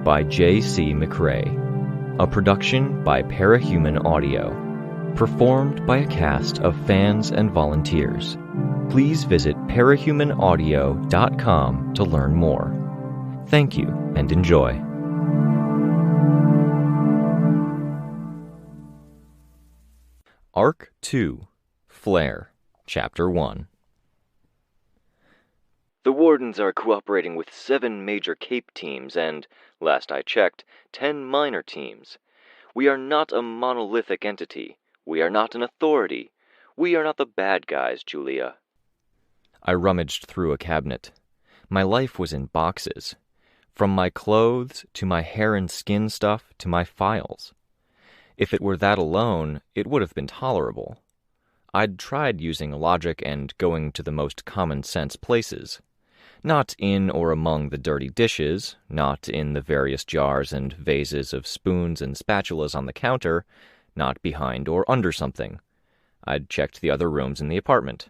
by J.C. McCrae. A production by Parahuman Audio. Performed by a cast of fans and volunteers. Please visit parahumanaudio.com to learn more. Thank you and enjoy. Arc 2, Flare, Chapter 1. The Wardens are cooperating with 7 major Cape teams and, last I checked, 10 minor teams. We are not a monolithic entity. We are not an authority. We are not the bad guys, Julia. I rummaged through a cabinet. My life was in boxes. From my clothes, to my hair and skin stuff, to my files. If it were that alone, it would have been tolerable. I'd tried using logic and going to the most common-sense places. Not in or among the dirty dishes, not in the various jars and vases of spoons and spatulas on the counter, not behind or under something. I'd checked the other rooms in the apartment.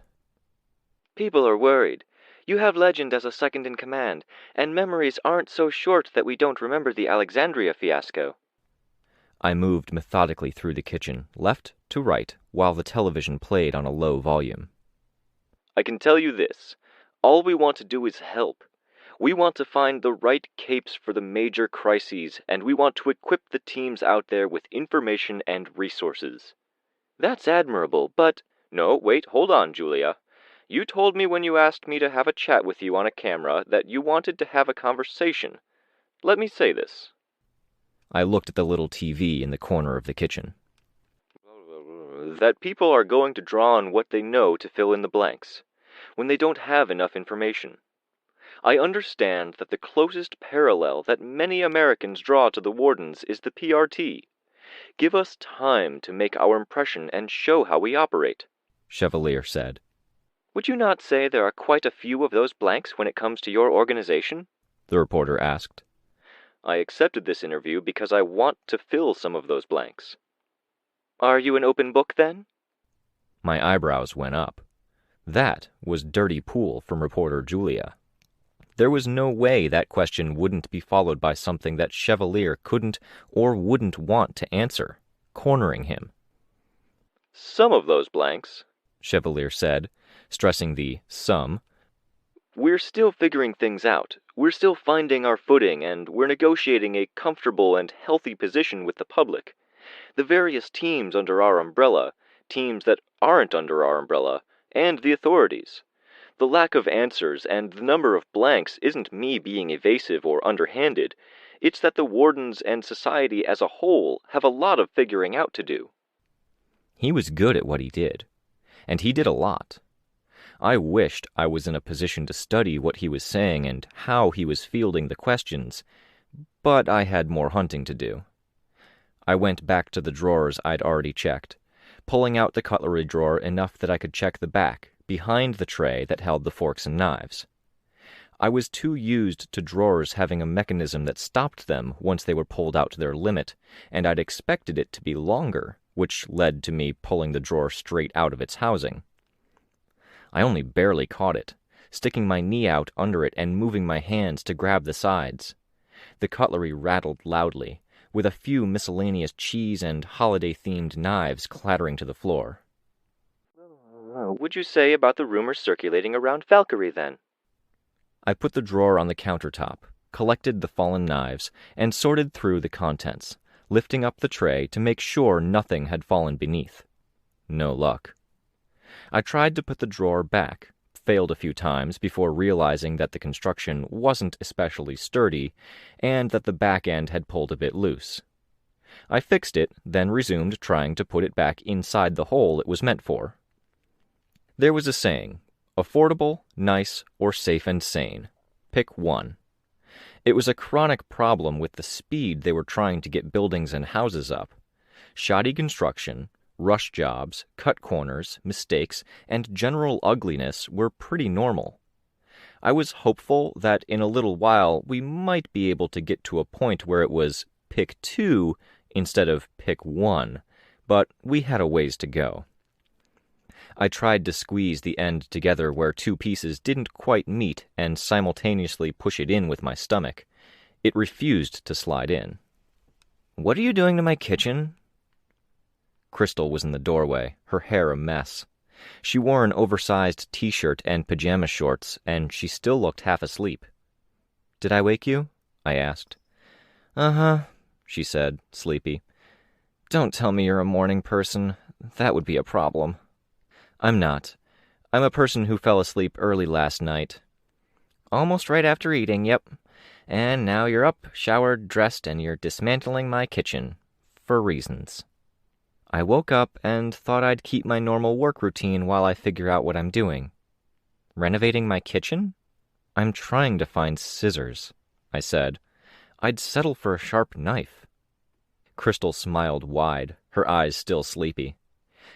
People are worried. You have Legend as a second-in-command, and memories aren't so short that we don't remember the Alexandria fiasco. I moved methodically through the kitchen, left to right, while the television played on a low volume. I can tell you this. All we want to do is help. We want to find the right capes for the major crises, and we want to equip the teams out there with information and resources. That's admirable, but... No, wait, hold on, Julia. You told me when you asked me to have a chat with you on a camera that you wanted to have a conversation. Let me say this. I looked at the little TV in the corner of the kitchen. That people are going to draw on what they know to fill in the blanks, when they don't have enough information. I understand that the closest parallel that many Americans draw to the Wardens is the PRT. Give us time to make our impression and show how we operate, Chevalier said. Would you not say there are quite a few of those blanks when it comes to your organization? The reporter asked. I accepted this interview because I want to fill some of those blanks. Are you an open book, then? My eyebrows went up. That was dirty pool from reporter Julia. There was no way that question wouldn't be followed by something that Chevalier couldn't or wouldn't want to answer, cornering him. Some of those blanks, Chevalier said, stressing the some. We're still figuring things out. We're still finding our footing, and we're negotiating a comfortable and healthy position with the public. The various teams under our umbrella, teams that aren't under our umbrella, and the authorities. The lack of answers and the number of blanks isn't me being evasive or underhanded. It's that the Wardens and society as a whole have a lot of figuring out to do. He was good at what he did, and he did a lot. I wished I was in a position to study what he was saying and how he was fielding the questions, but I had more hunting to do. I went back to the drawers I'd already checked, pulling out the cutlery drawer enough that I could check the back, behind the tray that held the forks and knives. I was too used to drawers having a mechanism that stopped them once they were pulled out to their limit, and I'd expected it to be longer, which led to me pulling the drawer straight out of its housing. I only barely caught it, sticking my knee out under it and moving my hands to grab the sides. The cutlery rattled loudly, with a few miscellaneous cheese and holiday-themed knives clattering to the floor. What would you say about the rumors circulating around Valkyrie, then? I put the drawer on the countertop, collected the fallen knives, and sorted through the contents, lifting up the tray to make sure nothing had fallen beneath. No luck. I tried to put the drawer back, failed a few times before realizing that the construction wasn't especially sturdy, and that the back end had pulled a bit loose. I fixed it, then resumed trying to put it back inside the hole it was meant for. There was a saying, affordable, nice, or safe and sane. Pick one. It was a chronic problem with the speed they were trying to get buildings and houses up. Shoddy construction, rush jobs, cut corners, mistakes, and general ugliness were pretty normal. I was hopeful that in a little while we might be able to get to a point where it was pick two instead of pick one, but we had a ways to go. I tried to squeeze the end together where 2 pieces didn't quite meet and simultaneously push it in with my stomach. It refused to slide in. "What are you doing to my kitchen?" Crystal was in the doorway, her hair a mess. She wore an oversized t-shirt and pajama shorts, and she still looked half asleep. "Did I wake you?" I asked. "Uh-huh," she said, sleepy. "Don't tell me you're a morning person. That would be a problem." "I'm not. I'm a person who fell asleep early last night." "Almost right after eating, yep. And now you're up, showered, dressed, and you're dismantling my kitchen. For reasons." I woke up and thought I'd keep my normal work routine while I figure out what I'm doing. "Renovating my kitchen?" "I'm trying to find scissors," I said. "I'd settle for a sharp knife." Crystal smiled wide, her eyes still sleepy.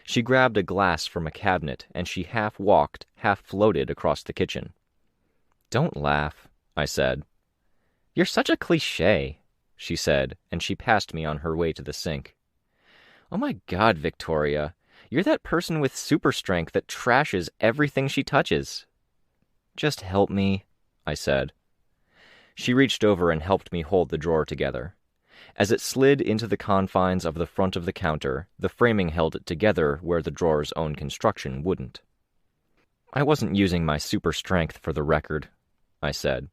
She grabbed a glass from a cabinet, and she half walked, half floated across the kitchen. "Don't laugh," I said. "You're such a cliché," she said, and she passed me on her way to the sink. "Oh my God, Victoria, you're that person with super strength that trashes everything she touches." "Just help me," I said. She reached over and helped me hold the drawer together. As it slid into the confines of the front of the counter, the framing held it together where the drawer's own construction wouldn't. "I wasn't using my super strength for the record," I said.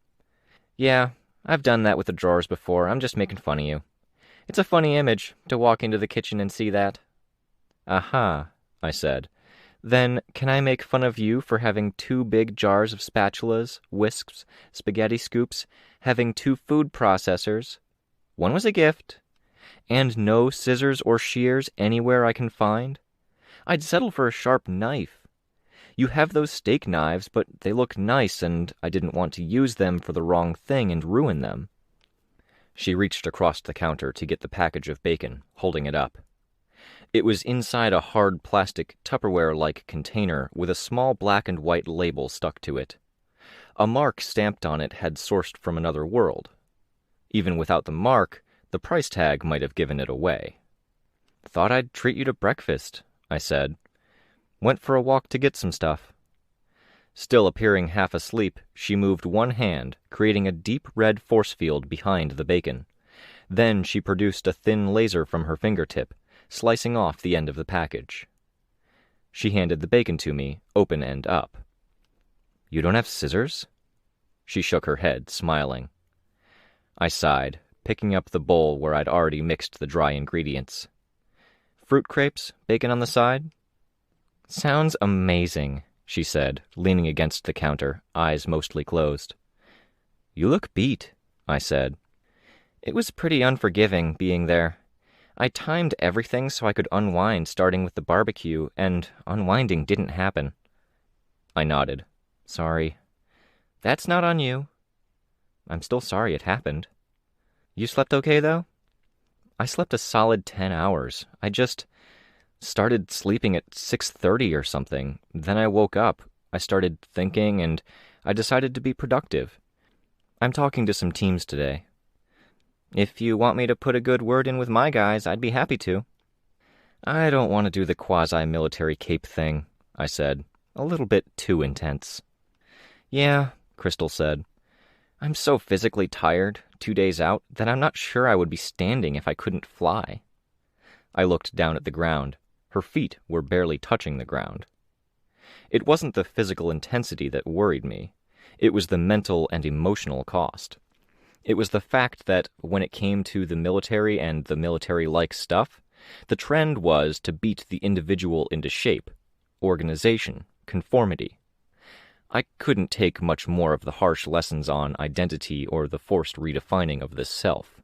"Yeah, I've done that with the drawers before. I'm just making fun of you. It's a funny image, to walk into the kitchen and see that." "Aha," I said. "Then can I make fun of you for having 2 big jars of spatulas, whisks, spaghetti scoops, having 2 food processors? One was a gift. And no scissors or shears anywhere I can find? I'd settle for a sharp knife. You have those steak knives, but they look nice, and I didn't want to use them for the wrong thing and ruin them." She reached across the counter to get the package of bacon, holding it up. It was inside a hard plastic Tupperware-like container with a small black and white label stuck to it. A mark stamped on it had sourced from another world. Even without the mark, the price tag might have given it away. "Thought I'd treat you to breakfast," I said. "Went for a walk to get some stuff." Still appearing half asleep, she moved one hand, creating a deep red force field behind the bacon. Then she produced a thin laser from her fingertip, slicing off the end of the package. She handed the bacon to me, open end up. "You don't have scissors?" She shook her head, smiling. I sighed, picking up the bowl where I'd already mixed the dry ingredients. "Fruit crepes, bacon on the side?" "Sounds amazing," she said, leaning against the counter, eyes mostly closed. "You look beat," I said. "It was pretty unforgiving being there. I timed everything so I could unwind starting with the barbecue, and unwinding didn't happen." I nodded. "Sorry." "That's not on you." "I'm still sorry it happened." "You slept okay, though?" "I slept a solid 10 hours. I just started sleeping at 6:30 or something. Then I woke up, I started thinking, and I decided to be productive. I'm talking to some teams today." "If you want me to put a good word in with my guys, I'd be happy to." "I don't want to do the quasi-military cape thing," I said. "A little bit too intense." "Yeah," Crystal said. "I'm so physically tired, 2 days out, that I'm not sure I would be standing if I couldn't fly." I looked down at the ground. Her feet were barely touching the ground. It wasn't the physical intensity that worried me. It was the mental and emotional cost. It was the fact that, when it came to the military and the military-like stuff, the trend was to beat the individual into shape, organization, conformity. I couldn't take much more of the harsh lessons on identity or the forced redefining of the self.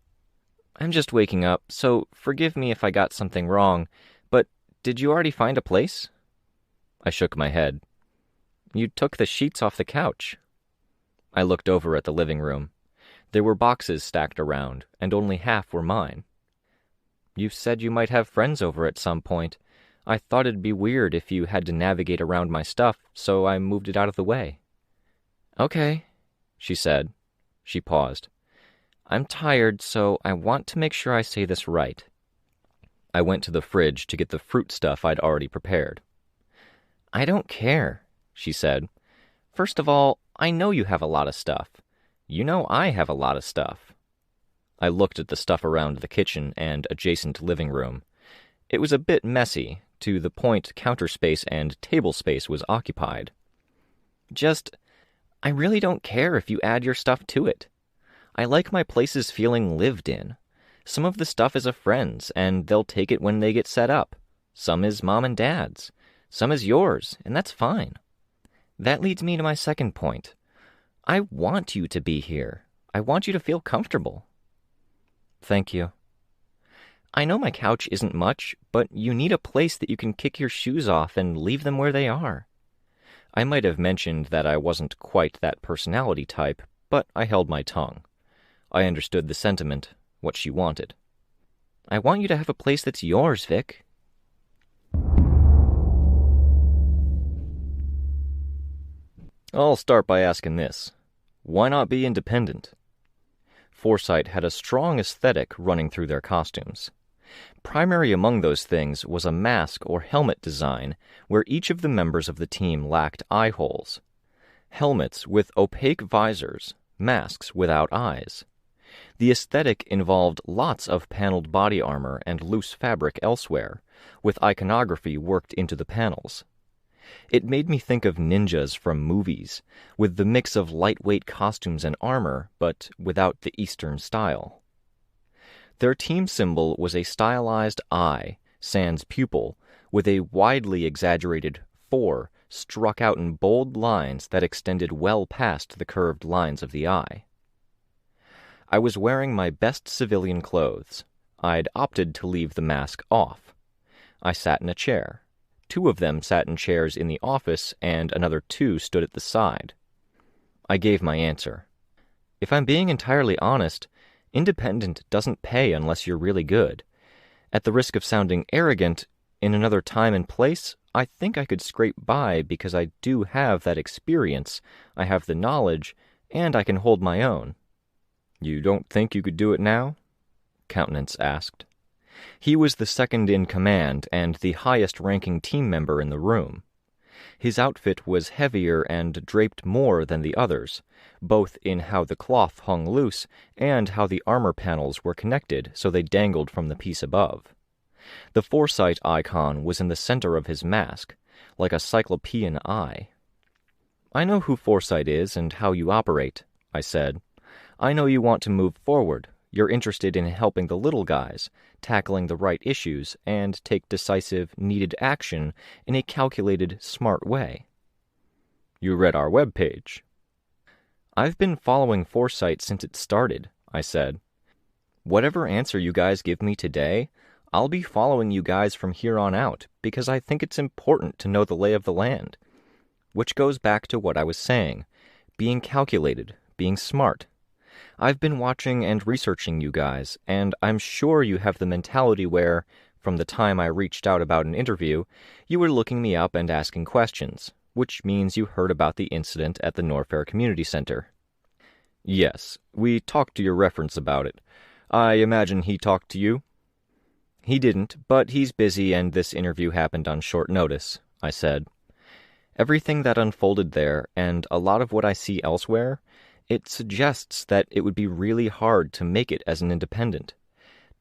"I'm just waking up, so forgive me if I got something wrong, but did you already find a place?" I shook my head. "You took the sheets off the couch." I looked over at the living room. There were boxes stacked around, and only half were mine. "You said you might have friends over at some point. I thought it'd be weird if you had to navigate around my stuff, so I moved it out of the way." "Okay," she said. She paused. "I'm tired, so I want to make sure I say this right." I went to the fridge to get the fruit stuff I'd already prepared. "I don't care," she said. "First of all, I know you have a lot of stuff. You know I have a lot of stuff. I looked at the stuff around the kitchen and adjacent living room. It was a bit messy, to the point counter space and table space was occupied. I really don't care if you add your stuff to it. I like my places feeling lived in. Some of the stuff is a friend's, and they'll take it when they get set up. Some is Mom and Dad's. Some is yours, and that's fine. That leads me to my second point. I want you to be here. I want you to feel comfortable. Thank you. I know my couch isn't much, but you need a place that you can kick your shoes off and leave them where they are. I might have mentioned that I wasn't quite that personality type, but I held my tongue. I understood the sentiment, what she wanted. I want you to have a place that's yours, Vic. I'll start by asking this. Why not be independent? Foresight had a strong aesthetic running through their costumes. Primary among those things was a mask or helmet design where each of the members of the team lacked eye holes. Helmets with opaque visors, masks without eyes. The aesthetic involved lots of paneled body armor and loose fabric elsewhere, with iconography worked into the panels. It made me think of ninjas from movies, with the mix of lightweight costumes and armor, but without the Eastern style. Their team symbol was a stylized eye, sans pupil, with a widely exaggerated 4 struck out in bold lines that extended well past the curved lines of the eye. I was wearing my best civilian clothes. I'd opted to leave the mask off. I sat in a chair. 2 of them sat in chairs in the office, and another 2 stood at the side. I gave my answer. If I'm being entirely honest, independent doesn't pay unless you're really good. At the risk of sounding arrogant, in another time and place, I think I could scrape by because I do have that experience, I have the knowledge, and I can hold my own. You don't think you could do it now? Countenance asked. He was the second in command and the highest-ranking team member in the room. His outfit was heavier and draped more than the others, both in how the cloth hung loose and how the armor panels were connected so they dangled from the piece above. The Foresight icon was in the center of his mask, like a cyclopean eye. I know who Foresight is and how you operate, I said. I know you want to move forward. You're interested in helping the little guys, tackling the right issues, and take decisive, needed action in a calculated, smart way. You read our webpage. I've been following Foresight since it started, I said. Whatever answer you guys give me today, I'll be following you guys from here on out because I think it's important to know the lay of the land. Which goes back to what I was saying, being calculated, being smart. I've been watching and researching you guys, and I'm sure you have the mentality where, from the time I reached out about an interview, you were looking me up and asking questions, which means you heard about the incident at the Norfair Community Center. Yes, we talked to your reference about it. I imagine he talked to you? He didn't, but he's busy and this interview happened on short notice, I said. Everything that unfolded there, and a lot of what I see elsewhere, it suggests that it would be really hard to make it as an independent.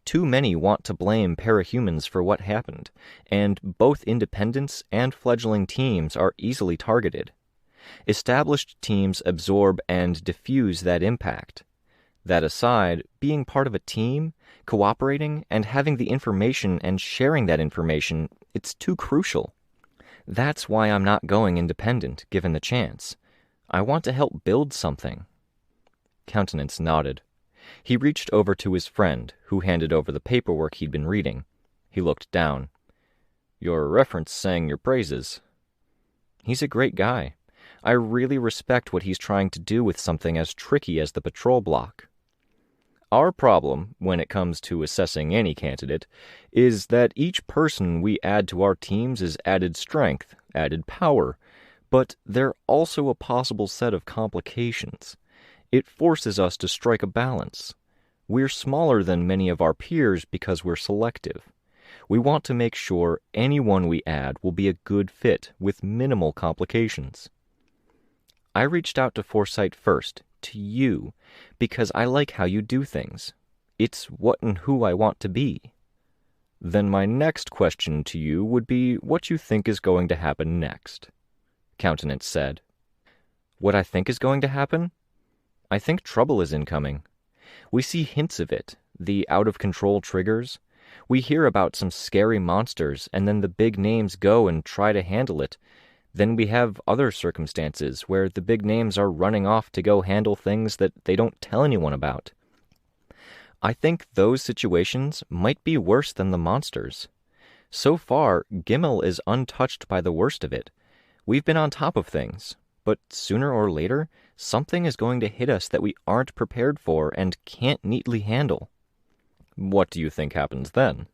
Too many want to blame parahumans for what happened, and both independents and fledgling teams are easily targeted. Established teams absorb and diffuse that impact. That aside, being part of a team, cooperating, and having the information and sharing that information, it's too crucial. That's why I'm not going independent, given the chance. I want to help build something. Countenance nodded. He reached over to his friend, who handed over the paperwork he'd been reading. He looked down. Your reference sang your praises. He's a great guy. I really respect what he's trying to do with something as tricky as the patrol block. Our problem, when it comes to assessing any candidate, is that each person we add to our teams is added strength, added power, but they're also a possible set of complications. It forces us to strike a balance. We're smaller than many of our peers because we're selective. We want to make sure anyone we add will be a good fit with minimal complications. I reached out to Foresight first, to you, because I like how you do things. It's what and who I want to be. Then my next question to you would be what you think is going to happen next, Countenance said. What I think is going to happen? I think trouble is incoming. We see hints of it, the out-of-control triggers. We hear about some scary monsters, and then the big names go and try to handle it. Then we have other circumstances where the big names are running off to go handle things that they don't tell anyone about. I think those situations might be worse than the monsters. So far, Gimel is untouched by the worst of it. We've been on top of things, but sooner or later, something is going to hit us that we aren't prepared for and can't neatly handle. What do you think happens then?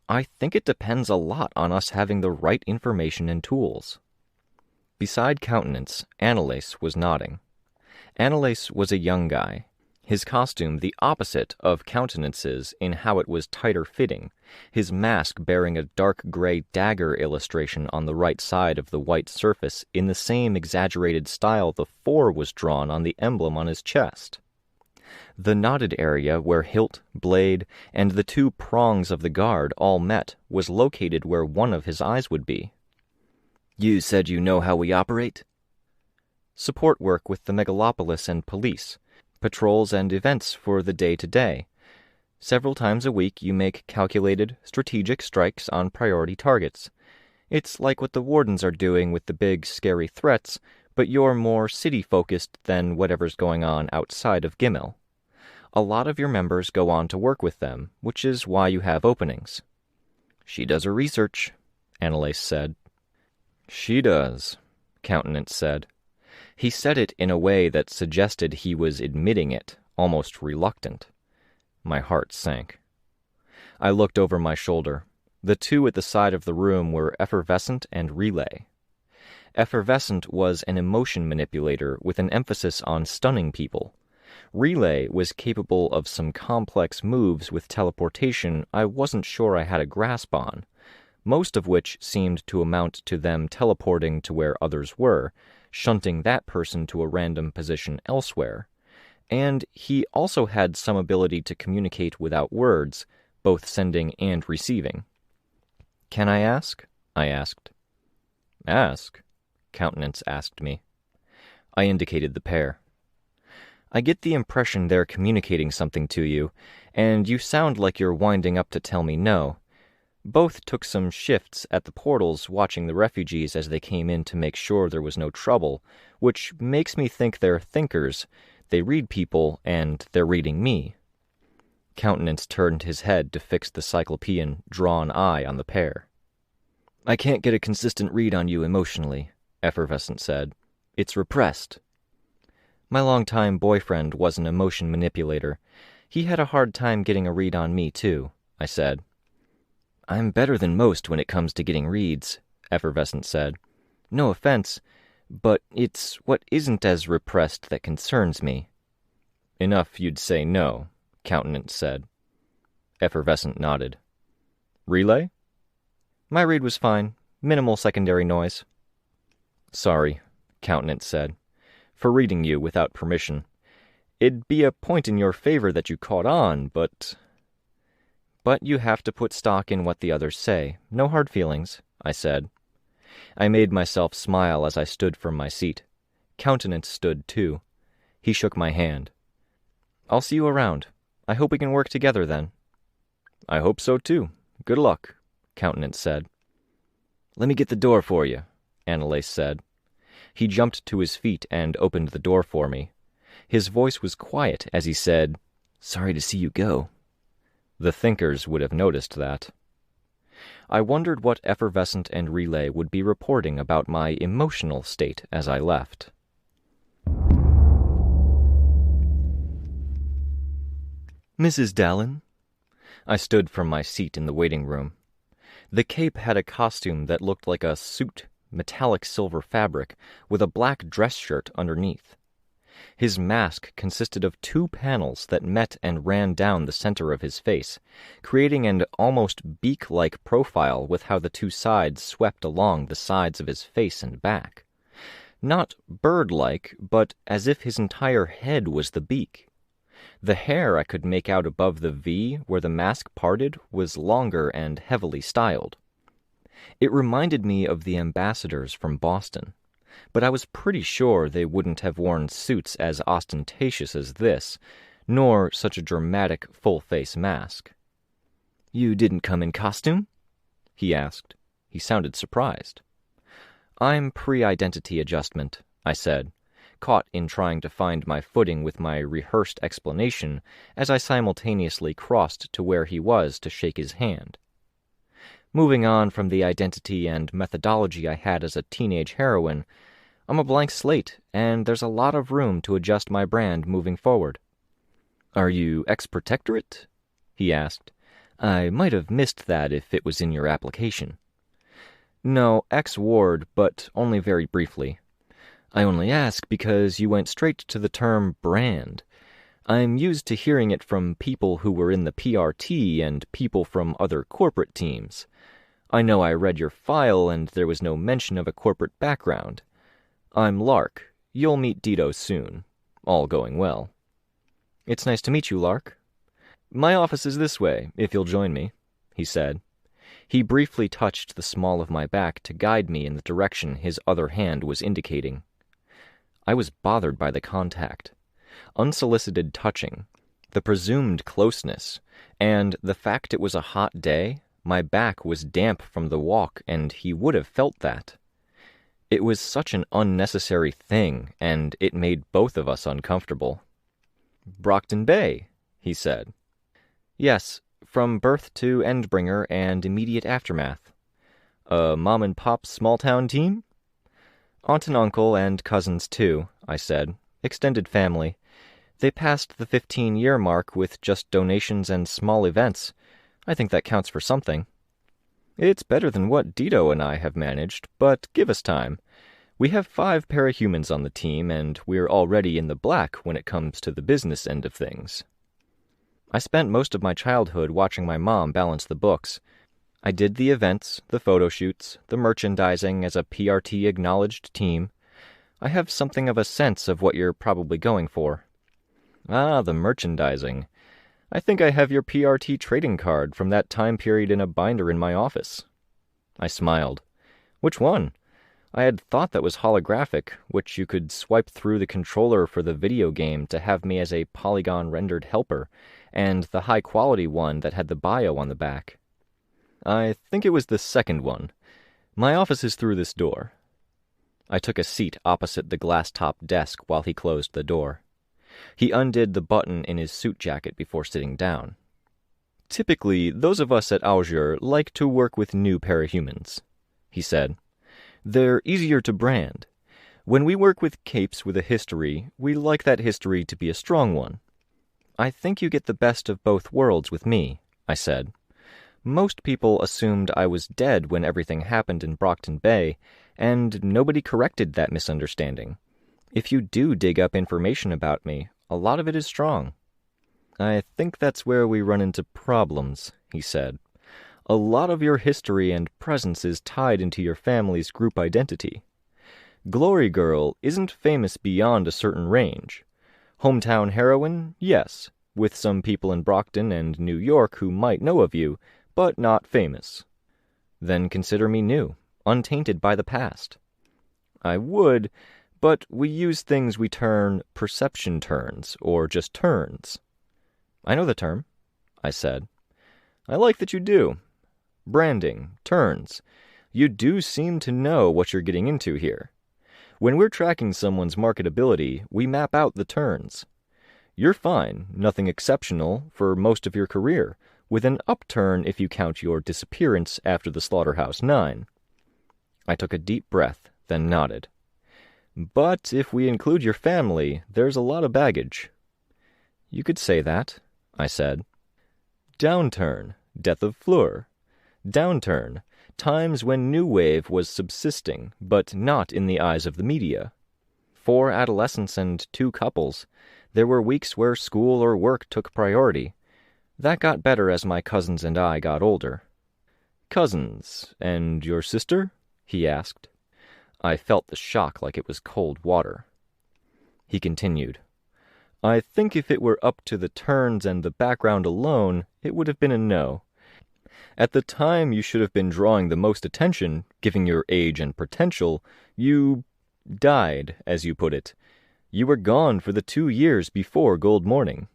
I think it depends a lot on us having the right information and tools. Beside Countenance, Annalise was nodding. Annalise was a young guy. His costume the opposite of Countenance's in how it was tighter fitting, his mask bearing a dark gray dagger illustration on the right side of the white surface in the same exaggerated style the 4 was drawn on the emblem on his chest. The knotted area where hilt, blade, and the 2 prongs of the guard all met was located where one of his eyes would be. You said you know how we operate? Support work with the megalopolis and police, patrols and events for the day-to-day. Several times a week you make calculated, strategic strikes on priority targets. It's like what the wardens are doing with the big, scary threats, but you're more city-focused than whatever's going on outside of Gimel. A lot of your members go on to work with them, which is why you have openings. She does her research, Annalise said. She does, Countenance said. He said it in a way that suggested he was admitting it, almost reluctant. My heart sank. I looked over my shoulder. The 2 at the side of the room were Effervescent and Relay. Effervescent was an emotion manipulator with an emphasis on stunning people. Relay was capable of some complex moves with teleportation I wasn't sure I had a grasp on, most of which seemed to amount to them teleporting to where others were, shunting that person to a random position elsewhere. And he also had some ability to communicate without words, both sending and receiving. Can I ask? I asked. Ask? Countenance asked me. I indicated the pair. I get the impression they're communicating something to you, and you sound like you're winding up to tell me no. Both took some shifts at the portals watching the refugees as they came in to make sure there was no trouble, which makes me think they're thinkers. They read people, and they're reading me. Countenance turned his head to fix the cyclopean, drawn eye on the pair. I can't get a consistent read on you emotionally, Effervescent said. It's repressed. My longtime boyfriend was an emotion manipulator. He had a hard time getting a read on me, too, I said. I'm better than most when it comes to getting reads, Effervescent said. No offense, but it's what isn't as repressed that concerns me. Enough you'd say no, Countenance said. Effervescent nodded. Relay? My read was fine. Minimal secondary noise. Sorry, Countenance said, for reading you without permission. It'd be a point in your favor that you caught on, but you have to put stock in what the others say. No hard feelings, I said. I made myself smile as I stood from my seat. Countenance stood, too. He shook my hand. I'll see you around. I hope we can work together then. I hope so, too. Good luck, Countenance said. Let me get the door for you, Annalise said. He jumped to his feet and opened the door for me. His voice was quiet as he said, Sorry to see you go. The thinkers would have noticed that. I wondered what Effervescent and Relay would be reporting about my emotional state as I left. Mrs. Dallin? I stood from my seat in the waiting room. The cape had a costume that looked like a suit, metallic silver fabric, with a black dress shirt underneath. His mask consisted of 2 panels that met and ran down the center of his face, creating an almost beak-like profile with how the 2 sides swept along the sides of his face and back. Not bird-like, but as if his entire head was the beak. The hair I could make out above the V where the mask parted was longer and heavily styled. It reminded me of the ambassadors from Boston, but I was pretty sure they wouldn't have worn suits as ostentatious as this, nor such a dramatic full-face mask. "You didn't come in costume?" he asked. He sounded surprised. "I'm pre-identity adjustment," I said, caught in trying to find my footing with my rehearsed explanation as I simultaneously crossed to where he was to shake his hand. Moving on from the identity and methodology I had as a teenage heroine, I'm a blank slate, and there's a lot of room to adjust my brand moving forward. "Are you ex-protectorate?" he asked. "I might have missed that if it was in your application." "No, ex-ward, but only very briefly. I only ask because you went straight to the term brand. I'm used to hearing it from people who were in the PRT and people from other corporate teams. I know I read your file and there was no mention of a corporate background. I'm Lark. You'll meet Dito soon. All going well." "It's nice to meet you, Lark." "My office is this way, if you'll join me," he said. He briefly touched the small of my back to guide me in the direction his other hand was indicating. I was bothered by the contact. Unsolicited touching, the presumed closeness, and the fact it was a hot day. My back was damp from the walk, and he would have felt that. It was such an unnecessary thing, and it made both of us uncomfortable. "Brockton Bay," he said. "Yes, from birth to endbringer and immediate aftermath." "A mom-and-pop small-town team?" "Aunt and uncle and cousins, too," I said. "Extended family. They passed the 15-year mark with just donations and small events. I think that counts for something." "It's better than what Dito and I have managed, but give us time. We have 5 parahumans on the team, and we're already in the black when it comes to the business end of things." I spent most of my childhood watching my mom balance the books. I did the events, the photo shoots, the merchandising as a PRT-acknowledged team. I have something of a sense of what you're probably going for. "Ah, the merchandising. I think I have your PRT trading card from that time period in a binder in my office." I smiled. "Which one?" I had thought that was holographic, which you could swipe through the controller for the video game to have me as a polygon-rendered helper, and the high-quality one that had the bio on the back. "I think it was the second one. My office is through this door." I took a seat opposite the glass-topped desk while he closed the door. He undid the button in his suit jacket before sitting down. "Typically, those of us at Azure like to work with new parahumans," he said. "They're easier to brand. When we work with capes with a history, we like that history to be a strong one." "I think you get the best of both worlds with me," I said. "Most people assumed I was dead when everything happened in Brockton Bay, and nobody corrected that misunderstanding. If you do dig up information about me, a lot of it is strong." "I think that's where we run into problems," he said. "A lot of your history and presence is tied into your family's group identity. Glory Girl isn't famous beyond a certain range. Hometown heroine, yes, with some people in Brockton and New York who might know of you, but not famous. Then consider me new, untainted by the past." "I would, but we use things we term perception turns, or just turns." "I know the term," I said. "I like that you do. Branding, turns. You do seem to know what you're getting into here. When we're tracking someone's marketability, we map out the turns. You're fine, nothing exceptional, for most of your career, with an upturn if you count your disappearance after the Slaughterhouse 9. I took a deep breath, then nodded. "But if we include your family, there's a lot of baggage." "You could say that," I said. "Downturn, death of Fleur. Downturn, times when New Wave was subsisting, but not in the eyes of the media. 4 adolescents and 2 couples. There were weeks where school or work took priority. That got better as my cousins and I got older." "Cousins, and your sister?" he asked. I felt the shock like it was cold water. He continued. I think if it were up to the turns and the background alone, it would have been a no. At the time you should have been drawing the most attention, given your age and potential, you died, as you put it. You were gone for the 2 years before Gold Morning.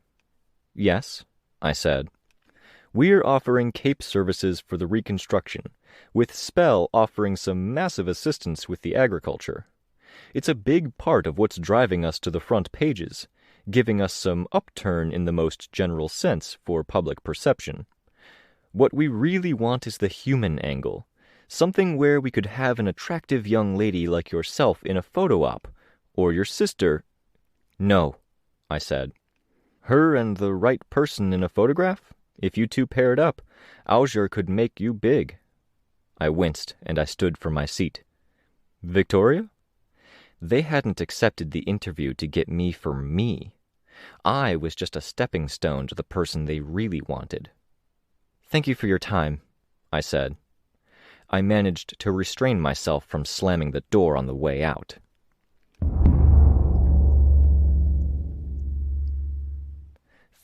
Yes, I said. We're offering CAPE services for the reconstruction, with Spell offering some massive assistance with the agriculture. It's a big part of what's driving us to the front pages, giving us some upturn in the most general sense for public perception. What we really want is the human angle, something where we could have an attractive young lady like yourself in a photo op, or your sister. No, I said. Her and the right person in a photograph? If you two paired up, Auger could make you big. I winced, and I stood from my seat. Victoria? They hadn't accepted the interview to get me for me. I was just a stepping stone to the person they really wanted. Thank you for your time, I said. I managed to restrain myself from slamming the door on the way out.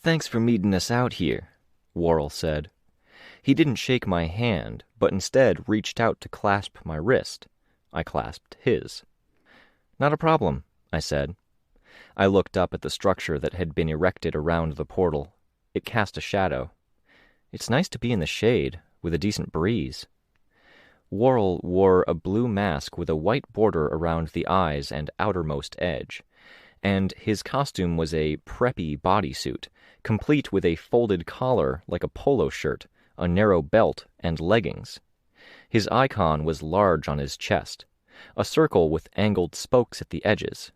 Thanks for meeting us out here, Worrell said. He didn't shake my hand, but instead reached out to clasp my wrist. I clasped his. Not a problem, I said. I looked up at the structure that had been erected around the portal. It cast a shadow. It's nice to be in the shade, with a decent breeze. Worrell wore a blue mask with a white border around the eyes and outermost edge, and his costume was a preppy bodysuit, complete with a folded collar like a polo shirt, a narrow belt, and leggings. His icon was large on his chest, a circle with angled spokes at the edges.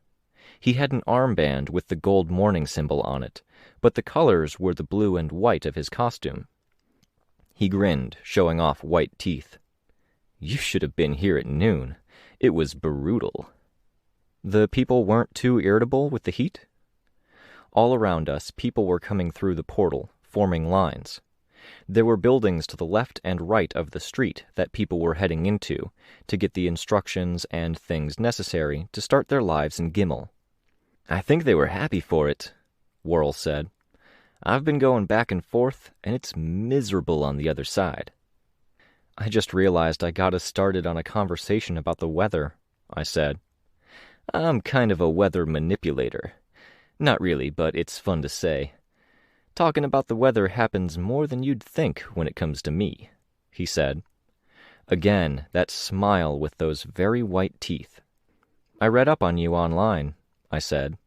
He had an armband with the Gold Morning symbol on it, but the colors were the blue and white of his costume. He grinned, showing off white teeth. You should have been here at noon. It was brutal. The people weren't too irritable with the heat? All around us, people were coming through the portal, forming lines. There were buildings to the left and right of the street that people were heading into to get the instructions and things necessary to start their lives in Gimel. I think they were happy for it, Worrell said. I've been going back and forth, and it's miserable on the other side. I just realized I got us started on a conversation about the weather, I said. I'm kind of a weather manipulator. Not really, but it's fun to say. Talking about the weather happens more than you'd think when it comes to me, he said. Again, that smile with those very white teeth. I read up on you online, I said.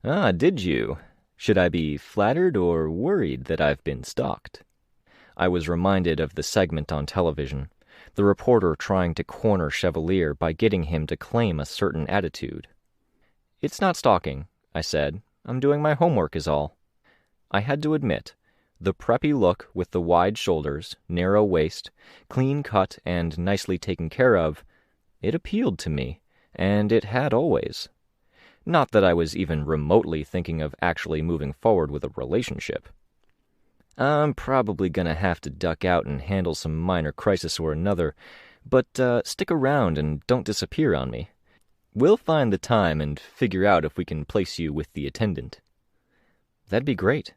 Ah, did you? Should I be flattered or worried that I've been stalked? I was reminded of the segment on television, the reporter trying to corner Chevalier by getting him to claim a certain attitude. It's not stalking, I said. I'm doing my homework is all. I had to admit, the preppy look with the wide shoulders, narrow waist, clean cut and nicely taken care of, it appealed to me, and it had always. Not that I was even remotely thinking of actually moving forward with a relationship. I'm probably gonna have to duck out and handle some minor crisis or another, but stick around and don't disappear on me. We'll find the time and figure out if we can place you with the attendant. That'd be great.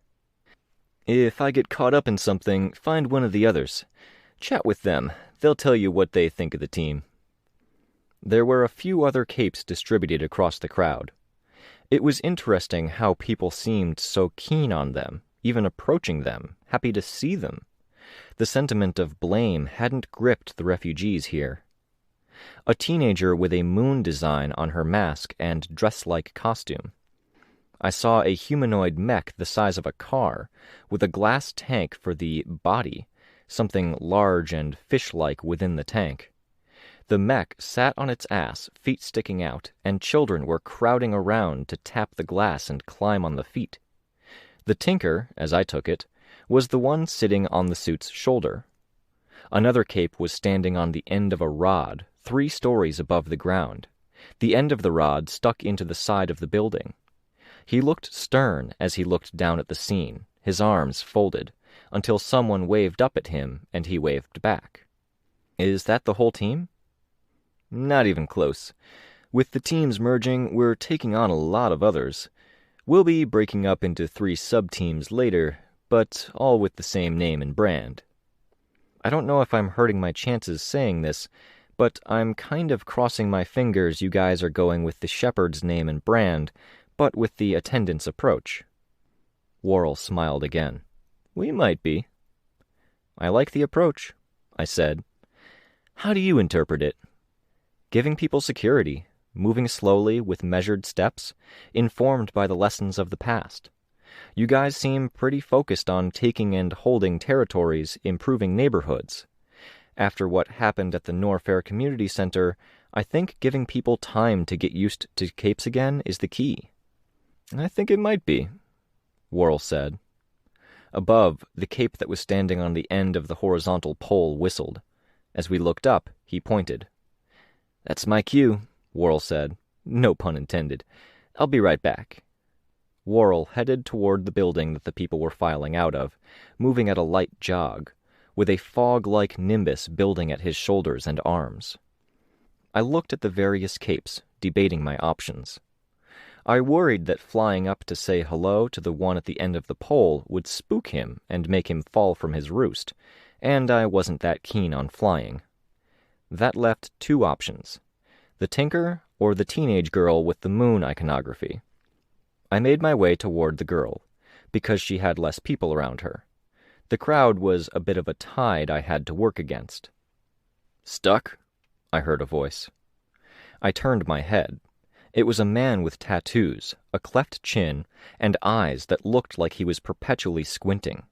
If I get caught up in something, find one of the others. Chat with them. They'll tell you what they think of the team. There were a few other capes distributed across the crowd. It was interesting how people seemed so keen on them, even approaching them, happy to see them. The sentiment of blame hadn't gripped the refugees here. A teenager with a moon design on her mask and dress-like costume. I saw a humanoid mech the size of a car, with a glass tank for the body, something large and fish-like within the tank. The mech sat on its ass, feet sticking out, and children were crowding around to tap the glass and climb on the feet. The tinker, as I took it, was the one sitting on the suit's shoulder. Another cape was standing on the end of a rod, 3 stories above the ground. The end of the rod stuck into the side of the building. He looked stern as he looked down at the scene, his arms folded, until someone waved up at him and he waved back. Is that the whole team? Not even close. With the teams merging, we're taking on a lot of others. We'll be breaking up into 3 sub-teams later, but all with the same name and brand. I don't know if I'm hurting my chances saying this, but I'm kind of crossing my fingers you guys are going with the Shepherd's name and brand, but with the attendance approach. Worrell smiled again. We might be. I like the approach, I said. How do you interpret it? Giving people security, moving slowly with measured steps, informed by the lessons of the past. You guys seem pretty focused on taking and holding territories, improving neighborhoods. After what happened at the Norfair Community Center, I think giving people time to get used to capes again is the key. I think it might be, Worrell said. Above, the cape that was standing on the end of the horizontal pole whistled. As we looked up, he pointed. That's my cue, Worrell said. No pun intended. I'll be right back. Worrell headed toward the building that the people were filing out of, moving at a light jog, with a fog-like nimbus building at his shoulders and arms. I looked at the various capes, debating my options. I worried that flying up to say hello to the one at the end of the pole would spook him and make him fall from his roost, and I wasn't that keen on flying. That left 2 options, the Tinker or the teenage girl with the moon iconography. I made my way toward the girl, because she had less people around her. The crowd was a bit of a tide I had to work against. Stuck? I heard a voice. I turned my head. It was a man with tattoos, a cleft chin, and eyes that looked like he was perpetually squinting,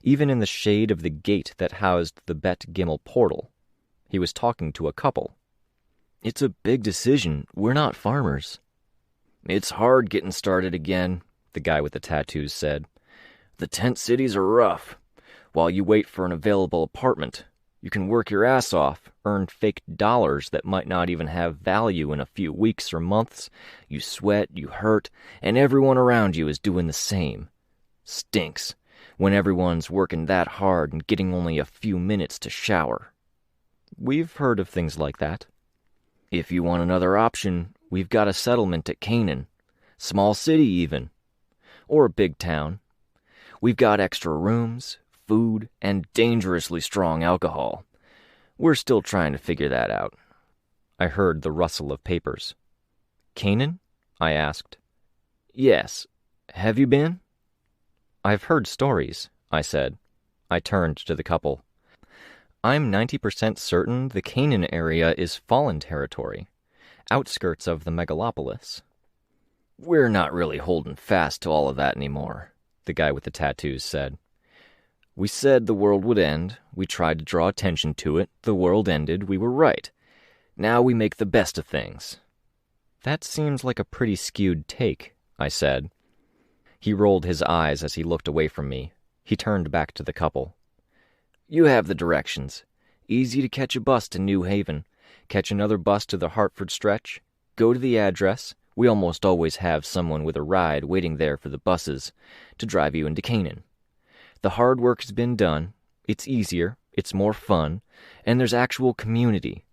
even in the shade of the gate that housed the Bet Gimmel portal. He was talking to a couple. It's a big decision. We're not farmers. It's hard getting started again, the guy with the tattoos said. The tent cities are rough. While you wait for an available apartment, you can work your ass off, earn fake dollars that might not even have value in a few weeks or months. You sweat, you hurt, and everyone around you is doing the same. Stinks, when everyone's working that hard and getting only a few minutes to shower. We've heard of things like that. If you want another option, we've got a settlement at Canaan. Small city, even. Or a big town. We've got extra rooms, food, and dangerously strong alcohol. We're still trying to figure that out. I heard the rustle of papers. Canaan? I asked. Yes. Have you been? I've heard stories, I said. I turned to the couple. I'm 90% certain the Canaan area is Fallen territory, outskirts of the megalopolis. We're not really holding fast to all of that anymore, the guy with the tattoos said. We said the world would end, we tried to draw attention to it, the world ended, we were right. Now we make the best of things. That seems like a pretty skewed take, I said. He rolled his eyes as he looked away from me. He turned back to the couple. You have the directions. Easy to catch a bus to New Haven. Catch another bus to the Hartford stretch. Go to the address. We almost always have someone with a ride waiting there for the buses to drive you into Canaan. The hard work has been done. It's easier. It's more fun. And there's actual community.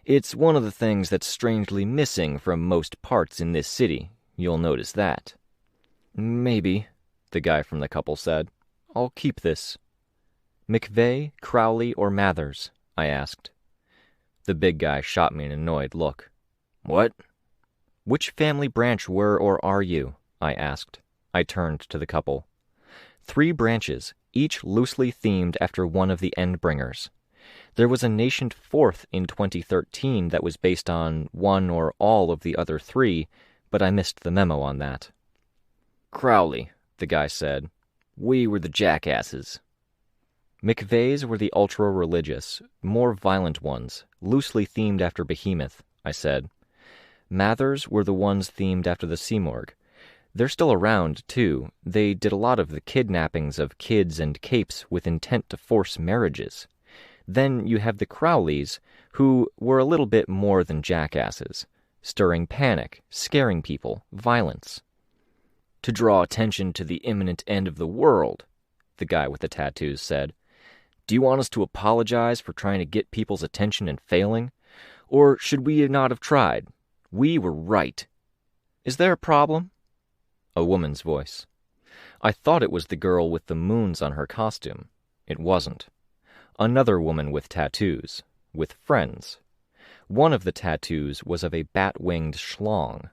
It's one of the things that's strangely missing from most parts in this city. You'll notice that. Maybe, the guy from the couple said. I'll keep this. McVeigh, Crowley, or Mathers? I asked. The big guy shot me an annoyed look. What? Which family branch were or are you? I asked. I turned to the couple. 3 branches, each loosely themed after one of the Endbringers. There was a nascent 4th in 2013 that was based on one or all of the other 3, but I missed the memo on that. Crowley, the guy said. We were the jackasses. McVeigh's were the ultra-religious, more violent ones, loosely themed after Behemoth, I said. Mathers were the ones themed after the Simorg. They're still around, too. They did a lot of the kidnappings of kids and capes with intent to force marriages. Then you have the Crowleys, who were a little bit more than jackasses, stirring panic, scaring people, violence. To draw attention to the imminent end of the world, the guy with the tattoos said. Do you want us to apologize for trying to get people's attention and failing? Or should we not have tried? We were right. Is there a problem? A woman's voice. I thought it was the girl with the moons on her costume. It wasn't. Another woman with tattoos. With friends. One of the tattoos was of a bat-winged schlong.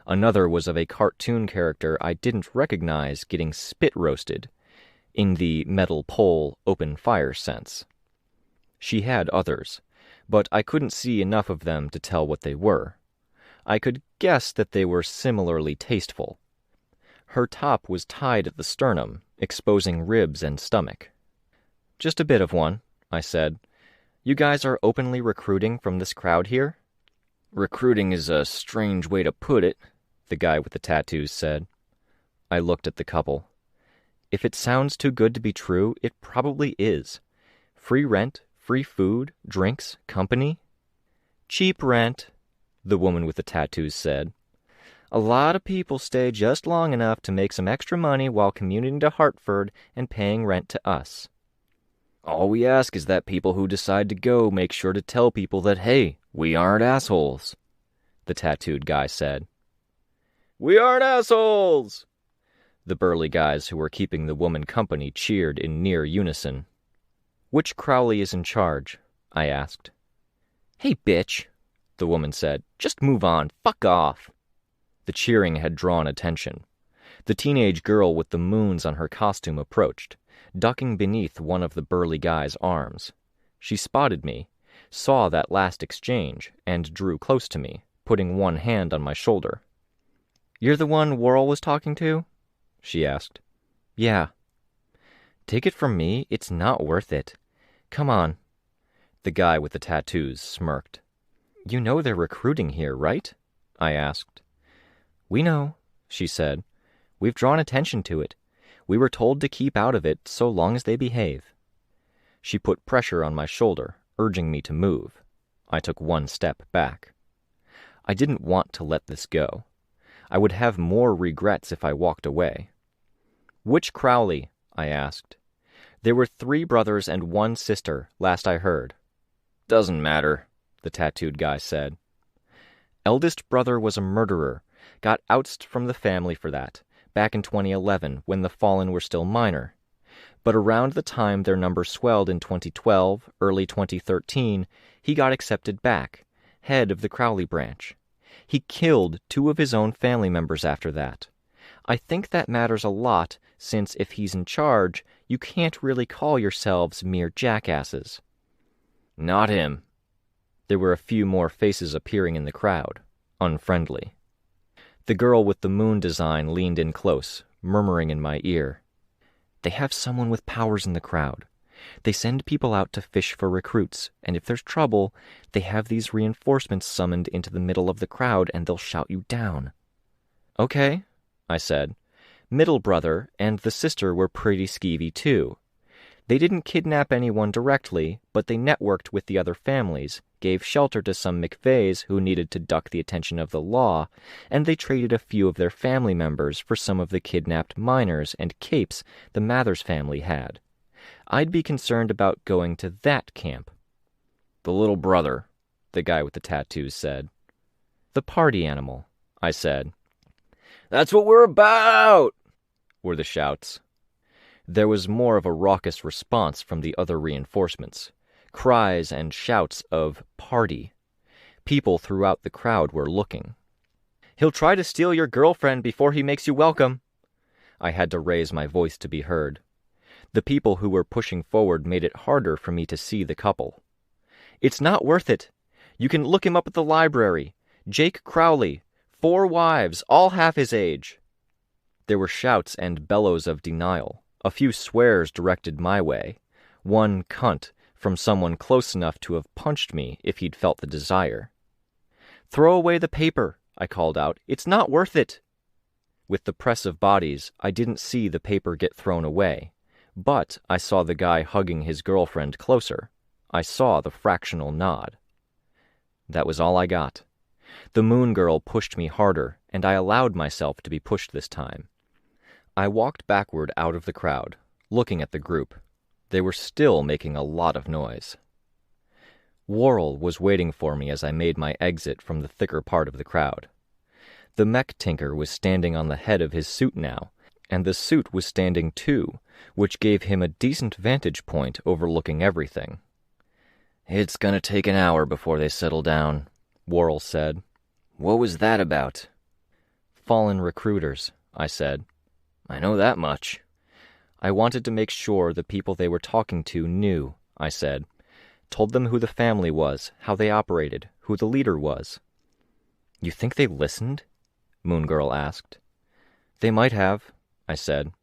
Another was of a cartoon character I didn't recognize getting spit-roasted, in the metal pole open fire sense. She had others, but I couldn't see enough of them to tell what they were. I could guess that they were similarly tasteful. Her top was tied at the sternum, exposing ribs and stomach. "Just a bit of one," I said. "You guys are openly recruiting from this crowd here?" "Recruiting is a strange way to put it," the guy with the tattoos said. I looked at the couple. If it sounds too good to be true, it probably is. Free rent, free food, drinks, company. "Cheap rent," the woman with the tattoos said. "A lot of people stay just long enough to make some extra money while commuting to Hartford and paying rent to us. All we ask is that people who decide to go make sure to tell people that, hey, we aren't assholes," the tattooed guy said. "We aren't assholes!" The burly guys who were keeping the woman company cheered in near unison. "Which Crowley is in charge?" I asked. "Hey, bitch," the woman said. "Just move on. Fuck off." The cheering had drawn attention. The teenage girl with the moons on her costume approached, ducking beneath one of the burly guy's arms. She spotted me, saw that last exchange, and drew close to me, putting one hand on my shoulder. "You're the one Worrell was talking to?" she asked. "Yeah." "Take it from me, it's not worth it. Come on." The guy with the tattoos smirked. "You know they're recruiting here, right?" I asked. "We know," she said. "We've drawn attention to it. We were told to keep out of it so long as they behave." She put pressure on my shoulder, urging me to move. I took one step back. I didn't want to let this go. I would have more regrets if I walked away. "Which Crowley?" I asked. "There were 3 brothers and 1 sister, last I heard." "Doesn't matter," the tattooed guy said. "Eldest brother was a murderer, got ousted from the family for that, back in 2011 when the Fallen were still minor. But around the time their number swelled in 2012, early 2013, he got accepted back, head of the Crowley branch. He killed 2 of his own family members after that. I think that matters a lot, since if he's in charge, you can't really call yourselves mere jackasses." "Not him." There were a few more faces appearing in the crowd, unfriendly. The girl with the moon design leaned in close, murmuring in my ear. "They have someone with powers in the crowd. They send people out to fish for recruits, and if there's trouble, they have these reinforcements summoned into the middle of the crowd and they'll shout you down." "Okay," I said. "Middle brother and the sister were pretty skeevy too. They didn't kidnap anyone directly, but they networked with the other families, gave shelter to some McVeys who needed to duck the attention of the law, and they traded a few of their family members for some of the kidnapped minors and capes the Mathers family had. I'd be concerned about going to that camp." "The little brother," the guy with the tattoos said. "The party animal," I said. "That's what we're about!" were the shouts. There was more of a raucous response from the other reinforcements, cries and shouts of "party." People throughout the crowd were looking. "He'll try to steal your girlfriend before he makes you welcome." I had to raise my voice to be heard. The people who were pushing forward made it harder for me to see the couple. "It's not worth it. You can look him up at the library. Jake Crowley, 4 wives, all half his age." There were shouts and bellows of denial, a few swears directed my way, one cunt from someone close enough to have punched me if he'd felt the desire. "Throw away the paper," I called out. "It's not worth it." With the press of bodies, I didn't see the paper get thrown away, but I saw the guy hugging his girlfriend closer. I saw the fractional nod. That was all I got. The moon girl pushed me harder, and I allowed myself to be pushed this time. I walked backward out of the crowd, looking at the group. They were still making a lot of noise. Worrell was waiting for me as I made my exit from the thicker part of the crowd. The mech tinker was standing on the head of his suit now, and the suit was standing too, which gave him a decent vantage point overlooking everything. "It's gonna take an hour before they settle down," Worrell said. "What was that about?" "Fallen recruiters," I said. "I know that much." "I wanted to make sure the people they were talking to knew," I said. "Told them who the family was, how they operated, who the leader was." "You think they listened?" Moon Girl asked. "They might have," I said.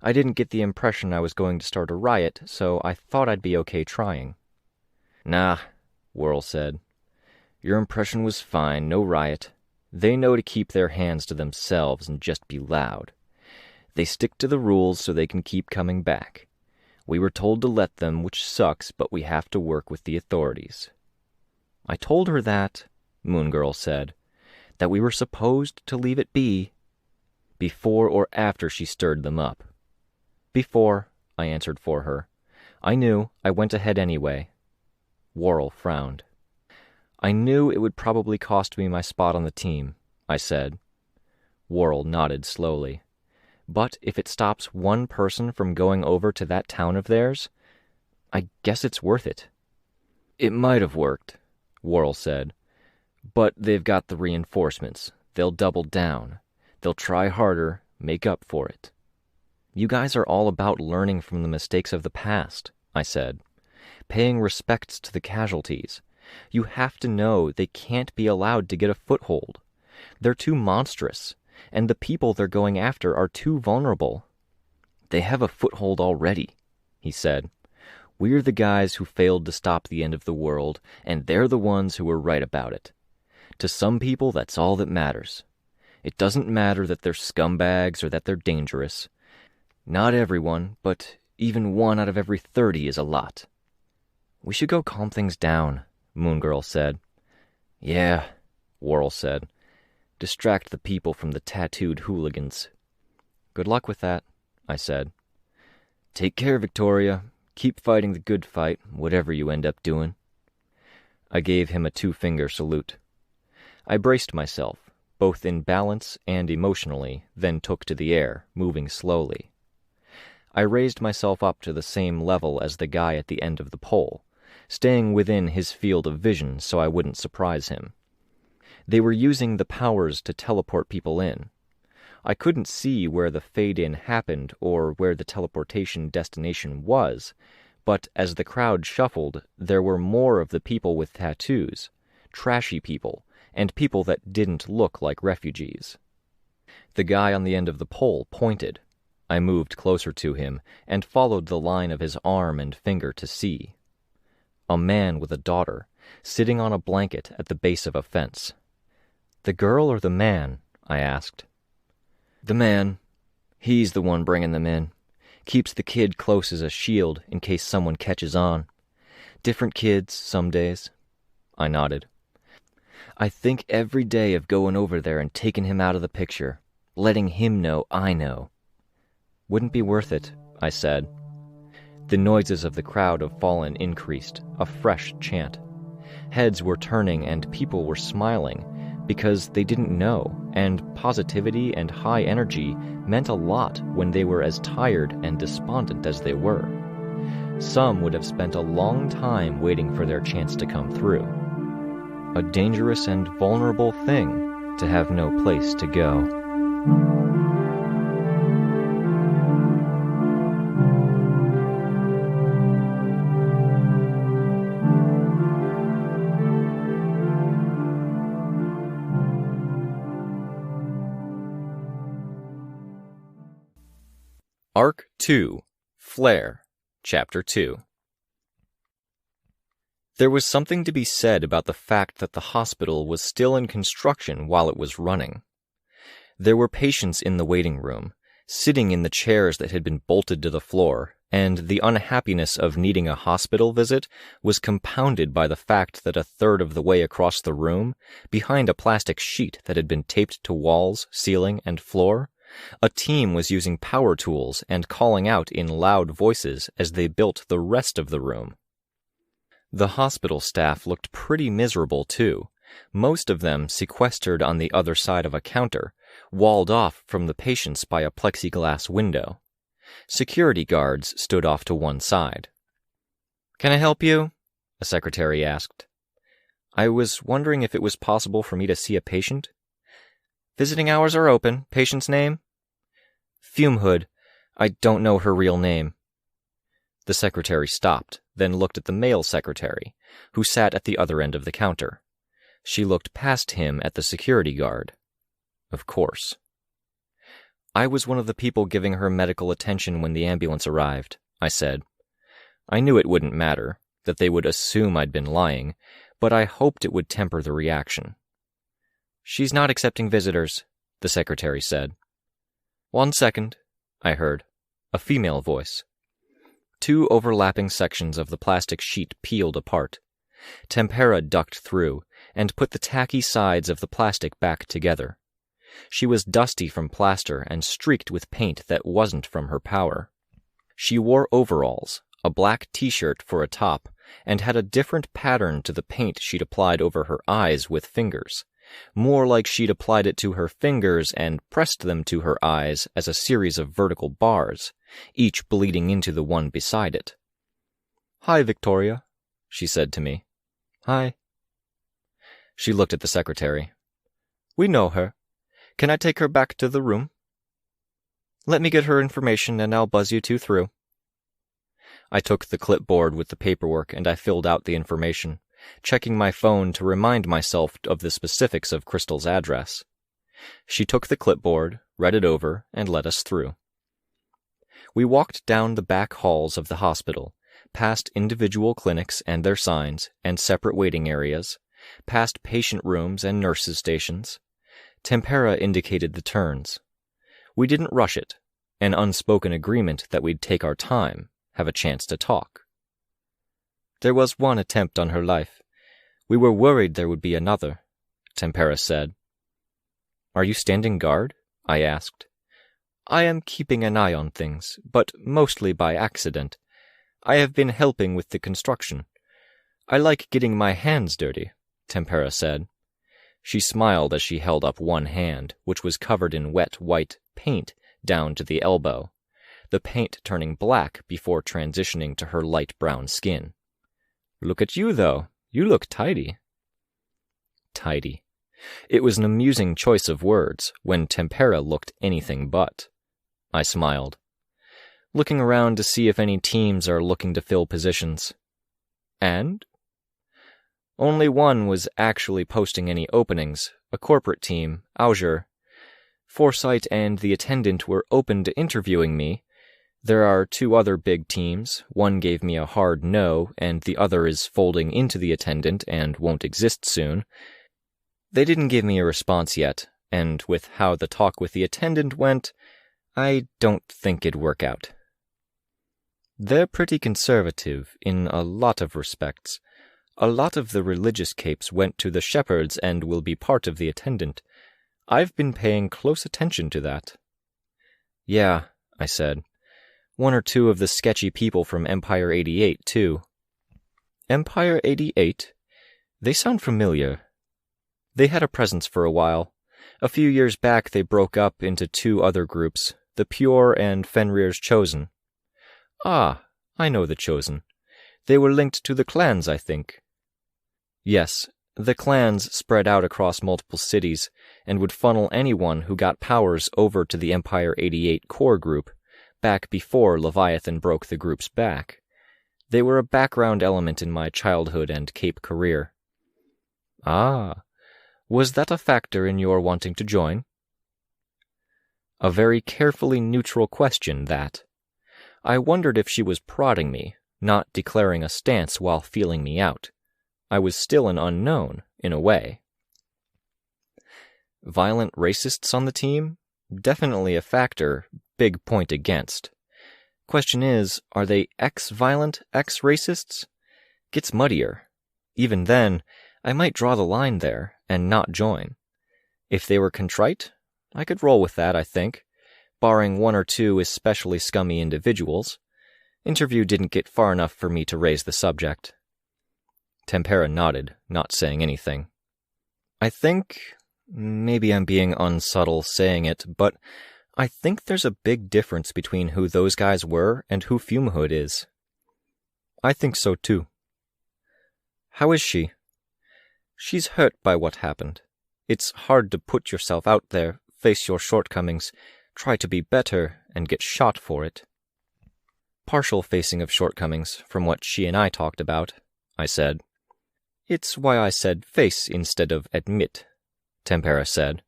"I didn't get the impression I was going to start a riot, so I thought I'd be okay trying." "Nah," Worrell said. "Your impression was fine, no riot. They know to keep their hands to themselves and just be loud. They stick to the rules so they can keep coming back. We were told to let them, which sucks, but we have to work with the authorities." "I told her that," Moon Girl said, "that we were supposed to leave it be." "Before or after she stirred them up?" "Before," I answered for her. "I knew. I went ahead anyway." Worrell frowned. "I knew it would probably cost me my spot on the team," I said. Worrell nodded slowly. "But if it stops one person from going over to that town of theirs, I guess it's worth it." "It might have worked," Worrell said. "But they've got the reinforcements. They'll double down. They'll try harder, make up for it." "You guys are all about learning from the mistakes of the past," I said. "Paying respects to the casualties. You have to know they can't be allowed to get a foothold. They're too monstrous, and the people they're going after are too vulnerable." "They have a foothold already," he said. "We're the guys who failed to stop the end of the world, and they're the ones who were right about it. To some people, that's all that matters. It doesn't matter that they're scumbags or that they're dangerous. Not everyone, but even 1 out of every 30 is a lot." "We should go calm things down," Moon Girl said. "Yeah," Worrell said. "Distract the people from the tattooed hooligans." "Good luck with that," I said. "Take care, Victoria. Keep fighting the good fight, whatever you end up doing." I gave him a 2-finger salute. I braced myself, both in balance and emotionally, then took to the air, moving slowly. I raised myself up to the same level as the guy at the end of the pole, staying within his field of vision so I wouldn't surprise him. They were using the powers to teleport people in. I couldn't see where the fade-in happened or where the teleportation destination was, but as the crowd shuffled, there were more of the people with tattoos, trashy people, and people that didn't look like refugees. The guy on the end of the pole pointed. I moved closer to him and followed the line of his arm and finger to see. A man with a daughter, sitting on a blanket at the base of a fence. "The girl or the man?" I asked. "The man. He's the one bringing them in. Keeps the kid close as a shield in case someone catches on. Different kids some days." I nodded. "I think every day of going over there and taking him out of the picture, letting him know I know." "Wouldn't be worth it," I said. The noises of the crowd of fallen increased, a fresh chant. Heads were turning and people were smiling, because they didn't know, and positivity and high energy meant a lot when they were as tired and despondent as they were. Some would have spent a long time waiting for their chance to come through. A dangerous and vulnerable thing to have no place to go. Arc 2, Flare, Chapter 2. There was something to be said about the fact that the hospital was still in construction while it was running. There were patients in the waiting room, sitting in the chairs that had been bolted to the floor, and the unhappiness of needing a hospital visit was compounded by the fact that a third of the way across the room, behind a plastic sheet that had been taped to walls, ceiling, and floor, a team was using power tools and calling out in loud voices as they built the rest of the room. The hospital staff looked pretty miserable, too, most of them sequestered on the other side of a counter, walled off from the patients by a plexiglass window. Security guards stood off to one side. "Can I help you?" a secretary asked. I was wondering if it was possible for me to see a patient. "Visiting hours are open. Patient's name?" "Fumehood. I don't know her real name." The secretary stopped, then looked at the male secretary, who sat at the other end of the counter. She looked past him at the security guard. Of course. "I was one of the people giving her medical attention when the ambulance arrived," I said. I knew it wouldn't matter, that they would assume I'd been lying, but I hoped it would temper the reaction. "She's not accepting visitors," the secretary said. "1 second," I heard, a female voice. 2 overlapping sections of the plastic sheet peeled apart. Tempera ducked through and put the tacky sides of the plastic back together. She was dusty from plaster and streaked with paint that wasn't from her power. She wore overalls, a black t-shirt for a top, and had a different pattern to the paint she'd applied over her eyes with fingers, more like she'd applied it to her fingers and pressed them to her eyes as a series of vertical bars, each bleeding into the one beside it. "Hi, Victoria," she said to me. "Hi." She looked at the secretary. "We know her. Can I take her back to the room?" "Let me get her information and I'll buzz you 2 through." I took the clipboard with the paperwork and I filled out the information, checking my phone to remind myself of the specifics of Crystal's address. She took the clipboard, read it over, and let us through. We walked down the back halls of the hospital, past individual clinics and their signs and separate waiting areas, past patient rooms and nurses' stations. Tempera indicated the turns. We didn't rush it, an unspoken agreement that we'd take our time, have a chance to talk. "There was 1 attempt on her life. We were worried there would be another," Tempera said. "Are you standing guard?" I asked. "I am keeping an eye on things, but mostly by accident. I have been helping with the construction. I like getting my hands dirty," Tempera said. She smiled as she held up one hand, which was covered in wet white paint down to the elbow, the paint turning black before transitioning to her light brown skin. "Look at you, though. You look tidy." Tidy. It was an amusing choice of words when Tempera looked anything but. I smiled, looking around to see if any teams are looking to fill positions. "And?" "Only one was actually posting any openings, a corporate team, Azure. Foresight and the attendant were open to interviewing me. There are 2 other big teams. One gave me a hard no, and the other is folding into the attendant and won't exist soon. They didn't give me a response yet, and with how the talk with the attendant went, I don't think it'd work out. They're pretty conservative in a lot of respects. A lot of the religious capes went to the shepherds and will be part of the attendant. I've been paying close attention to that." "Yeah," I said. 1 or 2 of the sketchy people from Empire 88, too." "Empire 88? They sound familiar." "They had a presence for a while. A few years back they broke up into 2 other groups, the Pure and Fenrir's Chosen." "Ah, I know the Chosen. They were linked to the clans, I think." "Yes, the clans spread out across multiple cities and would funnel anyone who got powers over to the Empire 88 core group, back before Leviathan broke the group's back. They were a background element in my childhood and Cape career." "Ah, was that a factor in your wanting to join?" A very carefully neutral question, that. I wondered if she was prodding me, not declaring a stance while feeling me out. I was still an unknown, in a way. Violent racists on the team? Definitely a factor, big point against. Question is, are they ex-violent, ex-racists? Gets muddier. Even then, I might draw the line there and not join. If they were contrite, I could roll with that, I think, barring 1 or 2 especially scummy individuals. Interview didn't get far enough for me to raise the subject. Tempera nodded, not saying anything. I think, maybe I'm being unsubtle saying it, but I think there's a big difference between who those guys were and who Fumehood is. I think so too. How is she? She's hurt by what happened. It's hard to put yourself out there, face your shortcomings, try to be better, and get shot for it. Partial facing of shortcomings, from what she and I talked about, I said. It's why I said face instead of admit, Tempera said.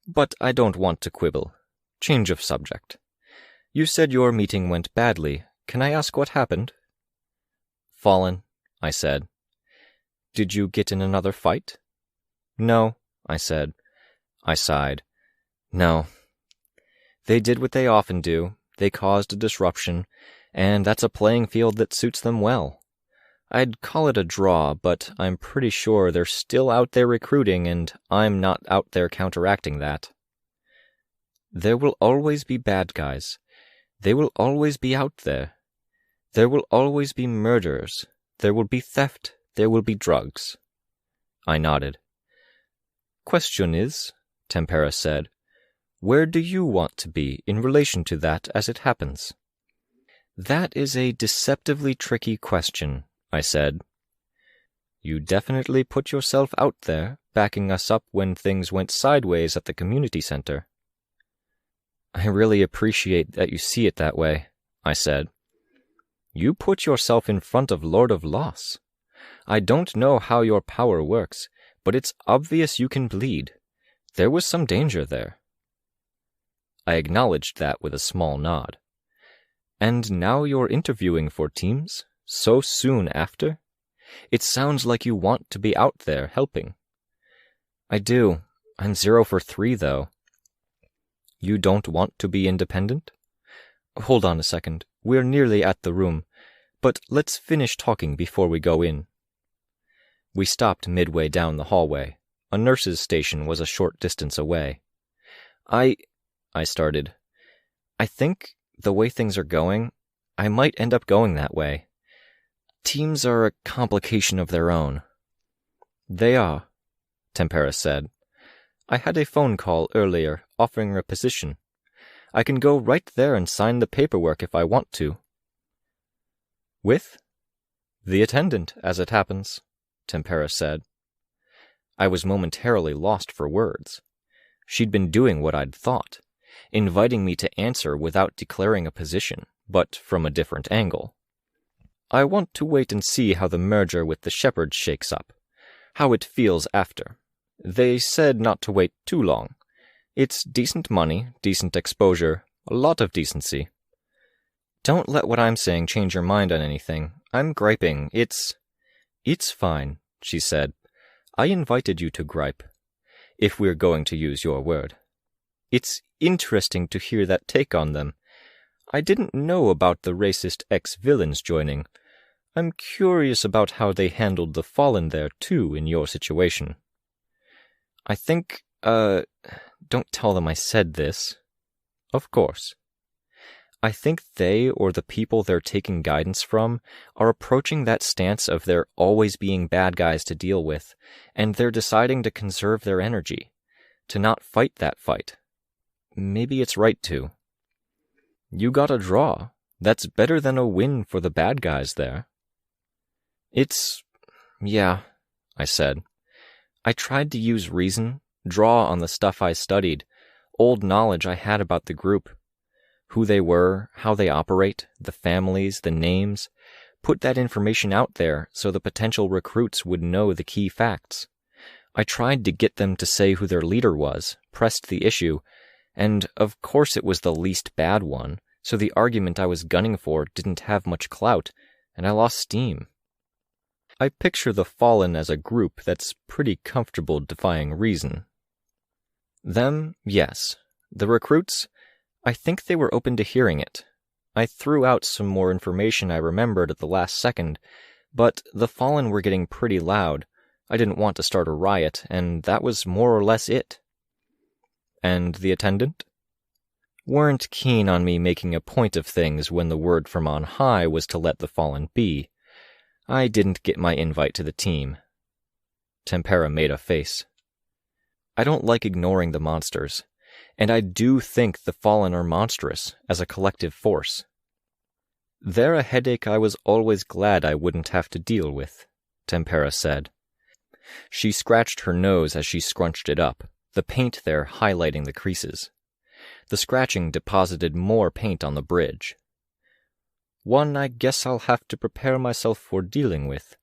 But I don't want to quibble. Change of subject. You said your meeting went badly. Can I ask what happened? Fallen, I said. Did you get in another fight? No, I said. I sighed. No. They did what they often do. They caused a disruption, and that's a playing field that suits them well. I'd call it a draw, but I'm pretty sure they're still out there recruiting, and I'm not out there counteracting that. There will always be bad guys. They will always be out there. There will always be murders. There will be theft. There will be drugs. I nodded. Question is, Tempera said, where do you want to be in relation to that as it happens? That is a deceptively tricky question, I said. You definitely put yourself out there, backing us up when things went sideways at the community center. I really appreciate that you see it that way, I said. You put yourself in front of Lord of Loss. I don't know how your power works, but it's obvious you can bleed. There was some danger there. I acknowledged that with a small nod. And now you're interviewing for teams? So soon after? It sounds like you want to be out there helping. I do. I'm 0 for 3, though. You don't want to be independent? Hold on a second. We're nearly at the room, but let's finish talking before we go in. We stopped midway down the hallway. A nurse's station was a short distance away. I started. I think, the way things are going, I might end up going that way. Teams are a complication of their own. They are, Tempera said. I had a phone call earlier offering a position. I can go right there and sign the paperwork if I want to. With? The attendant, as it happens, Tempera said. I was momentarily lost for words. She'd been doing what I'd thought, inviting me to answer without declaring a position, but from a different angle. I want to wait and see how the merger with the Shepherds shakes up, how it feels after. They said not to wait too long. It's decent money, decent exposure, a lot of decency. Don't let what I'm saying change your mind on anything. I'm griping. It's fine, she said. I invited you to gripe, if we're going to use your word. It's interesting to hear that take on them. I didn't know about the racist ex-villains joining. I'm curious about how they handled the Fallen there, too, in your situation. I think, don't tell them I said this. Of course. I think they, or the people they're taking guidance from, are approaching that stance of there always being bad guys to deal with, and they're deciding to conserve their energy, to not fight that fight. Maybe it's right to. You got a draw. That's better than a win for the bad guys there. Yeah, I said. I tried to use reason, draw on the stuff I studied, old knowledge I had about the group. Who they were, how they operate, the families, the names. Put that information out there so the potential recruits would know the key facts. I tried to get them to say who their leader was, pressed the issue, and of course it was the least bad one, so the argument I was gunning for didn't have much clout, and I lost steam. I picture the Fallen as a group that's pretty comfortable defying reason. Them, yes. The recruits, I think they were open to hearing it. I threw out some more information I remembered at the last second, but the Fallen were getting pretty loud. I didn't want to start a riot, and that was more or less it. And the attendant? Weren't keen on me making a point of things when the word from on high was to let the Fallen be. I didn't get my invite to the team. Tempera made a face. I don't like ignoring the monsters, and I do think the Fallen are monstrous as a collective force. They're a headache I was always glad I wouldn't have to deal with, Tempera said. She scratched her nose as she scrunched it up, the paint there highlighting the creases. The scratching deposited more paint on the bridge. One I guess I'll have to prepare myself for dealing with.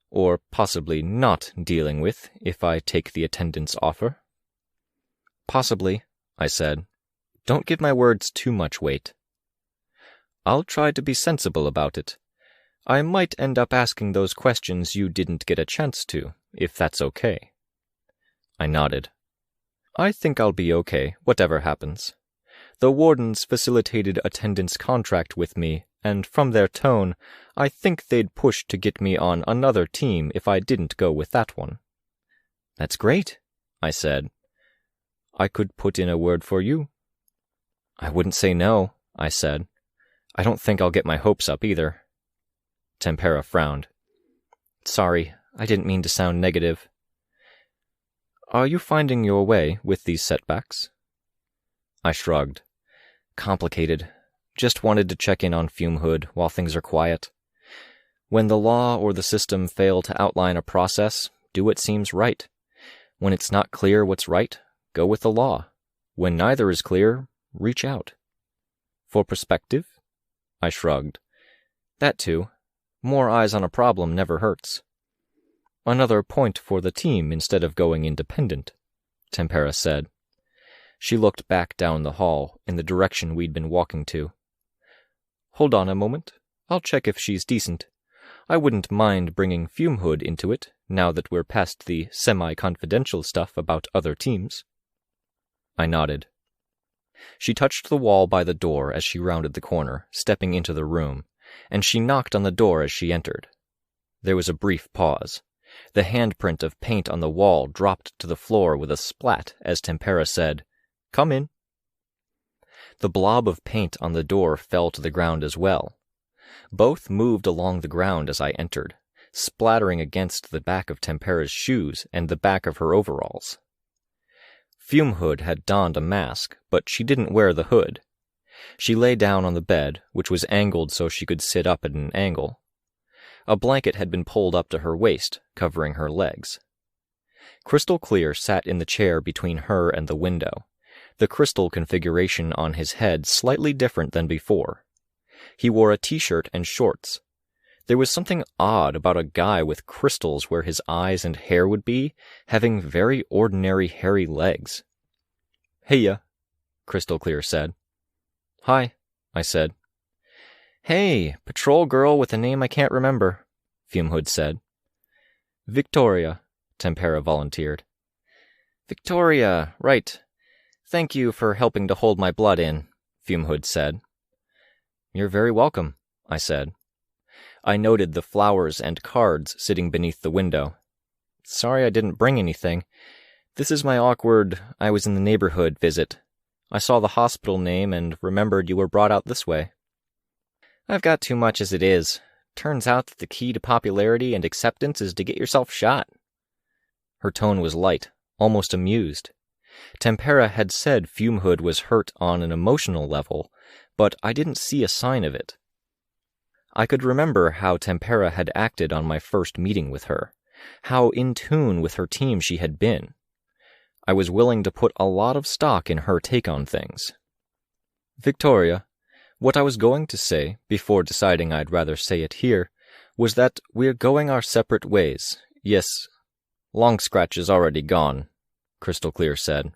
Or possibly not dealing with, if I take the attendance offer. Possibly, I said. Don't give my words too much weight. I'll try to be sensible about it. I might end up asking those questions you didn't get a chance to, if that's okay. I nodded. I think I'll be okay, whatever happens. The wardens facilitated attendance contract with me, and from their tone, I think they'd push to get me on another team if I didn't go with that one. That's great, I said. I could put in a word for you. I wouldn't say no, I said. I don't think I'll get my hopes up either. Tempera frowned. Sorry, I didn't mean to sound negative. Are you finding your way with these setbacks? I shrugged. Complicated. Just wanted to check in on Fumehood while things are quiet. When the law or the system fail to outline a process, do what seems right. When it's not clear what's right, go with the law. When neither is clear, reach out. For perspective? I shrugged. That too. More eyes on a problem never hurts. Another point for the team instead of going independent, Tempera said. She looked back down the hall in the direction we'd been walking to. Hold on a moment. I'll check if she's decent. I wouldn't mind bringing Fumehood into it, now that we're past the semi-confidential stuff about other teams. I nodded. She touched the wall by the door as she rounded the corner, stepping into the room, and she knocked on the door as she entered. There was a brief pause. The handprint of paint on the wall dropped to the floor with a splat as Tempera said, "Come in." The blob of paint on the door fell to the ground as well. Both moved along the ground as I entered, splattering against the back of Tempera's shoes and the back of her overalls. Fumehood had donned a mask, but she didn't wear the hood. She lay down on the bed, which was angled so she could sit up at an angle. A blanket had been pulled up to her waist, covering her legs. Crystal Clear sat in the chair between her and the window, the crystal configuration on his head slightly different than before. He wore a t-shirt and shorts. There was something odd about a guy with crystals where his eyes and hair would be, having very ordinary hairy legs. "Heya," Crystal Clear said. "Hi," I said. "Hey, patrol girl with a name I can't remember," Fumehood said. "Victoria," Tempera volunteered. "Victoria, right. Thank you for helping to hold my blood in," Fumehood said. "You're very welcome," I said. I noted the flowers and cards sitting beneath the window. "Sorry I didn't bring anything. This is my awkward, I was in the neighborhood visit. I saw the hospital name and remembered you were brought out this way." "I've got too much as it is. Turns out that the key to popularity and acceptance is to get yourself shot." Her tone was light, almost amused. Tempera had said Fumehood was hurt on an emotional level, but I didn't see a sign of it. I could remember how Tempera had acted on my first meeting with her, how in tune with her team she had been. I was willing to put a lot of stock in her take on things. "Victoria, what I was going to say, before deciding I'd rather say it here, was that we're going our separate ways. Yes, Long Scratch is already gone," Crystal Clear said.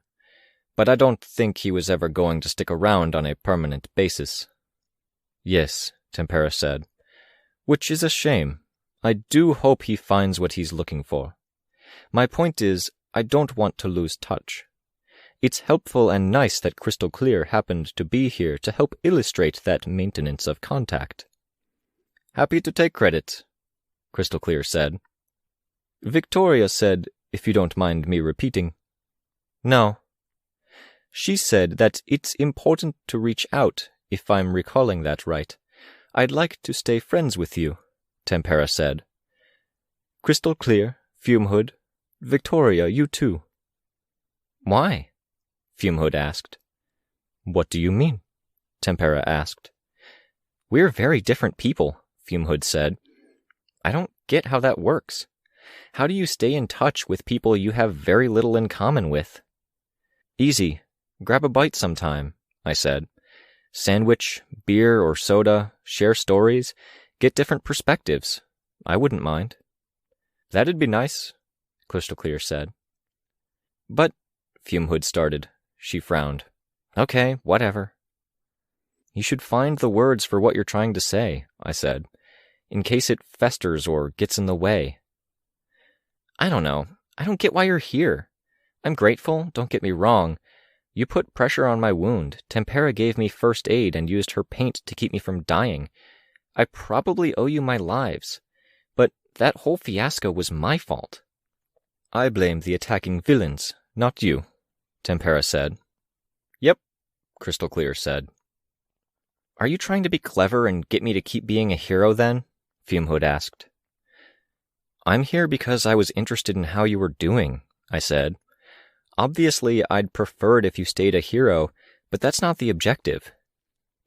"But I don't think he was ever going to stick around on a permanent basis." "Yes," Tempera said, "which is a shame. I do hope he finds what he's looking for. My point is, I don't want to lose touch. It's helpful and nice that Crystal Clear happened to be here to help illustrate that maintenance of contact." "Happy to take credit," Crystal Clear said. "Victoria said, if you don't mind me repeating." "No." "She said that it's important to reach out, if I'm recalling that right. I'd like to stay friends with you," Tempera said. "Crystal Clear, Fumehood, Victoria, you too." Why? Fumehood asked. What do you mean? Tempera asked. We're very different people, Fumehood said. I don't get how that works. How do you stay in touch with people you have very little in common with? Easy. Grab a bite sometime, I said. Sandwich, beer or soda, share stories, get different perspectives. I wouldn't mind. That'd be nice, Crystal Clear said. But, Fumehood started. She frowned. Okay, whatever. You should find the words for what you're trying to say, I said, in case it festers or gets in the way. I don't know. I don't get why you're here. I'm grateful, don't get me wrong. You put pressure on my wound. Tempera gave me first aid and used her paint to keep me from dying. I probably owe you my lives. But that whole fiasco was my fault. I blame the attacking villains, not you, Tempera said. Yep, Crystal Clear said. Are you trying to be clever and get me to keep being a hero then? Fumehood asked. I'm here because I was interested in how you were doing, I said. Obviously, I'd prefer it if you stayed a hero, but that's not the objective.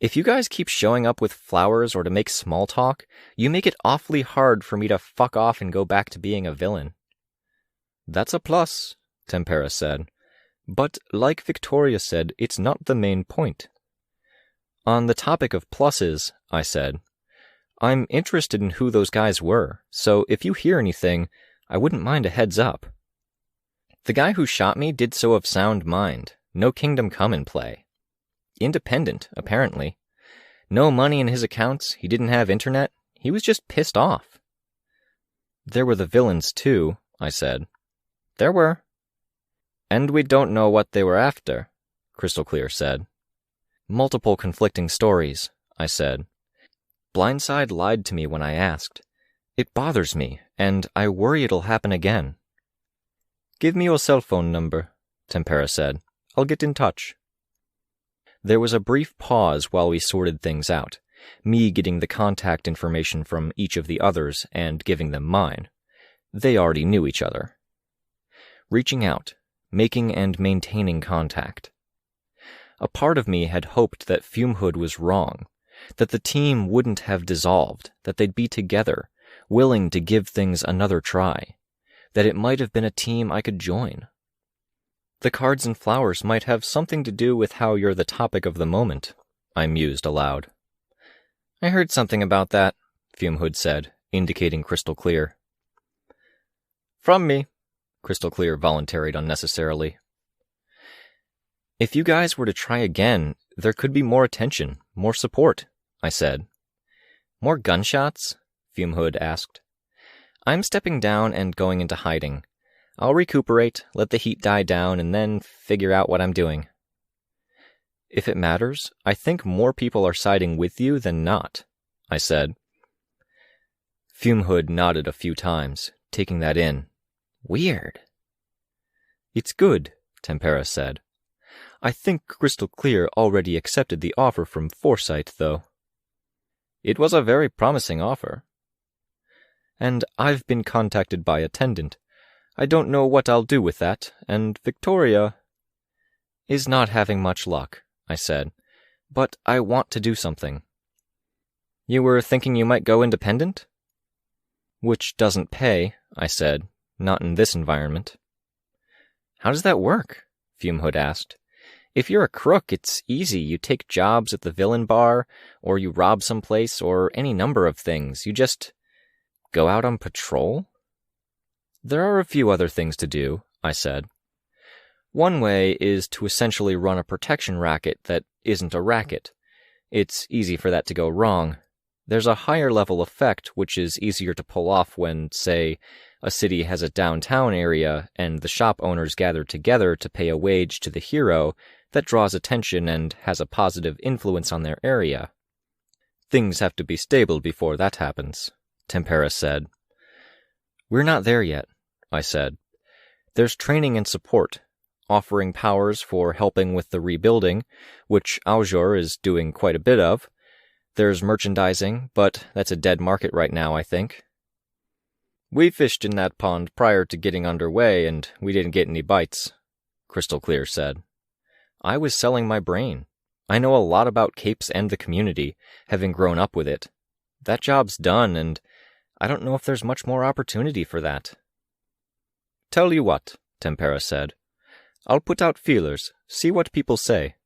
If you guys keep showing up with flowers or to make small talk, you make it awfully hard for me to fuck off and go back to being a villain. That's a plus, Tempera said. But, like Victoria said, it's not the main point. On the topic of pluses, I said, I'm interested in who those guys were, so if you hear anything, I wouldn't mind a heads up. The guy who shot me did so of sound mind, no kingdom come in play. Independent, apparently. No money in his accounts, he didn't have internet, he was just pissed off. There were the villains too, I said. There were. And we don't know what they were after, Crystal Clear said. Multiple conflicting stories, I said. Blindside lied to me when I asked. It bothers me, and I worry it'll happen again. Give me your cell phone number, Tempera said. I'll get in touch. There was a brief pause while we sorted things out, me getting the contact information from each of the others and giving them mine. They already knew each other. Reaching out, making and maintaining contact. A part of me had hoped that Fumehood was wrong, that the team wouldn't have dissolved, that they'd be together, willing to give things another try, that it might have been a team I could join. The cards and flowers might have something to do with how you're the topic of the moment, I mused aloud. I heard something about that, Fumehood said, indicating Crystal Clear. From me, Crystal Clear voluntaried unnecessarily. If you guys were to try again, there could be more attention, more support, I said. More gunshots? Fumehood asked. I'm stepping down and going into hiding. I'll recuperate, let the heat die down, and then figure out what I'm doing. If it matters, I think more people are siding with you than not, I said. Fumehood nodded a few times, taking that in. Weird. It's good, Tempera said. I think Crystal Clear already accepted the offer from Foresight, though. It was a very promising offer. And I've been contacted by Attendant. I don't know what I'll do with that, and Victoria is not having much luck, I said. But I want to do something. You were thinking you might go independent? Which doesn't pay, I said. Not in this environment. How does that work? Fumehood asked. If you're a crook, it's easy. You take jobs at the villain bar, or you rob someplace, or any number of things. You just go out on patrol? There are a few other things to do, I said. One way is to essentially run a protection racket that isn't a racket. It's easy for that to go wrong. There's a higher level effect which is easier to pull off when, say, a city has a downtown area and the shop owners gather together to pay a wage to the hero that draws attention and has a positive influence on their area. Things have to be stable before that happens, Tempera said. We're not there yet, I said. There's training and support, offering powers for helping with the rebuilding, which Aujor is doing quite a bit of. There's merchandising, but that's a dead market right now, I think. We fished in that pond prior to getting underway, and we didn't get any bites, Crystal Clear said. I was selling my brain. I know a lot about capes and the community, having grown up with it. That job's done, and I don't know if there's much more opportunity for that. Tell you what, Tempera said. I'll put out feelers, see what people say.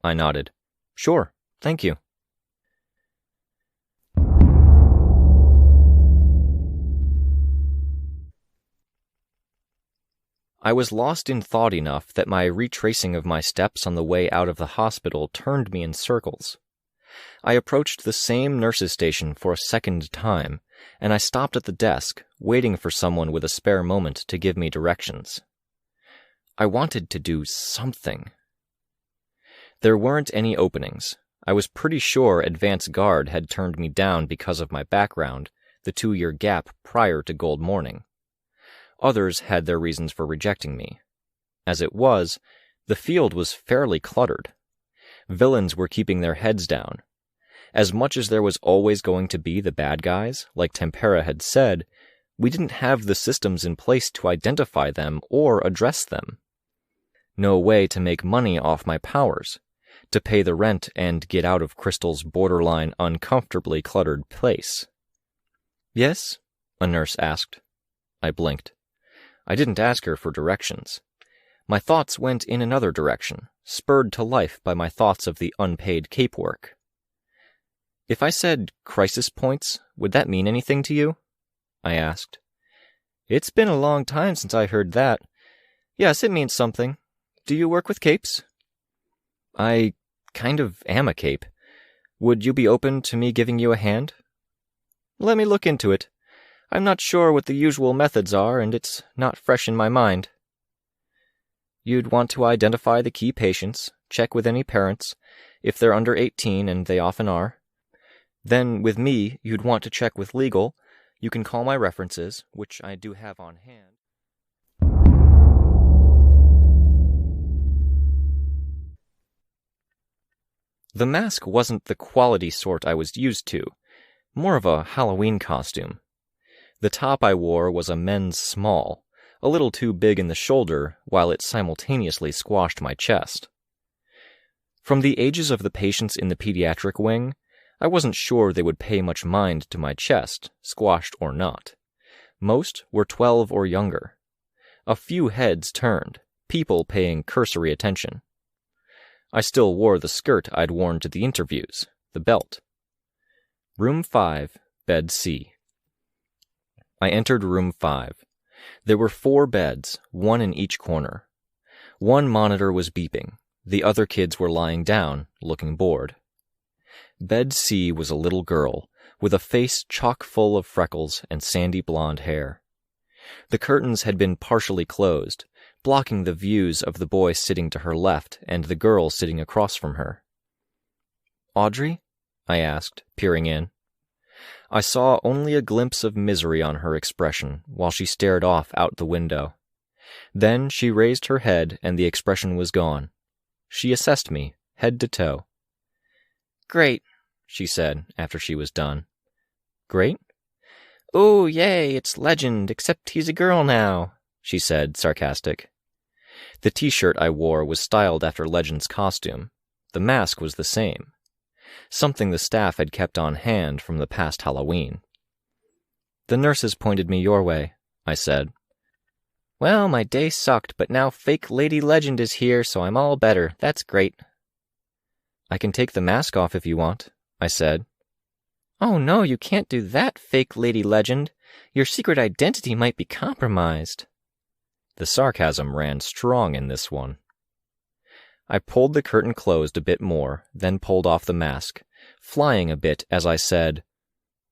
I nodded. Sure, thank you. I was lost in thought enough that my retracing of my steps on the way out of the hospital turned me in circles. I approached the same nurse's station for a second time, and I stopped at the desk, waiting for someone with a spare moment to give me directions. I wanted to do something. There weren't any openings. I was pretty sure Advance Guard had turned me down because of my background, the 2-year gap prior to Gold Morning. Others had their reasons for rejecting me. As it was, the field was fairly cluttered. Villains were keeping their heads down. As much as there was always going to be the bad guys, like Tempera had said, we didn't have the systems in place to identify them or address them. No way to make money off my powers, to pay the rent and get out of Crystal's borderline uncomfortably cluttered place. Yes? A nurse asked. I blinked. I didn't ask her for directions. My thoughts went in another direction, spurred to life by my thoughts of the unpaid cape work. If I said crisis points, would that mean anything to you? I asked. It's been a long time since I heard that. Yes, it means something. Do you work with capes? I kind of am a cape. Would you be open to me giving you a hand? Let me look into it. I'm not sure what the usual methods are, and it's not fresh in my mind. You'd want to identify the key patients, check with any parents, if they're under 18, and they often are. Then, with me, you'd want to check with legal. You can call my references, which I do have on hand. The mask wasn't the quality sort I was used to, more of a Halloween costume. The top I wore was a men's small, a little too big in the shoulder, while it simultaneously squashed my chest. From the ages of the patients in the pediatric wing, I wasn't sure they would pay much mind to my chest, squashed or not. Most were 12 or younger. A few heads turned, people paying cursory attention. I still wore the skirt I'd worn to the interviews, the belt. Room 5, Bed C. I entered room 5. There were 4 beds, 1 in each corner. One monitor was beeping. The other kids were lying down, looking bored. Bed C was a little girl, with a face chock full of freckles and sandy blonde hair. The curtains had been partially closed, blocking the views of the boy sitting to her left and the girl sitting across from her. Audrey? I asked, peering in. I saw only a glimpse of misery on her expression while she stared off out the window. Then she raised her head and the expression was gone. She assessed me, head to toe. Great, she said after she was done. Great? Oh, yay, it's Legend, except he's a girl now, she said, sarcastic. The t-shirt I wore was styled after Legend's costume. The mask was the same. Something the staff had kept on hand from the past Halloween. The nurses pointed me your way, I said. Well, my day sucked, but now fake Lady Legend is here, so I'm all better. That's great. I can take the mask off if you want, I said. Oh no, you can't do that, fake Lady Legend. Your secret identity might be compromised. The sarcasm ran strong in this one. I pulled the curtain closed a bit more, then pulled off the mask, flying a bit as I said,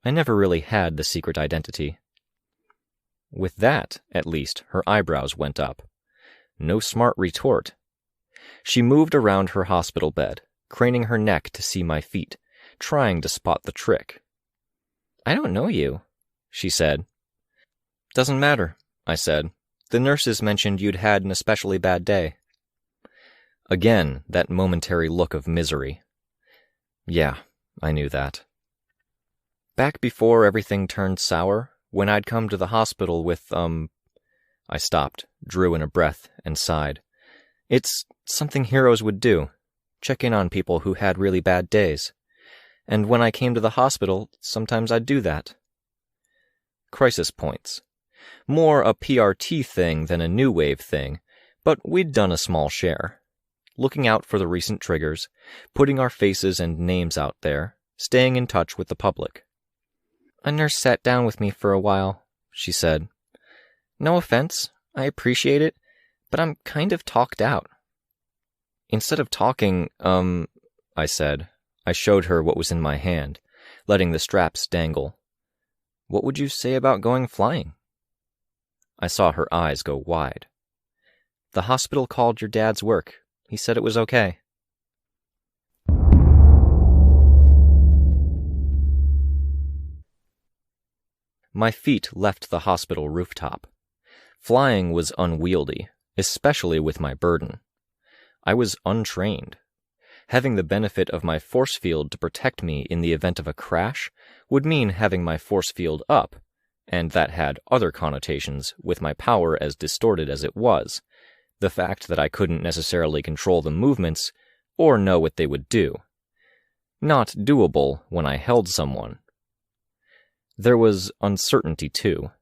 I never really had the secret identity. With that, at least, her eyebrows went up. No smart retort. She moved around her hospital bed, craning her neck to see my feet, trying to spot the trick. I don't know you, she said. Doesn't matter, I said. The nurses mentioned you'd had an especially bad day. Again, that momentary look of misery. Yeah, I knew that. Back before everything turned sour, when I'd come to the hospital with, I stopped, drew in a breath, and sighed. It's something heroes would do, check in on people who had really bad days. And when I came to the hospital, sometimes I'd do that. Crisis points. More a PRT thing than a New Wave thing, but we'd done a small share. Looking out for the recent triggers, putting our faces and names out there, staying in touch with the public. A nurse sat down with me for a while, she said. No offense, I appreciate it, but I'm kind of talked out. Instead of talking, I said. I showed her what was in my hand, letting the straps dangle. What would you say about going flying? I saw her eyes go wide. The hospital called your dad's work. He said it was okay. My feet left the hospital rooftop. Flying was unwieldy, especially with my burden. I was untrained. Having the benefit of my force field to protect me in the event of a crash would mean having my force field up, and that had other connotations with my power as distorted as it was, the fact that I couldn't necessarily control the movements or know what they would do. Not doable when I held someone. There was uncertainty, too.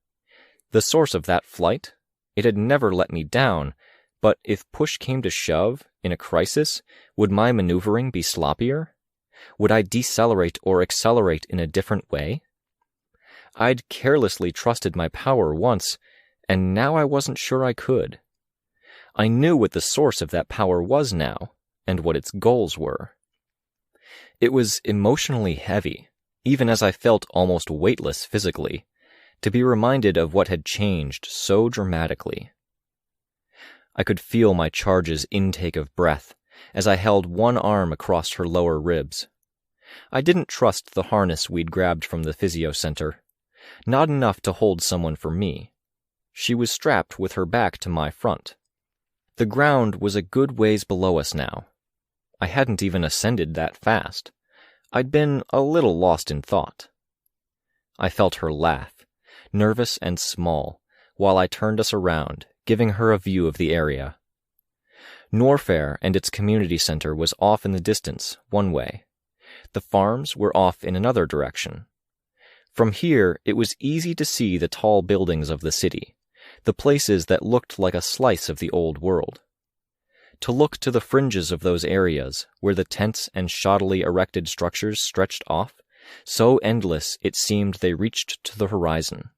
The source of that flight, it had never let me down, but if push came to shove, in a crisis, would my maneuvering be sloppier? Would I decelerate or accelerate in a different way? I'd carelessly trusted my power once, and now I wasn't sure I could. I knew what the source of that power was now, and what its goals were. It was emotionally heavy, even as I felt almost weightless physically, to be reminded of what had changed so dramatically. I could feel my charge's intake of breath as I held one arm across her lower ribs. I didn't trust the harness we'd grabbed from the physio center. Not enough to hold someone for me. She was strapped with her back to my front. The ground was a good ways below us now. I hadn't even ascended that fast. I'd been a little lost in thought. I felt her laugh, nervous and small, while I turned us around, giving her a view of the area. Norfair and its community center was off in the distance, one way. The farms were off in another direction. From here, it was easy to see the tall buildings of the city, the places that looked like a slice of the old world. To look to the fringes of those areas, where the tents and shoddily erected structures stretched off, so endless it seemed they reached to the horizon.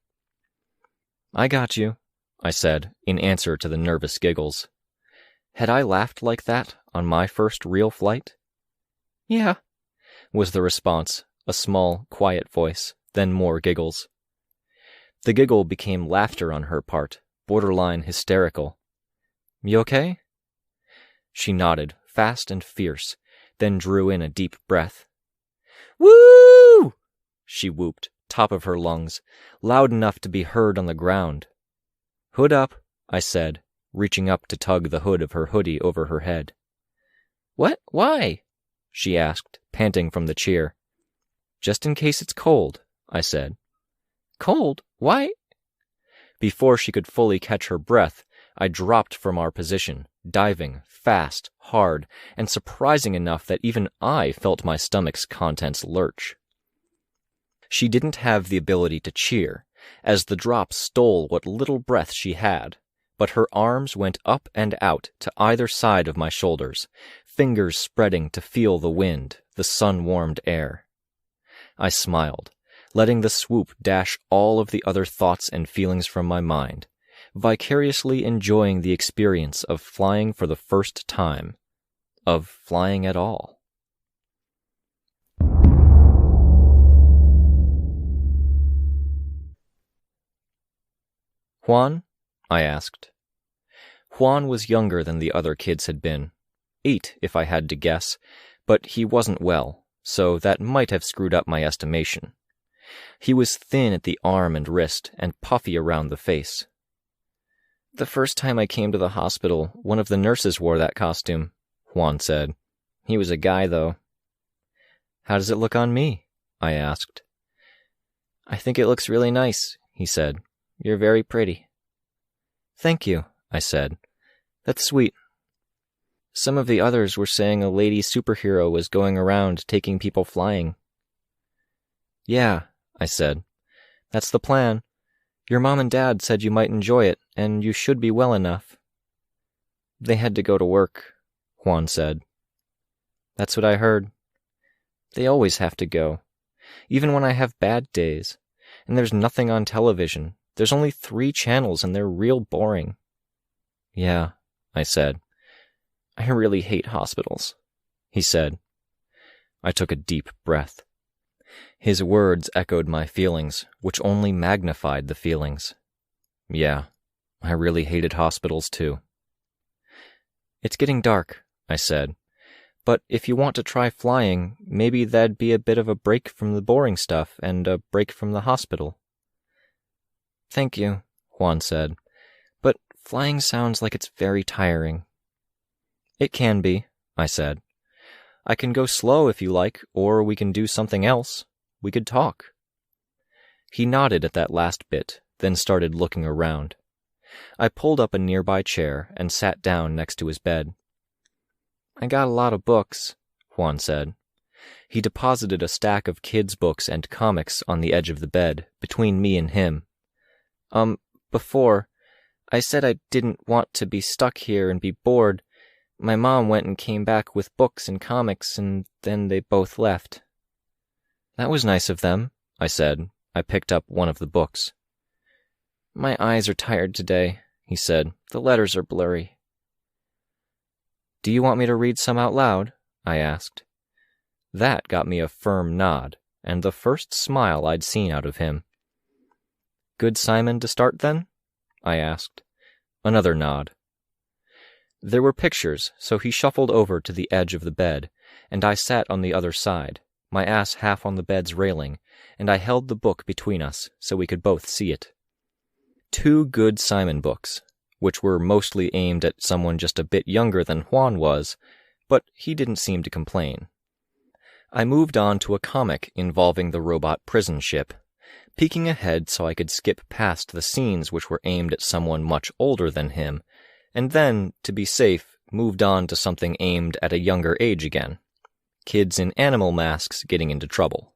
I got you, I said, in answer to the nervous giggles. Had I laughed like that on my first real flight? Yeah, was the response, a small, quiet voice, then more giggles. The giggle became laughter on her part, borderline hysterical. You okay? She nodded, fast and fierce, then drew in a deep breath. Woo! She whooped, top of her lungs, loud enough to be heard on the ground. Hood up, I said, reaching up to tug the hood of her hoodie over her head. What? Why? She asked, panting from the cheer. Just in case it's cold, I said. Cold? Why? Before she could fully catch her breath, I dropped from our position, diving, fast, hard, and surprising enough that even I felt my stomach's contents lurch. She didn't have the ability to cheer, as the drop stole what little breath she had, but her arms went up and out to either side of my shoulders, fingers spreading to feel the wind, the sun-warmed air. I smiled, letting the swoop dash all of the other thoughts and feelings from my mind, vicariously enjoying the experience of flying for the first time, of flying at all. Juan? I asked. Juan was younger than the other kids had been. 8, if I had to guess, but he wasn't well, so that might have screwed up my estimation. He was thin at the arm and wrist, and puffy around the face. The first time I came to the hospital, one of the nurses wore that costume, Juan said. He was a guy, though. How does it look on me? I asked. I think it looks really nice, he said. You're very pretty. Thank you, I said. That's sweet. Some of the others were saying a lady superhero was going around taking people flying. Yeah, I said. That's the plan. Your mom and dad said you might enjoy it, and you should be well enough. They had to go to work, Juan said. That's what I heard. They always have to go, even when I have bad days, and there's nothing on television. There's only 3 channels, and they're real boring. Yeah, I said. I really hate hospitals, he said. I took a deep breath. His words echoed my feelings, which only magnified the feelings. Yeah, I really hated hospitals too. It's getting dark, I said. But if you want to try flying, maybe that'd be a bit of a break from the boring stuff and a break from the hospital. Thank you, Juan said. But flying sounds like it's very tiring. It can be, I said. I can go slow if you like, or we can do something else. We could talk. He nodded at that last bit, then started looking around. I pulled up a nearby chair and sat down next to his bed. I got a lot of books, Juan said. He deposited a stack of kids' books and comics on the edge of the bed, between me and him. Before, I said I didn't want to be stuck here and be bored. My mom went and came back with books and comics, and then they both left. That was nice of them, I said. I picked up one of the books. My eyes are tired today, he said. The letters are blurry. Do you want me to read some out loud? I asked. That got me a firm nod, and the first smile I'd seen out of him. Good Simon to start, then? I asked. Another nod. There were pictures, so he shuffled over to the edge of the bed, and I sat on the other side, my ass half on the bed's railing, and I held the book between us so we could both see it. 2 Good Simon books, which were mostly aimed at someone just a bit younger than Juan was, but he didn't seem to complain. I moved on to a comic involving the robot prison ship, peeking ahead so I could skip past the scenes which were aimed at someone much older than him, and then, to be safe, moved on to something aimed at a younger age again. Kids in animal masks getting into trouble.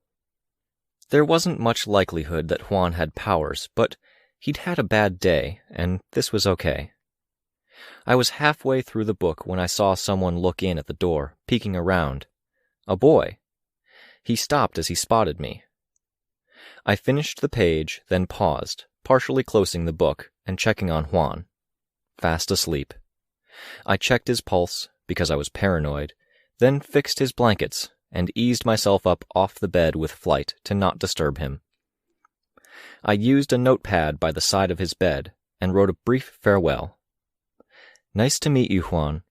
There wasn't much likelihood that Juan had powers, but he'd had a bad day, and this was okay. I was halfway through the book when I saw someone look in at the door, peeking around. A boy. He stopped as he spotted me. I finished the page, then paused, partially closing the book and checking on Juan. Fast asleep. I checked his pulse, because I was paranoid, then fixed his blankets and eased myself up off the bed with flight to not disturb him. I used a notepad by the side of his bed and wrote a brief farewell. Nice to meet you, Juan.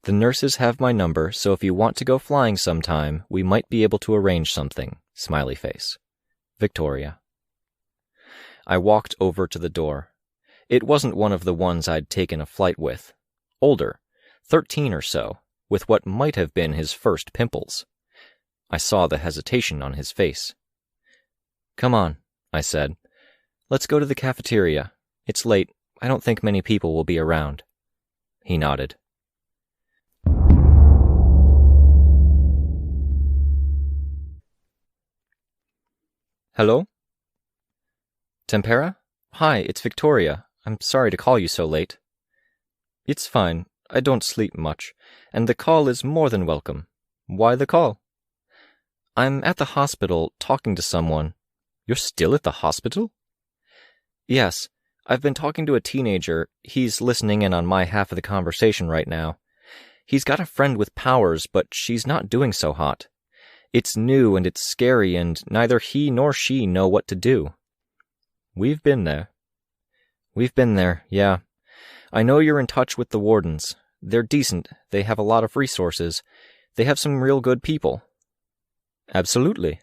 The nurses have my number, so if you want to go flying sometime, we might be able to arrange something. Smiley face. Victoria. I walked over to the door. It wasn't one of the ones I'd taken a flight with. Older, 13 or so, with what might have been his first pimples. I saw the hesitation on his face. Come on, I said. Let's go to the cafeteria. It's late. I don't think many people will be around. He nodded. Hello? Tempera? Hi, it's Victoria. I'm sorry to call you so late. It's fine. I don't sleep much, and the call is more than welcome. Why the call? I'm at the hospital talking to someone. You're still at the hospital? Yes. I've been talking to a teenager. He's listening in on my half of the conversation right now. He's got a friend with powers, but she's not doing so hot. It's new and it's scary, and neither he nor she know what to do. We've been there. We've been there, yeah. I know you're in touch with the wardens. They're decent. They have a lot of resources. They have some real good people. Absolutely.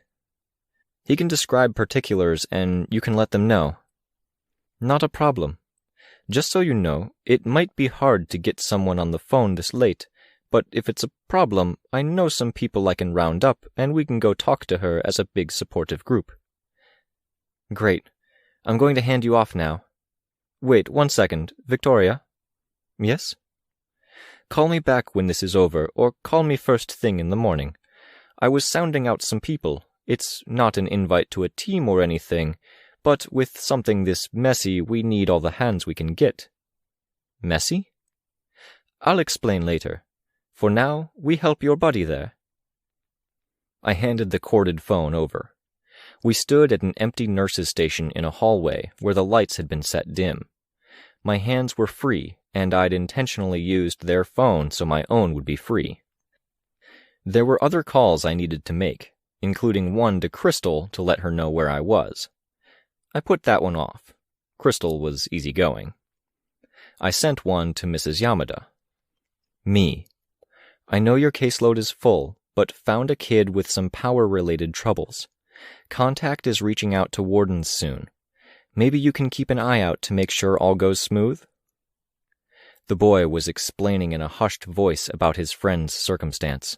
He can describe particulars, and you can let them know. Not a problem. Just so you know, it might be hard to get someone on the phone this late, but if it's a problem, I know some people I can round up, and we can go talk to her as a big supportive group. Great. I'm going to hand you off now. Wait, 1 second. Victoria? Yes? Call me back when this is over, or call me first thing in the morning. I was sounding out some people. It's not an invite to a team or anything, but with something this messy, we need all the hands we can get. Messy? I'll explain later. For now, we help your buddy there. I handed the corded phone over. We stood at an empty nurse's station in a hallway where the lights had been set dim. My hands were free, and I'd intentionally used their phone so my own would be free. There were other calls I needed to make, including one to Crystal to let her know where I was. I put that one off. Crystal was easygoing. I sent one to Mrs. Yamada. Me. I know your caseload is full, but found a kid with some power-related troubles. Contact is reaching out to wardens soon. Maybe you can keep an eye out to make sure all goes smooth? The boy was explaining in a hushed voice about his friend's circumstance.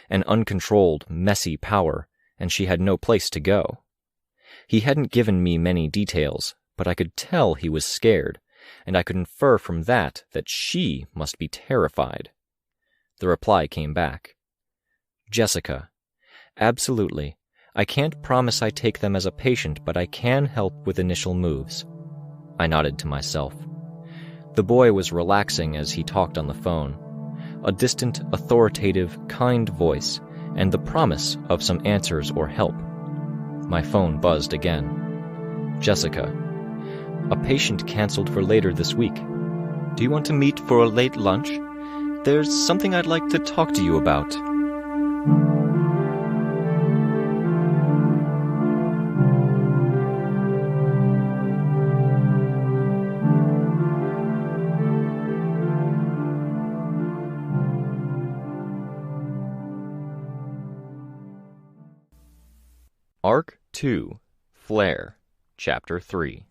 An uncontrolled, messy power, and she had no place to go. He hadn't given me many details, but I could tell he was scared, and I could infer from that she must be terrified. The reply came back. Jessica. Absolutely. I can't promise I take them as a patient, but I can help with initial moves. I nodded to myself. The boy was relaxing as he talked on the phone. A distant, authoritative, kind voice, and the promise of some answers or help. My phone buzzed again. Jessica. A patient canceled for later this week. Do you want to meet for a late lunch? There's something I'd like to talk to you about. Arc 2, Flare, Chapter 3.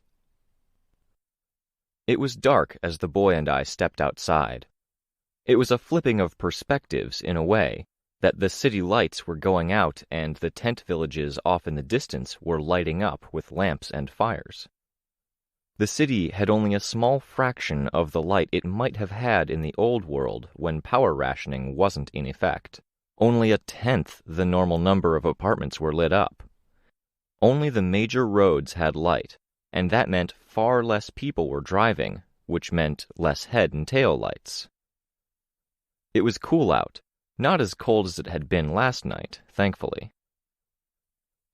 It was dark as the boy and I stepped outside. It was a flipping of perspectives, in a way, that the city lights were going out and the tent villages off in the distance were lighting up with lamps and fires. The city had only a small fraction of the light it might have had in the old world when power rationing wasn't in effect. Only a tenth the normal number of apartments were lit up. Only the major roads had light, and that meant far less people were driving, which meant less head and tail lights. It was cool out, not as cold as it had been last night, thankfully.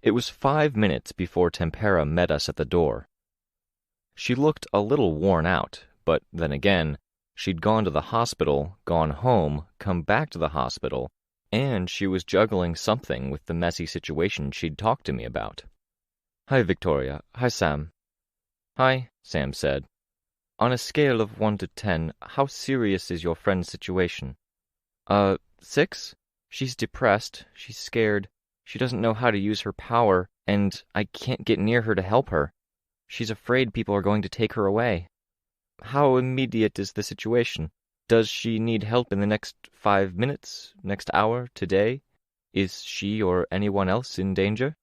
It was 5 minutes before Tempera met us at the door. She looked a little worn out, but then again, she'd gone to the hospital, gone home, come back to the hospital, and she was juggling something with the messy situation she'd talked to me about. Hi, Victoria. Hi, Sam. Hi, Sam said. On a scale of 1 to 10, how serious is your friend's situation? 6? She's depressed, she's scared, she doesn't know how to use her power, and I can't get near her to help her. She's afraid people are going to take her away. How immediate is the situation? Does she need help in the next 5 minutes, next hour, today? Is she or anyone else in danger?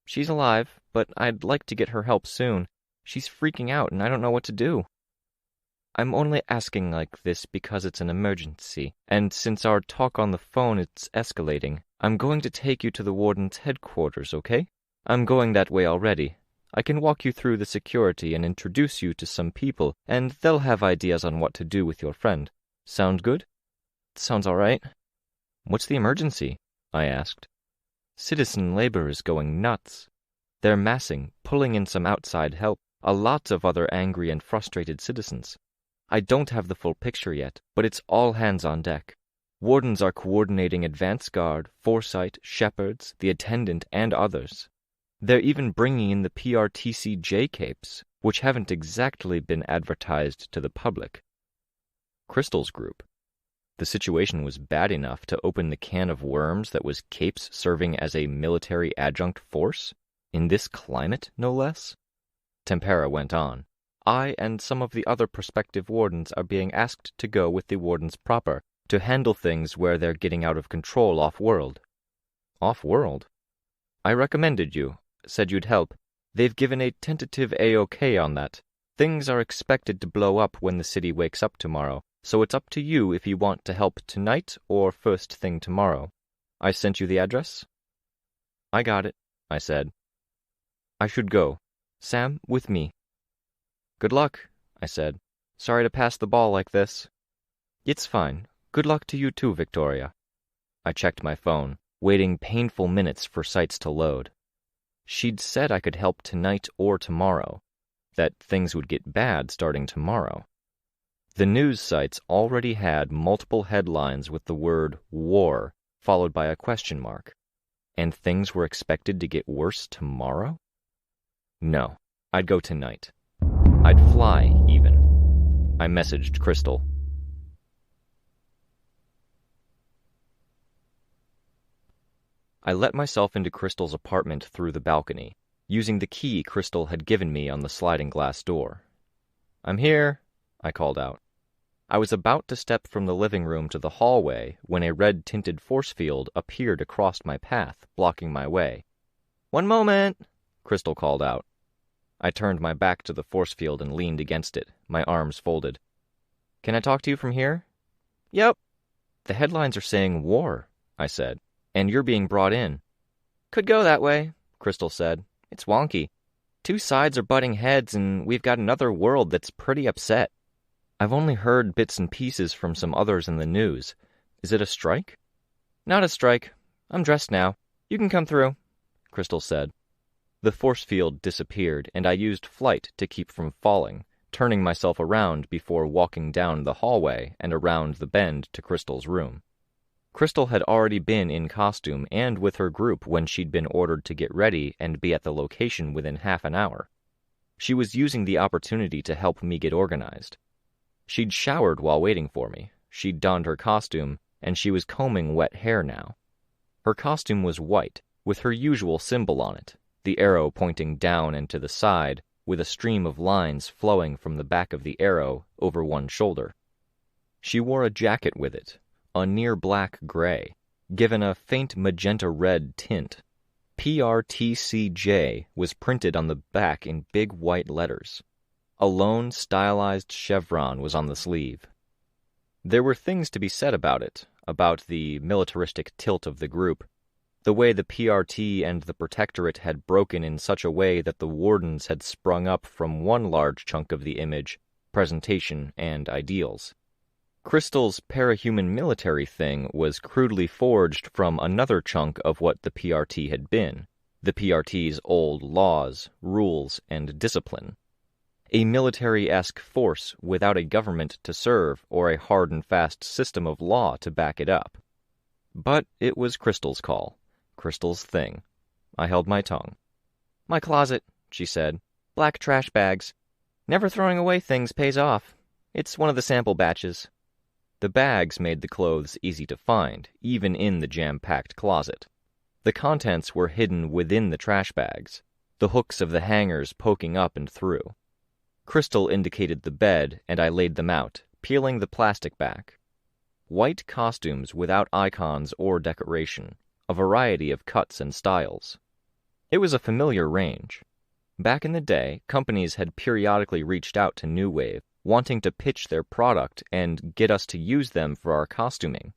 She's alive, but I'd like to get her help soon. She's freaking out and I don't know what to do. I'm only asking like this because it's an emergency, and since our talk on the phone is escalating, I'm going to take you to the warden's headquarters, okay? I'm going that way already. I can walk you through the security and introduce you to some people, and they'll have ideas on what to do with your friend. Sound good? Sounds all right. What's the emergency? I asked. Citizen labor is going nuts. They're massing, pulling in some outside help, a lot of other angry and frustrated citizens. I don't have the full picture yet, but it's all hands on deck. Wardens are coordinating advance guard, Foresight, shepherds, the attendant, and others. They're even bringing in the PRTCJ capes, which haven't exactly been advertised to the public. Crystal's group. The situation was bad enough to open the can of worms that was capes serving as a military adjunct force? In this climate, no less? Tempera went on. I and some of the other prospective wardens are being asked to go with the wardens proper, to handle things where they're getting out of control off-world. Off-world? I recommended you, said you'd help. They've given a tentative A-OK on that. Things are expected to blow up when the city wakes up tomorrow, So it's up to you if you want to help tonight or first thing tomorrow. I sent you the address?" "I got it," I said. "I should go. Sam, with me." "Good luck," I said. "Sorry to pass the ball like this." "It's fine. Good luck to you too, Victoria." I checked my phone, waiting painful minutes for sites to load. She'd said I could help tonight or tomorrow, that things would get bad starting tomorrow. The news sites already had multiple headlines with the word war followed by a question mark, and things were expected to get worse tomorrow? No, I'd go tonight. I'd fly, even. I messaged Crystal. I let myself into Crystal's apartment through the balcony, using the key Crystal had given me on the sliding glass door. "I'm here," I called out. I was about to step from the living room to the hallway when a red-tinted force field appeared across my path, blocking my way. "One moment," Crystal called out. I turned my back to the force field and leaned against it, my arms folded. "Can I talk to you from here?" "Yep." "The headlines are saying war," I said, "and you're being brought in." "Could go that way," Crystal said. "It's wonky. Two sides are butting heads, and we've got another world that's pretty upset. I've only heard bits and pieces from some others in the news. Is it a strike?" "Not a strike. I'm dressed now. You can come through," Crystal said. The force field disappeared, and I used flight to keep from falling, turning myself around before walking down the hallway and around the bend to Crystal's room. Crystal had already been in costume and with her group when she'd been ordered to get ready and be at the location within half an hour. She was using the opportunity to help me get organized. She'd showered while waiting for me, she'd donned her costume, and she was combing wet hair now. Her costume was white, with her usual symbol on it, the arrow pointing down and to the side, with a stream of lines flowing from the back of the arrow over one shoulder. She wore a jacket with it, a near black gray, given a faint magenta-red tint. PRTCJ was printed on the back in big white letters. A lone, stylized chevron was on the sleeve. There were things to be said about it, about the militaristic tilt of the group, the way the PRT and the Protectorate had broken in such a way that the Wardens had sprung up from one large chunk of the image, presentation, and ideals. Crystal's parahuman military thing was crudely forged from another chunk of what the PRT had been, the PRT's old laws, rules, and discipline. A military-esque force without a government to serve or a hard and fast system of law to back it up. But it was Crystal's call, Crystal's thing. I held my tongue. "My closet," she said. "Black trash bags. Never throwing away things pays off. It's one of the sample batches." The bags made the clothes easy to find, even in the jam-packed closet. The contents were hidden within the trash bags, the hooks of the hangers poking up and through. Crystal indicated the bed, and I laid them out, peeling the plastic back. White costumes without icons or decoration, a variety of cuts and styles. It was a familiar range. Back in the day, companies had periodically reached out to New Wave, wanting to pitch their product and get us to use them for our costuming.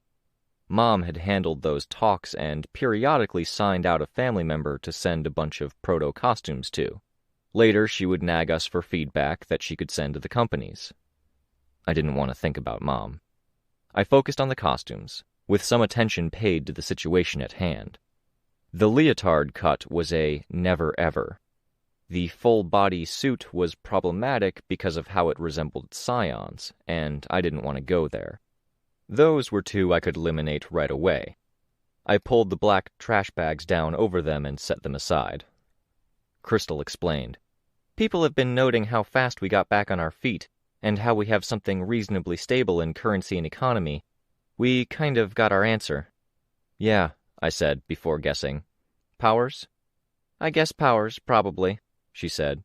Mom had handled those talks and periodically signed out a family member to send a bunch of proto-costumes to. Later, she would nag us for feedback that she could send to the companies. I didn't want to think about Mom. I focused on the costumes, with some attention paid to the situation at hand. The leotard cut was a never-ever. The full-body suit was problematic because of how it resembled Scion's, and I didn't want to go there. Those were two I could eliminate right away. I pulled the black trash bags down over them and set them aside. Crystal explained. "People have been noting how fast we got back on our feet, and how we have something reasonably stable in currency and economy. We kind of got our answer." "Yeah," I said, before guessing. "Powers?" "I guess powers, probably," she said.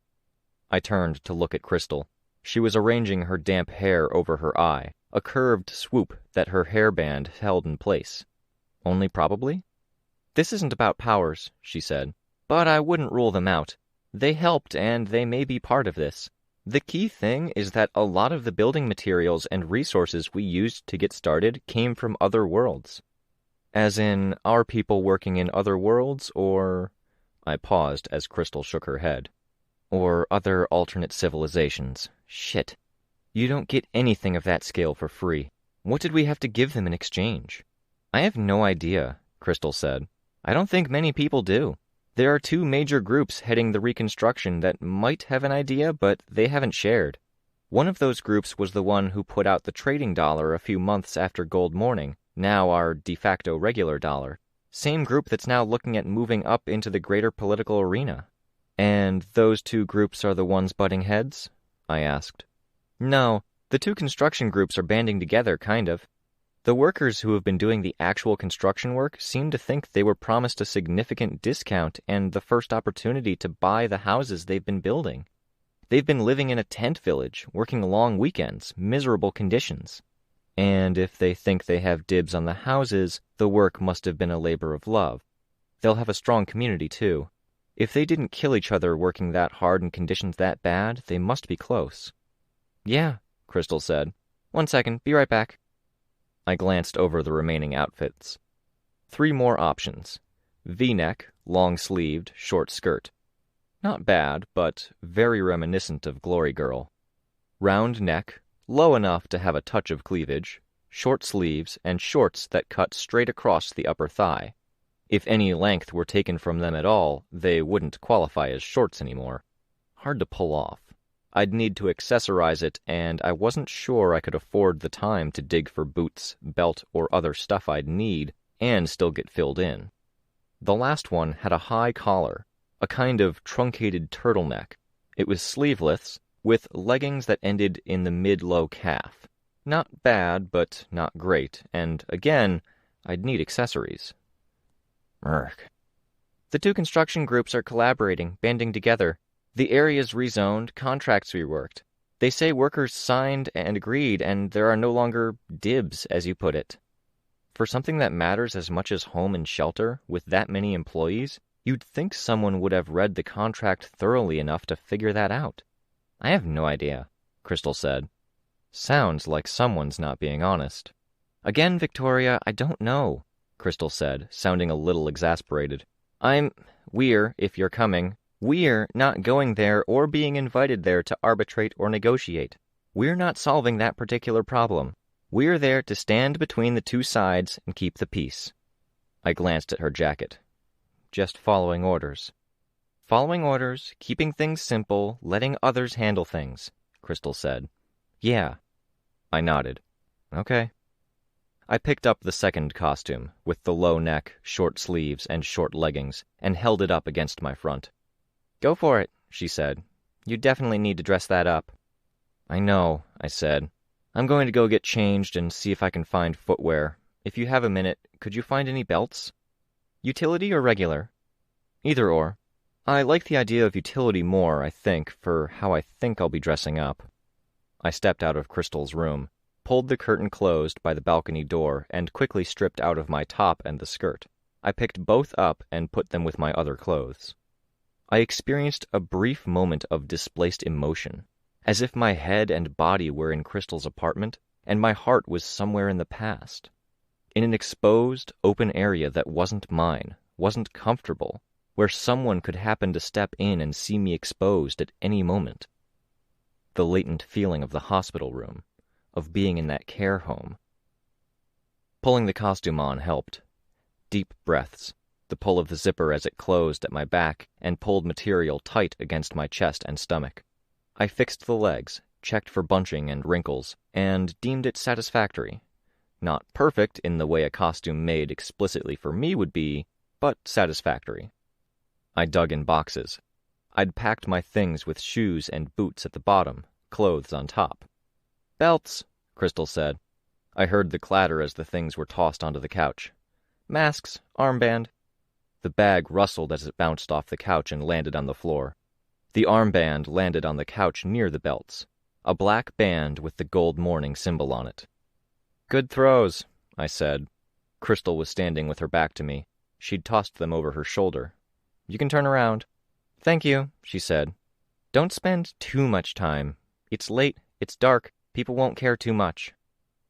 I turned to look at Crystal. She was arranging her damp hair over her eye, a curved swoop that her hairband held in place. "Only probably?" "This isn't about powers," she said, "but I wouldn't rule them out. They helped, and they may be part of this. The key thing is that a lot of the building materials and resources we used to get started came from other worlds. As in, our people working in other worlds, or... I paused as Crystal shook her head. Or other alternate civilizations. Shit. You don't get anything of that scale for free. What did we have to give them in exchange? I have no idea, Crystal said. I don't think many people do. There are two major groups heading the reconstruction that might have an idea, but they haven't shared. One of those groups was the one who put out the trading dollar a few months after Gold Morning, now our de facto regular dollar. Same group that's now looking at moving up into the greater political arena. And those two groups are the ones butting heads? I asked. No, the two construction groups are banding together, kind of. The workers who have been doing the actual construction work seem to think they were promised a significant discount and the first opportunity to buy the houses they've been building. They've been living in a tent village, working long weekends, miserable conditions. And if they think they have dibs on the houses, the work must have been a labor of love. They'll have a strong community, too. If they didn't kill each other working that hard in conditions that bad, they must be close. Yeah, Crystal said. 1 second, be right back. I glanced over the remaining outfits. 3 more options. V-neck, long-sleeved, short skirt. Not bad, but very reminiscent of Glory Girl. Round neck, low enough to have a touch of cleavage, short sleeves, and shorts that cut straight across the upper thigh. If any length were taken from them at all, they wouldn't qualify as shorts anymore. Hard to pull off. I'd need to accessorize it, and I wasn't sure I could afford the time to dig for boots, belt, or other stuff I'd need, and still get filled in. The last one had a high collar, a kind of truncated turtleneck. It was sleeveless, with leggings that ended in the mid-low calf. Not bad, but not great, and again, I'd need accessories. Merk. The two construction groups are collaborating, banding together. The area's rezoned, contracts reworked. They say workers signed and agreed, and there are no longer dibs, as you put it. For something that matters as much as home and shelter, with that many employees, you'd think someone would have read the contract thoroughly enough to figure that out. I have no idea, Crystal said. Sounds like someone's not being honest. Again, Victoria, I don't know, Crystal said, sounding a little exasperated. We're, if you're coming, we're not going there or being invited there to arbitrate or negotiate. We're not solving that particular problem. We're there to stand between the two sides and keep the peace. I glanced at her jacket. Just following orders. Following orders, keeping things simple, letting others handle things, Crystal said. Yeah. I nodded. Okay. I picked up the second costume, with the low neck, short sleeves, and short leggings, and held it up against my front. Go for it, she said. You definitely need to dress that up. I know, I said. I'm going to go get changed and see if I can find footwear. If you have a minute, could you find any belts? Utility or regular? Either or. I like the idea of utility more, I think, for how I think I'll be dressing up. I stepped out of Crystal's room, pulled the curtain closed by the balcony door, and quickly stripped out of my top and the skirt. I picked both up and put them with my other clothes. I experienced a brief moment of displaced emotion, as if my head and body were in Crystal's apartment, and my heart was somewhere in the past. In an exposed, open area that wasn't mine, wasn't comfortable, where someone could happen to step in and see me exposed at any moment. The latent feeling of the hospital room, of being in that care home. Pulling the costume on helped. Deep breaths, the pull of the zipper as it closed at my back and pulled material tight against my chest and stomach. I fixed the legs, checked for bunching and wrinkles, and deemed it satisfactory. Not perfect in the way a costume made explicitly for me would be, but satisfactory. I dug in boxes. I'd packed my things with shoes and boots at the bottom, clothes on top. Belts, Crystal said. I heard the clatter as the things were tossed onto the couch. Masks, armband. The bag rustled as it bounced off the couch and landed on the floor. The armband landed on the couch near the belts, a black band with the Gold Morning symbol on it. Good throws, I said. Crystal was standing with her back to me. She'd tossed them over her shoulder. You can turn around. Thank you, she said. Don't spend too much time. It's late, it's dark, people won't care too much.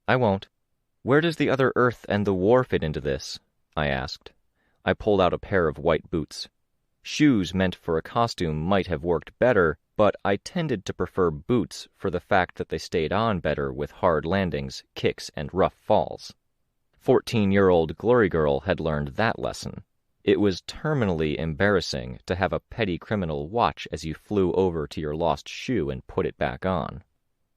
I won't. Where does the other Earth and the war fit into this? I asked. I pulled out a pair of white boots. Shoes meant for a costume might have worked better, but I tended to prefer boots for the fact that they stayed on better with hard landings, kicks, and rough falls. 14-year-old Glory Girl had learned that lesson. It was terminally embarrassing to have a petty criminal watch as you flew over to your lost shoe and put it back on.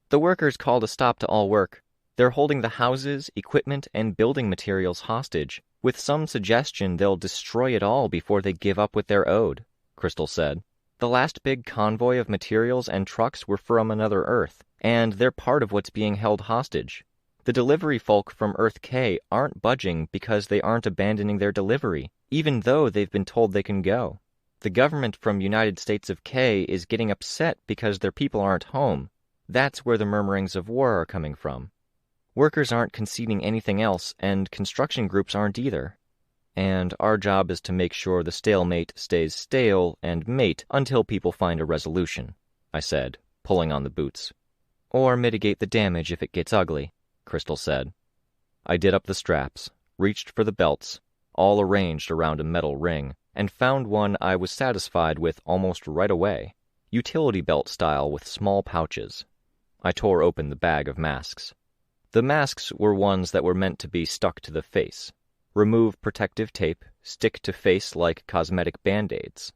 The workers called a stop to all work. They're holding the houses, equipment, and building materials hostage, with some suggestion they'll destroy it all before they give up with their ode, Crystal said. The last big convoy of materials and trucks were from another Earth, and they're part of what's being held hostage. The delivery folk from Earth K aren't budging because they aren't abandoning their delivery, even though they've been told they can go. The government from United States of K is getting upset because their people aren't home. That's where the murmurings of war are coming from. Workers aren't conceding anything else, and construction groups aren't either. And our job is to make sure the stalemate stays stale and mate until people find a resolution, I said, pulling on the boots. Or mitigate the damage if it gets ugly, Crystal said. I did up the straps, reached for the belts, all arranged around a metal ring, and found one I was satisfied with almost right away, utility belt style with small pouches. I tore open the bag of masks. The masks were ones that were meant to be stuck to the face. Remove protective tape, stick to face like cosmetic band-aids.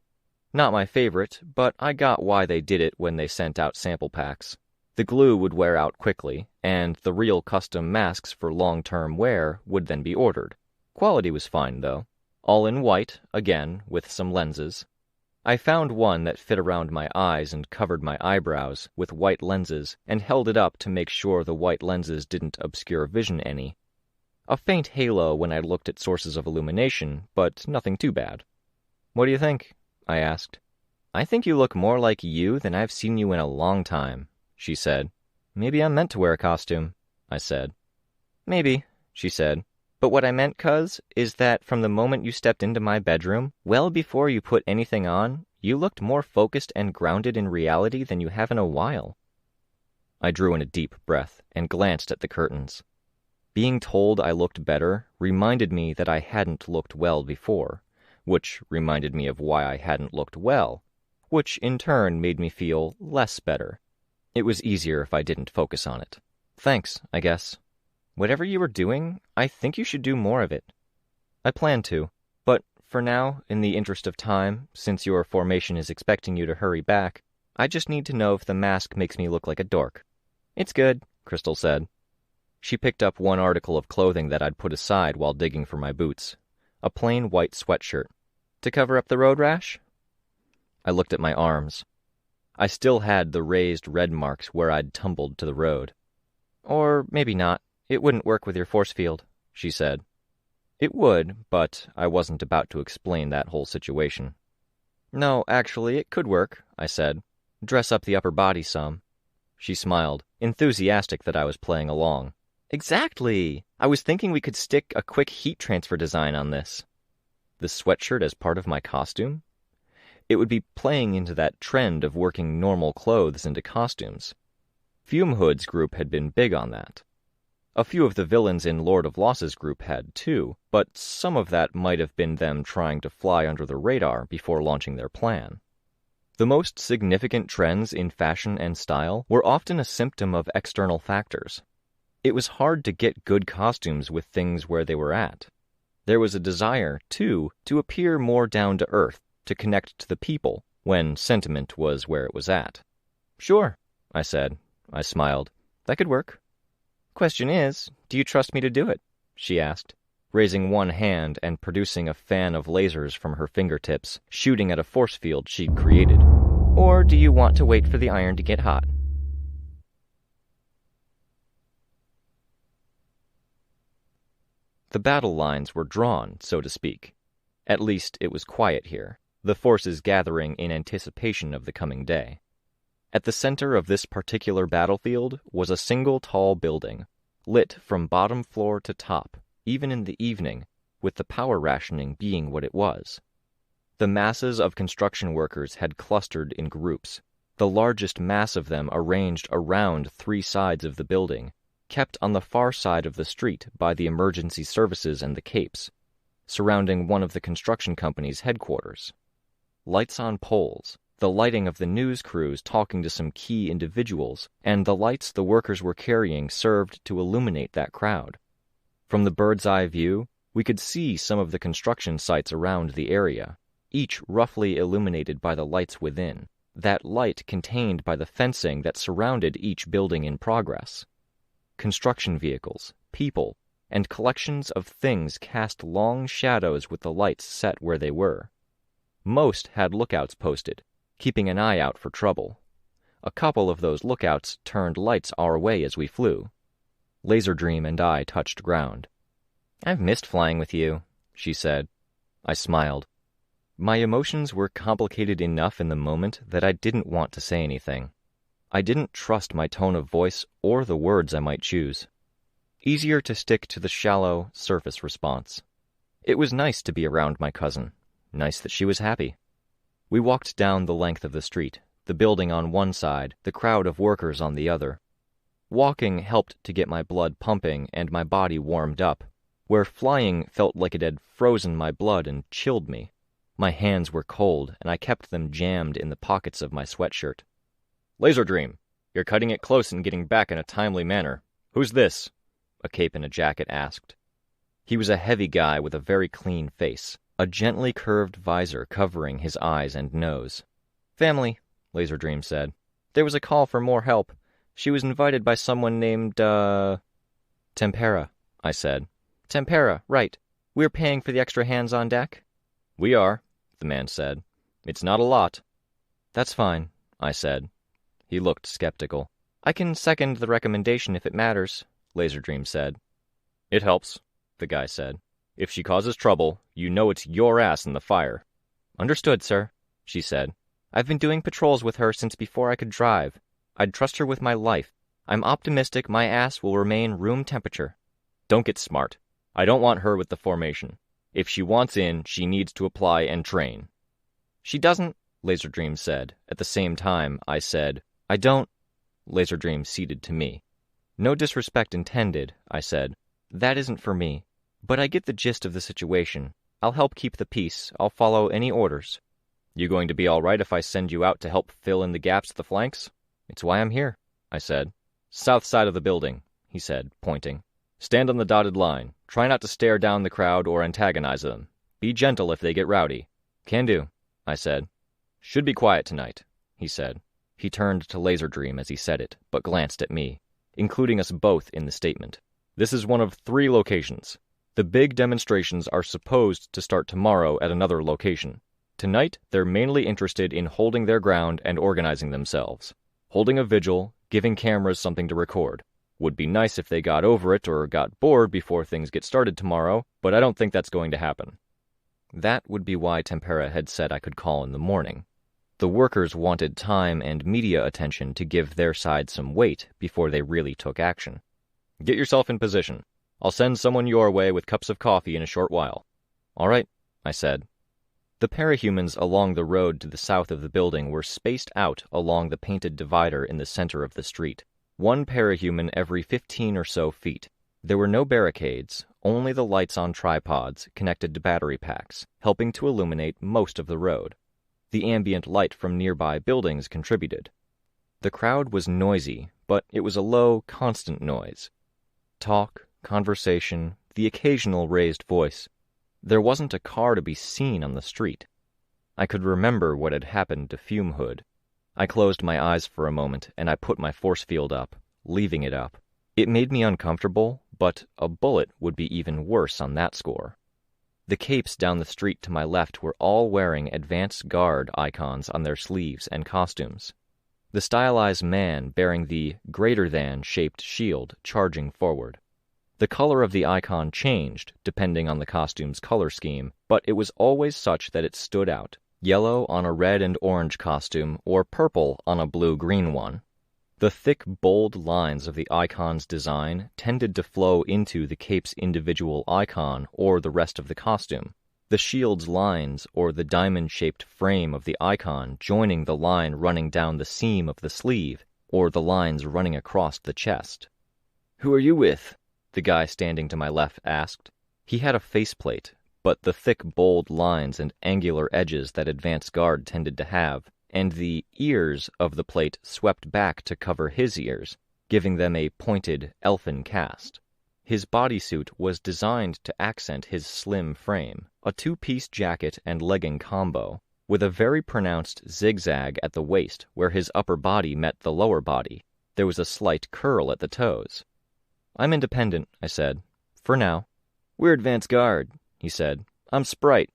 Not my favorite, but I got why they did it when they sent out sample packs. The glue would wear out quickly, and the real custom masks for long-term wear would then be ordered. Quality was fine, though. All in white, again, with some lenses. I found one that fit around my eyes and covered my eyebrows with white lenses and held it up to make sure the white lenses didn't obscure vision any. A faint halo when I looked at sources of illumination, but nothing too bad. What do you think? I asked. I think you look more like you than I've seen you in a long time, she said. Maybe I'm meant to wear a costume, I said. Maybe, she said. But what I meant, cuz, is that from the moment you stepped into my bedroom, well before you put anything on, you looked more focused and grounded in reality than you have in a while. I drew in a deep breath and glanced at the curtains. Being told I looked better reminded me that I hadn't looked well before, which reminded me of why I hadn't looked well, which in turn made me feel less better. It was easier if I didn't focus on it. Thanks, I guess. Whatever you were doing, I think you should do more of it. I plan to, but for now, in the interest of time, since your formation is expecting you to hurry back, I just need to know if the mask makes me look like a dork. It's good, Crystal said. She picked up one article of clothing that I'd put aside while digging for my boots. A plain white sweatshirt. To cover up the road rash? I looked at my arms. I still had the raised red marks where I'd tumbled to the road. Or maybe not. It wouldn't work with your force field, she said. It would, but I wasn't about to explain that whole situation. No, actually, it could work, I said. Dress up the upper body some. She smiled, enthusiastic that I was playing along. Exactly! I was thinking we could stick a quick heat transfer design on this. The sweatshirt as part of my costume? It would be playing into that trend of working normal clothes into costumes. Fumehood's group had been big on that. A few of the villains in Lord of Loss's group had too, but some of that might have been them trying to fly under the radar before launching their plan. The most significant trends in fashion and style were often a symptom of external factors. It was hard to get good costumes with things where they were at. There was a desire, too, to appear more down to earth, to connect to the people, when sentiment was where it was at. Sure, I said. I smiled. That could work. Question is, do you trust me to do it? She asked, raising one hand and producing a fan of lasers from her fingertips, shooting at a force field she'd created. Or do you want to wait for the iron to get hot? The battle lines were drawn, so to speak. At least it was quiet here, the forces gathering in anticipation of the coming day. At the center of this particular battlefield was a single tall building, lit from bottom floor to top, even in the evening, with the power rationing being what it was. The masses of construction workers had clustered in groups, the largest mass of them arranged around 3 sides of the building, kept on the far side of the street by the emergency services and the capes, surrounding one of the construction company's headquarters. Lights on poles, the lighting of the news crews talking to some key individuals, and the lights the workers were carrying served to illuminate that crowd. From the bird's-eye view, we could see some of the construction sites around the area, each roughly illuminated by the lights within, that light contained by the fencing that surrounded each building in progress. Construction vehicles, people, and collections of things cast long shadows with the lights set where they were. Most had lookouts posted, keeping an eye out for trouble. A couple of those lookouts turned lights our way as we flew. Laserdream and I touched ground. "I've missed flying with you," she said. I smiled. My emotions were complicated enough in the moment that I didn't want to say anything. I didn't trust my tone of voice or the words I might choose. Easier to stick to the shallow, surface response. It was nice to be around my cousin. Nice that she was happy. We walked down the length of the street, the building on one side, the crowd of workers on the other. Walking helped to get my blood pumping and my body warmed up, where flying felt like it had frozen my blood and chilled me. My hands were cold, and I kept them jammed in the pockets of my sweatshirt. "Laserdream, you're cutting it close and getting back in a timely manner. Who's this?" a cape in a jacket asked. He was a heavy guy with a very clean face, a gently curved visor covering his eyes and nose. "Family," Laserdream said. "There was a call for more help. She was invited by someone named, Tempera," I said. "Tempera, right. We're paying for the extra hands on deck?" "We are," the man said. "It's not a lot." "That's fine," I said. He looked skeptical. "I can second the recommendation if it matters," Laserdream said. "It helps," the guy said. "If she causes trouble, you know it's your ass in the fire." "Understood, sir," she said. "I've been doing patrols with her since before I could drive. I'd trust her with my life. I'm optimistic my ass will remain room temperature." "Don't get smart. I don't want her with the formation. If she wants in, she needs to apply and train." "She doesn't," Laserdream said. At the same time, I said, "I don't." Laserdream ceded to me. "No disrespect intended," I said. "That isn't for me. But I get the gist of the situation. I'll help keep the peace. I'll follow any orders." "You going to be all right if I send you out to help fill in the gaps at the flanks?" "It's why I'm here," I said. "South side of the building," he said, pointing. "Stand on the dotted line. Try not to stare down the crowd or antagonize them. Be gentle if they get rowdy." "Can do," I said. "Should be quiet tonight," he said. He turned to Laserdream as he said it, but glanced at me, including us both in the statement. "This is one of 3 locations. The big demonstrations are supposed to start tomorrow at another location. Tonight, they're mainly interested in holding their ground and organizing themselves. Holding a vigil, giving cameras something to record. Would be nice if they got over it or got bored before things get started tomorrow, but I don't think that's going to happen." That would be why Tempera had said I could call in the morning. The workers wanted time and media attention to give their side some weight before they really took action. "Get yourself in position. I'll send someone your way with cups of coffee in a short while." "All right," I said. The parahumans along the road to the south of the building were spaced out along the painted divider in the center of the street. 1 parahuman every 15 or so feet. There were no barricades, only the lights on tripods connected to battery packs, helping to illuminate most of the road. The ambient light from nearby buildings contributed. The crowd was noisy, but it was a low, constant noise. Talk, conversation, the occasional raised voice. There wasn't a car to be seen on the street. I could remember what had happened to Fume Hood. I closed my eyes for a moment, and I put my force field up, leaving it up. It made me uncomfortable, but a bullet would be even worse on that score. The capes down the street to my left were all wearing advance guard icons on their sleeves and costumes. The stylized man bearing the greater-than-shaped shield charging forward. The color of the icon changed, depending on the costume's color scheme, but it was always such that it stood out. Yellow on a red and orange costume, or purple on a blue-green one. The thick, bold lines of the icon's design tended to flow into the cape's individual icon or the rest of the costume. The shield's lines, or the diamond-shaped frame of the icon joining the line running down the seam of the sleeve, or the lines running across the chest. "Who are you with?" the guy standing to my left asked. He had a faceplate, but the thick, bold lines and angular edges that advance guard tended to have, and the ears of the plate swept back to cover his ears, giving them a pointed, elfin cast. His bodysuit was designed to accent his slim frame, a two-piece jacket and legging combo, with a very pronounced zigzag at the waist where his upper body met the lower body. There was a slight curl at the toes. "I'm independent," I said. "For now." "We're advance guard," he said. "I'm Sprite."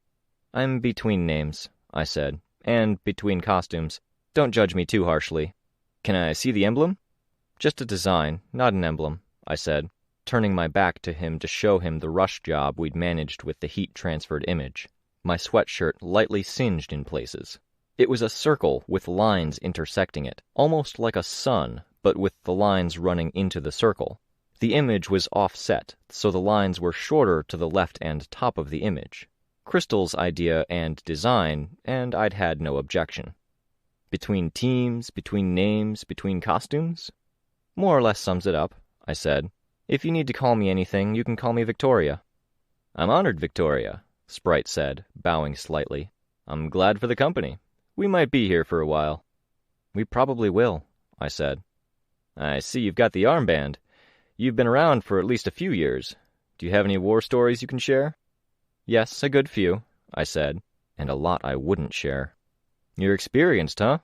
"I'm between names," I said, "and between costumes. Don't judge me too harshly." "Can I see the emblem?" "Just a design, not an emblem," I said, turning my back to him to show him the rush job we'd managed with the heat-transferred image, my sweatshirt lightly singed in places. It was a circle with lines intersecting it, almost like a sun, but with the lines running into the circle. The image was offset, so the lines were shorter to the left and top of the image. Crystal's idea and design, and I'd had no objection. "Between teams, between names, between costumes?" "More or less sums it up," I said. "If you need to call me anything, you can call me Victoria." "I'm honored, Victoria," Sprite said, bowing slightly. "I'm glad for the company. We might be here for a while." "We probably will," I said. "I see you've got the armband. You've been around for at least a few years. Do you have any war stories you can share?" "Yes, a good few," I said, and a lot I wouldn't share. "You're experienced, huh?"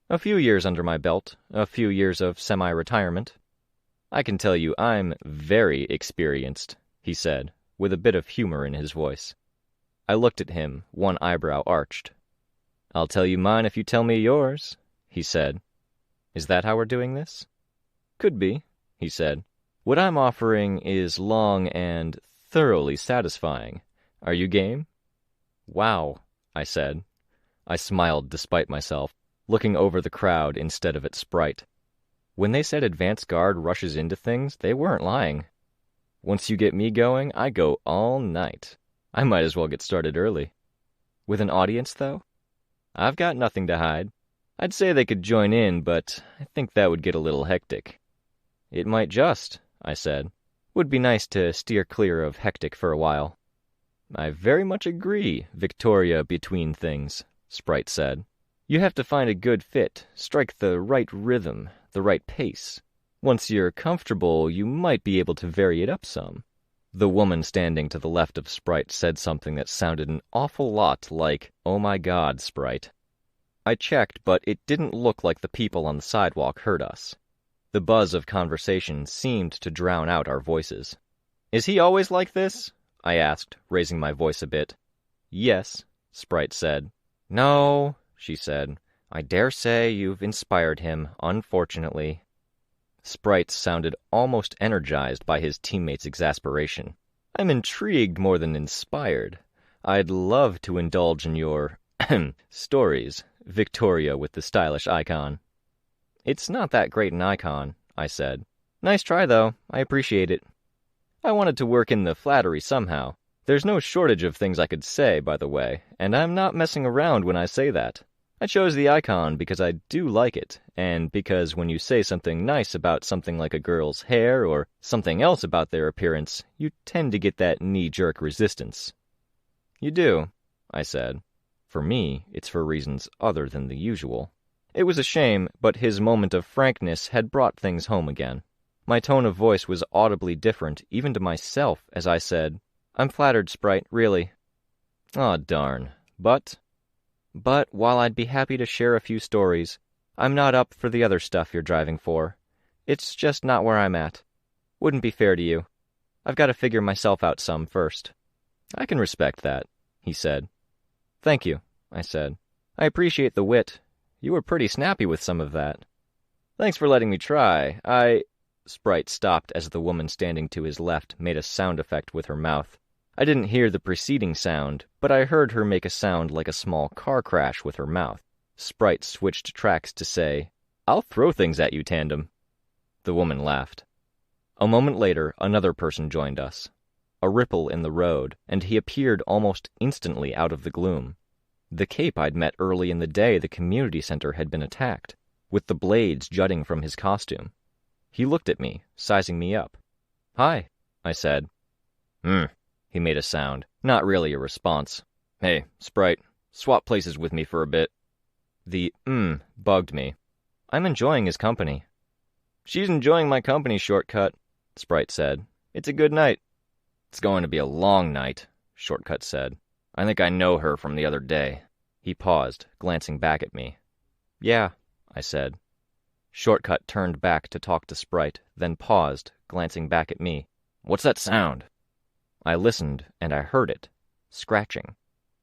"A few years under my belt, a few years of semi-retirement." "I can tell you I'm very experienced," he said, with a bit of humor in his voice. I looked at him, one eyebrow arched. "I'll tell you mine if you tell me yours," he said. "Is that how we're doing this?" "Could be," he said. "What I'm offering is long and thoroughly satisfying. Are you game?" "Wow," I said. I smiled despite myself, looking over the crowd instead of at Sprite. When they said advance guard rushes into things, they weren't lying. Once you get me going, I go all night. I might as well get started early. With an audience, though? I've got nothing to hide. I'd say they could join in, but I think that would get a little hectic. "It might just," I said. "Would be nice to steer clear of hectic for a while." "I very much agree, Victoria Between Things," Sprite said. "You have to find a good fit, strike the right rhythm, the right pace. Once you're comfortable, you might be able to vary it up some." The woman standing to the left of Sprite said something that sounded an awful lot like, "Oh my God, Sprite." I checked, but it didn't look like the people on the sidewalk heard us. The buzz of conversation seemed to drown out our voices. "Is he always like this?" I asked, raising my voice a bit. "Yes," Sprite said. "No," she said. "I dare say you've inspired him, unfortunately." Sprite sounded almost energized by his teammate's exasperation. "I'm intrigued more than inspired. I'd love to indulge in your stories, Victoria with the stylish icon." "It's not that great an icon," I said. "Nice try, though. I appreciate it." I wanted to work in the flattery somehow. There's no shortage of things I could say, by the way, and I'm not messing around when I say that. I chose the icon because I do like it, and because when you say something nice about something like a girl's hair or something else about their appearance, you tend to get that knee-jerk resistance. "You do," I said. For me, it's for reasons other than the usual. It was a shame, but his moment of frankness had brought things home again. My tone of voice was audibly different, even to myself, as I said, "I'm flattered, Sprite, really." "Aw, darn. But while I'd be happy to share a few stories, I'm not up for the other stuff you're driving for. It's just not where I'm at. Wouldn't be fair to you. I've got to figure myself out some first." "I can respect that," he said. "Thank you," I said. "I appreciate the wit. You were pretty snappy with some of that." "Thanks for letting me try. Sprite stopped as the woman standing to his left made a sound effect with her mouth. I didn't hear the preceding sound, but I heard her make a sound like a small car crash with her mouth. Sprite switched tracks to say, "I'll throw things at you, Tandem." The woman laughed. A moment later, another person joined us. a ripple in the road, and he appeared almost instantly out of the gloom. The Cape I'd met early in the day the community center had been attacked, with the blades jutting from his costume. He looked at me, sizing me up. "Hi," I said. He made a sound, not really a response. "Hey, Sprite, swap places with me for a bit." The bugged me. I'm enjoying his company. "She's enjoying my company, Shortcut," Sprite said. "It's a good night." "It's going to be a long night," Shortcut said. "I think I know her from the other day." He paused, glancing back at me. "Yeah," I said. Shortcut turned back to talk to Sprite, then paused, glancing back at me. "What's that sound?" I listened, and I heard it. Scratching.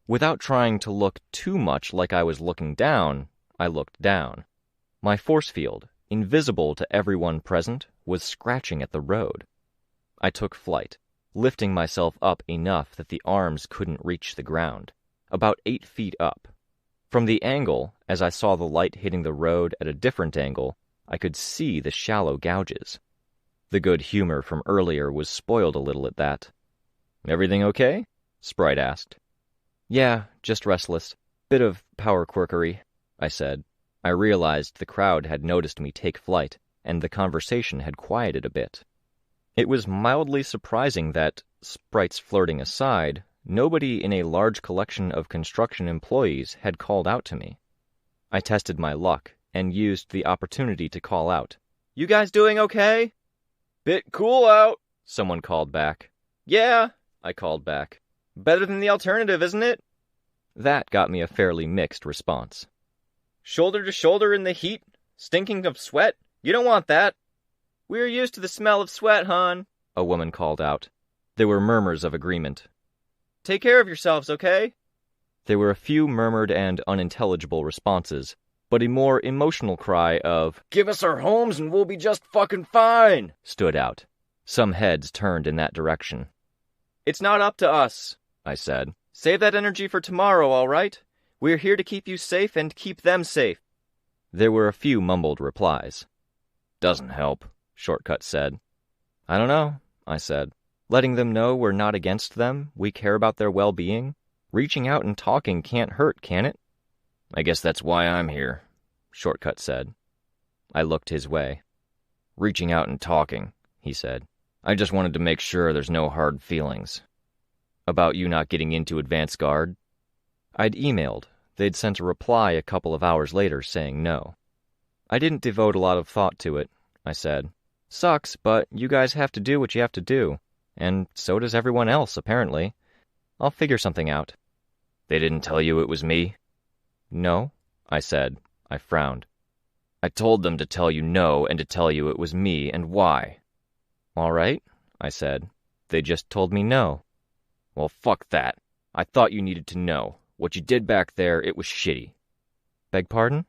Without trying to look too much like I was looking down, I looked down. My force field, invisible to everyone present, was scratching at the road. I took flight, lifting myself up enough that the arms couldn't reach the ground, about 8 feet up. From the angle, as I saw the light hitting the road at a different angle, I could see the shallow gouges. The good humor from earlier was spoiled a little at that. "Everything okay?" Sprite asked. "Yeah, just restless. Bit of power quirkery," I said. I realized the crowd had noticed me take flight, and the conversation had quieted a bit. It was mildly surprising that, Sprite's flirting aside, nobody in a large collection of construction employees had called out to me. I tested my luck and used the opportunity to call out. "You guys doing okay?" "Bit cool out," someone called back. "Yeah," I called back. "Better than the alternative, isn't it?" That got me a fairly mixed response. "Shoulder to shoulder in the heat, stinking of sweat? You don't want that." "We're used to the smell of sweat, hon," a woman called out. There were murmurs of agreement. "Take care of yourselves, okay?" There were a few murmured and unintelligible responses, but a more emotional cry of, "Give us our homes and we'll be just fucking fine," stood out. Some heads turned in that direction. "It's not up to us," I said. "Save that energy for tomorrow, all right? We're here to keep you safe and keep them safe." There were a few mumbled replies. "Doesn't help," Shortcut said. "I don't know," I said. "Letting them know we're not against them, we care about their well-being. Reaching out and talking can't hurt, can it?" "I guess that's why I'm here," Shortcut said. I looked his way. "Reaching out and talking," he said. "I just wanted to make sure there's no hard feelings." "About you not getting into advance guard?" I'd emailed. They'd sent a reply a couple of hours later saying no. "I didn't devote a lot of thought to it," I said. "Sucks, but you guys have to do what you have to do. And so does everyone else, apparently. I'll figure something out." "They didn't tell you it was me?" "No," I said. I frowned. "I told them to tell you no and to tell you it was me and why." "All right," I said. "They just told me no." "Well, fuck that. I thought you needed to know. What you did back there, it was shitty." "Beg pardon?"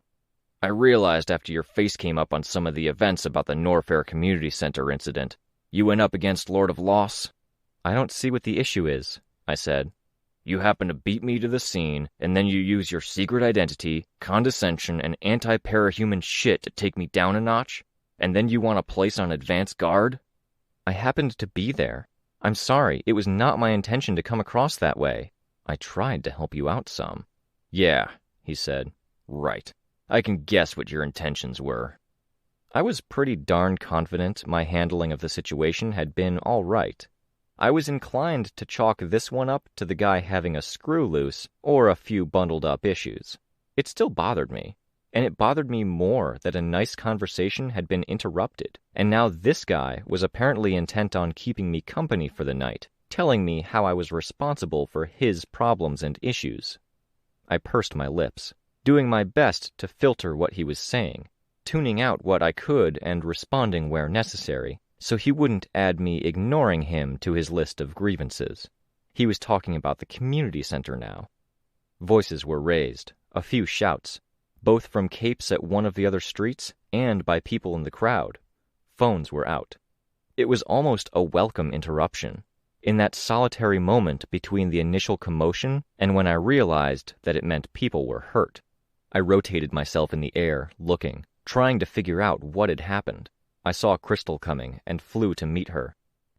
"I realized after your face came up on some of the events about the Norfair Community Center incident. You went up against Lord of Loss." "I don't see what the issue is," I said. "You happen to beat me to the scene, and then you use your secret identity, condescension, and anti-parahuman shit to take me down a notch? And then you want a place on advance guard?" "I happened to be there. I'm sorry, it was not my intention to come across that way. I tried to help you out some." "Yeah," he said. "Right. I can guess what your intentions were." I was pretty darn confident my handling of the situation had been all right. I was inclined to chalk this one up to the guy having a screw loose or a few bundled up issues. It still bothered me, and it bothered me more that a nice conversation had been interrupted, and now this guy was apparently intent on keeping me company for the night, telling me how I was responsible for his problems and issues. I pursed my lips, doing my best to filter what he was saying, tuning out what I could and responding where necessary, so he wouldn't add me ignoring him to his list of grievances. He was talking about the community center now. Voices were raised, a few shouts, both from capes at one of the other streets and by people in the crowd. Phones were out. It was almost a welcome interruption, in that solitary moment between the initial commotion and when I realized that it meant people were hurt. I rotated myself in the air, looking, trying to figure out what had happened. I saw Crystal coming and flew to meet her.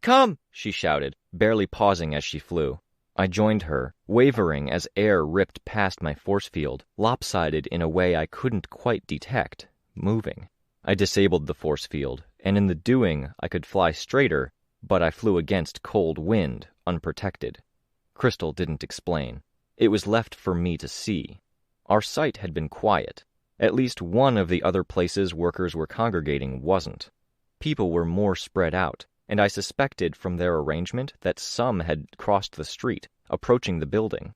come!" she shouted, barely pausing as she flew. I joined her, wavering as air ripped past my force field, lopsided in a way I couldn't quite detect, moving. I disabled the force field, and in the doing I could fly straighter, but I flew against cold wind, unprotected. Crystal didn't explain. It was left for me to see. Our site had been quiet. At least one of the other places workers were congregating wasn't. People were more spread out, and I suspected from their arrangement that some had crossed the street, approaching the building.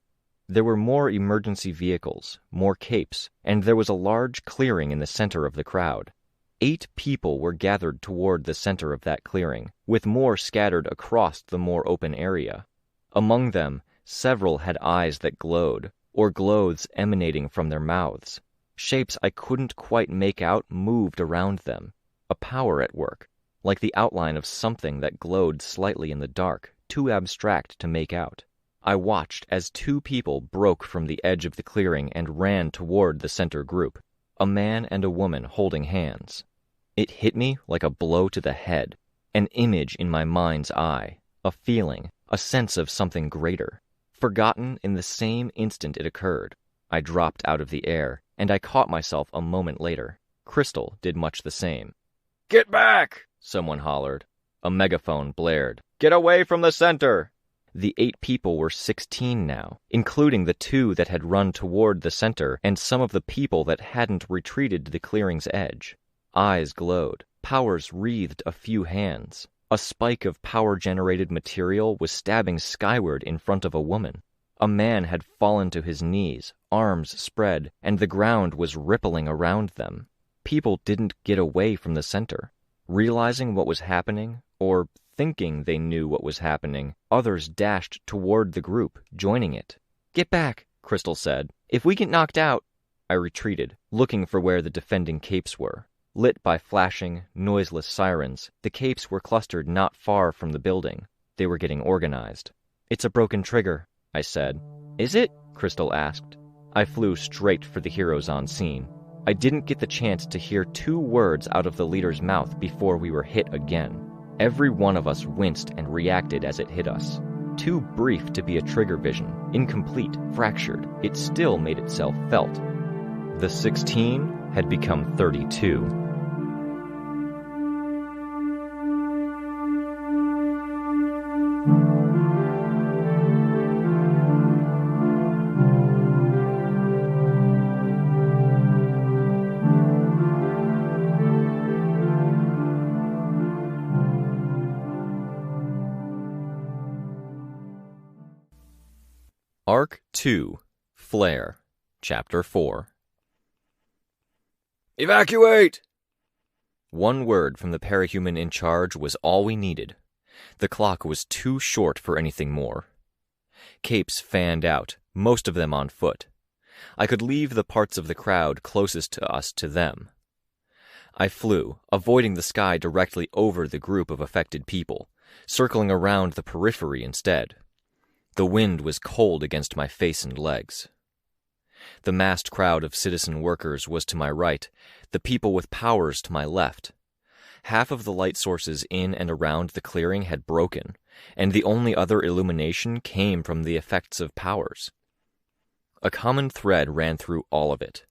There were more emergency vehicles, more capes, and there was a large clearing in the center of the crowd. 8 people were gathered toward the center of that clearing, with more scattered across the more open area. Among them, several had eyes that glowed, or glows emanating from their mouths. Shapes I couldn't quite make out moved around them, a power at work, like the outline of something that glowed slightly in the dark, too abstract to make out. I watched as 2 people broke from the edge of the clearing and ran toward the center group, a man and a woman holding hands. It hit me like a blow to the head, an image in my mind's eye, a feeling, a sense of something greater. Forgotten in the same instant it occurred. I dropped out of the air, and I caught myself a moment later. Crystal did much the same. "Get back!" someone hollered. A megaphone blared. "Get away from the center!" The 8 people were 16 now, including the 2 that had run toward the center and some of the people that hadn't retreated to the clearing's edge. Eyes glowed. Powers wreathed a few hands. A spike of power-generated material was stabbing skyward in front of a woman. A man had fallen to his knees, arms spread, and the ground was rippling around them. People didn't get away from the center. Realizing what was happening, or thinking they knew what was happening, others dashed toward the group, joining it. "Get back," Crystal said. "If we get knocked out—" I retreated, looking for where the defending capes were. Lit by flashing, noiseless sirens, the capes were clustered not far from the building. They were getting organized. "It's a broken trigger," I said. "Is it?" Crystal asked. I flew straight for the heroes on scene. I didn't get the chance to hear 2 words out of the leader's mouth before we were hit again. Every one of us winced and reacted as it hit us. Too brief to be a trigger vision, incomplete, fractured, it still made itself felt. The 16 had become 32. Arc 2, Flare, Chapter 4. "Evacuate!" One word from the parahuman in charge was all we needed. The clock was too short for anything more. Capes fanned out, most of them on foot. I could leave the parts of the crowd closest to us to them. I flew, avoiding the sky directly over the group of affected people, circling around the periphery instead. The wind was cold against my face and legs. The massed crowd of citizen workers was to my right, the people with powers to my left. Half of the light sources in and around the clearing had broken, and the only other illumination came from the effects of powers. A common thread ran through all of it.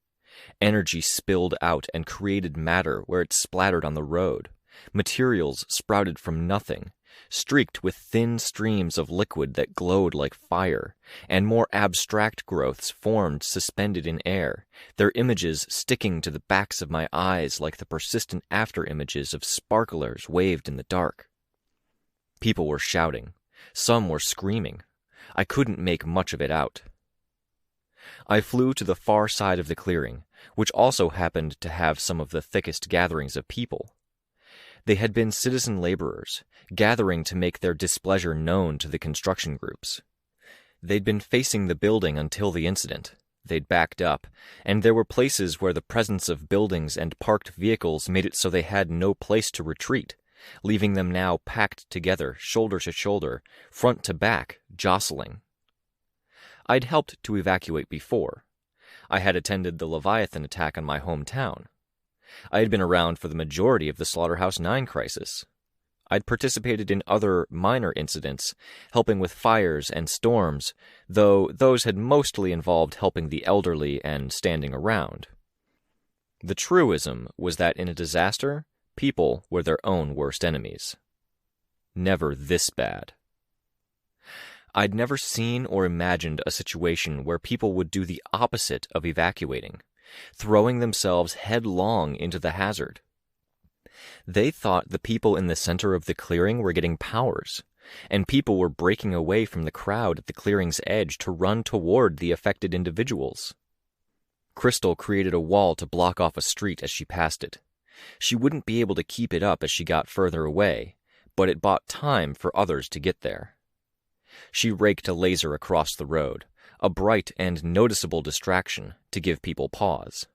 Energy spilled out and created matter where it splattered on the road. Materials sprouted from nothing, streaked with thin streams of liquid that glowed like fire, and more abstract growths formed suspended in air, their images sticking to the backs of my eyes like the persistent after-images of sparklers waved in the dark. People were shouting. Some were screaming. I couldn't make much of it out. I flew to the far side of the clearing, which also happened to have some of the thickest gatherings of people. They had been citizen laborers, gathering to make their displeasure known to the construction groups. They'd been facing the building until the incident. They'd backed up, and there were places where the presence of buildings and parked vehicles made it so they had no place to retreat, leaving them now packed together, shoulder to shoulder, front to back, jostling. I'd helped to evacuate before. I had attended the Leviathan attack on my hometown. I had been around for the majority of the Slaughterhouse 9 crisis. I'd participated in other minor incidents, helping with fires and storms, though those had mostly involved helping the elderly and standing around. The truism was that in a disaster, people were their own worst enemies. Never this bad. I'd never seen or imagined a situation where people would do the opposite of evacuating, throwing themselves headlong into the hazard. They thought the people in the center of the clearing were getting powers, and people were breaking away from the crowd at the clearing's edge to run toward the affected individuals. Crystal created a wall to block off a street as she passed it. She wouldn't be able to keep it up as she got further away, but it bought time for others to get there. She raked a laser across the road, a bright and noticeable distraction to give people pause.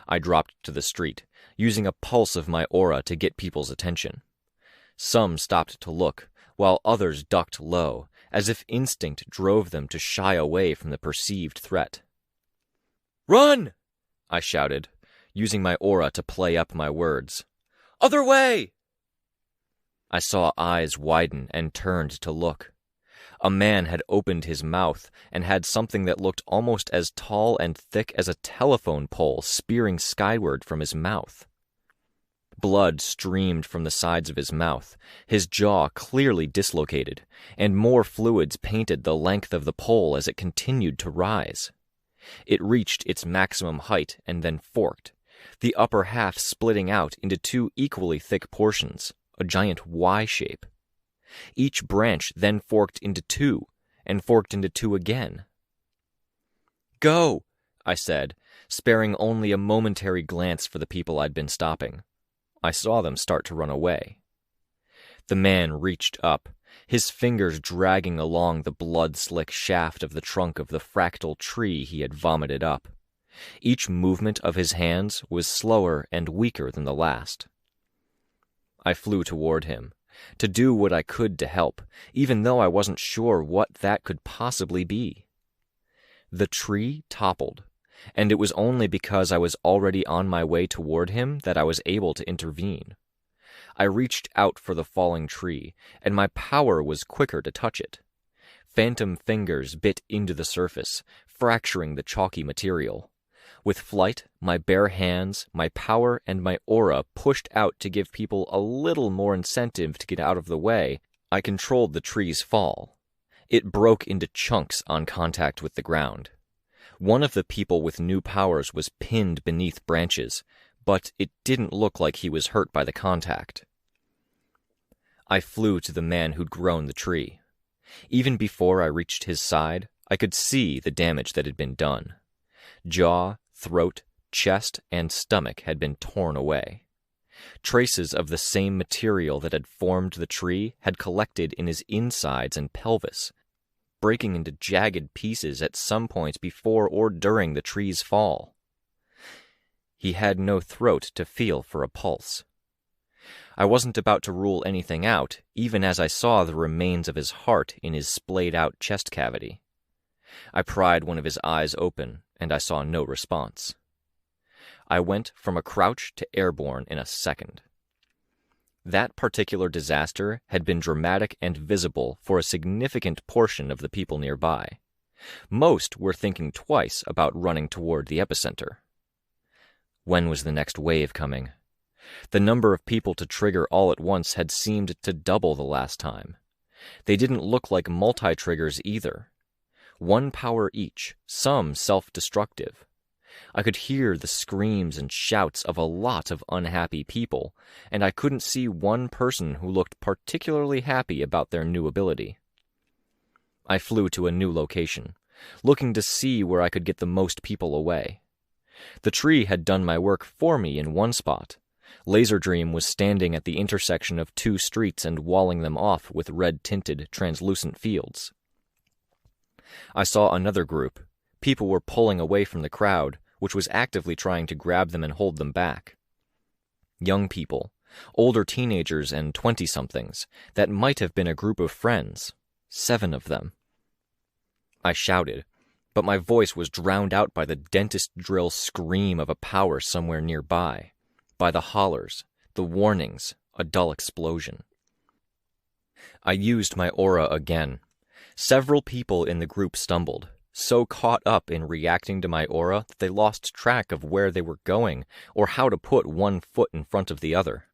I dropped to the street, using a pulse of my aura to get people's attention. Some stopped to look, while others ducked low, as if instinct drove them to shy away from the perceived threat. "Run!" I shouted, using my aura to play up my words. "Other way!" I saw eyes widen and turned to look. A man had opened his mouth and had something that looked almost as tall and thick as a telephone pole spearing skyward from his mouth. Blood streamed from the sides of his mouth, his jaw clearly dislocated, and more fluids painted the length of the pole as it continued to rise. It reached its maximum height and then forked, the upper half splitting out into two equally thick portions, a giant Y shape. Each branch then forked into two, and forked into two again. "Go," I said, sparing only a momentary glance for the people I'd been stopping. I saw them start to run away. The man reached up, his fingers dragging along the blood-slick shaft of the trunk of the fractal tree he had vomited up. Each movement of his hands was slower and weaker than the last. I flew toward him, to do what I could to help, even though I wasn't sure what that could possibly be. The tree toppled, and it was only because I was already on my way toward him that I was able to intervene. I reached out for the falling tree, and my power was quicker to touch it. Phantom fingers bit into the surface, fracturing the chalky material. With flight, my bare hands, my power, and my aura pushed out to give people a little more incentive to get out of the way. I controlled the tree's fall. It broke into chunks on contact with the ground. One of the people with new powers was pinned beneath branches, but it didn't look like he was hurt by the contact. I flew to the man who'd grown the tree. Even before I reached his side, I could see the damage that had been done. Jaw, throat, chest, and stomach had been torn away. Traces of the same material that had formed the tree had collected in his insides and pelvis, breaking into jagged pieces at some point before or during the tree's fall. He had no throat to feel for a pulse. I wasn't about to rule anything out, even as I saw the remains of his heart in his splayed-out chest cavity. I pried one of his eyes open, and I saw no response. I went from a crouch to airborne in a second. That particular disaster had been dramatic and visible for a significant portion of the people nearby. Most were thinking twice about running toward the epicenter. When was the next wave coming? The number of people to trigger all at once had seemed to double the last time. They didn't look like multi-triggers either. One power each, some self-destructive. I could hear the screams and shouts of a lot of unhappy people, and I couldn't see one person who looked particularly happy about their new ability. I flew to a new location, looking to see where I could get the most people away. The tree had done my work for me in one spot. Laser Dream was standing at the intersection of two streets and walling them off with red-tinted, translucent fields. I saw another group. People were pulling away from the crowd, which was actively trying to grab them and hold them back. Young people, older teenagers and 20-somethings, that might have been a group of friends, 7 of them. I shouted, but my voice was drowned out by the dentist drill scream of a power somewhere nearby, by the hollers, the warnings, a dull explosion. I used my aura again. Several people in the group stumbled, so caught up in reacting to my aura that they lost track of where they were going or how to put one foot in front of the other.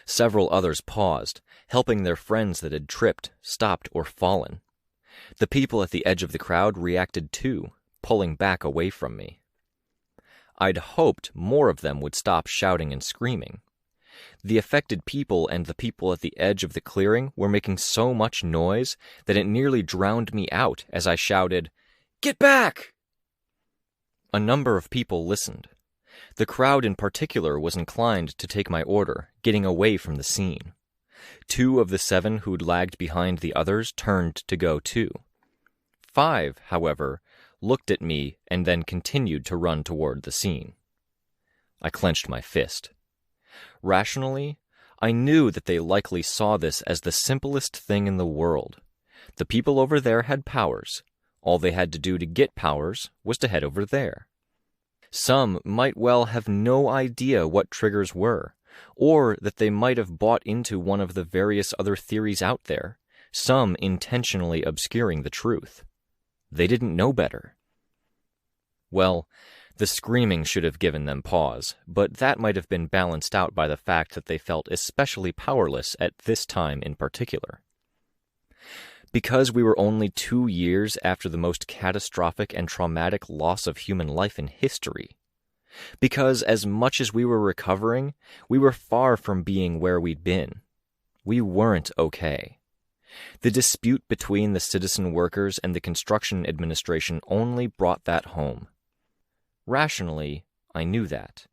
Several others paused, helping their friends that had tripped, stopped, or fallen. The people at the edge of the crowd reacted too, pulling back away from me. I'd hoped more of them would stop shouting and screaming. The affected people and the people at the edge of the clearing were making so much noise that it nearly drowned me out as I shouted, "Get back!" A number of people listened. The crowd in particular was inclined to take my order, getting away from the scene. 2 of the 7 who'd lagged behind the others turned to go too. 5, however, looked at me and then continued to run toward the scene. I clenched my fist. Rationally, I knew that they likely saw this as the simplest thing in the world. The people over there had powers. All they had to do to get powers was to head over there. Some might well have no idea what triggers were, or that they might have bought into one of the various other theories out there, some intentionally obscuring the truth. They didn't know better. Well, the screaming should have given them pause, but that might have been balanced out by the fact that they felt especially powerless at this time in particular. Because we were only 2 years after the most catastrophic and traumatic loss of human life in history. Because as much as we were recovering, we were far from being where we'd been. We weren't okay. The dispute between the citizen workers and the construction administration only brought that home. Rationally, I knew that.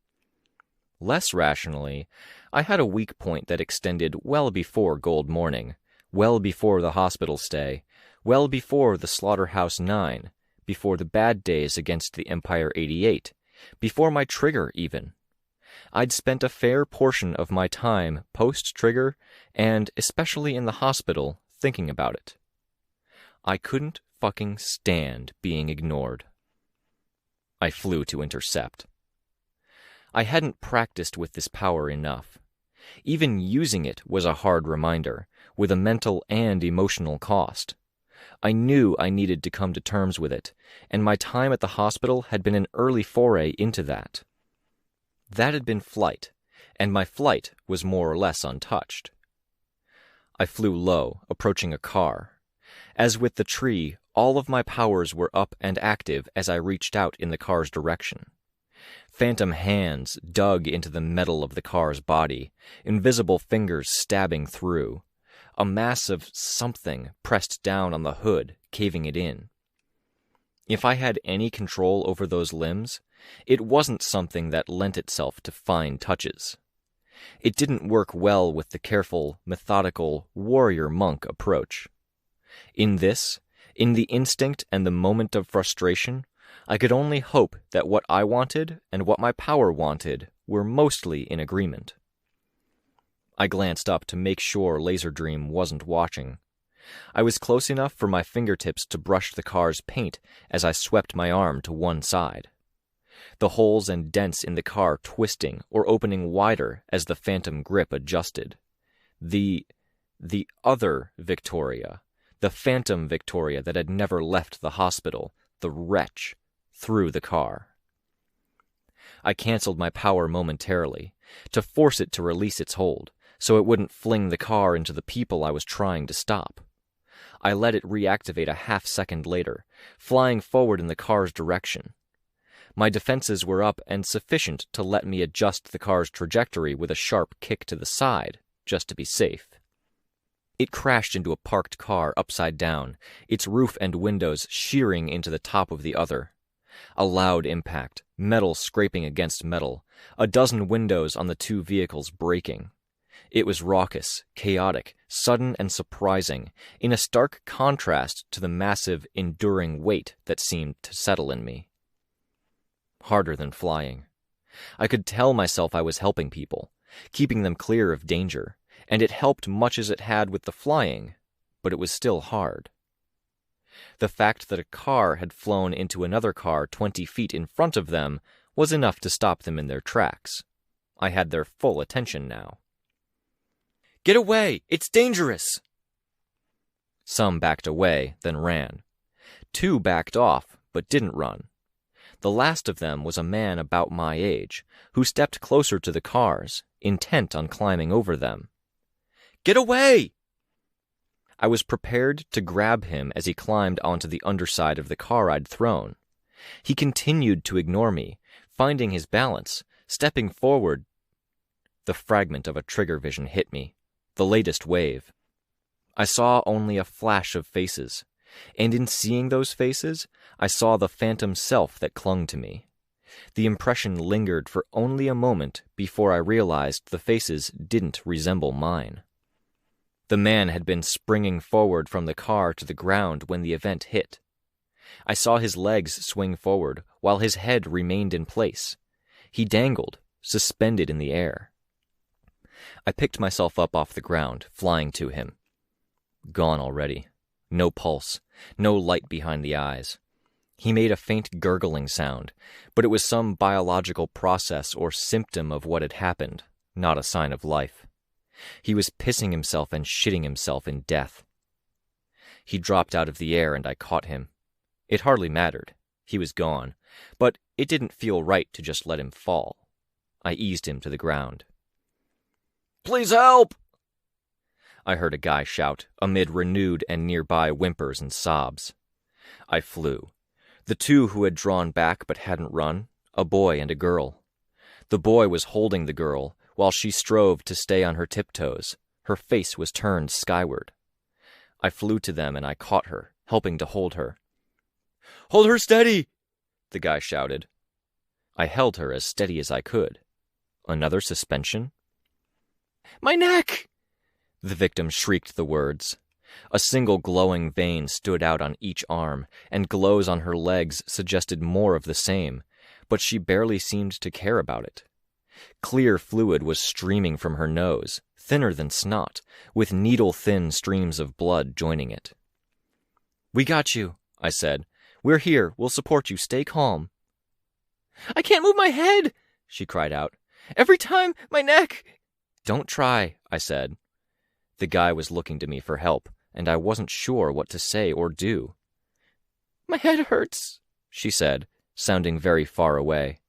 Less rationally, I had a weak point that extended well before Gold Morning, well before the hospital stay, well before the Slaughterhouse 9, before the bad days against the Empire 88, before my trigger even. I'd spent a fair portion of my time post-trigger, and especially in the hospital, thinking about it. I couldn't fucking stand being ignored. I flew to intercept. I hadn't practiced with this power enough. Even using it was a hard reminder, with a mental and emotional cost. I knew I needed to come to terms with it, and my time at the hospital had been an early foray into that. That had been flight, and my flight was more or less untouched. I flew low, approaching a car. As with the tree, all of my powers were up and active as I reached out in the car's direction. Phantom hands dug into the metal of the car's body, invisible fingers stabbing through. A mass of something pressed down on the hood, caving it in. If I had any control over those limbs, it wasn't something that lent itself to fine touches. It didn't work well with the careful, methodical, warrior monk approach. In the instinct and the moment of frustration, I could only hope that what I wanted and what my power wanted were mostly in agreement. I glanced up to make sure Laserdream wasn't watching. I was close enough for my fingertips to brush the car's paint as I swept my arm to one side. The holes and dents in the car twisting or opening wider as the phantom grip adjusted. The other Victoria, the phantom Victoria that had never left the hospital, the wretch, through the car. I canceled my power momentarily, to force it to release its hold, so it wouldn't fling the car into the people I was trying to stop. I let it reactivate a half-second later, flying forward in the car's direction. My defenses were up and sufficient to let me adjust the car's trajectory with a sharp kick to the side, just to be safe. It crashed into a parked car upside down, its roof and windows shearing into the top of the other. A loud impact, metal scraping against metal, a dozen windows on the two vehicles breaking. It was raucous, chaotic, sudden and surprising, in a stark contrast to the massive, enduring weight that seemed to settle in me. Harder than flying. I could tell myself I was helping people, keeping them clear of danger, and it helped much as it had with the flying, but it was still hard. The fact that a car had flown into another car 20 feet in front of them was enough to stop them in their tracks. I had their full attention now. "Get away! It's dangerous!" Some backed away, then ran. 2 backed off, but didn't run. The last of them was a man about my age, who stepped closer to the cars, intent on climbing over them. "Get away!" I was prepared to grab him as he climbed onto the underside of the car I'd thrown. He continued to ignore me, finding his balance, stepping forward. The fragment of a trigger vision hit me, the latest wave. I saw only a flash of faces, and in seeing those faces, I saw the phantom self that clung to me. The impression lingered for only a moment before I realized the faces didn't resemble mine. The man had been springing forward from the car to the ground when the event hit. I saw his legs swing forward while his head remained in place. He dangled, suspended in the air. I picked myself up off the ground, flying to him. Gone already. No pulse, no light behind the eyes. He made a faint gurgling sound, but it was some biological process or symptom of what had happened, not a sign of life. He was pissing himself and shitting himself in death. He dropped out of the air and I caught him. It hardly mattered. He was gone, but it didn't feel right to just let him fall. I eased him to the ground. "Please help!" I heard a guy shout, amid renewed and nearby whimpers and sobs. I flew. The 2 who had drawn back but hadn't run, a boy and a girl. The boy was holding the girl, while she strove to stay on her tiptoes. Her face was turned skyward. I flew to them and I caught her, helping to hold her. "Hold her steady!" the guy shouted. I held her as steady as I could. Another suspension? "My neck!" The victim shrieked the words. A single glowing vein stood out on each arm, and glows on her legs suggested more of the same, but she barely seemed to care about it. Clear fluid was streaming from her nose, thinner than snot, with needle-thin streams of blood joining it. "We got you," I said. "We're here. We'll support you. Stay calm." "I can't move my head," she cried out. "Every time, my neck—" "Don't try," I said. The guy was looking to me for help, and I wasn't sure what to say or do. "My head hurts," she said, sounding very far away.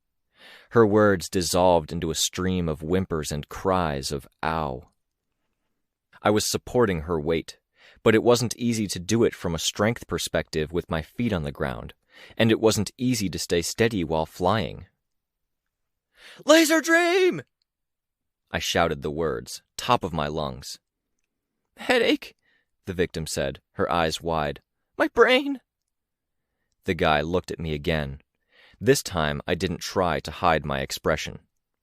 Her words dissolved into a stream of whimpers and cries of "ow." I was supporting her weight, but it wasn't easy to do it from a strength perspective with my feet on the ground, and it wasn't easy to stay steady while flying. "Laser dream!" I shouted the words, top of my lungs. "Headache," the victim said, her eyes wide. "My brain." The guy looked at me again. This time I didn't try to hide my expression.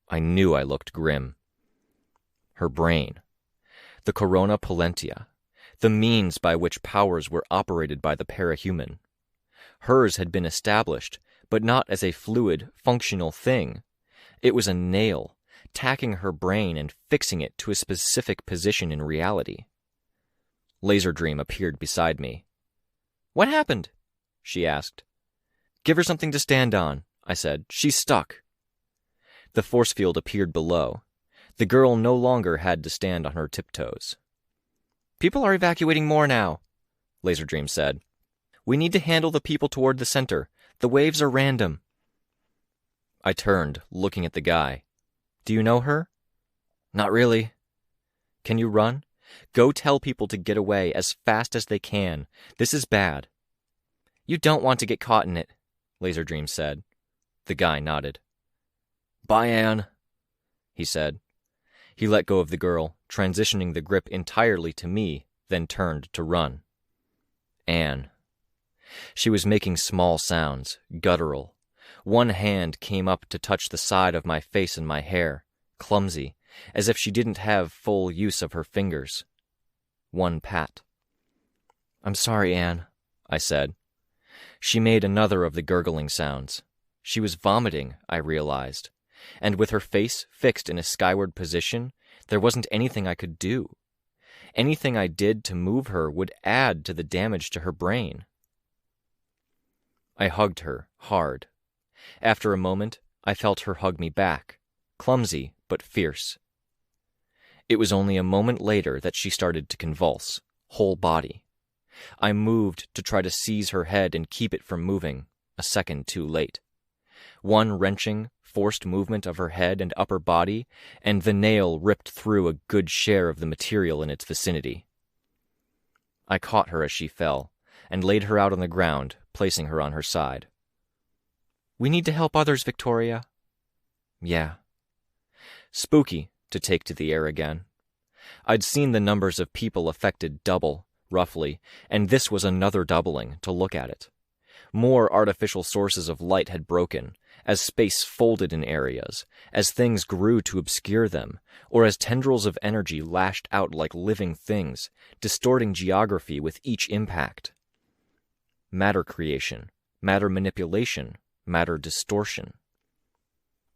I knew I looked grim. Her brain. The corona polentia. The means by which powers were operated by the parahuman. Hers had been established, but not as a fluid, functional thing. It was a nail, tacking her brain and fixing it to a specific position in reality. Laserdream appeared beside me. "What happened?" she asked. "Give her something to stand on," I said. "She's stuck." The force field appeared below. The girl no longer had to stand on her tiptoes. "People are evacuating more now," Laserdream said. "We need to handle the people toward the center. The waves are random." I turned, looking at the guy. "Do you know her?" "Not really." "Can you run? Go tell people to get away as fast as they can. This is bad." "You don't want to get caught in it," Laserdream said. The guy nodded. "Bye, Anne," he said. He let go of the girl, transitioning the grip entirely to me, then turned to run. Anne. She was making small sounds, guttural. One hand came up to touch the side of my face and my hair, clumsy, as if she didn't have full use of her fingers. One pat. "I'm sorry, Anne," I said. She made another of the gurgling sounds. She was vomiting, I realized, and with her face fixed in a skyward position, there wasn't anything I could do. Anything I did to move her would add to the damage to her brain. I hugged her, hard. After a moment, I felt her hug me back, clumsy but fierce. It was only a moment later that she started to convulse, whole body. I moved to try to seize her head and keep it from moving, a second too late. One wrenching, forced movement of her head and upper body, and the nail ripped through a good share of the material in its vicinity. I caught her as she fell, and laid her out on the ground, placing her on her side. "We need to help others, Victoria." "Yeah." Spooky to take to the air again. I'd seen the numbers of people affected double, roughly, and this was another doubling to look at it. More artificial sources of light had broken, as space folded in areas, as things grew to obscure them, or as tendrils of energy lashed out like living things, distorting geography with each impact. Matter creation, matter manipulation, matter distortion.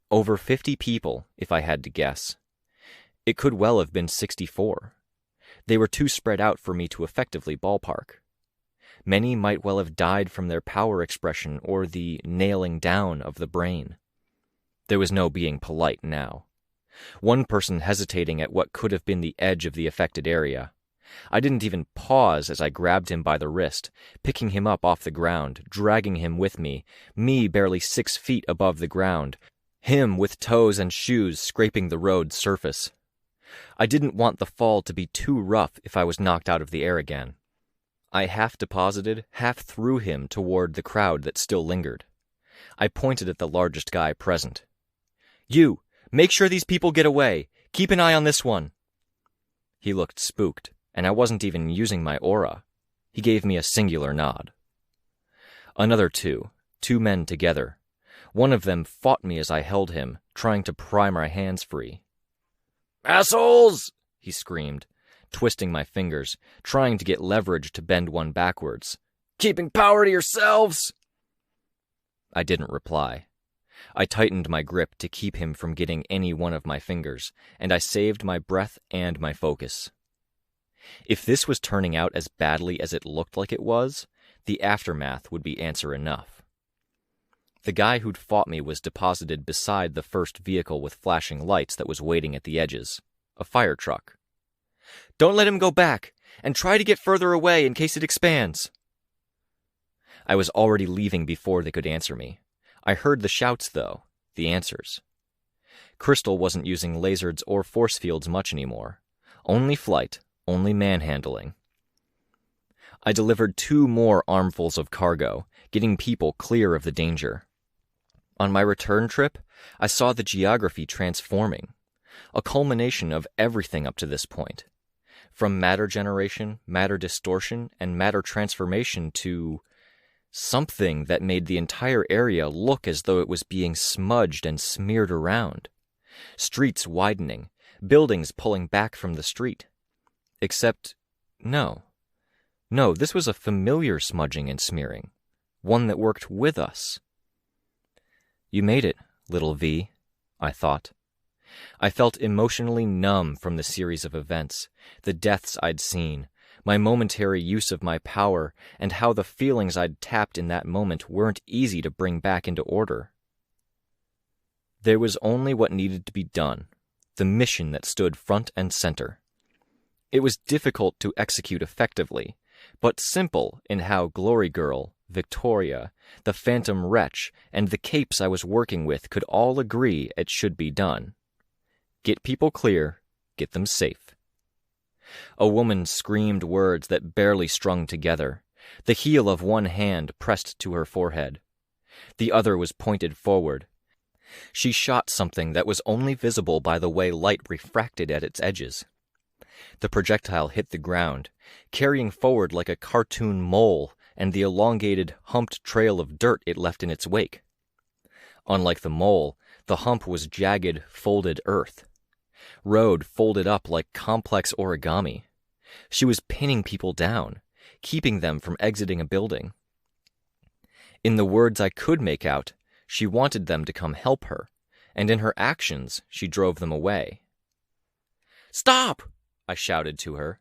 Over 50 people, if I had to guess. It could well have been 64. They were too spread out for me to effectively ballpark. Many might well have died from their power expression or the nailing down of the brain. There was no being polite now. One person hesitating at what could have been the edge of the affected area. I didn't even pause as I grabbed him by the wrist, picking him up off the ground, dragging him with me barely 6 feet above the ground, him with toes and shoes scraping the road's surface. I didn't want the fall to be too rough if I was knocked out of the air again. I half deposited, half threw him toward the crowd that still lingered. I pointed at the largest guy present. "You, make sure these people get away. Keep an eye on this one." He looked spooked, and I wasn't even using my aura. He gave me a singular nod. Another two men together. One of them fought me as I held him, trying to pry my hands free. "Assholes!" he screamed, twisting my fingers, trying to get leverage to bend one backwards. "Keeping power to yourselves!" I didn't reply. I tightened my grip to keep him from getting any one of my fingers, and I saved my breath and my focus. If this was turning out as badly as it looked like it was, the aftermath would be answer enough. The guy who'd fought me was deposited beside the first vehicle with flashing lights that was waiting at the edges, a fire truck. "Don't let him go back, and try to get further away in case it expands." I was already leaving before they could answer me. I heard the shouts, though, the answers. Crystal wasn't using lasers or force fields much anymore. Only flight, only manhandling. I delivered 2 more armfuls of cargo, getting people clear of the danger. On my return trip, I saw the geography transforming, a culmination of everything up to this point. From matter generation, matter distortion, and matter transformation to something that made the entire area look as though it was being smudged and smeared around. Streets widening, buildings pulling back from the street. Except, no, this was a familiar smudging and smearing, one that worked with us. "You made it, little V," I thought. I felt emotionally numb from the series of events, the deaths I'd seen, my momentary use of my power, and how the feelings I'd tapped in that moment weren't easy to bring back into order. There was only what needed to be done, the mission that stood front and center. It was difficult to execute effectively, but simple in how Glory Girl, Victoria, the Phantom Wretch, and the capes I was working with could all agree it should be done. Get people clear, get them safe. A woman screamed words that barely strung together, the heel of one hand pressed to her forehead. The other was pointed forward. She shot something that was only visible by the way light refracted at its edges. The projectile hit the ground, carrying forward like a cartoon mole and the elongated, humped trail of dirt it left in its wake. Unlike the mole, the hump was jagged, folded earth. Road folded up like complex origami. She was pinning people down, keeping them from exiting a building. In the words I could make out, she wanted them to come help her, and in her actions she drove them away. "Stop!" I shouted to her.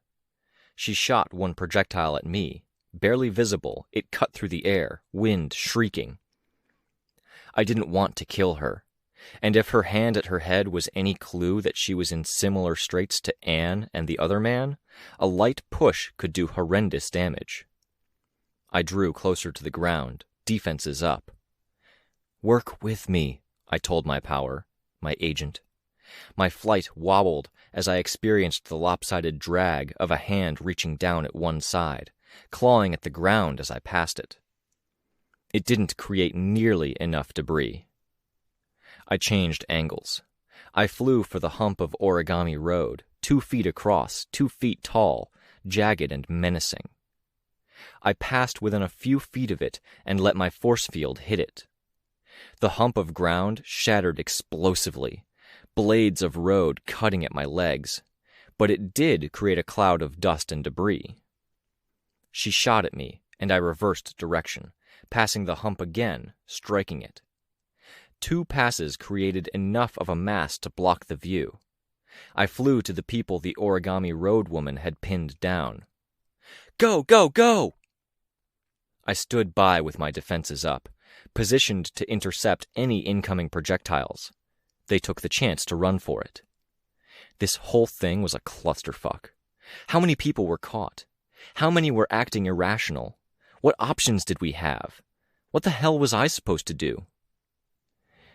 She shot one projectile at me. Barely visible, it cut through the air, wind shrieking. I didn't want to kill her, and if her hand at her head was any clue that she was in similar straits to Anne and the other man, a light push could do horrendous damage. I drew closer to the ground, defenses up. Work with me, I told my power, my agent. My flight wobbled as I experienced the lopsided drag of a hand reaching down at one side, clawing at the ground as I passed it. It didn't create nearly enough debris. I changed angles. I flew for the hump of Origami Road, 2 feet across, 2 feet tall, jagged and menacing. I passed within a few feet of it and let my force field hit it. The hump of ground shattered explosively, blades of road cutting at my legs, but it did create a cloud of dust and debris. She shot at me, and I reversed direction, passing the hump again, striking it. 2 passes created enough of a mass to block the view. I flew to the people the Origami Road woman had pinned down. Go, go, go! I stood by with my defenses up, positioned to intercept any incoming projectiles. They took the chance to run for it. This whole thing was a clusterfuck. How many people were caught? How many were acting irrational? What options did we have? What the hell was I supposed to do?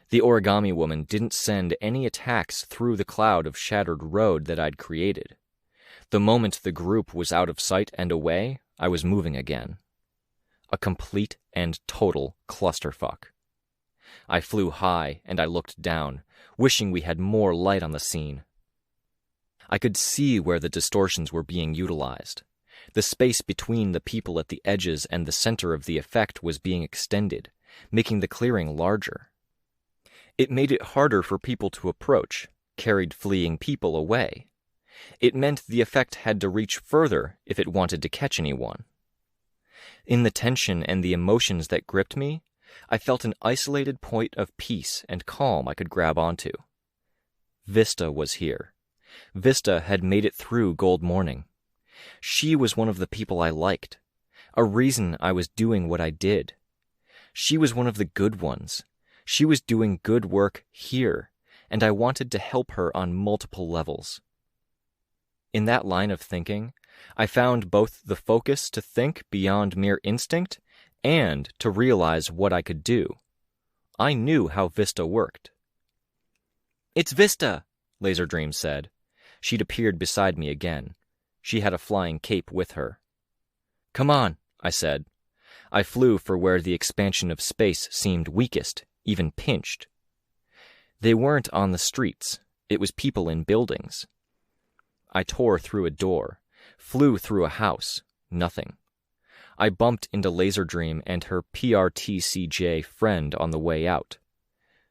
The Origami woman didn't send any attacks through the cloud of shattered road that I'd created. The moment the group was out of sight and away, I was moving again. A complete and total clusterfuck. I flew high and I looked down, wishing we had more light on the scene. I could see where the distortions were being utilized. The space between the people at the edges and the center of the effect was being extended, making the clearing larger. It made it harder for people to approach, carried fleeing people away. It meant the effect had to reach further if it wanted to catch anyone. In the tension and the emotions that gripped me, I felt an isolated point of peace and calm I could grab onto. Vista was here. Vista had made it through Gold Morning. She was one of the people I liked, a reason I was doing what I did. She was one of the good ones. She was doing good work here, and I wanted to help her on multiple levels. In that line of thinking, I found both the focus to think beyond mere instinct and to realize what I could do. I knew how Vista worked. "It's Vista," Laser Dream said. She'd appeared beside me again. She had a flying cape with her. "Come on," I said. I flew for where the expansion of space seemed weakest, even pinched. They weren't on the streets. It was people in buildings. I tore through a door, flew through a house. Nothing. I bumped into Laser Dream and her PRTCJ friend on the way out.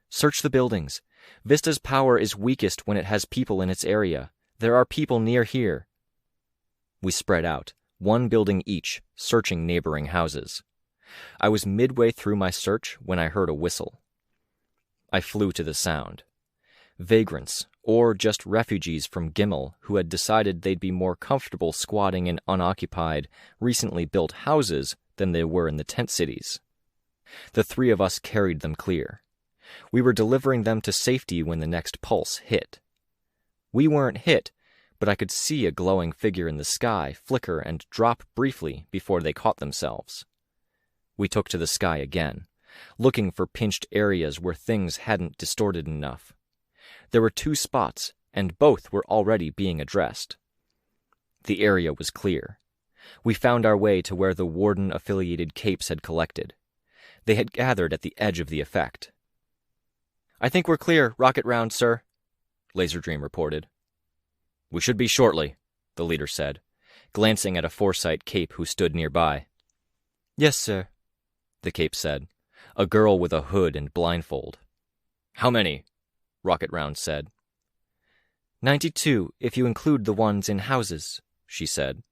"Search the buildings. Vista's power is weakest when it has people in its area. There are people near here." We spread out, 1 building each, searching neighboring houses. I was midway through my search when I heard a whistle. I flew to the sound. Vagrants, or just refugees from Gimel who had decided they'd be more comfortable squatting in unoccupied, recently built houses than they were in the tent cities. The 3 of us carried them clear. We were delivering them to safety when the next pulse hit. We weren't hit, but I could see a glowing figure in the sky flicker and drop briefly before they caught themselves. We took to the sky again, looking for pinched areas where things hadn't distorted enough. There were 2 spots, and both were already being addressed. The area was clear. We found our way to where the Warden-affiliated capes had collected. They had gathered at the edge of the effect. "I think we're clear, rocket round, sir," Laser Dream reported. "We should be shortly," the leader said, glancing at a Foresight cape who stood nearby. "Yes, sir," the cape said, a girl with a hood and blindfold. "How many?" Rocket Round said. 92, if you include the ones in houses," she said.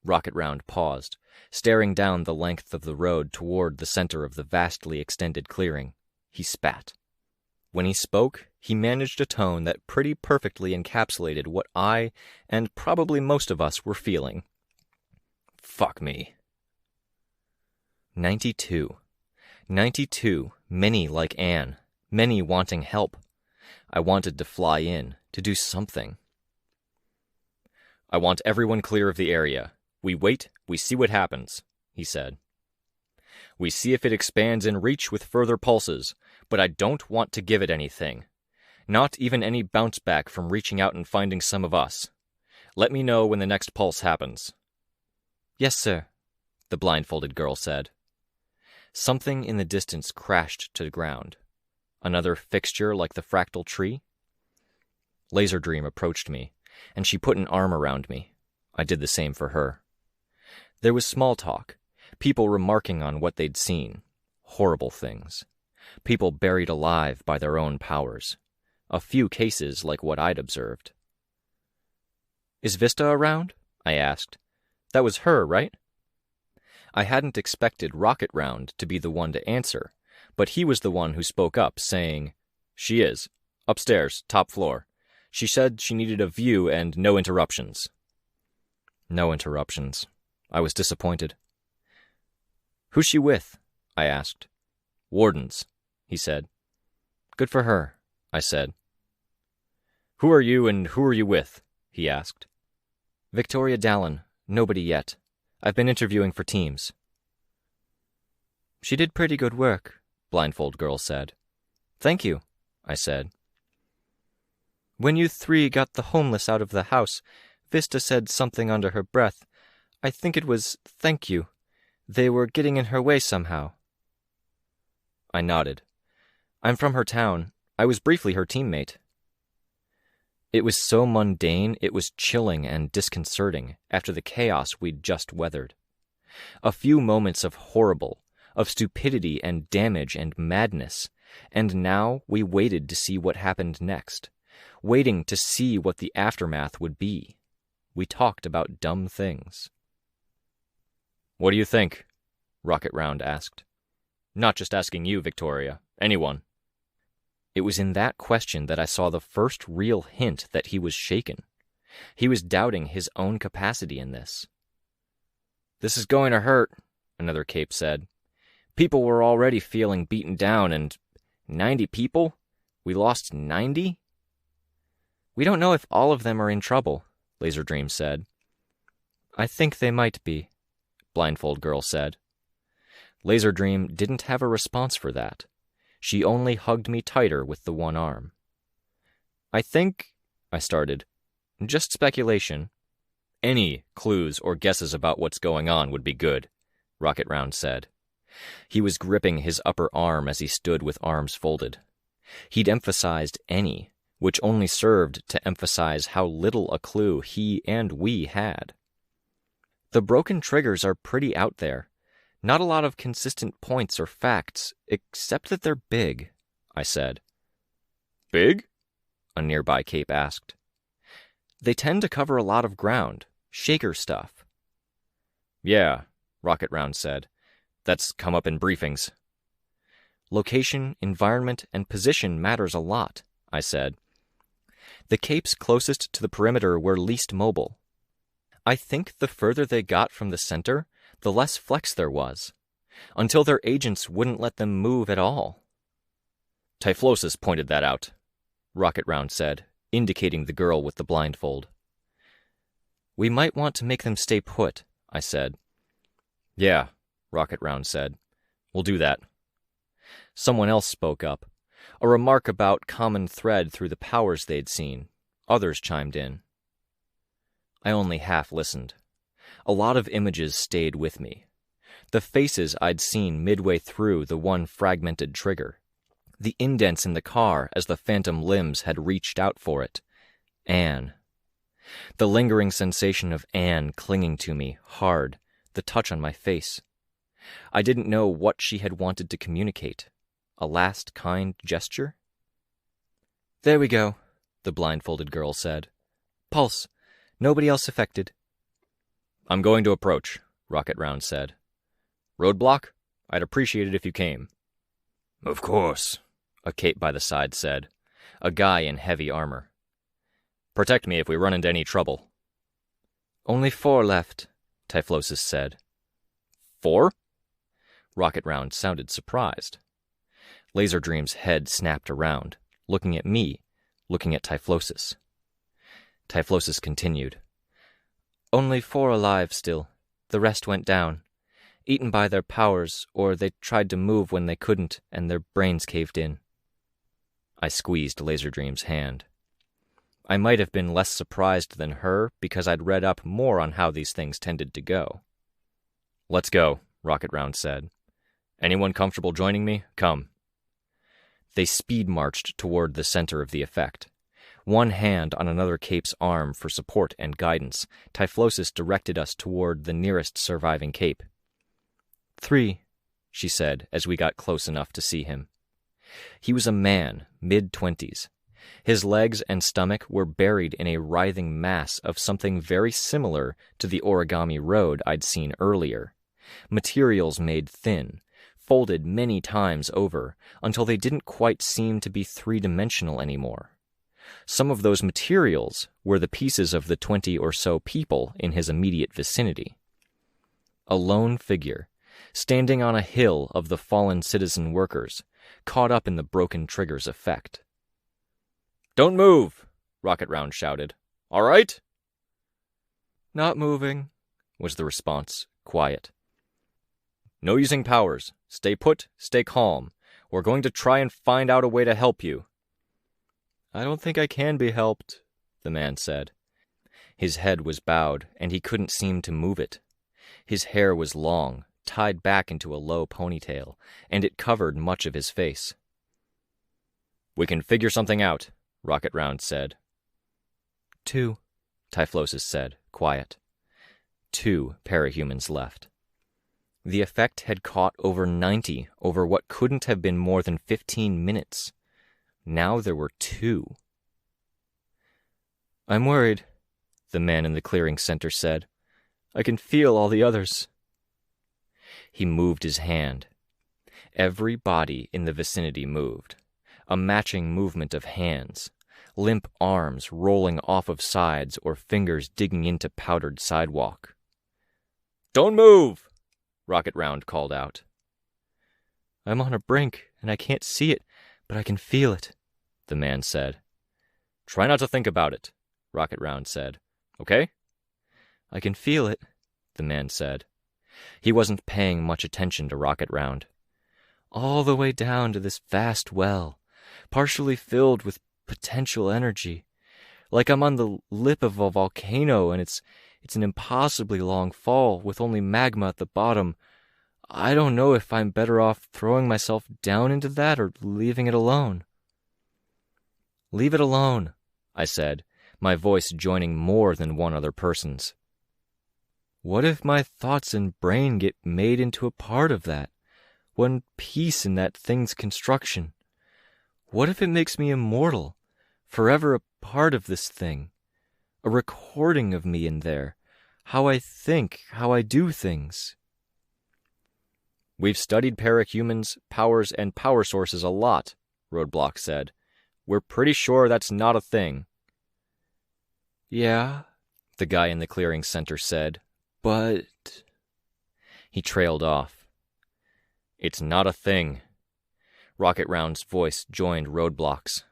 Rocket Round paused, staring down the length of the road toward the center of the vastly extended clearing. He spat. When he spoke, he managed a tone that pretty perfectly encapsulated what I, and probably most of us, were feeling. Fuck me. 92. 92, many like Anne, many wanting help. I wanted to fly in, to do something. "I want everyone clear of the area. We wait, we see what happens," he said. We see if it expands in reach with further pulses, but I don't want to give it anything. Not even any bounce back from reaching out and finding some of us. Let me know when the next pulse happens. Yes, sir, the blindfolded girl said. Something in the distance crashed to the ground. Another fixture like the fractal tree? Laserdream approached me, and she put an arm around me. I did the same for her. There was small talk, people remarking on what they'd seen. Horrible things. People buried alive by their own powers. A few cases like what I'd observed. Is Vista around? I asked. That was her, right? I hadn't expected Rocket Round to be the one to answer, but he was the one who spoke up, saying, She is. Upstairs, top floor. She said she needed a view and no interruptions. No interruptions. I was disappointed. Who's she with? I asked. Wardens, he said. Good for her, I said. Who are you and who are you with? He asked. Victoria Dallin. Nobody yet. I've been interviewing for teams. She did pretty good work, Blindfold Girl said. Thank you, I said. When you three got the homeless out of the house, Vista said something under her breath. I think it was, thank you. They were getting in her way somehow. I nodded. I'm from her town. I was briefly her teammate. It was so mundane, it was chilling and disconcerting after the chaos we'd just weathered. A few moments of horrible, of stupidity and damage and madness, and now we waited to see what happened next, waiting to see what the aftermath would be. We talked about dumb things. What do you think? Rocket Round asked. Not just asking you, Victoria. Anyone. It was in that question that I saw the first real hint that he was shaken. He was doubting his own capacity in this. This is going to hurt, another cape said. People were already feeling beaten down, and 90 people? We lost 90? We don't know if all of them are in trouble, Laserdream said. I think they might be, Blindfold Girl said. Laserdream didn't have a response for that. She only hugged me tighter with the one arm. I think, I started, just speculation. Any clues or guesses about what's going on would be good, Rocket Round said. He was gripping his upper arm as he stood with arms folded. He'd emphasized any, which only served to emphasize how little a clue he and we had. The broken triggers are pretty out there. Not a lot of consistent points or facts, except that they're big, I said. Big? A nearby cape asked. They tend to cover a lot of ground, shaker stuff. Yeah, Rocket Round said. That's come up in briefings. Location, environment, and position matters a lot, I said. The capes closest to the perimeter were least mobile. I think the further they got from the center, the less flex there was, until their agents wouldn't let them move at all. Typhlosis pointed that out, Rocket Round said, indicating the girl with the blindfold. We might want to make them stay put, I said. Yeah, Rocket Round said. We'll do that. Someone else spoke up, a remark about common thread through the powers they'd seen. Others chimed in. I only half listened. A lot of images stayed with me. The faces I'd seen midway through the one fragmented trigger. The indents in the car as the phantom limbs had reached out for it. Anne. The lingering sensation of Anne clinging to me, hard, the touch on my face. I didn't know what she had wanted to communicate. A last kind gesture? There we go, the blindfolded girl said. Pulse. Nobody else affected. I'm going to approach, Rocket Round said. Roadblock? I'd appreciate it if you came. Of course, a cape by the side said, a guy in heavy armor. Protect me if we run into any trouble. Only 4 left, Typhlosis said. 4? Rocket Round sounded surprised. Laserdream's head snapped around, looking at me, looking at Typhlosis. Typhlosis continued. Only 4 alive still. The rest went down. Eaten by their powers, or they tried to move when they couldn't and their brains caved in. I squeezed Laserdream's hand. I might have been less surprised than her because I'd read up more on how these things tended to go. "Let's go," Rocket Round said. "Anyone comfortable joining me? Come." They speed-marched toward the center of the effect. One hand on another cape's arm for support and guidance, Typhlosis directed us toward the nearest surviving cape. 3, she said as we got close enough to see him. He was a man, mid-20s. His legs and stomach were buried in a writhing mass of something very similar to the origami road I'd seen earlier. Materials made thin, folded many times over, until they didn't quite seem to be three-dimensional anymore. Some of those materials were the pieces of the 20 or so people in his immediate vicinity. A lone figure, standing on a hill of the fallen citizen workers, caught up in the broken trigger's effect. "Don't move!" Rocket Round shouted. "All right?" "Not moving," was the response, quiet. "No using powers. Stay put, stay calm. We're going to try and find out a way to help you." "I don't think I can be helped," the man said. His head was bowed, and he couldn't seem to move it. His hair was long, tied back into a low ponytail, and it covered much of his face. "We can figure something out," Rocket Round said. 2, Typhlosis said, quiet. 2 parahumans left. The effect had caught over 90 over what couldn't have been more than 15 minutes. Now there were 2. "I'm worried," the man in the clearing center said. "I can feel all the others." He moved his hand. Every body in the vicinity moved. A matching movement of hands, limp arms rolling off of sides or fingers digging into powdered sidewalk. "Don't move!" Rocket Round called out. "I'm on a brink, and I can't see it, but I can feel it," the man said. "Try not to think about it," Rocket Round said. "Okay?" "I can feel it," the man said. He wasn't paying much attention to Rocket Round. "All the way down to this vast well, partially filled with potential energy. Like I'm on the lip of a volcano and it's an impossibly long fall with only magma at the bottom. I don't know if I'm better off throwing myself down into that or leaving it alone." "Leave it alone," I said, my voice joining more than one other person's. "What if my thoughts and brain get made into a part of that, one piece in that thing's construction? What if it makes me immortal, forever a part of this thing, a recording of me in there, how I think, how I do things?" "We've studied parahumans, powers, and power sources a lot," Roadblock said. "We're pretty sure that's not a thing." "Yeah," the guy in the clearing center said, "but—" He trailed off. "It's not a thing." Rocket Round's voice joined Roadblock's.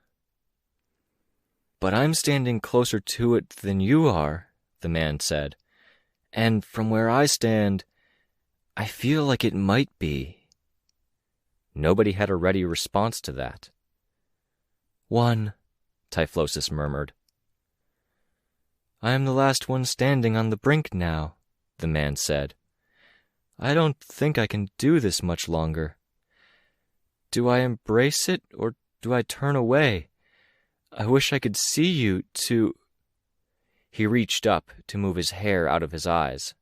"But I'm standing closer to it than you are," the man said. "And from where I stand, I feel like it might be." Nobody had a ready response to that. "1," Typhlosis murmured. "I am the last one standing on the brink now," the man said. "I don't think I can do this much longer. Do I embrace it, or do I turn away? I wish I could see you to—" He reached up to move his hair out of his eyes.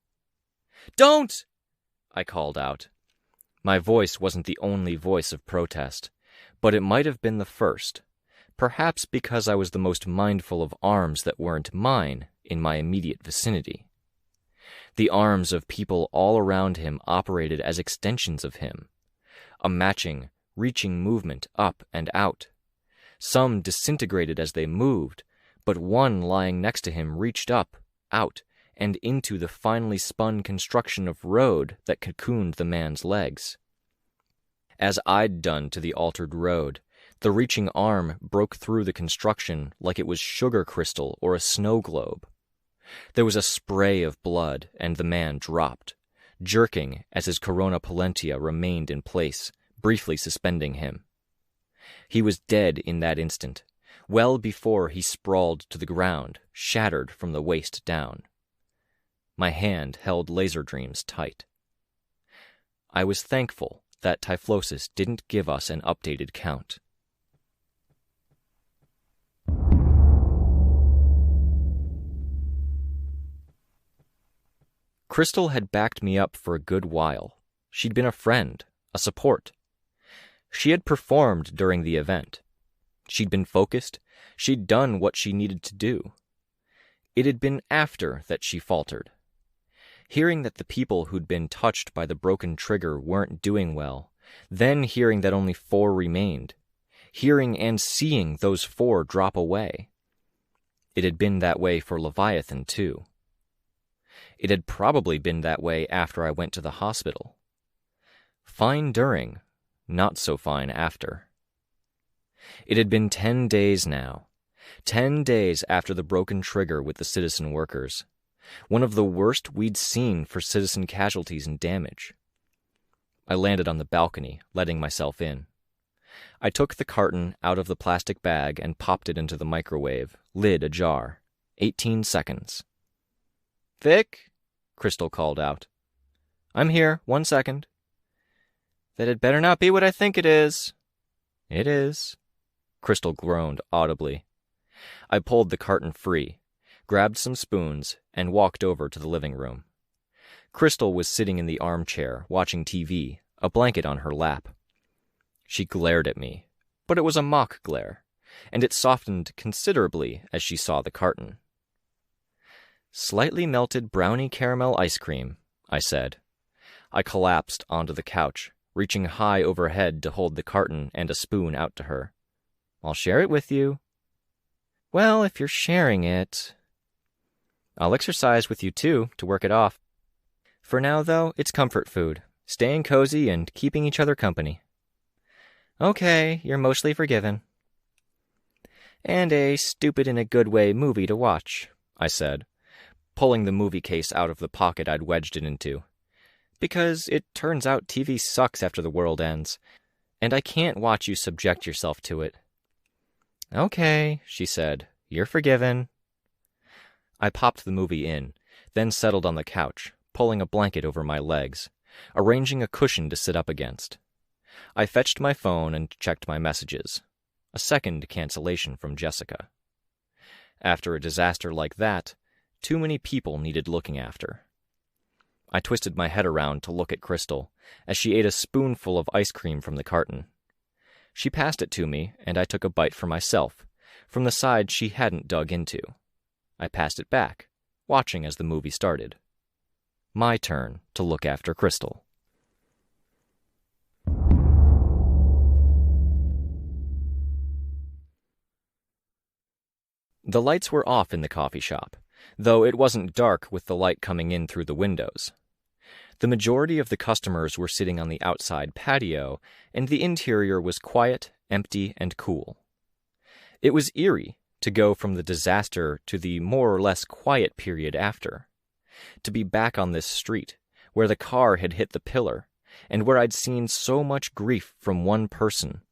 "Don't!" I called out. My voice wasn't the only voice of protest, but it might have been the first, perhaps because I was the most mindful of arms that weren't mine in my immediate vicinity. The arms of people all around him operated as extensions of him, a matching, reaching movement up and out. Some disintegrated as they moved, but one lying next to him reached up, out, and into the finely spun construction of road that cocooned the man's legs. As I'd done to the altered road, the reaching arm broke through the construction like it was sugar crystal or a snow globe. There was a spray of blood, and the man dropped, jerking as his corona pollentia remained in place, briefly suspending him. He was dead in that instant, well before he sprawled to the ground, shattered from the waist down. My hand held Laser Dreams tight. I was thankful that Typhlosis didn't give us an updated count. Crystal had backed me up for a good while. She'd been a friend, a support. She had performed during the event. She'd been focused. She'd done what she needed to do. It had been after that she faltered. Hearing that the people who'd been touched by the broken trigger weren't doing well, then hearing that only 4 remained, hearing and seeing those 4 drop away. It had been that way for Leviathan, too. It had probably been that way after I went to the hospital. Fine during, not so fine after. It had been 10 days now. 10 days after the broken trigger with the citizen workers. One of the worst we'd seen for citizen casualties and damage. I landed on the balcony, letting myself in. I took the carton out of the plastic bag and popped it into the microwave, lid ajar. 18 seconds. "Vic?" Crystal called out. "I'm here, 1 second." "That had better not be what I think it is." "It is." Crystal groaned audibly. I pulled the carton free, grabbed some spoons, and walked over to the living room. Crystal was sitting in the armchair, watching TV, a blanket on her lap. She glared at me, but it was a mock glare, and it softened considerably as she saw the carton. "Slightly melted brownie caramel ice cream," I said. I collapsed onto the couch, reaching high overhead to hold the carton and a spoon out to her. "I'll share it with you." "Well, if you're sharing it..." "I'll exercise with you too, to work it off. For now, though, it's comfort food, staying cozy and keeping each other company." "Okay, you're mostly forgiven." "And a stupid-in-a-good-way movie to watch," I said, pulling the movie case out of the pocket I'd wedged it into. "Because it turns out TV sucks after the world ends, and I can't watch you subject yourself to it." "Okay," she said, "you're forgiven." I popped the movie in, then settled on the couch, pulling a blanket over my legs, arranging a cushion to sit up against. I fetched my phone and checked my messages. A second cancellation from Jessica. After a disaster like that, too many people needed looking after. I twisted my head around to look at Crystal as she ate a spoonful of ice cream from the carton. She passed it to me, and I took a bite for myself, from the side she hadn't dug into. I passed it back, watching as the movie started. My turn to look after Crystal. The lights were off in the coffee shop, though it wasn't dark with the light coming in through the windows. The majority of the customers were sitting on the outside patio, and the interior was quiet, empty, and cool. It was eerie to go from the disaster to the more or less quiet period after. To be back on this street, where the car had hit the pillar, and where I'd seen so much grief from one person,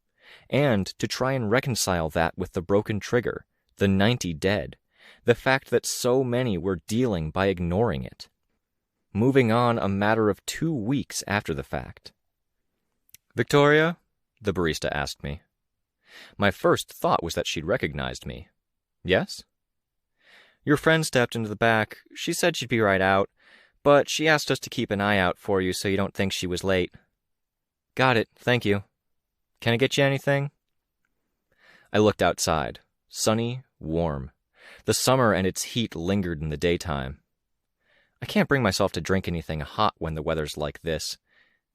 and to try and reconcile that with the broken trigger, the 90 dead, the fact that so many were dealing by ignoring it. Moving on a matter of 2 weeks after the fact. "Victoria?" the barista asked me. My first thought was that she'd recognized me. "Yes?" "Your friend stepped into the back. She said she'd be right out, but she asked us to keep an eye out for you so you don't think she was late." "Got it, thank you. Can I get you anything?" I looked outside. Sunny, warm. The summer and its heat lingered in the daytime. I can't bring myself to drink anything hot when the weather's like this.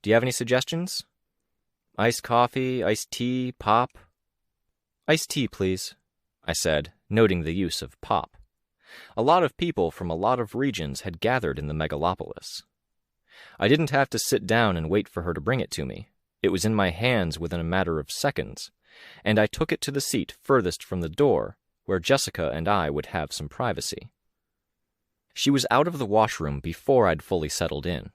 Do you have any suggestions? Iced coffee, iced tea, pop? "Iced tea, please," I said, noting the use of pop. A lot of people from a lot of regions had gathered in the megalopolis. I didn't have to sit down and wait for her to bring it to me. It was in my hands within a matter of seconds, and I took it to the seat furthest from the door, where Jessica and I would have some privacy. She was out of the washroom before I'd fully settled in.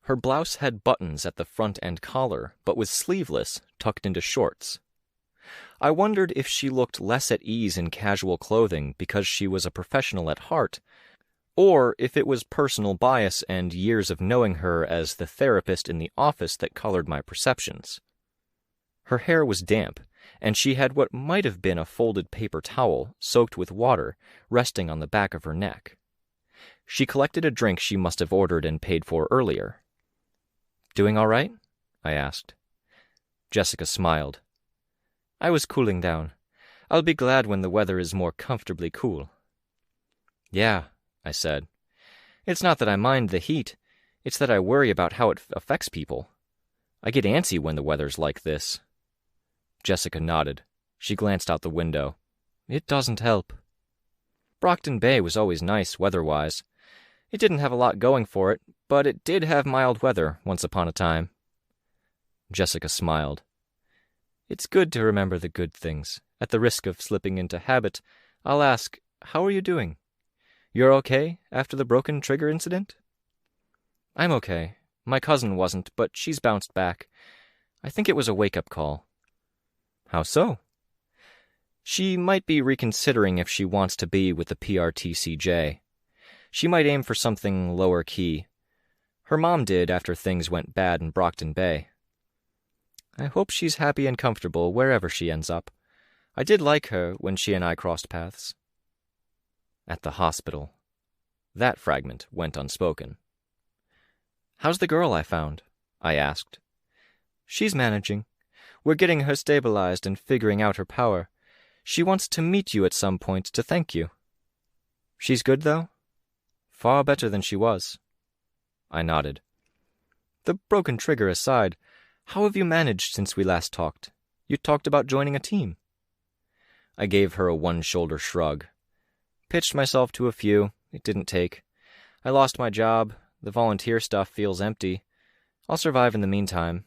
Her blouse had buttons at the front and collar, but was sleeveless, tucked into shorts. I wondered if she looked less at ease in casual clothing because she was a professional at heart, or if it was personal bias and years of knowing her as the therapist in the office that colored my perceptions. Her hair was damp, and she had what might have been a folded paper towel, soaked with water, resting on the back of her neck. She collected a drink she must have ordered and paid for earlier. "Doing all right?" I asked. Jessica smiled. "I was cooling down. I'll be glad when the weather is more comfortably cool." "Yeah," I said. "It's not that I mind the heat. It's that I worry about how it affects people. I get antsy when the weather's like this." Jessica nodded. She glanced out the window. "It doesn't help." Brockton Bay was always nice weather-wise. It didn't have a lot going for it, but it did have mild weather once upon a time. Jessica smiled. "It's good to remember the good things. At the risk of slipping into habit, I'll ask, how are you doing? You're okay after the broken trigger incident?" "I'm okay. My cousin wasn't, but she's bounced back. I think it was a wake-up call." "How so?" "She might be reconsidering if she wants to be with the PRTCJ. She might aim for something lower key. Her mom did after things went bad in Brockton Bay." "I hope she's happy and comfortable wherever she ends up. I did like her when she and I crossed paths." At the hospital. That fragment went unspoken. "How's the girl I found?" I asked. "She's managing. We're getting her stabilized and figuring out her power. She wants to meet you at some point to thank you." "She's good, though?" "Far better than she was." I nodded. "The broken trigger aside, how have you managed since we last talked? You talked about joining a team." I gave her a one-shoulder shrug. "Pitched myself to a few. It didn't take. I lost my job. The volunteer stuff feels empty. I'll survive in the meantime."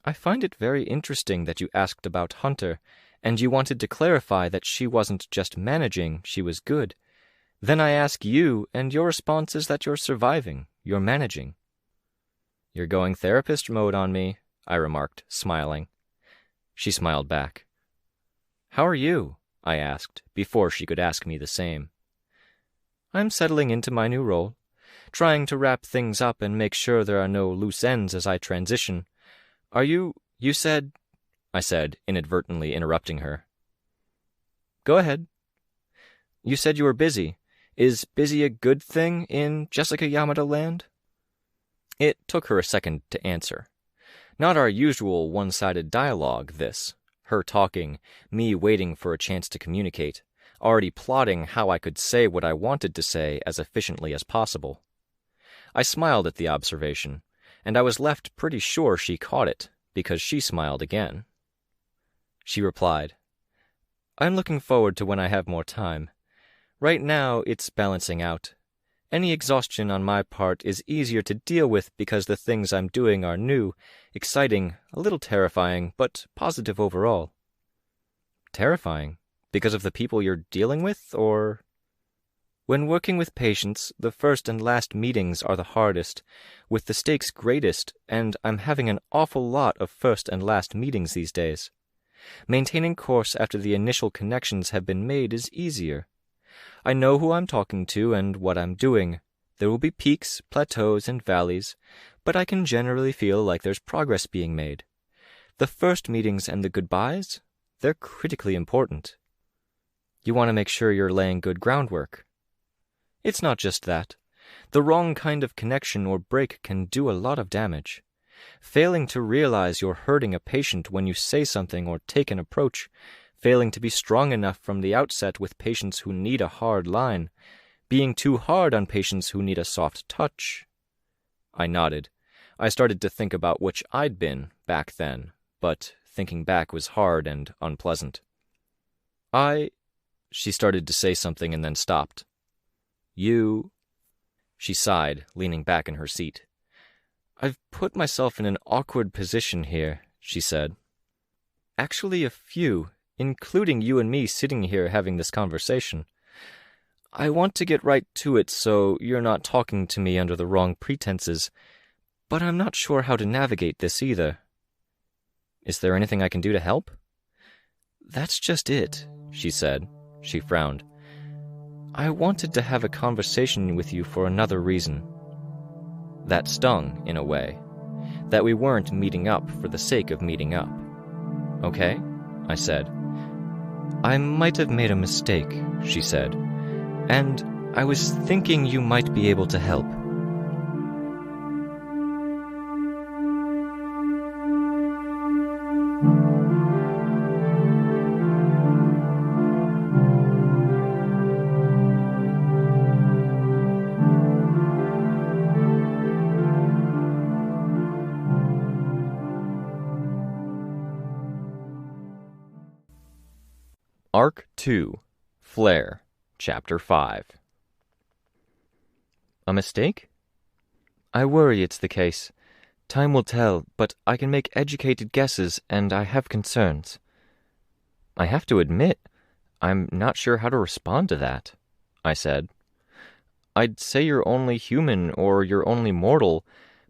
"I find it very interesting that you asked about Hunter, and you wanted to clarify that she wasn't just managing, she was good. Then I ask you, and your response is that you're surviving, you're managing." "You're going therapist mode on me," I remarked, smiling. She smiled back. "How are you?" I asked, before she could ask me the same. "I'm settling into my new role, trying to wrap things up and make sure there are no loose ends as I transition. Are you said—" I said, inadvertently interrupting her. "Go ahead." "You said you were busy. Is busy a good thing in Jessica Yamada land?" It took her a second to answer. Not our usual one-sided dialogue, this. Her talking, me waiting for a chance to communicate, already plotting how I could say what I wanted to say as efficiently as possible. I smiled at the observation, and I was left pretty sure she caught it, because she smiled again. She replied, "I'm looking forward to when I have more time. Right now, it's balancing out. Any exhaustion on my part is easier to deal with because the things I'm doing are new, exciting, a little terrifying, but positive overall." "Terrifying? Because of the people you're dealing with, or—" "When working with patients, the first and last meetings are the hardest, with the stakes greatest, and I'm having an awful lot of first and last meetings these days. Maintaining course after the initial connections have been made is easier. I know who I'm talking to and what I'm doing. There will be peaks, plateaus, and valleys, but I can generally feel like there's progress being made. The first meetings and the goodbyes, they're critically important. You want to make sure you're laying good groundwork. It's not just that. The wrong kind of connection or break can do a lot of damage. Failing to realize you're hurting a patient when you say something or take an approach, failing to be strong enough from the outset with patients who need a hard line, being too hard on patients who need a soft touch." I nodded. I started to think about which I'd been back then, but thinking back was hard and unpleasant. She started to say something and then stopped. She sighed, leaning back in her seat. "I've put myself in an awkward position here," she said. "Actually a few, including you and me sitting here having this conversation. I want to get right to it so you're not talking to me under the wrong pretenses, But I'm not sure how to navigate this either. Is there anything I can do to help? That's just it, she said. She frowned. I wanted to have a conversation with you for another reason. That stung, in a way. That we weren't meeting up for the sake of meeting up. Okay? I said. I might have made a mistake, she said. And I was thinking you might be able to help. Arc 2, Flare, Chapter 5. A mistake? I worry it's the case. Time will tell, but I can make educated guesses, and I have concerns. I have to admit, I'm not sure how to respond to that, I said. I'd say you're only human or you're only mortal,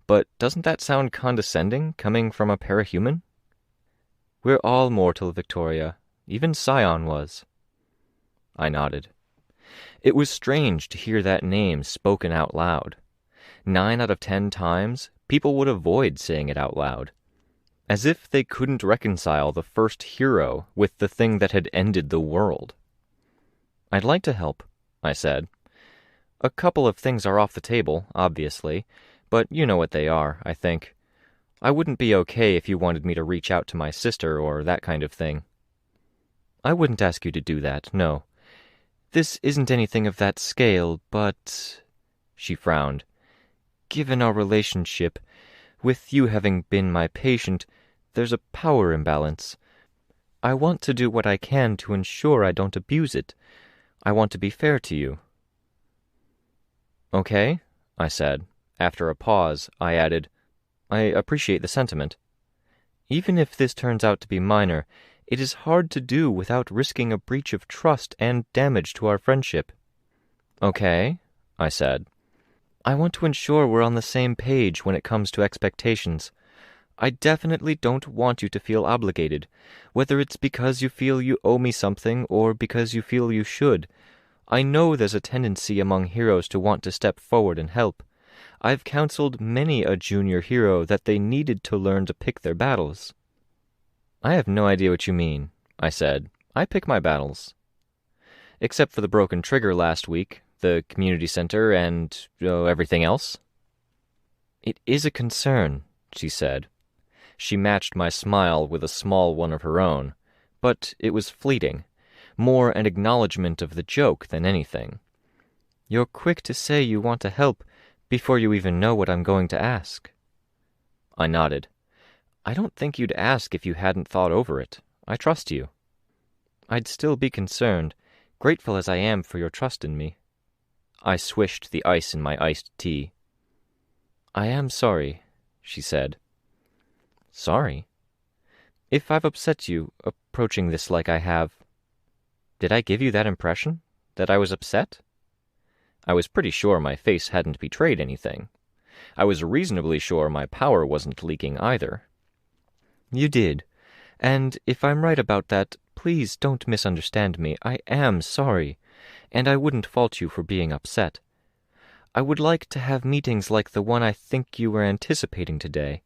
but doesn't that sound condescending, coming from a parahuman? We're all mortal, Victoria. Even Scion was. I nodded. It was strange to hear that name spoken out loud. 9 out of 10 times, people would avoid saying it out loud, as if they couldn't reconcile the first hero with the thing that had ended the world. I'd like to help, I said. A couple of things are off the table, obviously, but you know what they are, I think. I wouldn't be okay if you wanted me to reach out to my sister or that kind of thing. I wouldn't ask you to do that, no. This isn't anything of that scale, but... She frowned. Given our relationship, with you having been my patient, there's a power imbalance. I want to do what I can to ensure I don't abuse it. I want to be fair to you. Okay, I said. After a pause, I added, I appreciate the sentiment. Even if this turns out to be minor, it is hard to do without risking a breach of trust and damage to our friendship. Okay, I said. I want to ensure we're on the same page when it comes to expectations. I definitely don't want you to feel obligated, whether it's because you feel you owe me something or because you feel you should. I know there's a tendency among heroes to want to step forward and help. I've counseled many a junior hero that they needed to learn to pick their battles. I have no idea what you mean, I said. I pick my battles. Except for the broken trigger last week, the community center, and everything else. It is a concern, she said. She matched my smile with a small one of her own, but it was fleeting, more an acknowledgement of the joke than anything. You're quick to say you want to help before you even know what I'm going to ask. I nodded. I don't think you'd ask if you hadn't thought over it. I trust you. I'd still be concerned, grateful as I am for your trust in me. I swished the ice in my iced tea. I am sorry, she said. Sorry? If I've upset you, approaching this like I have, did I give you that impression? That I was upset? I was pretty sure my face hadn't betrayed anything. I was reasonably sure my power wasn't leaking either. You did. And if I'm right about that, please don't misunderstand me. I am sorry, and I wouldn't fault you for being upset. I would like to have meetings like the one I think you were anticipating today.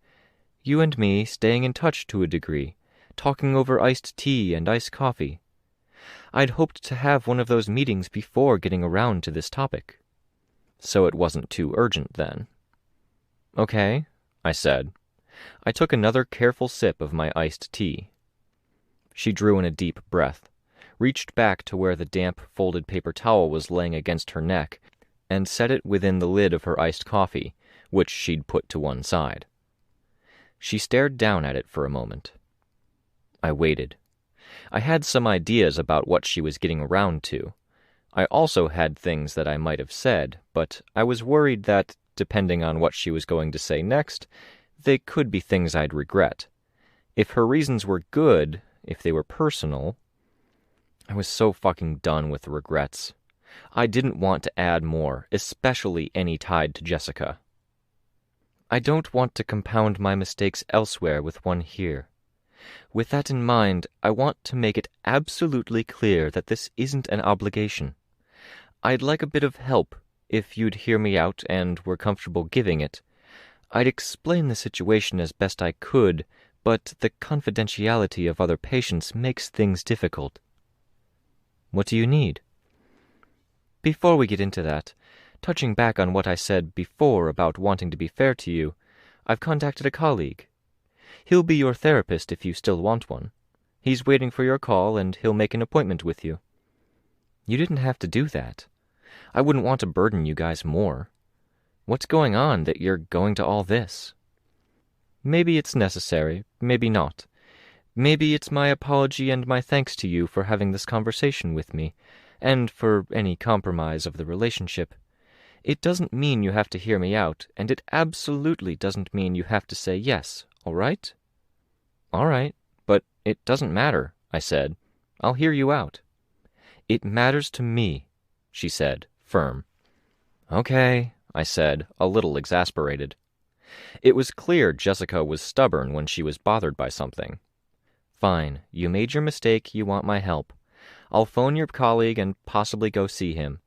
You and me staying in touch to a degree, talking over iced tea and iced coffee. I'd hoped to have one of those meetings before getting around to this topic. So it wasn't too urgent then. Okay, I said. I took another careful sip of my iced tea. She drew in a deep breath, reached back to where the damp, folded paper towel was laying against her neck, and set it within the lid of her iced coffee, which she'd put to one side. She stared down at it for a moment. I waited. I had some ideas about what she was getting around to. I also had things that I might have said, but I was worried that, depending on what she was going to say next, they could be things I'd regret. If her reasons were good, if they were personal... I was so fucking done with the regrets. I didn't want to add more, especially any tied to Jessica. I don't want to compound my mistakes elsewhere with one here. With that in mind, I want to make it absolutely clear that this isn't an obligation. I'd like a bit of help, if you'd hear me out and were comfortable giving it. I'd explain the situation as best I could, but the confidentiality of other patients makes things difficult. What do you need? Before we get into that, touching back on what I said before about wanting to be fair to you, I've contacted a colleague. He'll be your therapist if you still want one. He's waiting for your call, and he'll make an appointment with you. You didn't have to do that. I wouldn't want to burden you guys more. What's going on that you're going to all this? Maybe it's necessary, maybe not. Maybe it's my apology and my thanks to you for having this conversation with me, and for any compromise of the relationship. It doesn't mean you have to hear me out, and it absolutely doesn't mean you have to say yes, all right? All right, but it doesn't matter, I said. I'll hear you out. It matters to me, she said, firm. Okay, I said, a little exasperated. It was clear Jessica was stubborn when she was bothered by something. Fine, you made your mistake, you want my help. I'll phone your colleague and possibly go see him.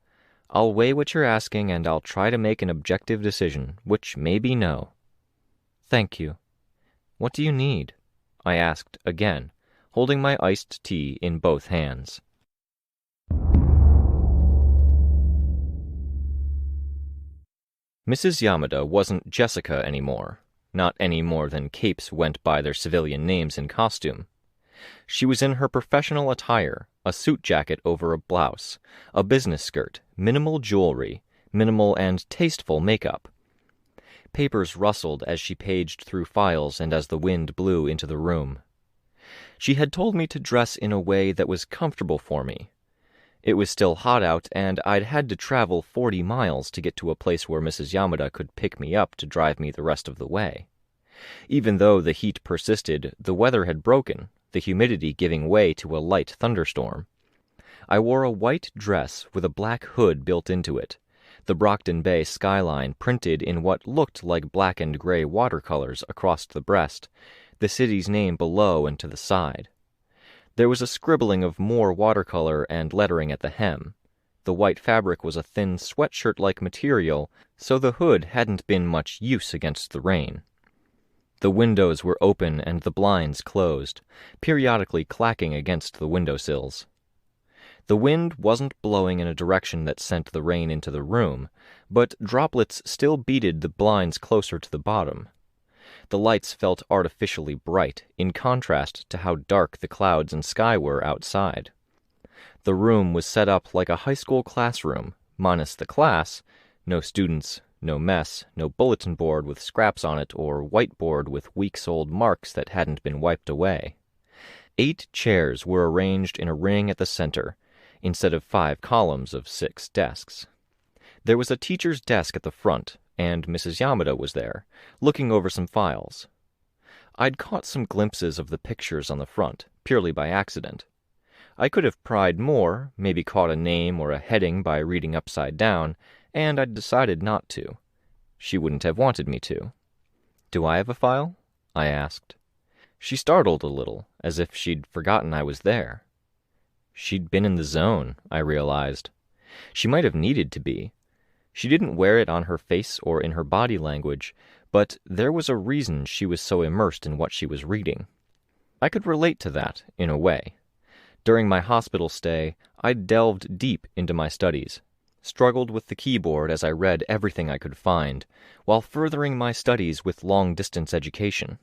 I'll weigh what you're asking, and I'll try to make an objective decision, which may be no. Thank you. What do you need? I asked again, holding my iced tea in both hands. Mrs. Yamada wasn't Jessica anymore, not any more than capes went by their civilian names in costume. She was in her professional attire, a suit jacket over a blouse, a business skirt, minimal jewelry, minimal and tasteful makeup. Papers rustled as she paged through files and as the wind blew into the room. She had told me to dress in a way that was comfortable for me. It was still hot out, and I'd had to travel 40 miles to get to a place where Mrs. Yamada could pick me up to drive me the rest of the way. Even though the heat persisted, the weather had broken, the humidity giving way to a light thunderstorm. I wore a white dress with a black hood built into it, the Brockton Bay skyline printed in what looked like black and gray watercolors across the breast, the city's name below and to the side. There was a scribbling of more watercolor and lettering at the hem. The white fabric was a thin sweatshirt-like material, so the hood hadn't been much use against the rain. The windows were open and the blinds closed, periodically clacking against the windowsills. The wind wasn't blowing in a direction that sent the rain into the room, but droplets still beaded the blinds closer to the bottom. The lights felt artificially bright, in contrast to how dark the clouds and sky were outside. The room was set up like a high school classroom, minus the class, no students, no mess, no bulletin board with scraps on it or whiteboard with weeks-old marks that hadn't been wiped away. 8 chairs were arranged in a ring at the center, instead of 5 columns of 6 desks. There was a teacher's desk at the front, and Mrs. Yamada was there, looking over some files. I'd caught some glimpses of the pictures on the front, purely by accident. I could have pried more, maybe caught a name or a heading by reading upside down, and I'd decided not to. She wouldn't have wanted me to. "Do I have a file?" I asked. She startled a little, as if she'd forgotten I was there. She'd been in the zone, I realized. She might have needed to be. She didn't wear it on her face or in her body language, but there was a reason she was so immersed in what she was reading. I could relate to that, in a way. During my hospital stay, I delved deep into my studies, struggled with the keyboard as I read everything I could find, while furthering my studies with long-distance education.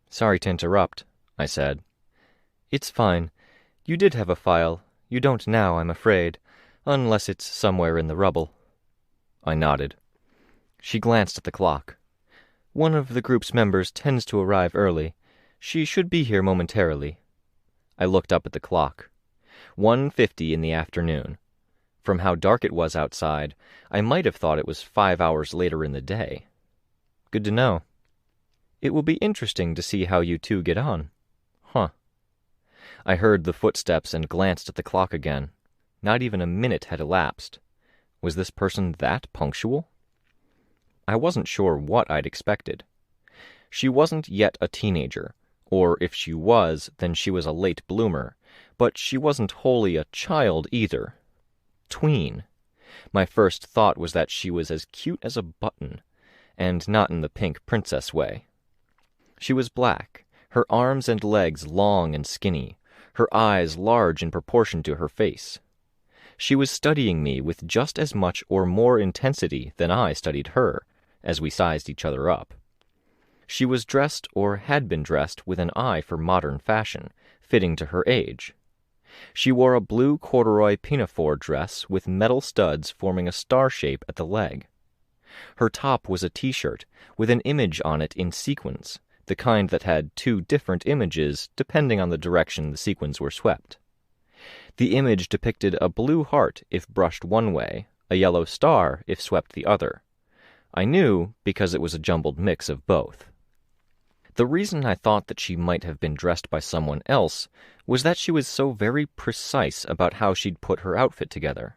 "Sorry to interrupt," I said. "It's fine. You did have a file. You don't now, I'm afraid, unless it's somewhere in the rubble." I nodded. She glanced at the clock. "One of the group's members tends to arrive early. She should be here momentarily." I looked up at the clock. 1:50 in the afternoon. From how dark it was outside, I might have thought it was 5 hours later in the day. Good to know. It will be interesting to see how you two get on. Huh. I heard the footsteps and glanced at the clock again. Not even a minute had elapsed. Was this person that punctual? I wasn't sure what I'd expected. She wasn't yet a teenager, or if she was, then she was a late bloomer, but she wasn't wholly a child either. Tween. My first thought was that she was as cute as a button, and not in the pink princess way. She was black, her arms and legs long and skinny, her eyes large in proportion to her face. She was studying me with just as much or more intensity than I studied her, as we sized each other up. She was dressed, or had been dressed, with an eye for modern fashion, fitting to her age. She wore a blue corduroy pinafore dress with metal studs forming a star shape at the leg. Her top was a t-shirt with an image on it in sequins, the kind that had two different images depending on the direction the sequins were swept. The image depicted a blue heart if brushed one way, a yellow star if swept the other. I knew because it was a jumbled mix of both. The reason I thought that she might have been dressed by someone else was that she was so very precise about how she'd put her outfit together.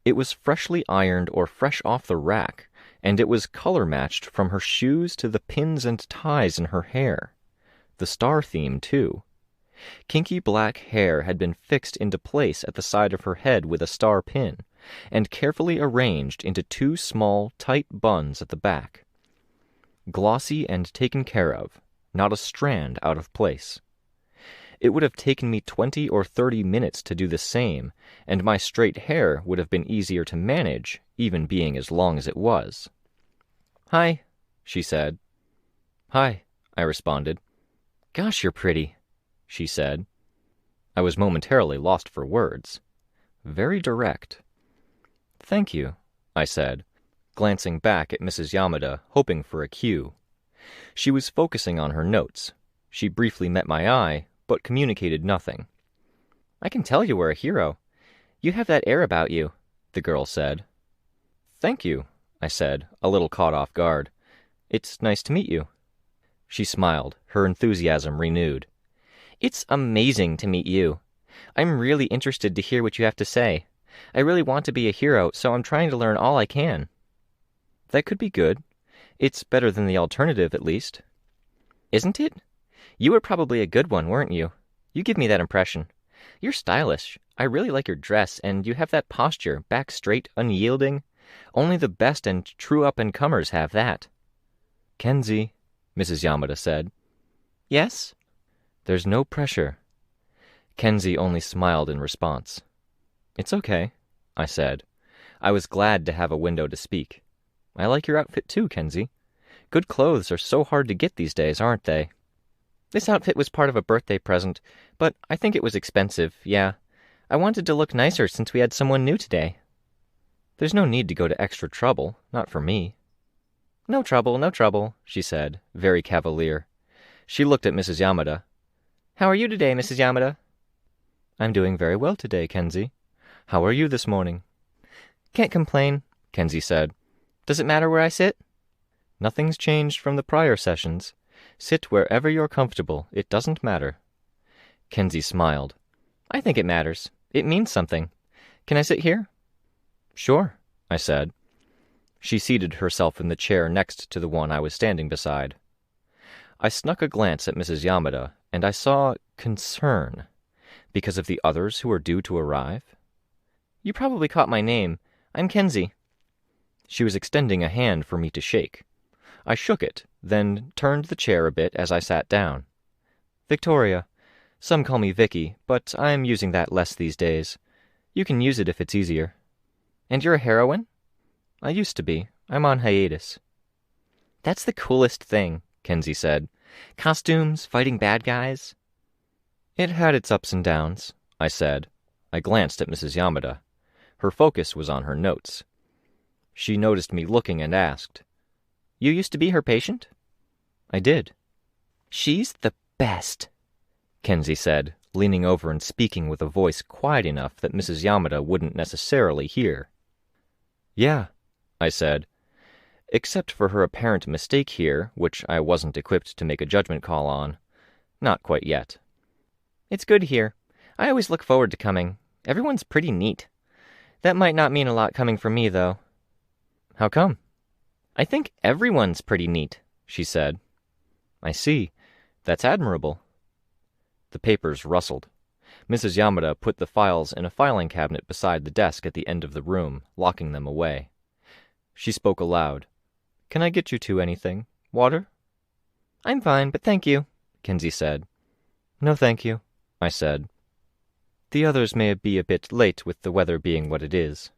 It was freshly ironed or fresh off the rack, and it was color-matched from her shoes to the pins and ties in her hair. The star theme, too. Kinky black hair had been fixed into place at the side of her head with a star pin, and carefully arranged into two small, tight buns at the back. Glossy and taken care of, not a strand out of place. It would have taken me 20 or 30 minutes to do the same, and my straight hair would have been easier to manage, even being as long as it was. "Hi," she said. "Hi," I responded. "Gosh, you're pretty," she said. I was momentarily lost for words. Very direct. "Thank you," I said, glancing back at Mrs. Yamada, hoping for a cue. She was focusing on her notes. She briefly met my eye, but communicated nothing. "I can tell you were a hero. You have that air about you," the girl said. "Thank you," I said, a little caught off guard. "It's nice to meet you." She smiled, her enthusiasm renewed. "It's amazing to meet you. I'm really interested to hear what you have to say. I really want to be a hero, so I'm trying to learn all I can." "That could be good. It's better than the alternative, at least." "Isn't it? You were probably a good one, weren't you? You give me that impression. You're stylish. I really like your dress, and you have that posture, back straight, unyielding. Only the best and true up-and-comers have that." "Kenzie," Mrs. Yamada said. "Yes?" "There's no pressure." Kenzie only smiled in response. "It's okay," I said. I was glad to have a window to speak. "I like your outfit too, Kenzie. Good clothes are so hard to get these days, aren't they?" "This outfit was part of a birthday present, but I think it was expensive, yeah. I wanted to look nicer since we had someone new today." "There's no need to go to extra trouble, not for me." No trouble," she said, very cavalier. She looked at Mrs. Yamada. "How are you today, Mrs. Yamada?" "I'm doing very well today, Kenzie. How are you this morning?" "Can't complain," Kenzie said. "Does it matter where I sit?" "Nothing's changed from the prior sessions. Sit wherever you're comfortable. It doesn't matter." Kenzie smiled. "I think it matters. It means something. Can I sit here?" "Sure," I said. She seated herself in the chair next to the one I was standing beside. I snuck a glance at Mrs. Yamada, and I saw concern. Because of the others who were due to arrive? "You probably caught my name. I'm Kenzie." She was extending a hand for me to shake. I shook it, then turned the chair a bit as I sat down. "Victoria. Some call me Vicky, but I'm using that less these days. You can use it if it's easier." "And you're a heroine?" "I used to be. I'm on hiatus." "That's the coolest thing," Kenzie said. "Costumes, fighting bad guys." "It had its ups and downs," I said. I glanced at Mrs. Yamada. Her focus was on her notes. She noticed me looking and asked, "You used to be her patient?" "I did." "She's the best," Kenzie said, leaning over and speaking with a voice quiet enough that Mrs. Yamada wouldn't necessarily hear. "Yeah," I said. Except for her apparent mistake here, which I wasn't equipped to make a judgment call on. Not quite yet. "It's good here. I always look forward to coming. Everyone's pretty neat. That might not mean a lot coming from me, though." "How come?" I think everyone's pretty neat, she said. I see. That's admirable. The papers rustled. Mrs. Yamada put the files in a filing cabinet beside the desk at the end of the room, locking them away. She spoke aloud. Can I get you two anything? Water? I'm fine, but thank you, Kinsey said. No, thank you, I said. The others may be a bit late with the weather being what it is.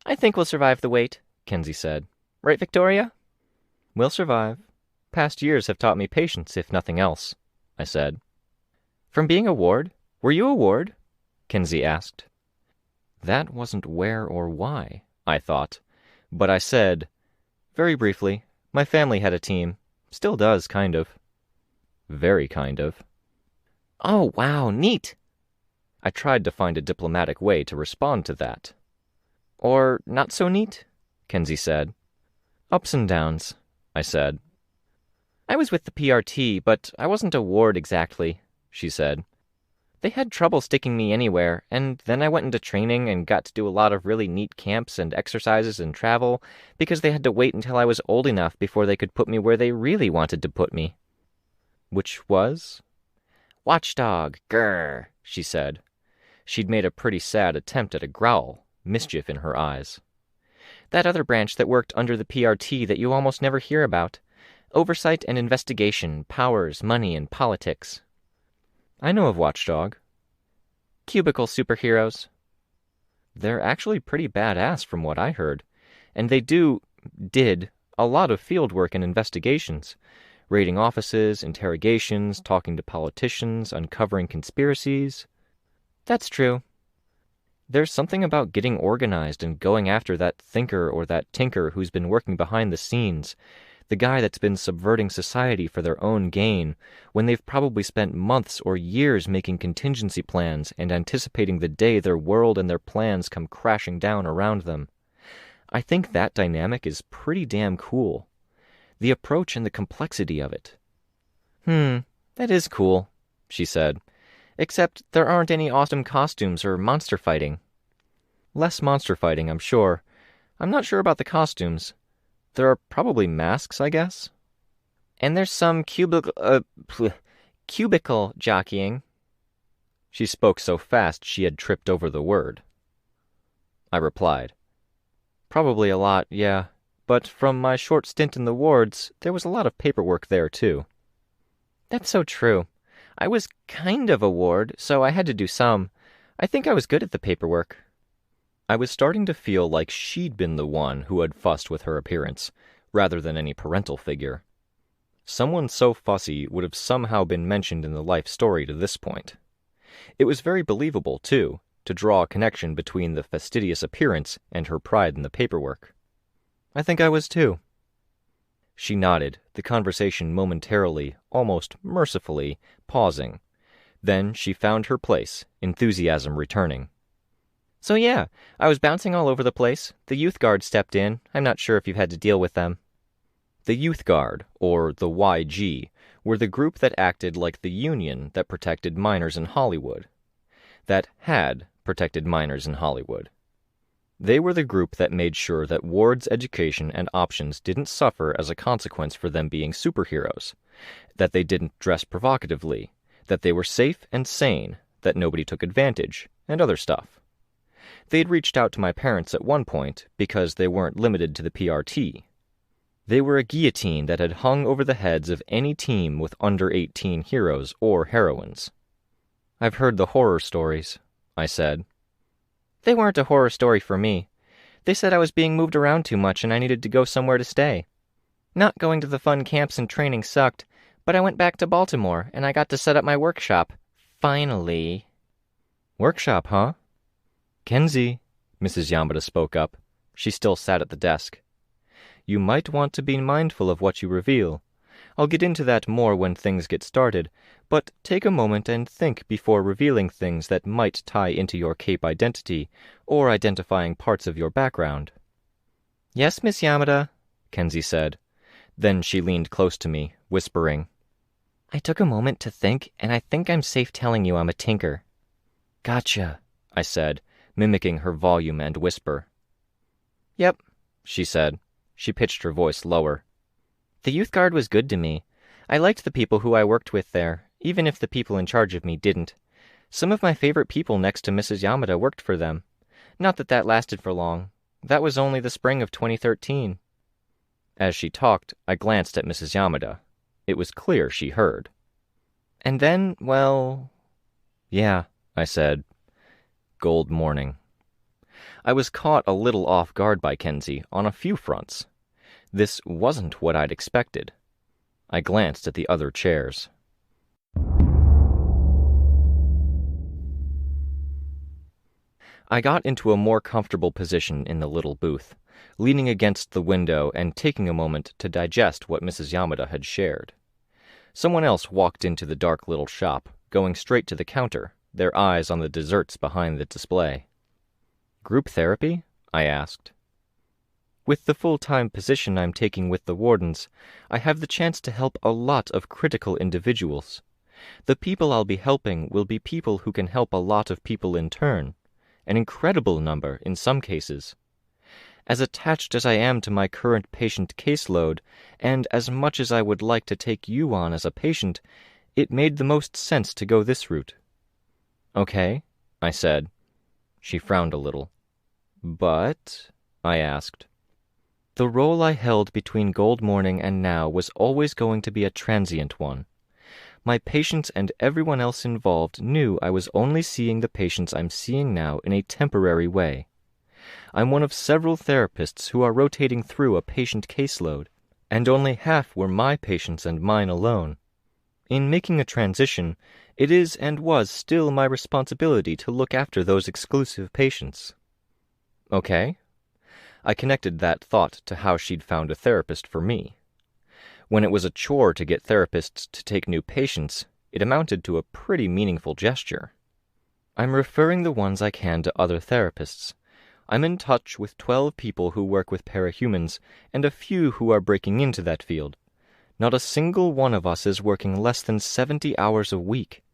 I think we'll survive the wait, Kinsey said. Right, Victoria? We'll survive. Past years have taught me patience, if nothing else, I said. From being a ward? Were you a ward? Kinsey asked. That wasn't where or why, I thought, but I said, very briefly, my family had a team. Still does, kind of. Very kind of. Oh, wow, neat! I tried to find a diplomatic way to respond to that. Or not so neat, Kinsey said. Ups and downs, I said. I was with the PRT, but I wasn't a ward exactly, she said. They had trouble sticking me anywhere, and then I went into training and got to do a lot of really neat camps and exercises and travel, because they had to wait until I was old enough before they could put me where they really wanted to put me. Which was? Watchdog, grrr, she said. She'd made a pretty sad attempt at a growl, mischief in her eyes. That other branch that worked under the PRT that you almost never hear about. Oversight and investigation, powers, money, and politics. I know of Watchdog. Cubicle superheroes. They're actually pretty badass from what I heard, and they did a lot of field work and investigations, raiding offices, interrogations, talking to politicians, uncovering conspiracies. That's true. There's something about getting organized and going after that thinker or that tinker who's been working behind the scenes, the guy that's been subverting society for their own gain, when they've probably spent months or years making contingency plans and anticipating the day their world and their plans come crashing down around them. I think that dynamic is pretty damn cool. The approach and the complexity of it. That is cool, she said. Except there aren't any awesome costumes or monster fighting. Less monster fighting, I'm sure. I'm not sure about the costumes. There are probably masks, I guess. And there's some cubicle jockeying. She spoke so fast she had tripped over the word. I replied. Probably a lot, yeah. But from my short stint in the wards, there was a lot of paperwork there, too. That's so true. I was kind of a ward, so I had to do some. I think I was good at the paperwork. I was starting to feel like she'd been the one who had fussed with her appearance, rather than any parental figure. Someone so fussy would have somehow been mentioned in the life story to this point. It was very believable, too, to draw a connection between the fastidious appearance and her pride in the paperwork. I think I was, too. She nodded, the conversation momentarily, almost mercifully, pausing. Then she found her place, enthusiasm returning. So yeah, I was bouncing all over the place. The youth guard stepped in. I'm not sure if you've had to deal with them. The youth guard, or the YG, were the group that acted like the union that protected minors in Hollywood. That had protected minors in Hollywood. They were the group that made sure that wards' education and options didn't suffer as a consequence for them being superheroes, that they didn't dress provocatively, that they were safe and sane, that nobody took advantage, and other stuff. They'd reached out to my parents at one point because they weren't limited to the PRT. They were a guillotine that had hung over the heads of any team with under-18 heroes or heroines. I've heard the horror stories, I said. They weren't a horror story for me. They said I was being moved around too much and I needed to go somewhere to stay. Not going to the fun camps and training sucked, but I went back to Baltimore and I got to set up my workshop. Finally. Workshop, huh? Kenzie, Mrs. Yamada spoke up. She still sat at the desk. You might want to be mindful of what you reveal. I'll get into that more when things get started, but take a moment and think before revealing things that might tie into your cape identity, or identifying parts of your background. Yes, Miss Yamada, Kenzie said. Then she leaned close to me, whispering, I took a moment to think, and I think I'm safe telling you I'm a tinker. Gotcha, I said, mimicking her volume and whisper. Yep, she said. She pitched her voice lower. "The youth guard was good to me. I liked the people who I worked with there, even if the people in charge of me didn't. Some of my favorite people next to Mrs. Yamada worked for them. Not that that lasted for long. That was only the spring of 2013. As she talked, I glanced at Mrs. Yamada. It was clear she heard. "And then, well..." "Yeah," I said. Gold morning. I was caught a little off guard by Kenzie on a few fronts. This wasn't what I'd expected. I glanced at the other chairs. I got into a more comfortable position in the little booth, leaning against the window and taking a moment to digest what Mrs. Yamada had shared. Someone else walked into the dark little shop, going straight to the counter, their eyes on the desserts behind the display. "Group therapy?" I asked. "With the full-time position I'm taking with the wardens, I have the chance to help a lot of critical individuals. The people I'll be helping will be people who can help a lot of people in turn, an incredible number in some cases. As attached as I am to my current patient caseload, and as much as I would like to take you on as a patient, it made the most sense to go this route." "Okay," I said. She frowned a little. "But?" I asked. "The role I held between Gold Morning and now was always going to be a transient one. My patients and everyone else involved knew I was only seeing the patients I'm seeing now in a temporary way. I'm one of several therapists who are rotating through a patient caseload, and only half were my patients and mine alone. In making a transition, it is and was still my responsibility to look after those exclusive patients." "Okay." I connected that thought to how she'd found a therapist for me. When it was a chore to get therapists to take new patients, it amounted to a pretty meaningful gesture. "I'm referring the ones I can to other therapists. I'm in touch with 12 people who work with parahumans, and a few who are breaking into that field. Not a single one of us is working less than 70 hours a week.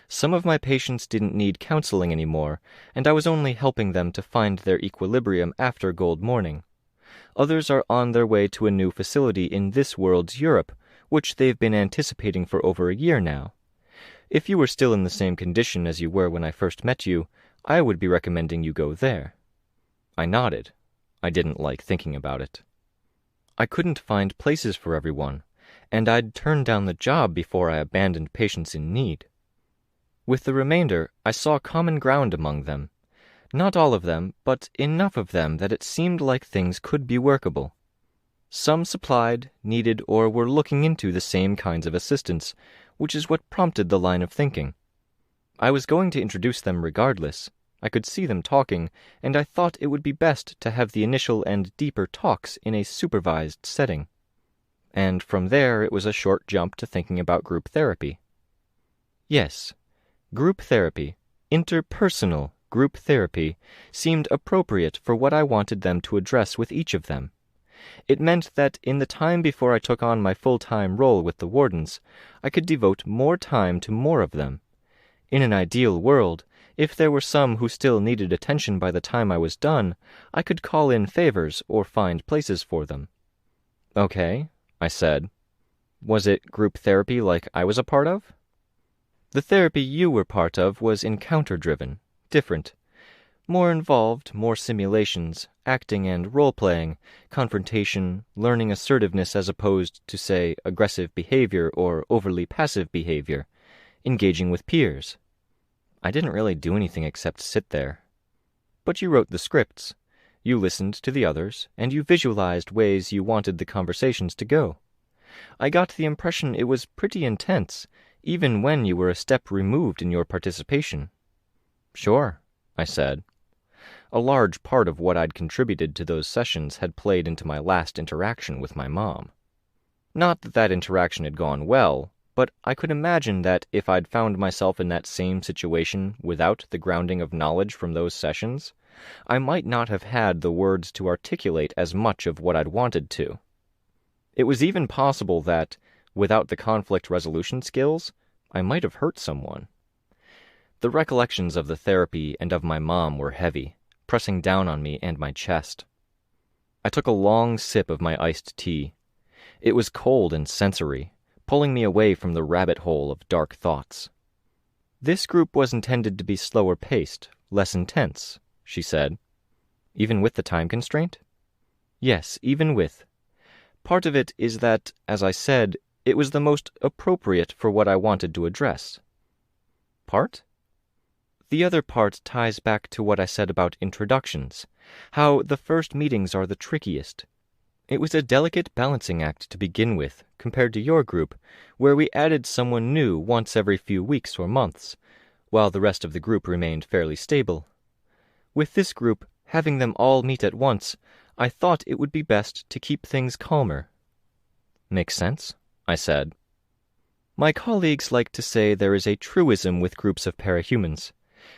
Some of my patients didn't need counseling anymore, and I was only helping them to find their equilibrium after Gold Morning. Others are on their way to a new facility in this world's Europe, which they've been anticipating for over a year now. If you were still in the same condition as you were when I first met you, I would be recommending you go there." I nodded. I didn't like thinking about it. I couldn't find places for everyone, and I'd turned down the job before I abandoned patients in need. With the remainder, I saw common ground among them. Not all of them, but enough of them that it seemed like things could be workable. Some supplied, needed, or were looking into the same kinds of assistance, which is what prompted the line of thinking. I was going to introduce them regardless. I could see them talking, and I thought it would be best to have the initial and deeper talks in a supervised setting. And from there it was a short jump to thinking about group therapy. Yes, group therapy, interpersonal group therapy, seemed appropriate for what I wanted them to address with each of them. It meant that in the time before I took on my full-time role with the wardens, I could devote more time to more of them. In an ideal world, if there were some who still needed attention by the time I was done, I could call in favors or find places for them. "Okay," I said. "Was it group therapy like I was a part of?" "The therapy you were part of was encounter-driven, different. More involved, more simulations, acting and role-playing, confrontation, learning assertiveness as opposed to, say, aggressive behavior or overly passive behavior, engaging with peers. I didn't really do anything except sit there. But you wrote the scripts. You listened to the others, and you visualized ways you wanted the conversations to go. I got the impression it was pretty intense, even when you were a step removed in your participation." "Sure," I said. A large part of what I'd contributed to those sessions had played into my last interaction with my mom. Not that that interaction had gone well, but I could imagine that if I'd found myself in that same situation without the grounding of knowledge from those sessions, I might not have had the words to articulate as much of what I'd wanted to. It was even possible that, without the conflict resolution skills, I might have hurt someone. The recollections of the therapy and of my mom were heavy, pressing down on me and my chest. I took a long sip of my iced tea. It was cold and sensory, pulling me away from the rabbit hole of dark thoughts. This group was intended to be slower paced, less intense, she said. Even with the time constraint? Yes, even with. Part of it is that, as I said, it was the most appropriate for what I wanted to address. Part? The other part ties back to what I said about introductions, how the first meetings are the trickiest. It was a delicate balancing act to begin with, compared to your group, where we added someone new once every few weeks or months, while the rest of the group remained fairly stable. With this group, having them all meet at once, I thought it would be best to keep things calmer. Makes sense, I said. My colleagues like to say there is a truism with groups of parahumans,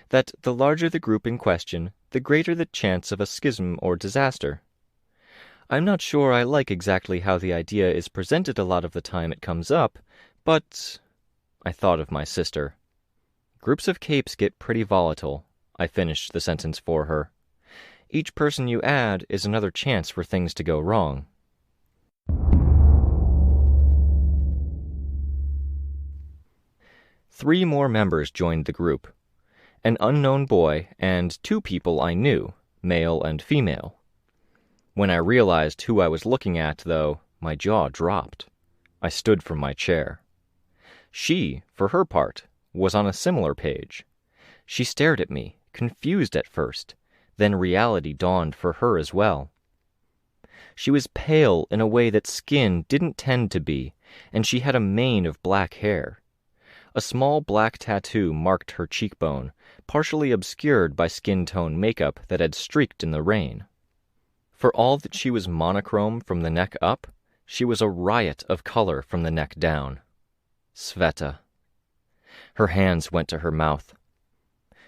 that the larger the group in question, the greater the chance of a schism or disaster. I'm not sure I like exactly how the idea is presented a lot of the time it comes up, but I thought of my sister. Groups of capes get pretty volatile, I finished the sentence for her. Each person you add is another chance for things to go wrong. Three more members joined the group. An unknown boy and two people I knew, male and female. When I realized who I was looking at, though, my jaw dropped. I stood from my chair. She, for her part, was on a similar page. She stared at me, confused at first, then reality dawned for her as well. She was pale in a way that skin didn't tend to be, and she had a mane of black hair. A small black tattoo marked her cheekbone, partially obscured by skin tone makeup that had streaked in the rain. For all that she was monochrome from the neck up, she was a riot of color from the neck down. Sveta. Her hands went to her mouth.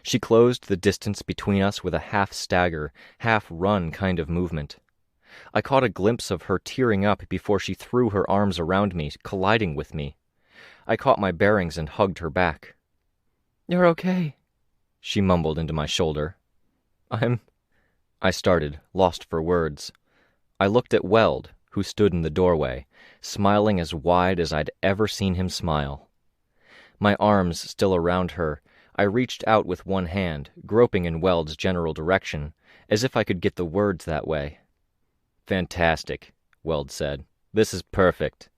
She closed the distance between us with a half-stagger, half-run kind of movement. I caught a glimpse of her tearing up before she threw her arms around me, colliding with me. I caught my bearings and hugged her back. "You're okay," she mumbled into my shoulder. I started, lost for words. I looked at Weld, who stood in the doorway, smiling as wide as I'd ever seen him smile. My arms still around her, I reached out with one hand, groping in Weld's general direction, as if I could get the words that way. "Fantastic," Weld said. "This is perfect."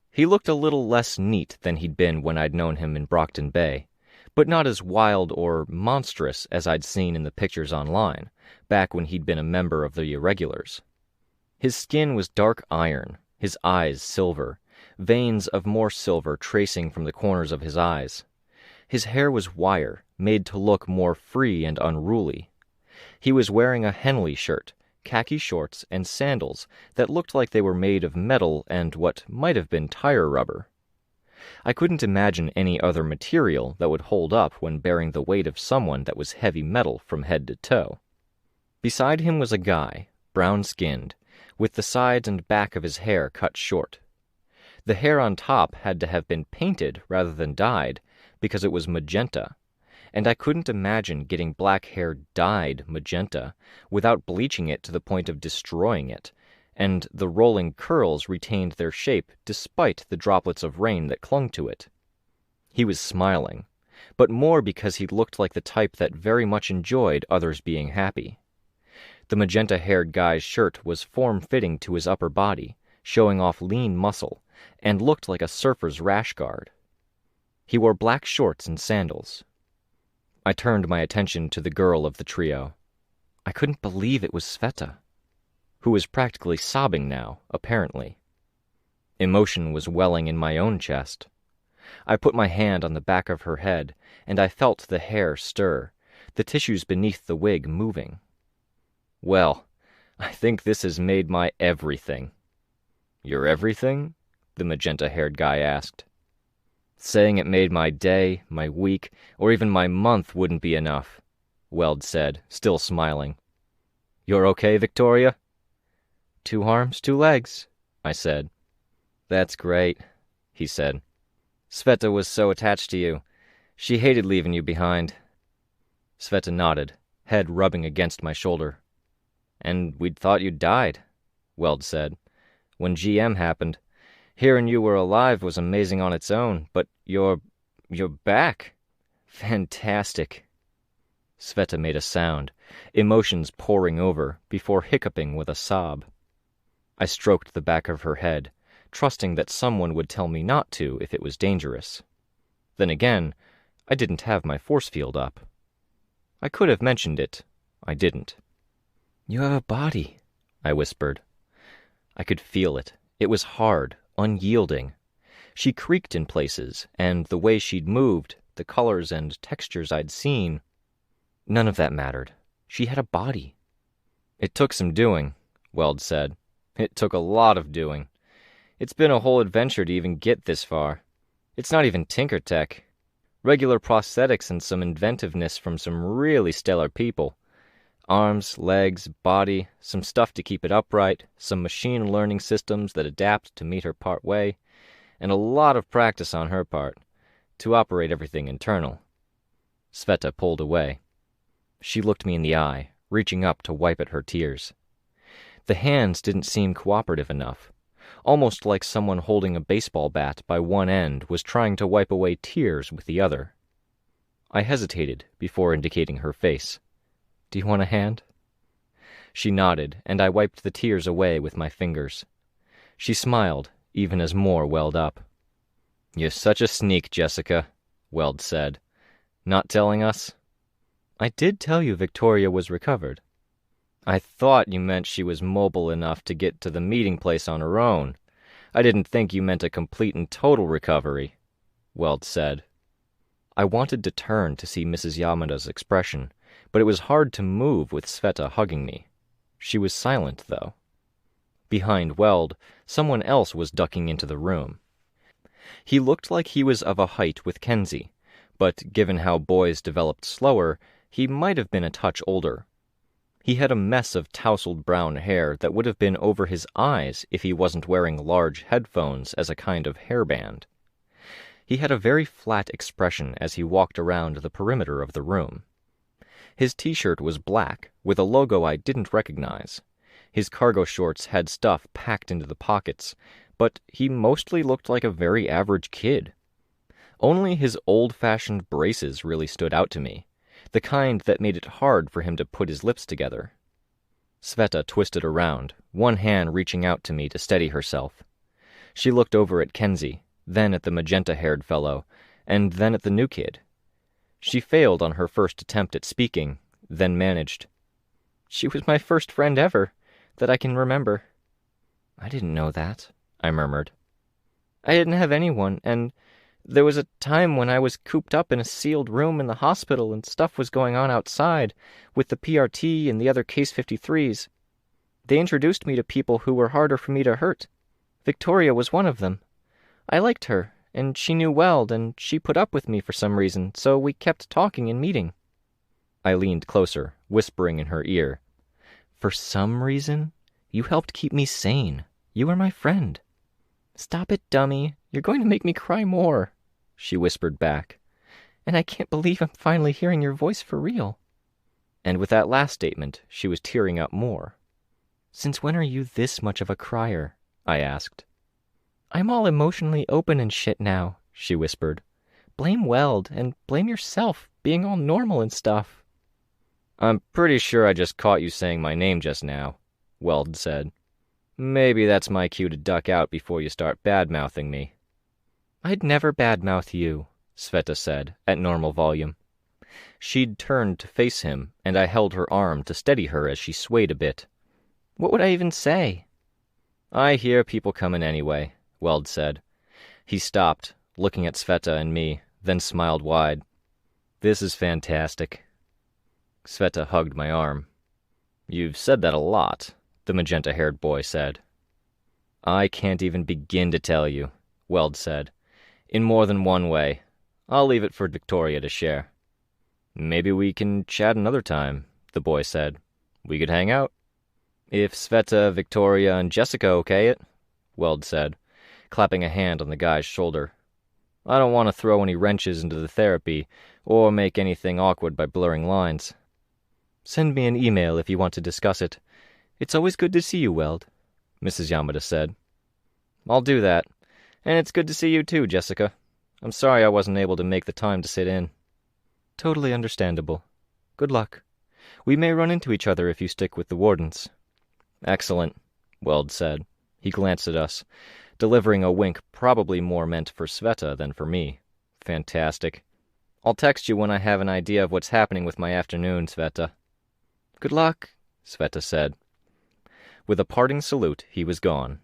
He looked a little less neat than he'd been when I'd known him in Brockton Bay, but not as wild or monstrous as I'd seen in the pictures online, back when he'd been a member of the Irregulars. His skin was dark iron, his eyes silver, veins of more silver tracing from the corners of his eyes. His hair was wire, made to look more free and unruly. He was wearing a Henley shirt, khaki shorts, and sandals that looked like they were made of metal and what might have been tire rubber. I couldn't imagine any other material that would hold up when bearing the weight of someone that was heavy metal from head to toe. Beside him was a guy, brown-skinned, with the sides and back of his hair cut short. The hair on top had to have been painted rather than dyed, because it was magenta, and I couldn't imagine getting black hair dyed magenta without bleaching it to the point of destroying it, and the rolling curls retained their shape despite the droplets of rain that clung to it. He was smiling, but more because he looked like the type that very much enjoyed others being happy. The magenta-haired guy's shirt was form-fitting to his upper body, showing off lean muscle, and looked like a surfer's rash guard. He wore black shorts and sandals. I turned my attention to the girl of the trio. I couldn't believe it was Sveta, who was practically sobbing now, apparently. Emotion was welling in my own chest. I put my hand on the back of her head, and I felt the hair stir, the tissues beneath the wig moving. "Well, I think this has made my everything." "Your everything?" the magenta-haired guy asked. "Saying it made my day, my week, or even my month wouldn't be enough," Weld said, still smiling. "You're okay, Victoria?" "Two arms, two legs," I said. "That's great," he said. "Sveta was so attached to you. She hated leaving you behind." Sveta nodded, head rubbing against my shoulder. And we'd thought you'd died, Weld said. When GM happened, hearing you were alive was amazing on its own, but you're back. Fantastic. Sveta made a sound, emotions pouring over, before hiccuping with a sob. I stroked the back of her head, trusting that someone would tell me not to if it was dangerous. Then again, I didn't have my force field up. I could have mentioned it. I didn't. You have a body, I whispered. I could feel it. It was hard, unyielding. She creaked in places, and the way she'd moved, the colors and textures I'd seen, none of that mattered. She had a body. It took some doing, Weld said. It took a lot of doing. It's been a whole adventure to even get this far. It's not even tinker tech. Regular prosthetics and some inventiveness from some really stellar people. Arms, legs, body, some stuff to keep it upright, some machine learning systems that adapt to meet her part way, and a lot of practice on her part, to operate everything internal. Sveta pulled away. She looked me in the eye, reaching up to wipe at her tears. The hands didn't seem cooperative enough, almost like someone holding a baseball bat by one end was trying to wipe away tears with the other. I hesitated before indicating her face. Do you want a hand? She nodded, and I wiped the tears away with my fingers. She smiled, even as more welled up. You're such a sneak, Jessica, Weld said. Not telling us? I did tell you Victoria was recovered. I thought you meant she was mobile enough to get to the meeting place on her own. I didn't think you meant a complete and total recovery, Weld said. I wanted to turn to see Mrs. Yamada's expression, but it was hard to move with Sveta hugging me. She was silent, though. Behind Weld, someone else was ducking into the room. He looked like he was of a height with Kenzie, but given how boys developed slower, he might have been a touch older. He had a mess of tousled brown hair that would have been over his eyes if he wasn't wearing large headphones as a kind of hairband. He had a very flat expression as he walked around the perimeter of the room. His t-shirt was black, with a logo I didn't recognize. His cargo shorts had stuff packed into the pockets, but he mostly looked like a very average kid. Only his old-fashioned braces really stood out to me, the kind that made it hard for him to put his lips together. Sveta twisted around, one hand reaching out to me to steady herself. She looked over at Kenzie, then at the magenta-haired fellow, and then at the new kid. She failed on her first attempt at speaking, then managed. She was my first friend ever, that I can remember. I didn't know that, I murmured. I didn't have anyone, and there was a time when I was cooped up in a sealed room in the hospital and stuff was going on outside, with the PRT and the other Case 53s. They introduced me to people who were harder for me to hurt. Victoria was one of them. I liked her, and she knew Weld, and she put up with me for some reason, so we kept talking and meeting. I leaned closer, whispering in her ear. For some reason? You helped keep me sane. You were my friend. Stop it, dummy. You're going to make me cry more, she whispered back. And I can't believe I'm finally hearing your voice for real. And with that last statement, she was tearing up more. Since when are you this much of a crier? I asked. I'm all emotionally open and shit now, she whispered. Blame Weld, and blame yourself, being all normal and stuff. I'm pretty sure I just caught you saying my name just now, Weld said. Maybe that's my cue to duck out before you start bad-mouthing me. I'd never badmouth you, Sveta said, at normal volume. She'd turned to face him, and I held her arm to steady her as she swayed a bit. What would I even say? I hear people coming anyway, Weld said. He stopped, looking at Sveta and me, then smiled wide. This is fantastic. Sveta hugged my arm. You've said that a lot, the magenta-haired boy said. I can't even begin to tell you, Weld said. In more than one way. I'll leave it for Victoria to share. Maybe we can chat another time, the boy said. We could hang out. If Sveta, Victoria, and Jessica okay it, Weld said, clapping a hand on the guy's shoulder. I don't want to throw any wrenches into the therapy, or make anything awkward by blurring lines. Send me an email if you want to discuss it. It's always good to see you, Weld, Mrs. Yamada said. I'll do that. And it's good to see you too, Jessica. I'm sorry I wasn't able to make the time to sit in. Totally understandable. Good luck. We may run into each other if you stick with the wardens. Excellent, Weld said. He glanced at us, delivering a wink probably more meant for Sveta than for me. Fantastic. I'll text you when I have an idea of what's happening with my afternoon, Sveta. Good luck, Sveta said. With a parting salute, he was gone.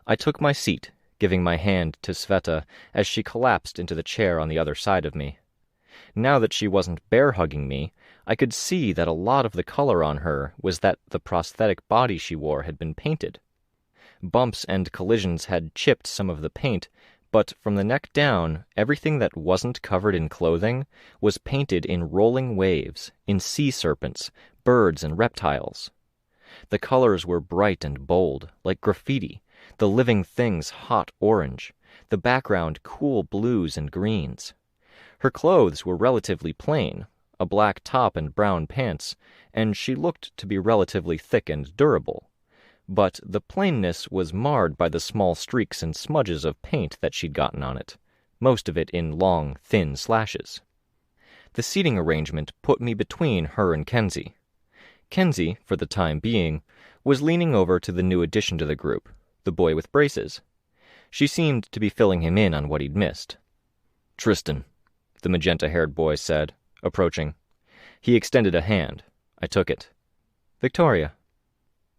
I took my seat, giving my hand to Sveta as she collapsed into the chair on the other side of me. Now that she wasn't bear-hugging me, I could see that a lot of the color on her was that the prosthetic body she wore had been painted. Bumps and collisions had chipped some of the paint, but from the neck down, everything that wasn't covered in clothing was painted in rolling waves, in sea serpents, birds, and reptiles. The colors were bright and bold, like graffiti, the living things hot orange, the background cool blues and greens. Her clothes were relatively plain, a black top and brown pants, and she looked to be relatively thick and durable. But the plainness was marred by the small streaks and smudges of paint that she'd gotten on it, most of it in long, thin slashes. The seating arrangement put me between her and Kenzie. Kenzie, for the time being, was leaning over to the new addition to the group, the boy with braces. She seemed to be filling him in on what he'd missed. Tristan, the magenta-haired boy said, approaching. He extended a hand. I took it. Victoria.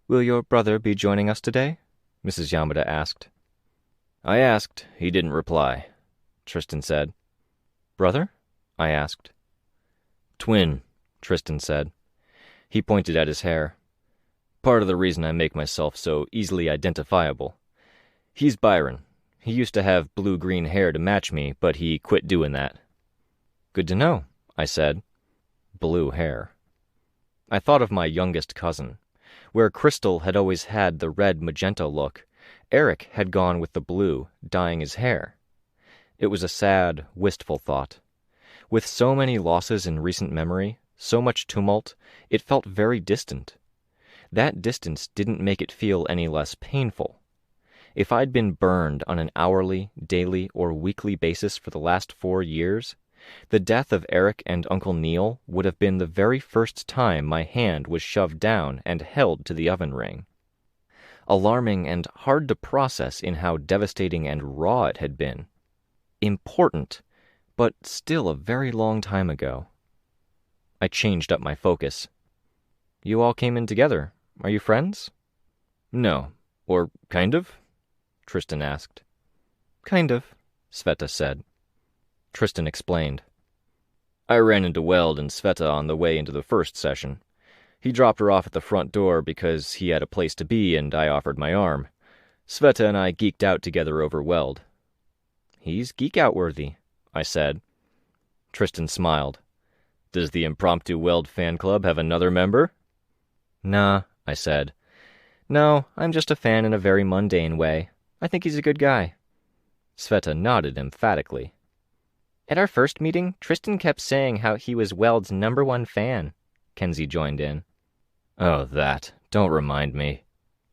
Will your brother be joining us today? Mrs. Yamada asked. I asked. He didn't reply, Tristan said. Brother? I asked. Twin, Tristan said. He pointed at his hair. Part of the reason I make myself so easily identifiable. He's Byron. He used to have blue-green hair to match me, but he quit doing that. Good to know, I said. Blue hair. I thought of my youngest cousin. Where Crystal had always had the red-magenta look, Eric had gone with the blue, dyeing his hair. It was a sad, wistful thought. With so many losses in recent memory, so much tumult, it felt very distant. That distance didn't make it feel any less painful. If I'd been burned on an hourly, daily, or weekly basis for the last 4 years, the death of Eric and Uncle Neil would have been the very first time my hand was shoved down and held to the oven ring. Alarming and hard to process in how devastating and raw it had been. Important, but still a very long time ago. I changed up my focus. You all came in together. Are you friends? No. Or kind of? Tristan asked. Kind of, Sveta said. Tristan explained. I ran into Weld and Sveta on the way into the first session. He dropped her off at the front door because he had a place to be and I offered my arm. Sveta and I geeked out together over Weld. He's geek-out worthy, I said. Tristan smiled. Does the Impromptu Weld fan club have another member? Nah, I said. No, I'm just a fan in a very mundane way. I think he's a good guy. Sveta nodded emphatically. At our first meeting, Tristan kept saying how he was Weld's #1 fan. Kenzie joined in. Oh, that. Don't remind me,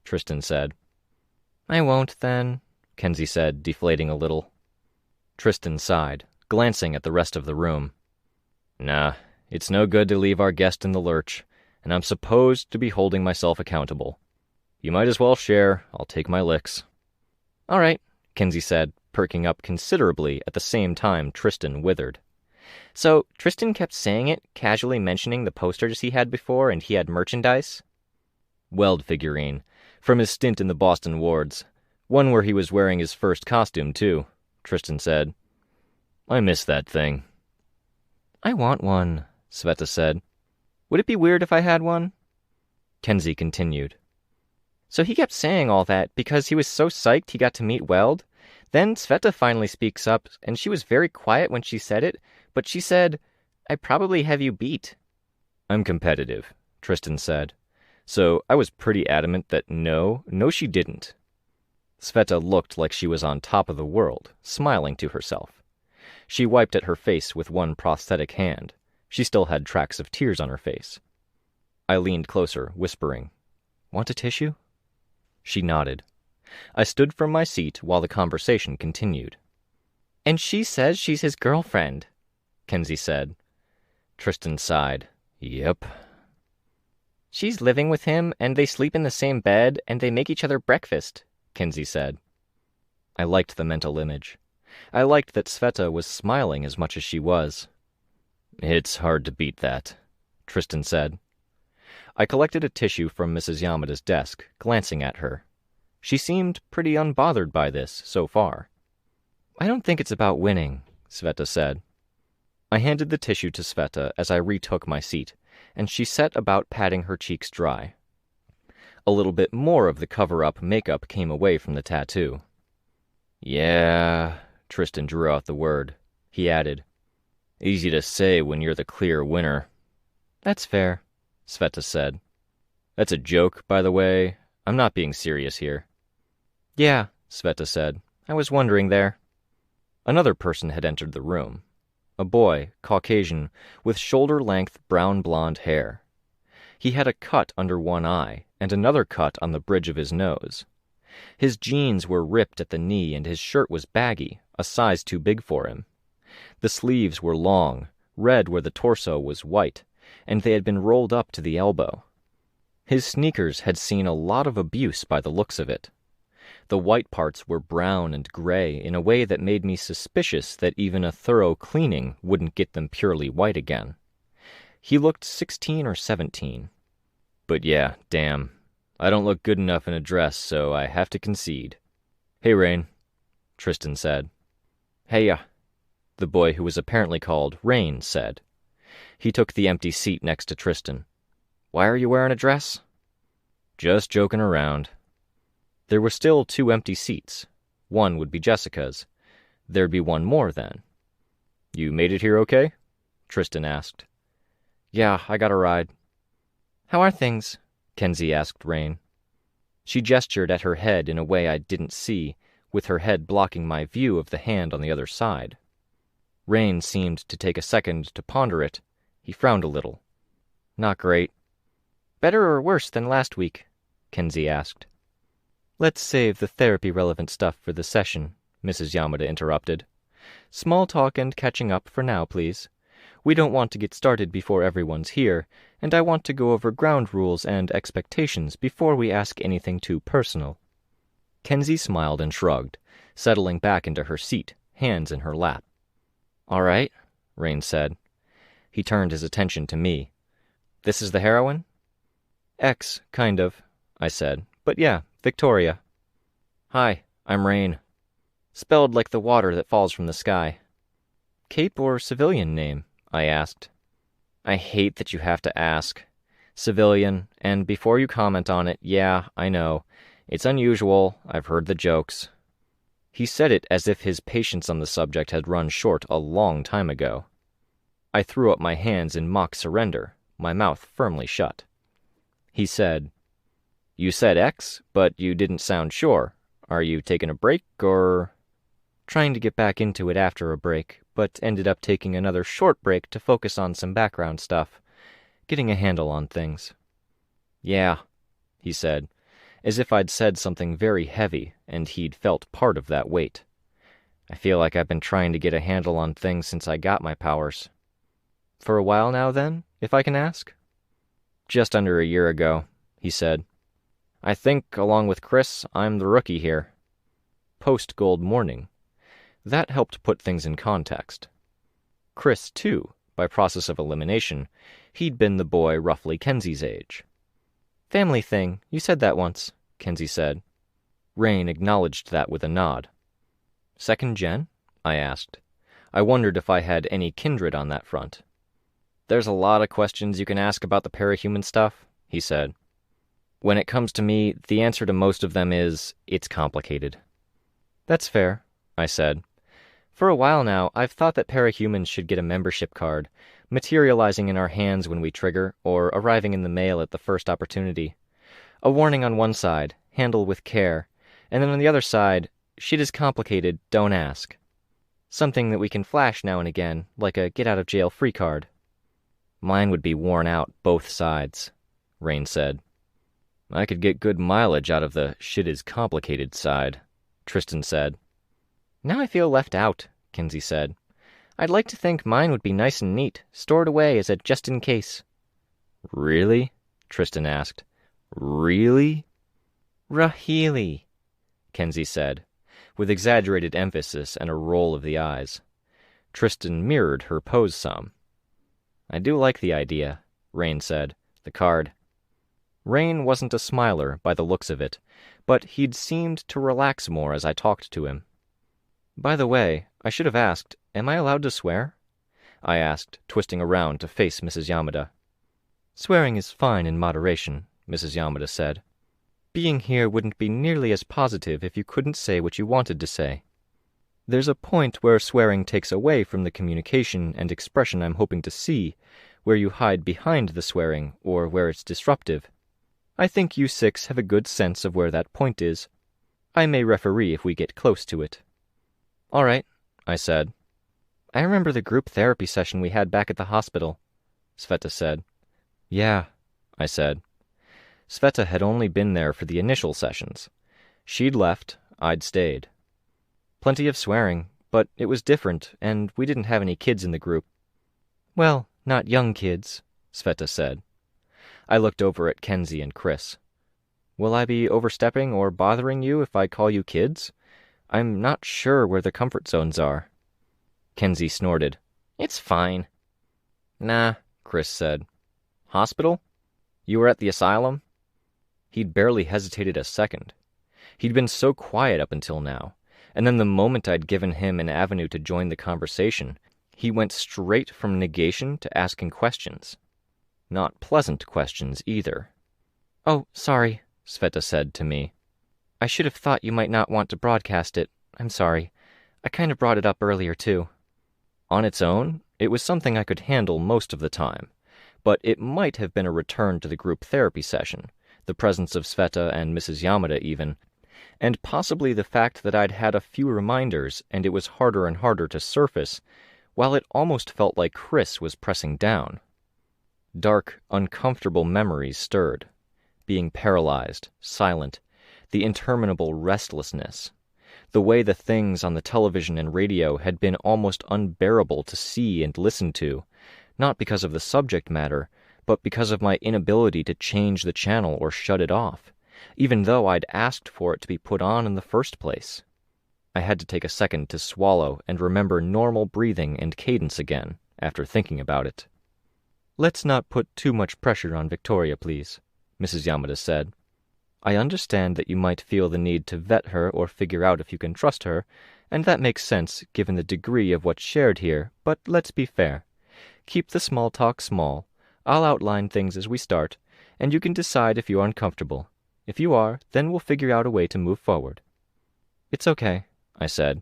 Tristan said. I won't, then, Kenzie said, deflating a little. Tristan sighed, glancing at the rest of the room. Nah, it's no good to leave our guest in the lurch, and I'm supposed to be holding myself accountable. You might as well share. I'll take my licks. All right, Kenzie said, perking up considerably at the same time Tristan withered. So, Tristan kept saying it, casually mentioning the posters he had before and he had merchandise? Weld figurine, from his stint in the Boston wards. One where he was wearing his first costume, too, Tristan said. I miss that thing. I want one, Sveta said. Would it be weird if I had one? Kenzie continued. So he kept saying all that because he was so psyched he got to meet Weld. Then Sveta finally speaks up, and she was very quiet when she said it, but she said, I probably have you beat. I'm competitive, Tristan said. So I was pretty adamant that no, she didn't. Sveta looked like she was on top of the world, smiling to herself. She wiped at her face with one prosthetic hand. She still had tracks of tears on her face. I leaned closer, whispering, Want a tissue? She nodded. I stood from my seat while the conversation continued. And she says she's his girlfriend, Kenzie said. Tristan sighed. Yep. She's living with him, and they sleep in the same bed, and they make each other breakfast, Kenzie said. I liked the mental image. I liked that Sveta was smiling as much as she was. It's hard to beat that, Tristan said. I collected a tissue from Mrs. Yamada's desk, glancing at her. She seemed pretty unbothered by this so far. I don't think it's about winning, Sveta said. I handed the tissue to Sveta as I retook my seat, and she set about patting her cheeks dry. A little bit more of the cover-up makeup came away from the tattoo. Yeah, Tristan drew out the word. He added, Easy to say when you're the clear winner. That's fair, Sveta said. That's a joke, by the way. I'm not being serious here. Yeah, Sveta said. I was wondering there. Another person had entered the room. A boy, Caucasian, with shoulder-length brown-blonde hair. He had a cut under one eye and another cut on the bridge of his nose. His jeans were ripped at the knee and his shirt was baggy, a size too big for him. The sleeves were long, red where the torso was white, and they had been rolled up to the elbow. His sneakers had seen a lot of abuse by the looks of it. The white parts were brown and gray in a way that made me suspicious that even a thorough cleaning wouldn't get them purely white again. He looked 16 or 17. But yeah, damn. I don't look good enough in a dress, so I have to concede. Hey, Rain, Tristan said. Heya, the boy who was apparently called Rain said. He took the empty seat next to Tristan. Why are you wearing a dress? Just joking around. There were still 2 empty seats. One would be Jessica's. There'd be one more then. You made it here okay? Tristan asked. Yeah, I got a ride. How are things? Kenzie asked Rain. She gestured at her head in a way I didn't see, with her head blocking my view of the hand on the other side. Rain seemed to take a second to ponder it. He frowned a little. Not great. Better or worse than last week? Kenzie asked. Let's save the therapy-relevant stuff for the session, Mrs. Yamada interrupted. Small talk and catching up for now, please. We don't want to get started before everyone's here, and I want to go over ground rules and expectations before we ask anything too personal. Kenzie smiled and shrugged, settling back into her seat, hands in her lap. All right, Rain said. He turned his attention to me. This is the heroine? X, kind of, I said. But yeah, Victoria. Hi, I'm Rain. Spelled like the water that falls from the sky. Cape or civilian name? I asked. I hate that you have to ask. Civilian, and before you comment on it, yeah, I know. It's unusual, I've heard the jokes. He said it as if his patience on the subject had run short a long time ago. I threw up my hands in mock surrender, my mouth firmly shut. He said, You said X, but you didn't sound sure. Are you taking a break, or... Trying to get back into it after a break, but ended up taking another short break to focus on some background stuff, getting a handle on things. Yeah, he said, as if I'd said something very heavy, and he'd felt part of that weight. I feel like I've been trying to get a handle on things since I got my powers. For a while now, then, if I can ask? Just under a year ago, he said. I think, along with Chris, I'm the rookie here. Post-Gold Morning. That helped put things in context. Chris, too, by process of elimination, he'd been the boy roughly Kenzie's age. Family thing, you said that once, Kenzie said. Rain acknowledged that with a nod. Second gen? I asked. I wondered if I had any kindred on that front. There's a lot of questions you can ask about the parahuman stuff, he said. When it comes to me, the answer to most of them is, it's complicated. That's fair, I said. For a while now, I've thought that parahumans should get a membership card, materializing in our hands when we trigger, or arriving in the mail at the first opportunity. A warning on one side, handle with care, and then on the other side, shit is complicated, don't ask. Something that we can flash now and again, like a get-out-of-jail-free card. Mine would be worn out both sides, Rain said. I could get good mileage out of the shit is complicated side, Tristan said. Now I feel left out, Kinsey said. I'd like to think mine would be nice and neat, stored away as a just-in-case. Really? Tristan asked. Really? Rahili, Kinsey said, with exaggerated emphasis and a roll of the eyes. Tristan mirrored her pose some. I do like the idea, Rain said. The card. Rain wasn't a smiler by the looks of it, but he'd seemed to relax more as I talked to him. By the way, I should have asked, am I allowed to swear? I asked, twisting around to face Mrs. Yamada. Swearing is fine in moderation, Mrs. Yamada said. Being here wouldn't be nearly as positive if you couldn't say what you wanted to say. There's a point where swearing takes away from the communication and expression I'm hoping to see, where you hide behind the swearing or where it's disruptive. I think you six have a good sense of where that point is. I may referee if we get close to it. All right, I said. I remember the group therapy session we had back at the hospital, Sveta said. Yeah, I said. Sveta had only been there for the initial sessions. She'd left, I'd stayed. Plenty of swearing, but it was different, and we didn't have any kids in the group. Well, not young kids, Sveta said. I looked over at Kenzie and Chris. Will I be overstepping or bothering you if I call you kids? I'm not sure where the comfort zones are. Kenzie snorted. It's fine. Nah, Chris said. Hospital? You were at the asylum? He'd barely hesitated a second. He'd been so quiet up until now, and then the moment I'd given him an avenue to join the conversation, he went straight from negation to asking questions. Not pleasant questions, either. Oh, sorry, Sveta said to me. I should have thought you might not want to broadcast it. I'm sorry. I kind of brought it up earlier, too. On its own, it was something I could handle most of the time, but it might have been a return to the group therapy session, the presence of Sveta and Mrs. Yamada even, and possibly the fact that I'd had a few reminders and it was harder and harder to surface, while it almost felt like Chris was pressing down. Dark, uncomfortable memories stirred, being paralyzed, silent, the interminable restlessness, the way the things on the television and radio had been almost unbearable to see and listen to, not because of the subject matter, but because of my inability to change the channel or shut it off, even though I'd asked for it to be put on in the first place. I had to take a second to swallow and remember normal breathing and cadence again, after thinking about it. Let's not put too much pressure on Victoria, please, Mrs. Yamada said. I understand that you might feel the need to vet her or figure out if you can trust her, and that makes sense given the degree of what's shared here, but let's be fair. Keep the small talk small. I'll outline things as we start, and you can decide if you're uncomfortable. If you are, then we'll figure out a way to move forward. It's okay, I said.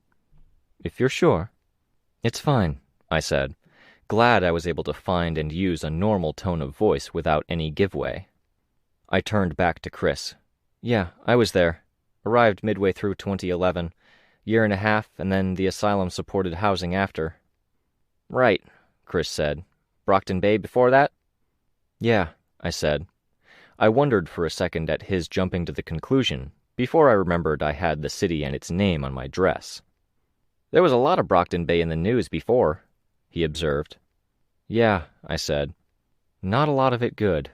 If you're sure. It's fine, I said, glad I was able to find and use a normal tone of voice without any giveaway. I turned back to Chris. Yeah, I was there. Arrived midway through 2011. Year and a half, and then the asylum-supported housing after. Right, Chris said. Brockton Bay before that? Yeah, I said. I wondered for a second at his jumping to the conclusion, before I remembered I had the city and its name on my dress. There was a lot of Brockton Bay in the news before, he observed. Yeah, I said. Not a lot of it good.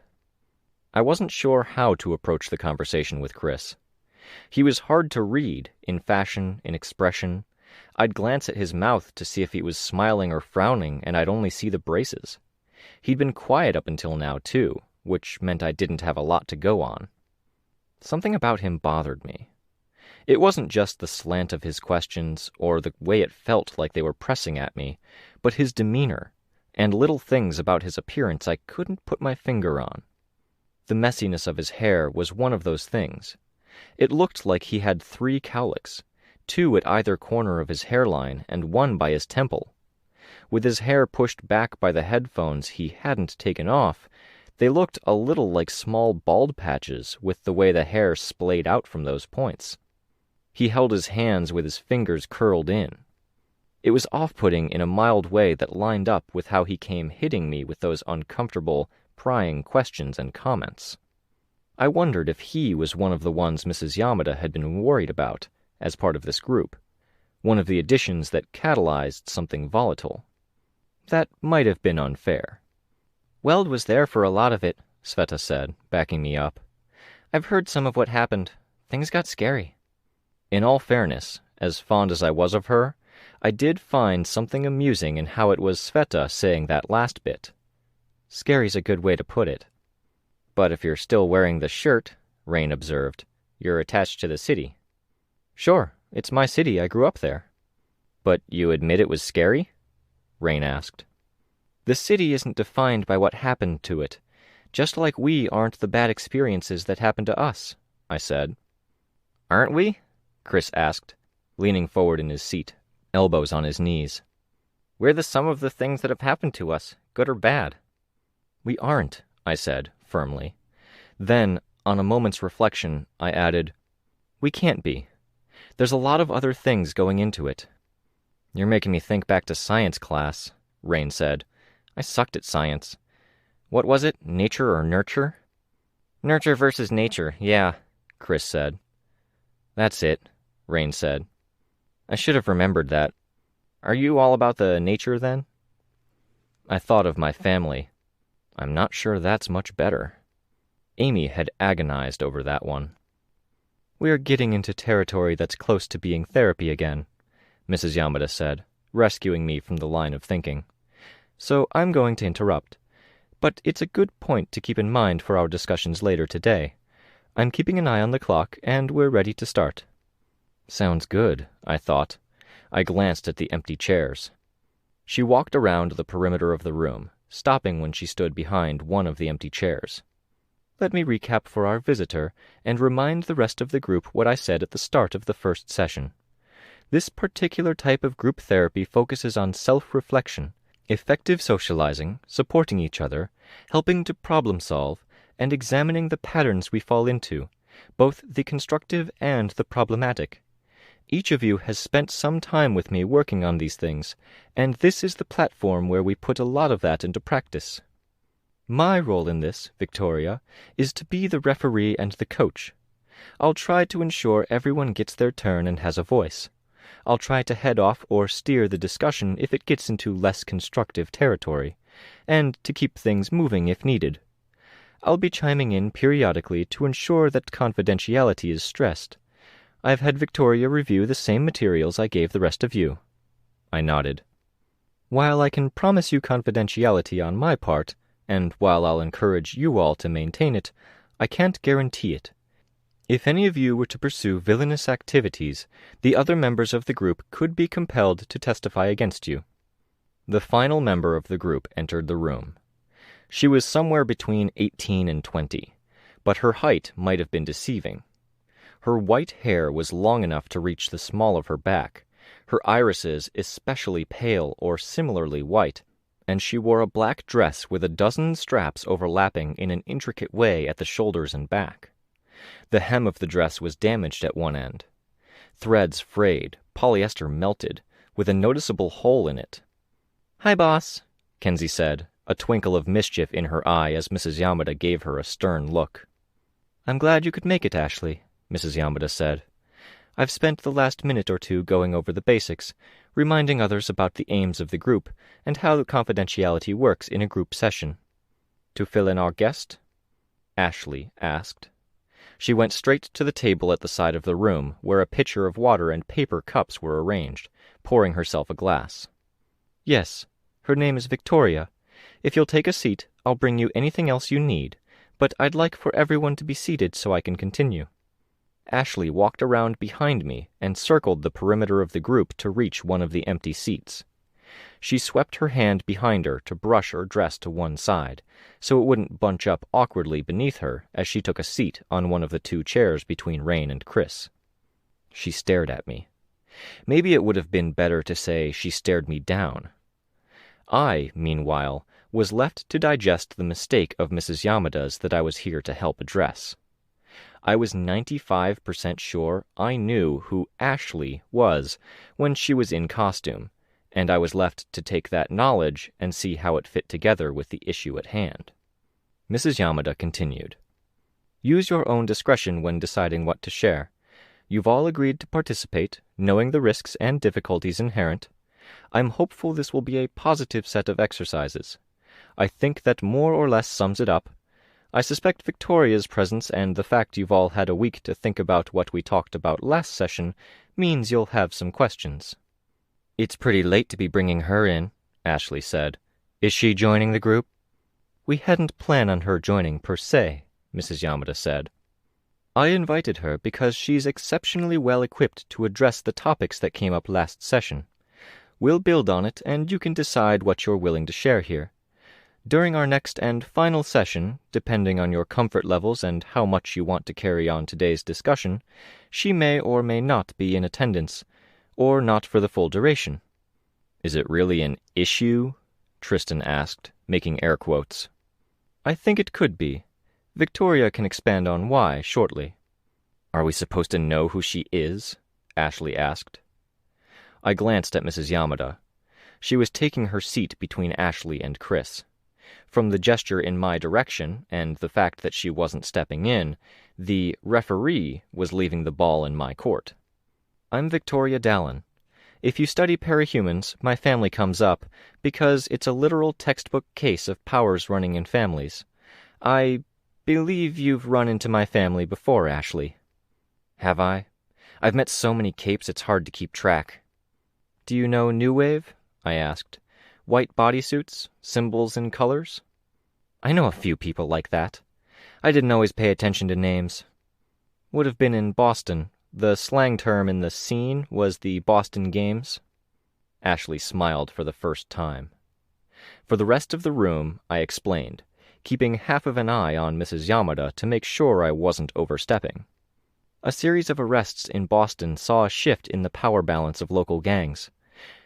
I wasn't sure how to approach the conversation with Chris. He was hard to read, in fashion, in expression. I'd glance at his mouth to see if he was smiling or frowning, and I'd only see the braces. He'd been quiet up until now, too, which meant I didn't have a lot to go on. Something about him bothered me. It wasn't just the slant of his questions, or the way it felt like they were pressing at me, but his demeanor, and little things about his appearance I couldn't put my finger on. The messiness of his hair was one of those things. It looked like he had 3 cowlicks, 2 at either corner of his hairline and 1 by his temple. With his hair pushed back by the headphones he hadn't taken off, they looked a little like small bald patches with the way the hair splayed out from those points. He held his hands with his fingers curled in. It was off-putting in a mild way that lined up with how he came hitting me with those uncomfortable, prying questions and comments. I wondered if he was one of the ones Mrs. Yamada had been worried about as part of this group, one of the additions that catalyzed something volatile. That might have been unfair. Weld was there for a lot of it, Sveta said, backing me up. I've heard some of what happened. Things got scary. In all fairness, as fond as I was of her, I did find something amusing in how it was Sveta saying that last bit. Scary's a good way to put it. But if you're still wearing the shirt, Rain observed, you're attached to the city. Sure, it's my city, I grew up there. But you admit it was scary? Rain asked. The city isn't defined by what happened to it, just like we aren't the bad experiences that happened to us, I said. Aren't we? Chris asked, leaning forward in his seat, elbows on his knees. We're the sum of the things that have happened to us, good or bad. We aren't, I said, firmly. Then, on a moment's reflection, I added, we can't be. There's a lot of other things going into it. You're making me think back to science class, Rain said. I sucked at science. What was it, nature or nurture? Nurture versus nature, yeah, Chris said. That's it, Rain said. I should have remembered that. Are you all about the nature, then? I thought of my family. I'm not sure that's much better. Amy had agonized over that one. We are getting into territory that's close to being therapy again, Mrs. Yamada said, rescuing me from the line of thinking. So I'm going to interrupt. But it's a good point to keep in mind for our discussions later today. I'm keeping an eye on the clock, and we're ready to start. Sounds good, I thought. I glanced at the empty chairs. She walked around the perimeter of the room, stopping when she stood behind one of the empty chairs. Let me recap for our visitor and remind the rest of the group what I said at the start of the first session. This particular type of group therapy focuses on self-reflection, effective socializing, supporting each other, helping to problem solve, and examining the patterns we fall into, both the constructive and the problematic. Each of you has spent some time with me working on these things, and this is the platform where we put a lot of that into practice. My role in this, Victoria, is to be the referee and the coach. I'll try to ensure everyone gets their turn and has a voice. I'll try to head off or steer the discussion if it gets into less constructive territory, and to keep things moving if needed. I'll be chiming in periodically to ensure that confidentiality is stressed. I've had Victoria review the same materials I gave the rest of you. I nodded. While I can promise you confidentiality on my part, and while I'll encourage you all to maintain it, I can't guarantee it. If any of you were to pursue villainous activities, the other members of the group could be compelled to testify against you. The final member of the group entered the room. She was somewhere between 18 and 20, but her height might have been deceiving. Her white hair was long enough to reach the small of her back, her irises especially pale or similarly white, and she wore a black dress with a dozen straps overlapping in an intricate way at the shoulders and back. The hem of the dress was damaged at one end. Threads frayed, polyester melted, with a noticeable hole in it. "Hi, boss," Kenzie said, a twinkle of mischief in her eye as Mrs. Yamada gave her a stern look. "I'm glad you could make it, Ashley," Mrs. Yamada said. "I've spent the last minute or two going over the basics, reminding others about the aims of the group and how confidentiality works in a group session." "To fill in our guest?" Ashley asked. She went straight to the table at the side of the room, where a pitcher of water and paper cups were arranged, pouring herself a glass. "Yes, her name is Victoria. If you'll take a seat, I'll bring you anything else you need, but I'd like for everyone to be seated so I can continue." Ashley walked around behind me and circled the perimeter of the group to reach one of the empty seats. She swept her hand behind her to brush her dress to one side, so it wouldn't bunch up awkwardly beneath her as she took a seat on one of the two chairs between Rain and Chris. She stared at me. Maybe it would have been better to say she stared me down. I, meanwhile, was left to digest the mistake of Mrs. Yamada's that I was here to help address. I was 95% sure I knew who Ashley was when she was in costume, and I was left to take that knowledge and see how it fit together with the issue at hand. Mrs. Yamada continued. Use your own discretion when deciding what to share. You've all agreed to participate, knowing the risks and difficulties inherent. I'm hopeful this will be a positive set of exercises. I think that more or less sums it up. I suspect Victoria's presence and the fact you've all had a week to think about what we talked about last session means you'll have some questions." "It's pretty late to be bringing her in," Ashley said. "Is she joining the group?" "We hadn't planned on her joining per se," Mrs. Yamada said. "I invited her because she's exceptionally well equipped to address the topics that came up last session. We'll build on it, and you can decide what you're willing to share here. During our next and final session, depending on your comfort levels and how much you want to carry on today's discussion, she may or may not be in attendance, or not for the full duration." "Is it really an issue?" Tristan asked, making air quotes. "I think it could be. Victoria can expand on why shortly." "Are we supposed to know who she is?" Ashley asked. I glanced at Mrs. Yamada. She was taking her seat between Ashley and Chris. From the gesture in my direction, and the fact that she wasn't stepping in, the referee was leaving the ball in my court. "I'm Victoria Dallin. If you study parahumans, my family comes up, because it's a literal textbook case of powers running in families. I believe you've run into my family before, Ashley." "Have I? I've met so many capes it's hard to keep track." "Do you know New Wave?" I asked. "White bodysuits, symbols and colors?" "I know a few people like that. I didn't always pay attention to names." "Would have been in Boston. The slang term in the scene was the Boston Games." Ashley smiled for the first time. For the rest of the room, I explained, keeping half of an eye on Mrs. Yamada to make sure I wasn't overstepping. "A series of arrests in Boston saw a shift in the power balance of local gangs.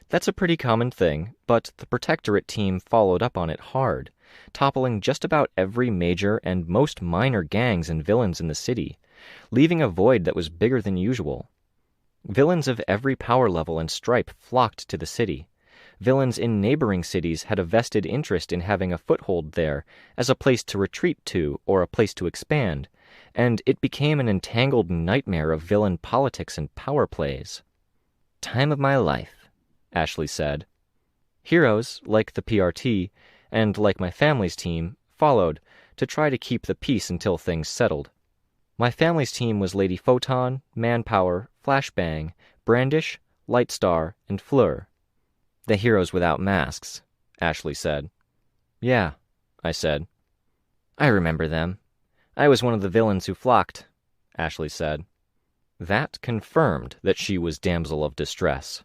That's a pretty common thing, but the Protectorate team followed up on it hard, toppling just about every major and most minor gangs and villains in the city, leaving a void that was bigger than usual. Villains of every power level and stripe flocked to the city. Villains in neighboring cities had a vested interest in having a foothold there as a place to retreat to or a place to expand, and it became an entangled nightmare of villain politics and power plays." "Time of my life," Ashley said. "Heroes, like the PRT, and like my family's team, followed to try to keep the peace until things settled. My family's team was Lady Photon, Manpower, Flashbang, Brandish, Lightstar, and Fleur." "The heroes without masks," Ashley said. "Yeah," I said. "I remember them. I was one of the villains who flocked," Ashley said. That confirmed that she was damsel of distress.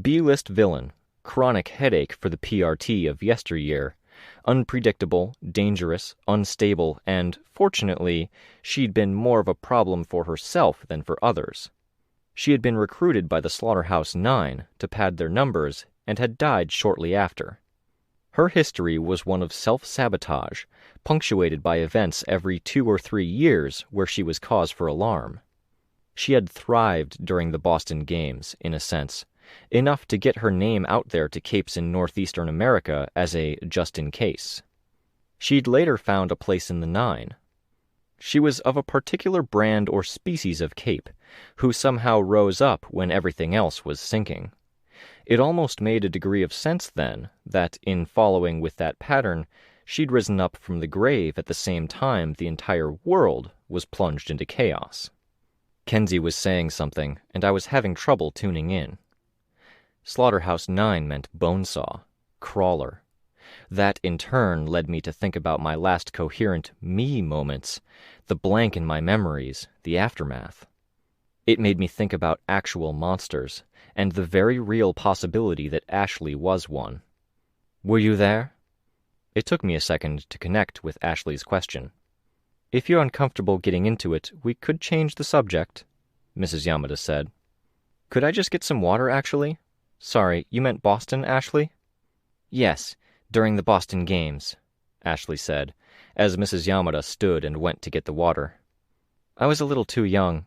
B-list villain, chronic headache for the PRT of yesteryear, unpredictable, dangerous, unstable, and, fortunately, she'd been more of a problem for herself than for others. She had been recruited by the Slaughterhouse 9 to pad their numbers and had died shortly after. Her history was one of self-sabotage, punctuated by events every 2 or 3 years where she was cause for alarm. She had thrived during the Boston Games, in a sense, enough to get her name out there to capes in northeastern America as a just-in-case. She'd later found a place in the 9. She was of a particular brand or species of cape, who somehow rose up when everything else was sinking. It almost made a degree of sense, then, that in following with that pattern, she'd risen up from the grave at the same time the entire world was plunged into chaos. Kenzie was saying something, and I was having trouble tuning in. Slaughterhouse 9 meant bonesaw, crawler. That, in turn, led me to think about my last coherent me moments, the blank in my memories, the aftermath. It made me think about actual monsters, and the very real possibility that Ashley was one. "Were you there?" It took me a second to connect with Ashley's question. "If you're uncomfortable getting into it, we could change the subject," Mrs. Yamada said. "Could I just get some water, actually? Sorry, you meant Boston, Ashley?" "Yes, during the Boston Games," Ashley said, as Mrs. Yamada stood and went to get the water. "I was a little too young.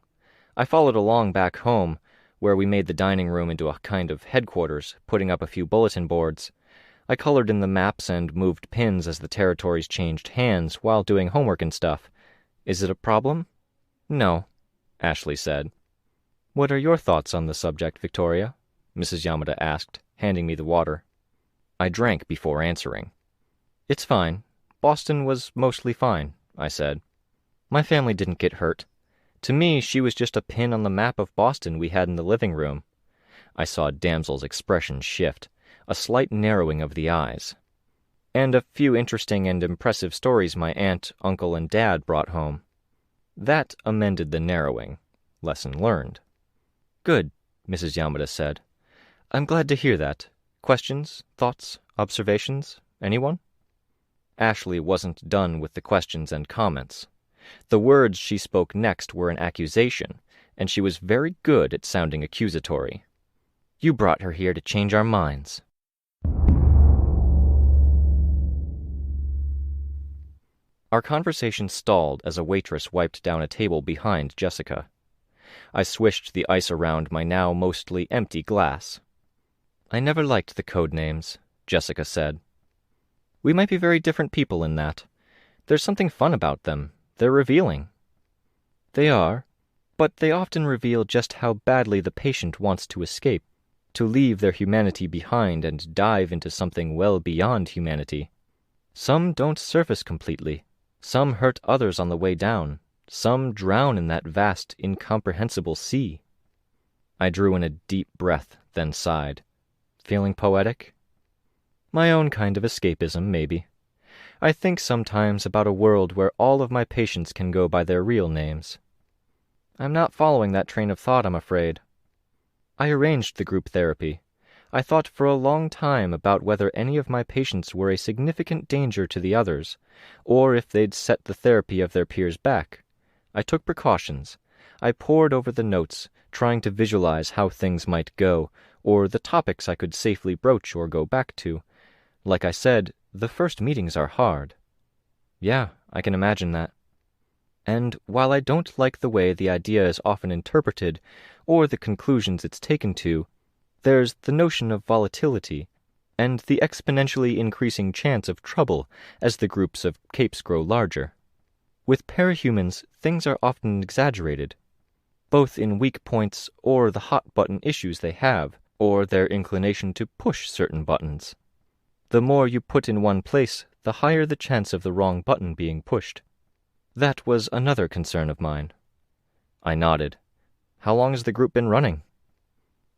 I followed along back home, where we made the dining room into a kind of headquarters, putting up a few bulletin boards. I colored in the maps and moved pins as the territories changed hands while doing homework and stuff. Is it a problem? No, Ashley said. What are your thoughts on the subject, Victoria? Mrs. Yamada asked, handing me the water. I drank before answering. It's fine. Boston was mostly fine, I said. My family didn't get hurt. To me, she was just a pin on the map of Boston we had in the living room. I saw Damsel's expression shift, a slight narrowing of the eyes. And a few interesting and impressive stories my aunt, uncle, and dad brought home. That amended the narrowing. Lesson learned. Good, Mrs. Yamada said. I'm glad to hear that. Questions, thoughts, observations? Anyone? Ashley wasn't done with the questions and comments. The words she spoke next were an accusation, and she was very good at sounding accusatory. You brought her here to change our minds. Our conversation stalled as a waitress wiped down a table behind Jessica. I swished the ice around my now mostly empty glass. I never liked the code names, Jessica said. We might be very different people in that. There's something fun about them. They're revealing. They are, but they often reveal just how badly the patient wants to escape, to leave their humanity behind and dive into something well beyond humanity. Some don't surface completely. Some hurt others on the way down. Some drown in that vast, incomprehensible sea. I drew in a deep breath, then sighed. Feeling poetic? My own kind of escapism, maybe. I think sometimes about a world where all of my patients can go by their real names. I'm not following that train of thought, I'm afraid. I arranged the group therapy. I thought for a long time about whether any of my patients were a significant danger to the others, or if they'd set the therapy of their peers back. I took precautions. I pored over the notes, trying to visualize how things might go, or the topics I could safely broach or go back to. Like I said, the first meetings are hard. Yeah, I can imagine that. And while I don't like the way the idea is often interpreted, or the conclusions it's taken to, there's the notion of volatility, and the exponentially increasing chance of trouble as the groups of capes grow larger. With parahumans, things are often exaggerated, both in weak points or the hot-button issues they have, or their inclination to push certain buttons. The more you put in one place, the higher the chance of the wrong button being pushed. That was another concern of mine. I nodded. How long has the group been running?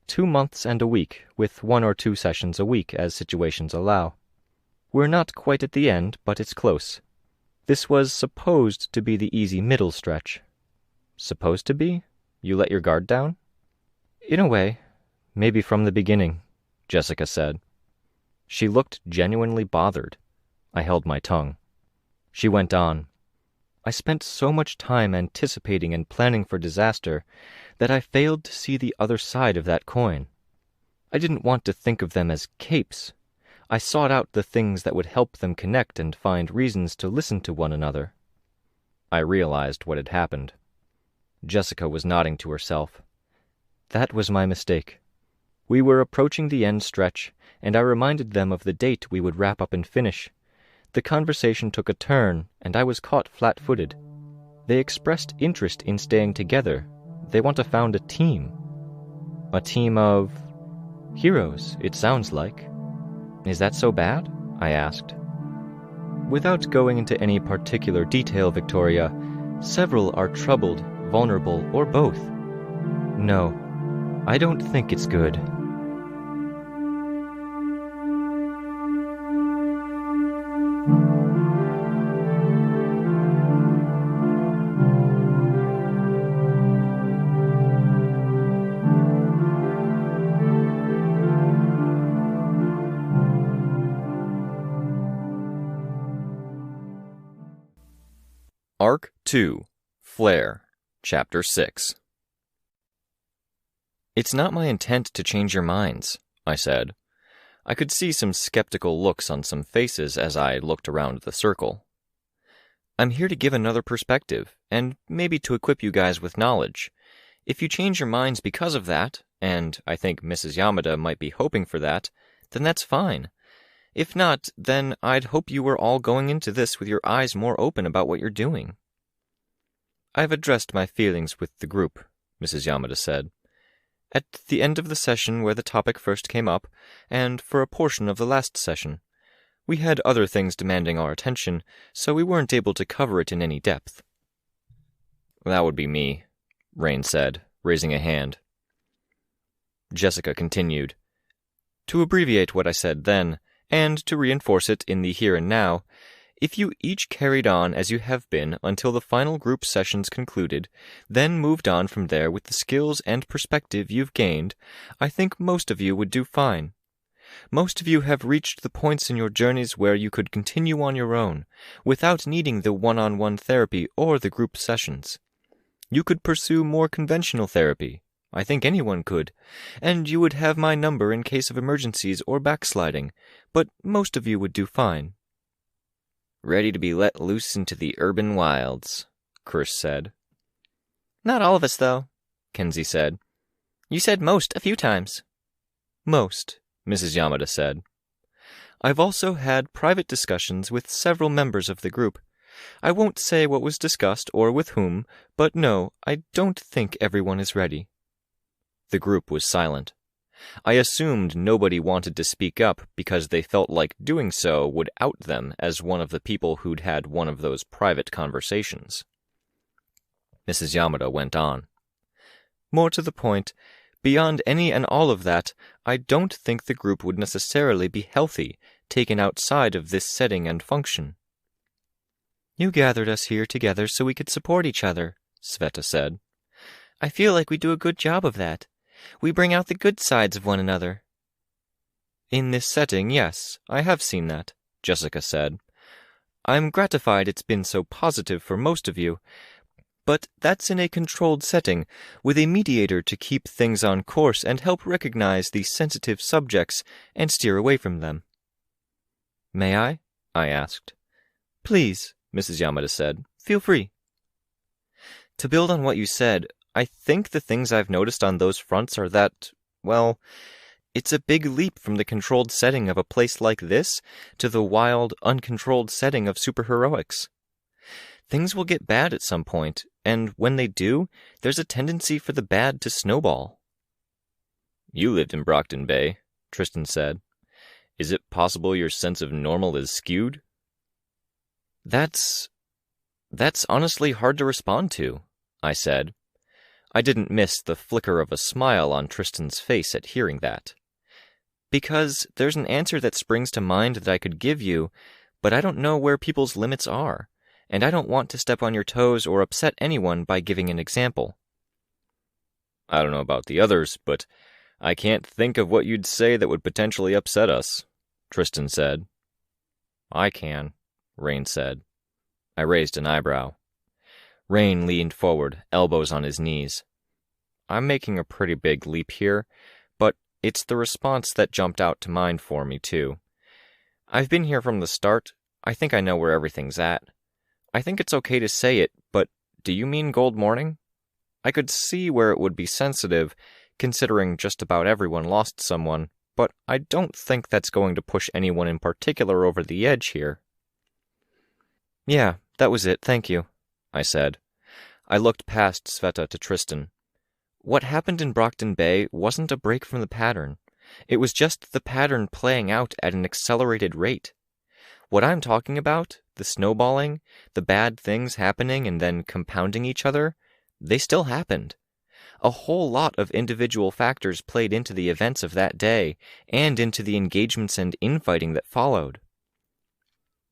2 months and a week, with 1 or 2 sessions a week as situations allow. We're not quite at the end, but it's close. This was supposed to be the easy middle stretch. Supposed to be? You let your guard down? In a way. Maybe from the beginning, Jessica said. She looked genuinely bothered. I held my tongue. She went on. I spent so much time anticipating and planning for disaster that I failed to see the other side of that coin. I didn't want to think of them as capes. I sought out the things that would help them connect and find reasons to listen to one another. I realized what had happened. Jessica was nodding to herself. That was my mistake. We were approaching the end stretch, and I reminded them of the date we would wrap up and finish. The conversation took a turn, and I was caught flat-footed. They expressed interest in staying together. They want to found a team. A team of heroes, it sounds like. Is that so bad? I asked. Without going into any particular detail, Victoria, several are troubled, vulnerable, or both. No, I don't think it's good. Arc 2, Flare, Chapter 6. It's not my intent to change your minds, I said. I could see some skeptical looks on some faces as I looked around the circle. I'm here to give another perspective, and maybe to equip you guys with knowledge. If you change your minds because of that, and I think Mrs. Yamada might be hoping for that, then that's fine. If not, then I'd hope you were all going into this with your eyes more open about what you're doing. I've addressed my feelings with the group, Mrs. Yamada said. At the end of the session where the topic first came up, and for a portion of the last session. We had other things demanding our attention, so we weren't able to cover it in any depth. That would be me, Rain said, raising a hand. Jessica continued. To abbreviate what I said then, and to reinforce it in the here and now, if you each carried on as you have been until the final group sessions concluded, then moved on from there with the skills and perspective you've gained, I think most of you would do fine. Most of you have reached the points in your journeys where you could continue on your own, without needing the one-on-one therapy or the group sessions. You could pursue more conventional therapy. I think anyone could, and you would have my number in case of emergencies or backsliding, but most of you would do fine. Ready to be let loose into the urban wilds, Chris said. Not all of us, though, Kenzie said. You said most a few times. Most, Mrs. Yamada said. I've also had private discussions with several members of the group. I won't say what was discussed or with whom, but no, I don't think everyone is ready. The group was silent. I assumed nobody wanted to speak up because they felt like doing so would out them as one of the people who'd had one of those private conversations. Mrs. Yamada went on. More to the point, beyond any and all of that, I don't think the group would necessarily be healthy, taken outside of this setting and function. You gathered us here together so we could support each other, Sveta said. I feel like we do a good job of that. We bring out the good sides of one another. In this setting, yes, I have seen that, Jessica said. I'm gratified it's been so positive for most of you, but that's in a controlled setting, with a mediator to keep things on course and help recognize the sensitive subjects and steer away from them. May I? I asked. Please, Mrs. Yamada said. Feel free. To build on what you said, I think the things I've noticed on those fronts are that, well, it's a big leap from the controlled setting of a place like this to the wild, uncontrolled setting of superheroics. Things will get bad at some point, and when they do, there's a tendency for the bad to snowball. You lived in Brockton Bay, Tristan said. Is it possible your sense of normal is skewed? That's honestly hard to respond to, I said. I didn't miss the flicker of a smile on Tristan's face at hearing that. Because there's an answer that springs to mind that I could give you, but I don't know where people's limits are, and I don't want to step on your toes or upset anyone by giving an example. I don't know about the others, but I can't think of what you'd say that would potentially upset us, Tristan said. I can, Rain said. I raised an eyebrow. Rain leaned forward, elbows on his knees. I'm making a pretty big leap here, but it's the response that jumped out to mind for me, too. I've been here from the start. I think I know where everything's at. I think it's okay to say it, but do you mean Gold Morning? I could see where it would be sensitive, considering just about everyone lost someone, but I don't think that's going to push anyone in particular over the edge here. Yeah, that was it, thank you, I said. I looked past Sveta to Tristan. What happened in Brockton Bay wasn't a break from the pattern. It was just the pattern playing out at an accelerated rate. What I'm talking about, the snowballing, the bad things happening and then compounding each other, they still happened. A whole lot of individual factors played into the events of that day and into the engagements and infighting that followed.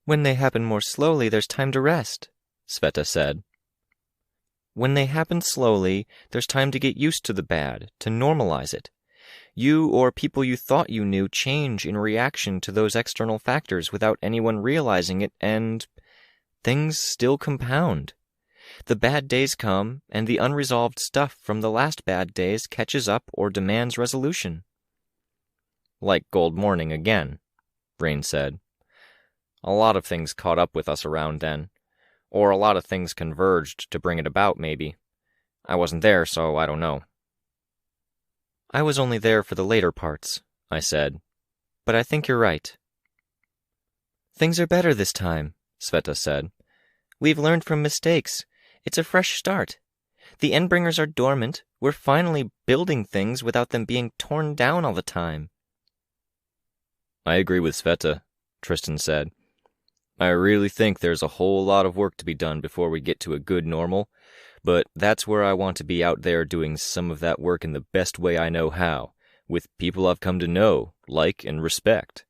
When they happen more slowly, there's time to rest, Sveta said. When they happen slowly, there's time to get used to the bad, to normalize it. You or people you thought you knew change in reaction to those external factors without anyone realizing it, and things still compound. The bad days come, and the unresolved stuff from the last bad days catches up or demands resolution. Like Gold Morning again, Rain said. A lot of things caught up with us around then. Or a lot of things converged to bring it about, maybe. I wasn't there, so I don't know. I was only there for the later parts, I said. But I think you're right. Things are better this time, Sveta said. We've learned from mistakes, It's a fresh start. The Endbringers are dormant. We're finally building things without them being torn down all the time. I agree with Sveta, Tristan said. I really think there's a whole lot of work to be done before we get to a good normal, but that's where I want to be, out there doing some of that work in the best way I know how, with people I've come to know, like, and respect.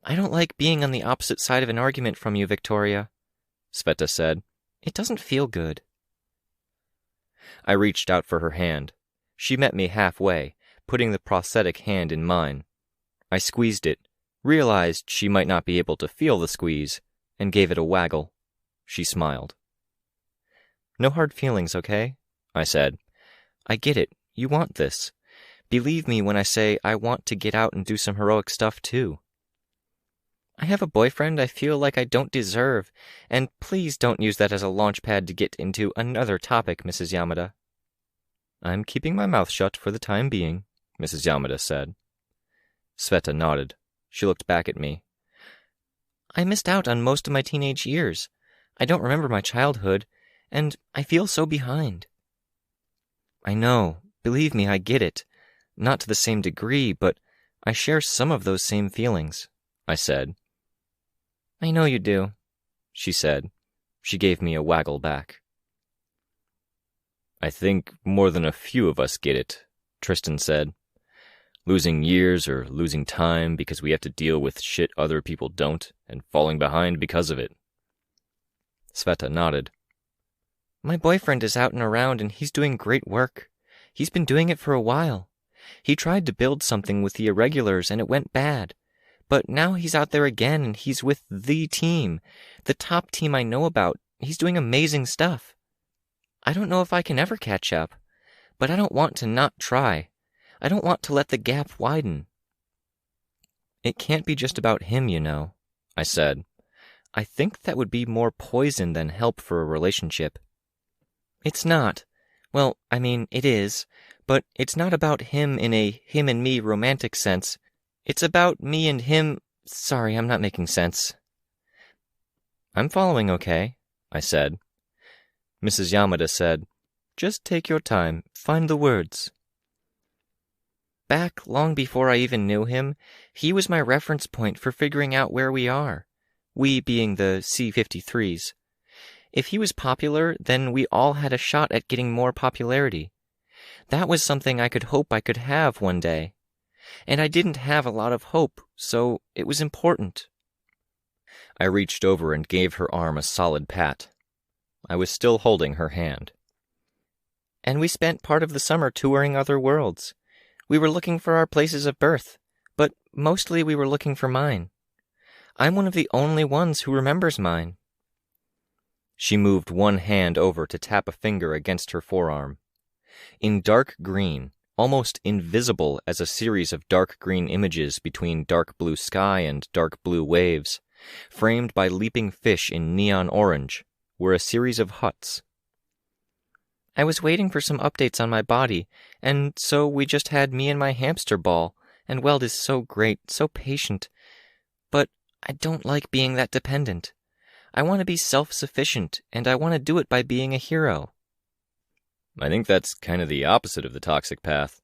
I don't like being on the opposite side of an argument from you, Victoria, Sveta said. It doesn't feel good. I reached out for her hand. She met me halfway, putting the prosthetic hand in mine. I squeezed it, realized she might not be able to feel the squeeze, and gave it a waggle. She smiled. No hard feelings, okay? I said. I get it. You want this. Believe me when I say I want to get out and do some heroic stuff, too. I have a boyfriend I feel like I don't deserve, and please don't use that as a launch pad to get into another topic, Mrs. Yamada. I'm keeping my mouth shut for the time being, Mrs. Yamada said. Sveta nodded. She looked back at me. I missed out on most of my teenage years. I don't remember my childhood, and I feel so behind. I know. Believe me, I get it. Not to the same degree, but I share some of those same feelings, I said. I know you do, she said. She gave me a waggle back. I think more than a few of us get it, Tristan said. Losing years or losing time because we have to deal with shit other people don't, and falling behind because of it. Sveta nodded. My boyfriend is out and around and he's doing great work. He's been doing it for a while. He tried to build something with the Irregulars and it went bad. But now he's out there again and he's with the team, the top team I know about. He's doing amazing stuff. I don't know if I can ever catch up, but I don't want to not try. I don't want to let the gap widen. It can't be just about him, you know, I said. I think that would be more poison than help for a relationship. It's not. Well, I mean, it is, but it's not about him in a him and me romantic sense. It's about me and him. Sorry, I'm not making sense. I'm following okay, I said. Mrs. Yamada said, just take your time, find the words. Back long before I even knew him, he was my reference point for figuring out where we are, we being the C-53s. If he was popular, then we all had a shot at getting more popularity. That was something I could hope I could have one day. And I didn't have a lot of hope, so it was important. I reached over and gave her arm a solid pat. I was still holding her hand. And we spent part of the summer touring other worlds. We were looking for our places of birth, but mostly we were looking for mine. I'm one of the only ones who remembers mine. She moved one hand over to tap a finger against her forearm. In dark green, almost invisible as a series of dark green images between dark blue sky and dark blue waves, framed by leaping fish in neon orange, were a series of huts. I was waiting for some updates on my body, and so we just had me and my hamster ball, and Weld is so great, so patient. But I don't like being that dependent. I want to be self-sufficient, and I want to do it by being a hero. I think that's kind of the opposite of the toxic path,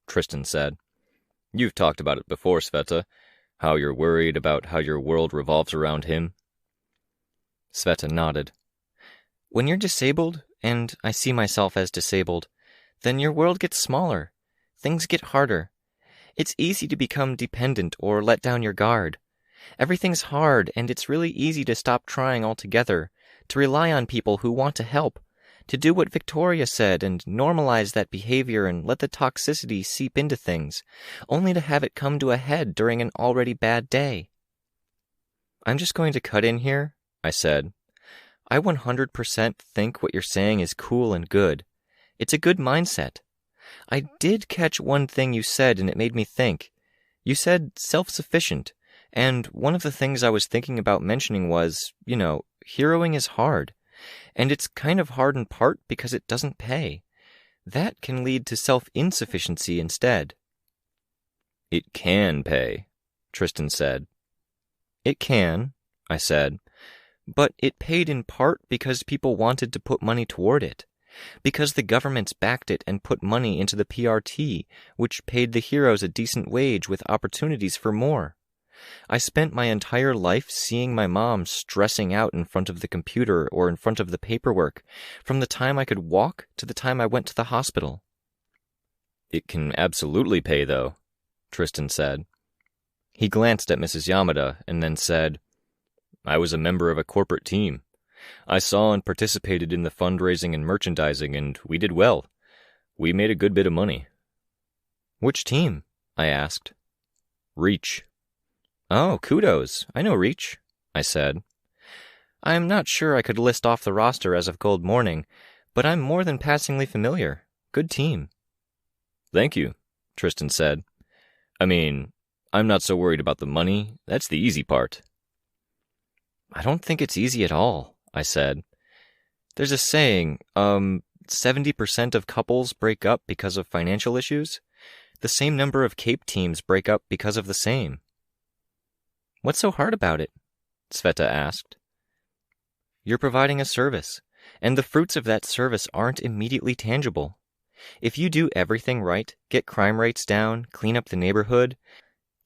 Tristan said. You've talked about it before, Sveta, how you're worried about how your world revolves around him. Sveta nodded. When you're disabled, and I see myself as disabled, then your world gets smaller. Things get harder. It's easy to become dependent or let down your guard. Everything's hard, and it's really easy to stop trying altogether, to rely on people who want to help, to do what Victoria said and normalize that behavior and let the toxicity seep into things, only to have it come to a head during an already bad day. I'm just going to cut in here, I said. I 100% think what you're saying is cool and good. It's a good mindset. I did catch one thing you said and it made me think. You said self-sufficient, and one of the things I was thinking about mentioning was, heroing is hard. And it's kind of hard in part because it doesn't pay. That can lead to self-insufficiency instead. It can pay, Tristan said. It can, I said. But it paid in part because people wanted to put money toward it. Because the governments backed it and put money into the PRT, which paid the heroes a decent wage with opportunities for more. I spent my entire life seeing my mom stressing out in front of the computer or in front of the paperwork, from the time I could walk to the time I went to the hospital. It can absolutely pay, though, Tristan said. He glanced at Mrs. Yamada and then said, I was a member of a corporate team. I saw and participated in the fundraising and merchandising, and we did well. We made a good bit of money. Which team? I asked. Reach. Oh, kudos. I know Reach, I said. I'm not sure I could list off the roster as of Gold Morning, but I'm more than passingly familiar. Good team. Thank you, Tristan said. I mean, I'm not so worried about the money. That's the easy part. I don't think it's easy at all, I said. There's a saying, 70% of couples break up because of financial issues. The same number of Cape teams break up because of the same. What's so hard about it? Sveta asked. You're providing a service, and the fruits of that service aren't immediately tangible. If you do everything right, get crime rates down, clean up the neighborhood,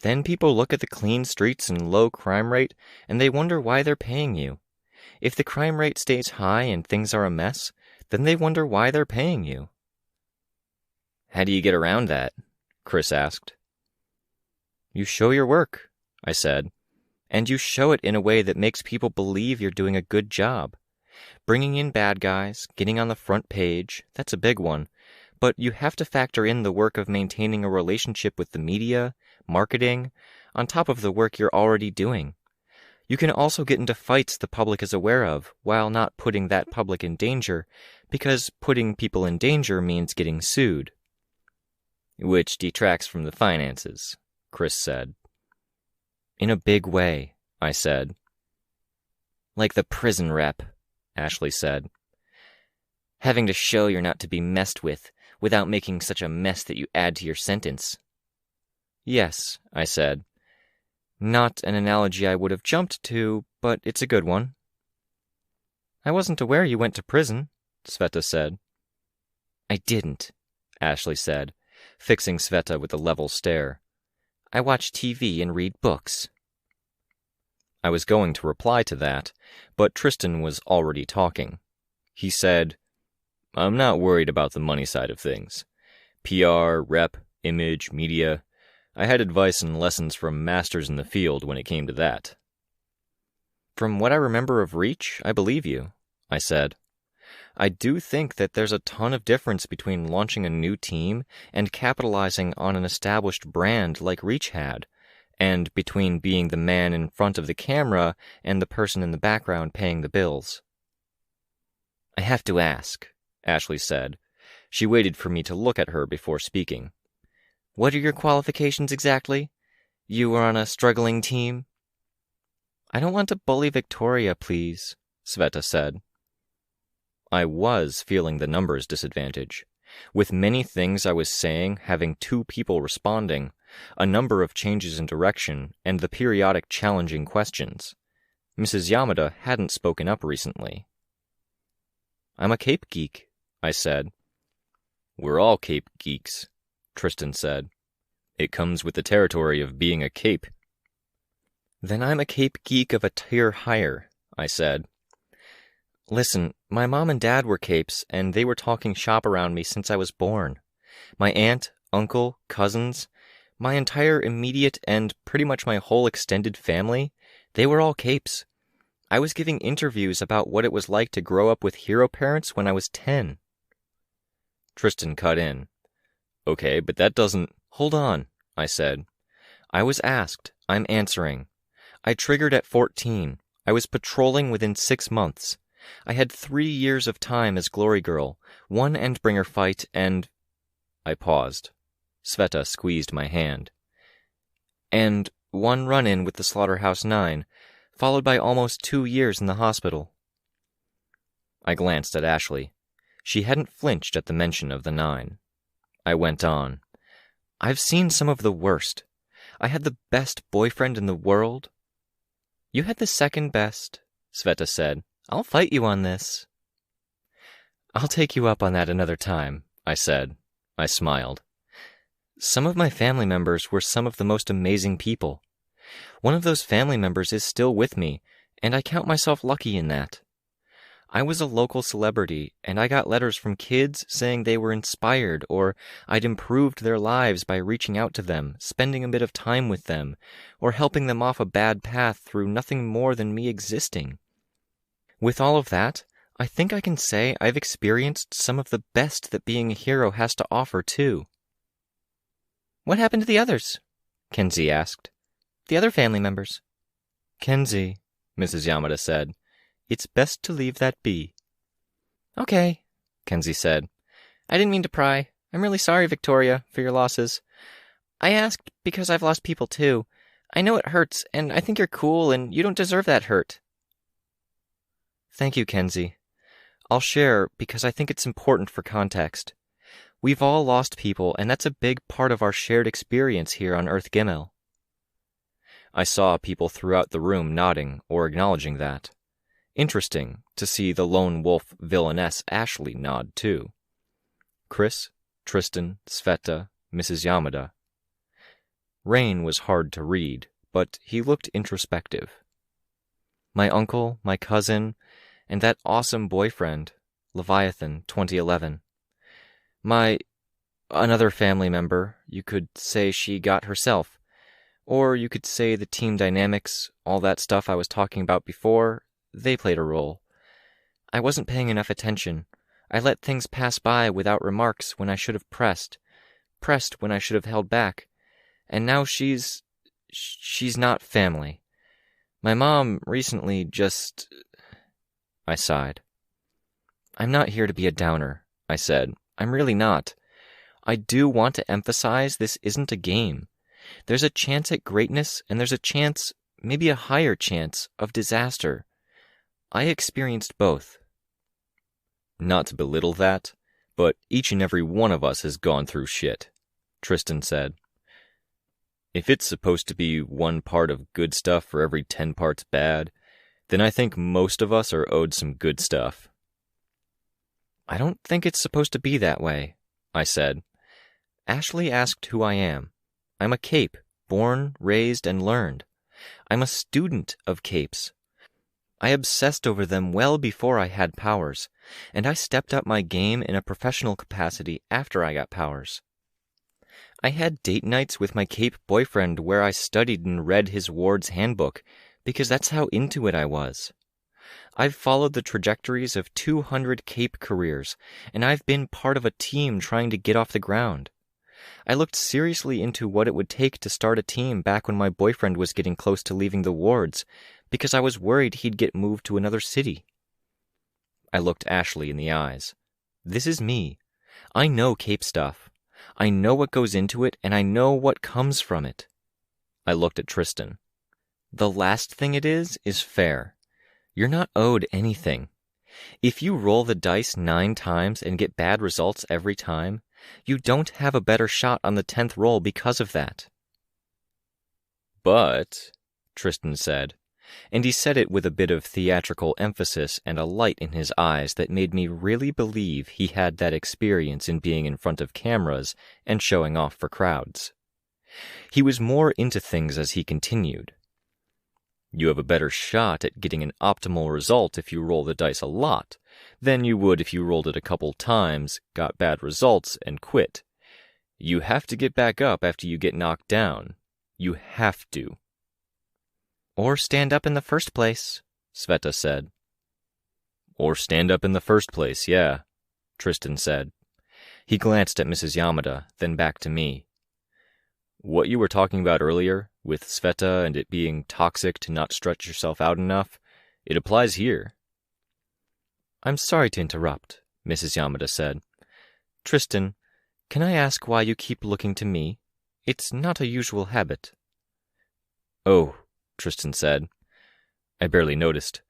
then people look at the clean streets and low crime rate, and they wonder why they're paying you. If the crime rate stays high and things are a mess, then they wonder why they're paying you. How do you get around that? Chris asked. You show your work, I said, and you show it in a way that makes people believe you're doing a good job. Bringing in bad guys, getting on the front page, that's a big one, but you have to factor in the work of maintaining a relationship with the media, marketing, on top of the work you're already doing. You can also get into fights the public is aware of, while not putting that public in danger, because putting people in danger means getting sued. Which detracts from the finances, Chris said. In a big way, I said. Like the prison rep, Ashley said. Having to show you're not to be messed with, without making such a mess that you add to your sentence. Yes, I said. Not an analogy I would have jumped to, but it's a good one. I wasn't aware you went to prison, Sveta said. I didn't, Ashley said, fixing Sveta with a level stare. I watch TV and read books. I was going to reply to that, but Tristan was already talking. He said, I'm not worried about the money side of things. PR, rep, image, media. I had advice and lessons from masters in the field when it came to that. From what I remember of Reach, I believe you, I said. I do think that there's a ton of difference between launching a new team and capitalizing on an established brand like Reach had, and between being the man in front of the camera and the person in the background paying the bills. I have to ask, Ashley said. She waited for me to look at her before speaking. What are your qualifications exactly? You were on a struggling team? I don't want to bully Victoria, please, Sveta said. I was feeling the numbers disadvantage. With many things I was saying having two people responding, a number of changes in direction, and the periodic challenging questions. Mrs. Yamada hadn't spoken up recently. I'm a Cape geek, I said. We're all Cape geeks, Tristan said. It comes with the territory of being a Cape. Then I'm a Cape geek of a tier higher, I said. Listen, my mom and dad were Capes, and they were talking shop around me since I was born. My aunt, uncle, cousins, my entire immediate and pretty much my whole extended family, they were all Capes. I was giving interviews about what it was like to grow up with hero parents when I was 10. Tristan cut in. Okay, but that doesn't... Hold on, I said. I was asked. I'm answering. I triggered at 14. I was patrolling within 6 months. I had 3 years of time as Glory Girl, 1 Endbringer fight, and... I paused. Sveta squeezed my hand. And 1 run-in with the Slaughterhouse-9, followed by almost 2 years in the hospital. I glanced at Ashley. She hadn't flinched at the mention of the 9. I went on. I've seen some of the worst. I had the best boyfriend in the world. You had the second best, Sveta said. "I'll fight you on this." "I'll take you up on that another time," I said. I smiled. Some of my family members were some of the most amazing people. One of those family members is still with me, and I count myself lucky in that. I was a local celebrity, and I got letters from kids saying they were inspired or I'd improved their lives by reaching out to them, spending a bit of time with them, or helping them off a bad path through nothing more than me existing. With all of that, I think I can say I've experienced some of the best that being a hero has to offer, too. "What happened to the others?" Kenzie asked. "The other family members." "Kenzie," Mrs. Yamada said, "it's best to leave that be." "Okay," Kenzie said. "I didn't mean to pry. I'm really sorry, Victoria, for your losses. I asked because I've lost people too. I know it hurts, and I think you're cool, and you don't deserve that hurt." "Thank you, Kenzie. I'll share because I think it's important for context. We've all lost people, and that's a big part of our shared experience here on Earth Gimel." I saw people throughout the room nodding or acknowledging that. Interesting to see the lone wolf villainess Ashley nod, too. Chris, Tristan, Sveta, Mrs. Yamada. Rain was hard to read, but he looked introspective. My uncle, my cousin, and that awesome boyfriend, Leviathan, 2011. Another family member, you could say she got herself. Or you could say the team dynamics, all that stuff I was talking about before, they played a role. I wasn't paying enough attention. I let things pass by without remarks when I should have pressed when I should have held back. And now she's not family. My mom recently just... I sighed. "I'm not here to be a downer," I said. "I'm really not. I do want to emphasize this isn't a game. There's a chance at greatness, and there's a chance, maybe a higher chance, of disaster. I experienced both." "Not to belittle that, but each and every one of us has gone through shit," Tristan said. "If it's supposed to be one part of good stuff for every 10 parts bad, then I think most of us are owed some good stuff." "I don't think it's supposed to be that way," I said. "Ashley asked who I am. I'm a cape, born, raised, and learned. I'm a student of capes. I obsessed over them well before I had powers, and I stepped up my game in a professional capacity after I got powers. I had date nights with my cape boyfriend where I studied and read his ward's handbook, because that's how into it I was. I've followed the trajectories of 200 cape careers, and I've been part of a team trying to get off the ground. I looked seriously into what it would take to start a team back when my boyfriend was getting close to leaving the wards, because I was worried he'd get moved to another city. I looked Ashley in the eyes. This is me. I know cape stuff. I know what goes into it, and I know what comes from it. I looked at Tristan. The last thing it is fair. You're not owed anything. If you roll the dice 9 times and get bad results every time, you don't have a better shot on the 10th roll because of that. "But," Tristan said, and he said it with a bit of theatrical emphasis and a light in his eyes that made me really believe he had that experience in being in front of cameras and showing off for crowds. He was more into things as he continued. "You have a better shot at getting an optimal result if you roll the dice a lot than you would if you rolled it a couple times, got bad results, and quit. You have to get back up after you get knocked down. You have to." "Or stand up in the first place," Sveta said. "Or stand up in the first place, yeah," Tristan said. He glanced at Mrs. Yamada, then back to me. "What you were talking about earlier, with Sveta and it being toxic to not stretch yourself out enough, it applies here." "I'm sorry to interrupt," Mrs. Yamada said. "Tristan, can I ask why you keep looking to me? It's not a usual habit." "Oh," Tristan said. "I barely noticed.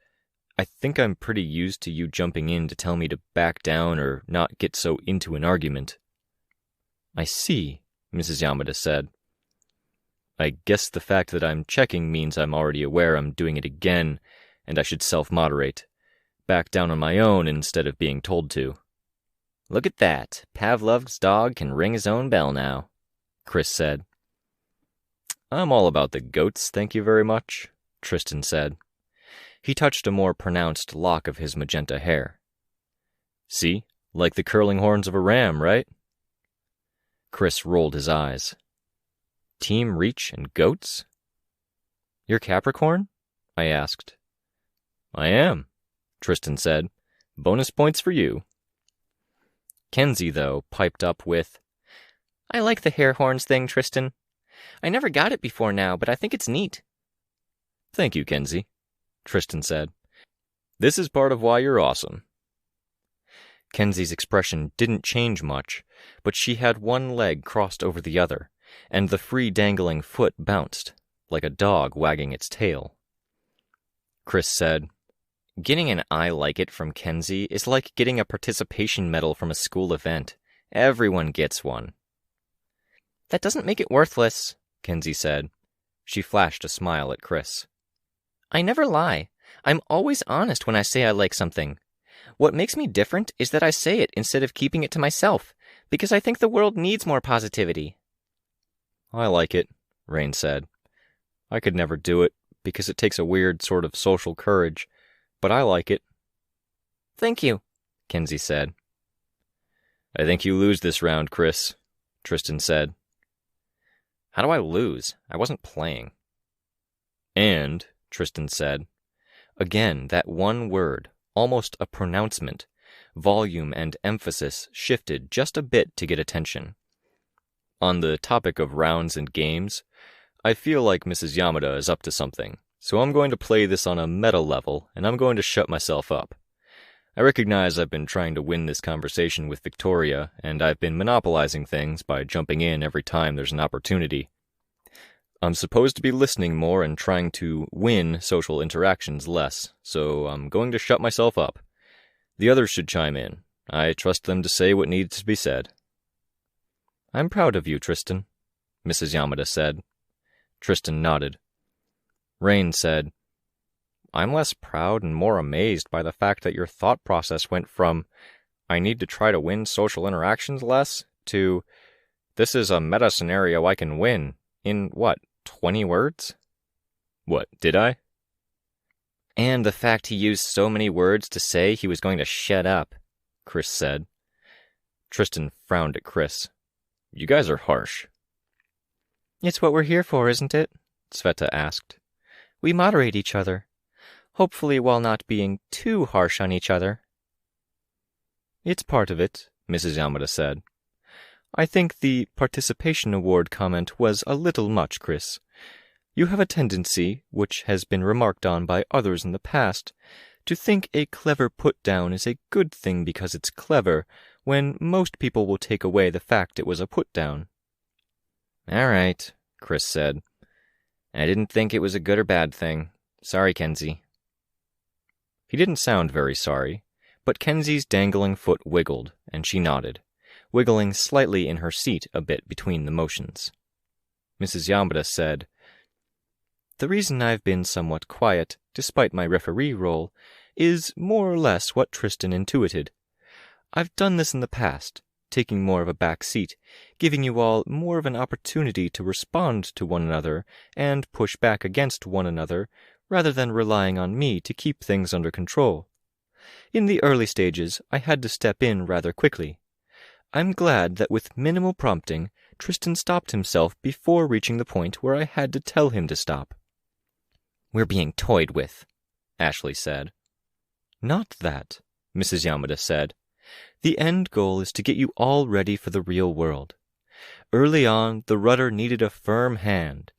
I think I'm pretty used to you jumping in to tell me to back down or not get so into an argument." "I see," Mrs. Yamada said. "I guess the fact that I'm checking means I'm already aware I'm doing it again, and I should self-moderate. Back down on my own instead of being told to. Look at that. Pavlov's dog can ring his own bell now, Chris said. I'm all about the goats, thank you very much, Tristan said. He touched a more pronounced lock of his magenta hair. See, like the curling horns of a ram, right? Chris rolled his eyes. Team Reach and goats? You're Capricorn? I asked. I am, Tristan said. Bonus points for you. Kenzie, though, piped up with, I like the hair horns thing, Tristan. I never got it before now, but I think it's neat. Thank you, Kenzie, Tristan said. This is part of why you're awesome. Kenzie's expression didn't change much, but she had one leg crossed over the other, and the free dangling foot bounced, like a dog wagging its tail. Chris said, Getting an I like it from Kenzie is like getting a participation medal from a school event. Everyone gets one. That doesn't make it worthless, Kenzie said. She flashed a smile at Chris. I never lie. I'm always honest when I say I like something. What makes me different is that I say it instead of keeping it to myself, because I think the world needs more positivity. I like it, Rain said. I could never do it, because it takes a weird sort of social courage, but I like it. Thank you, Kenzie said. I think you lose this round, Chris, Tristan said. How do I lose? I wasn't playing. And, Tristan said, again, that one word, almost a pronouncement, volume and emphasis shifted just a bit to get attention. On the topic of rounds and games, I feel like Mrs. Yamada is up to something, so I'm going to play this on a meta level, and I'm going to shut myself up. I recognize I've been trying to win this conversation with Victoria, and I've been monopolizing things by jumping in every time there's an opportunity. I'm supposed to be listening more and trying to win social interactions less, so I'm going to shut myself up. The others should chime in. I trust them to say what needs to be said. I'm proud of you, Tristan, Mrs. Yamada said. Tristan nodded. Rain said, I'm less proud and more amazed by the fact that your thought process went from, I need to try to win social interactions less, to, this is a meta scenario I can win, in what, 20 words? What, did I? And the fact he used so many words to say he was going to shut up, Chris said. Tristan frowned at Chris. You guys are harsh. It's what we're here for, isn't it? Sveta asked. We moderate each other. Hopefully while not being too harsh on each other. It's part of it, Mrs. Yamada said. I think the participation award comment was a little much, Chris. You have a tendency, which has been remarked on by others in the past, to think a clever put-down is a good thing because it's clever, when most people will take away the fact it was a put-down. All right, Chris said. I didn't think it was a good or bad thing. Sorry, Kenzie. He didn't sound very sorry, but Kenzie's dangling foot wiggled, and she nodded, wiggling slightly in her seat a bit between the motions. Mrs. Yamada said, The reason I've been somewhat quiet, despite my referee role, is more or less what Tristan intuited. I've done this in the past, taking more of a back seat, giving you all more of an opportunity to respond to one another and push back against one another, rather than relying on me to keep things under control. In the early stages, I had to step in rather quickly. I'm glad that with minimal prompting, Tristan stopped himself before reaching the point where I had to tell him to stop. We're being toyed with, Ashley said. Not that, Mrs. Yamada said. The end goal is to get you all ready for the real world. Early on, the rudder needed a firm hand.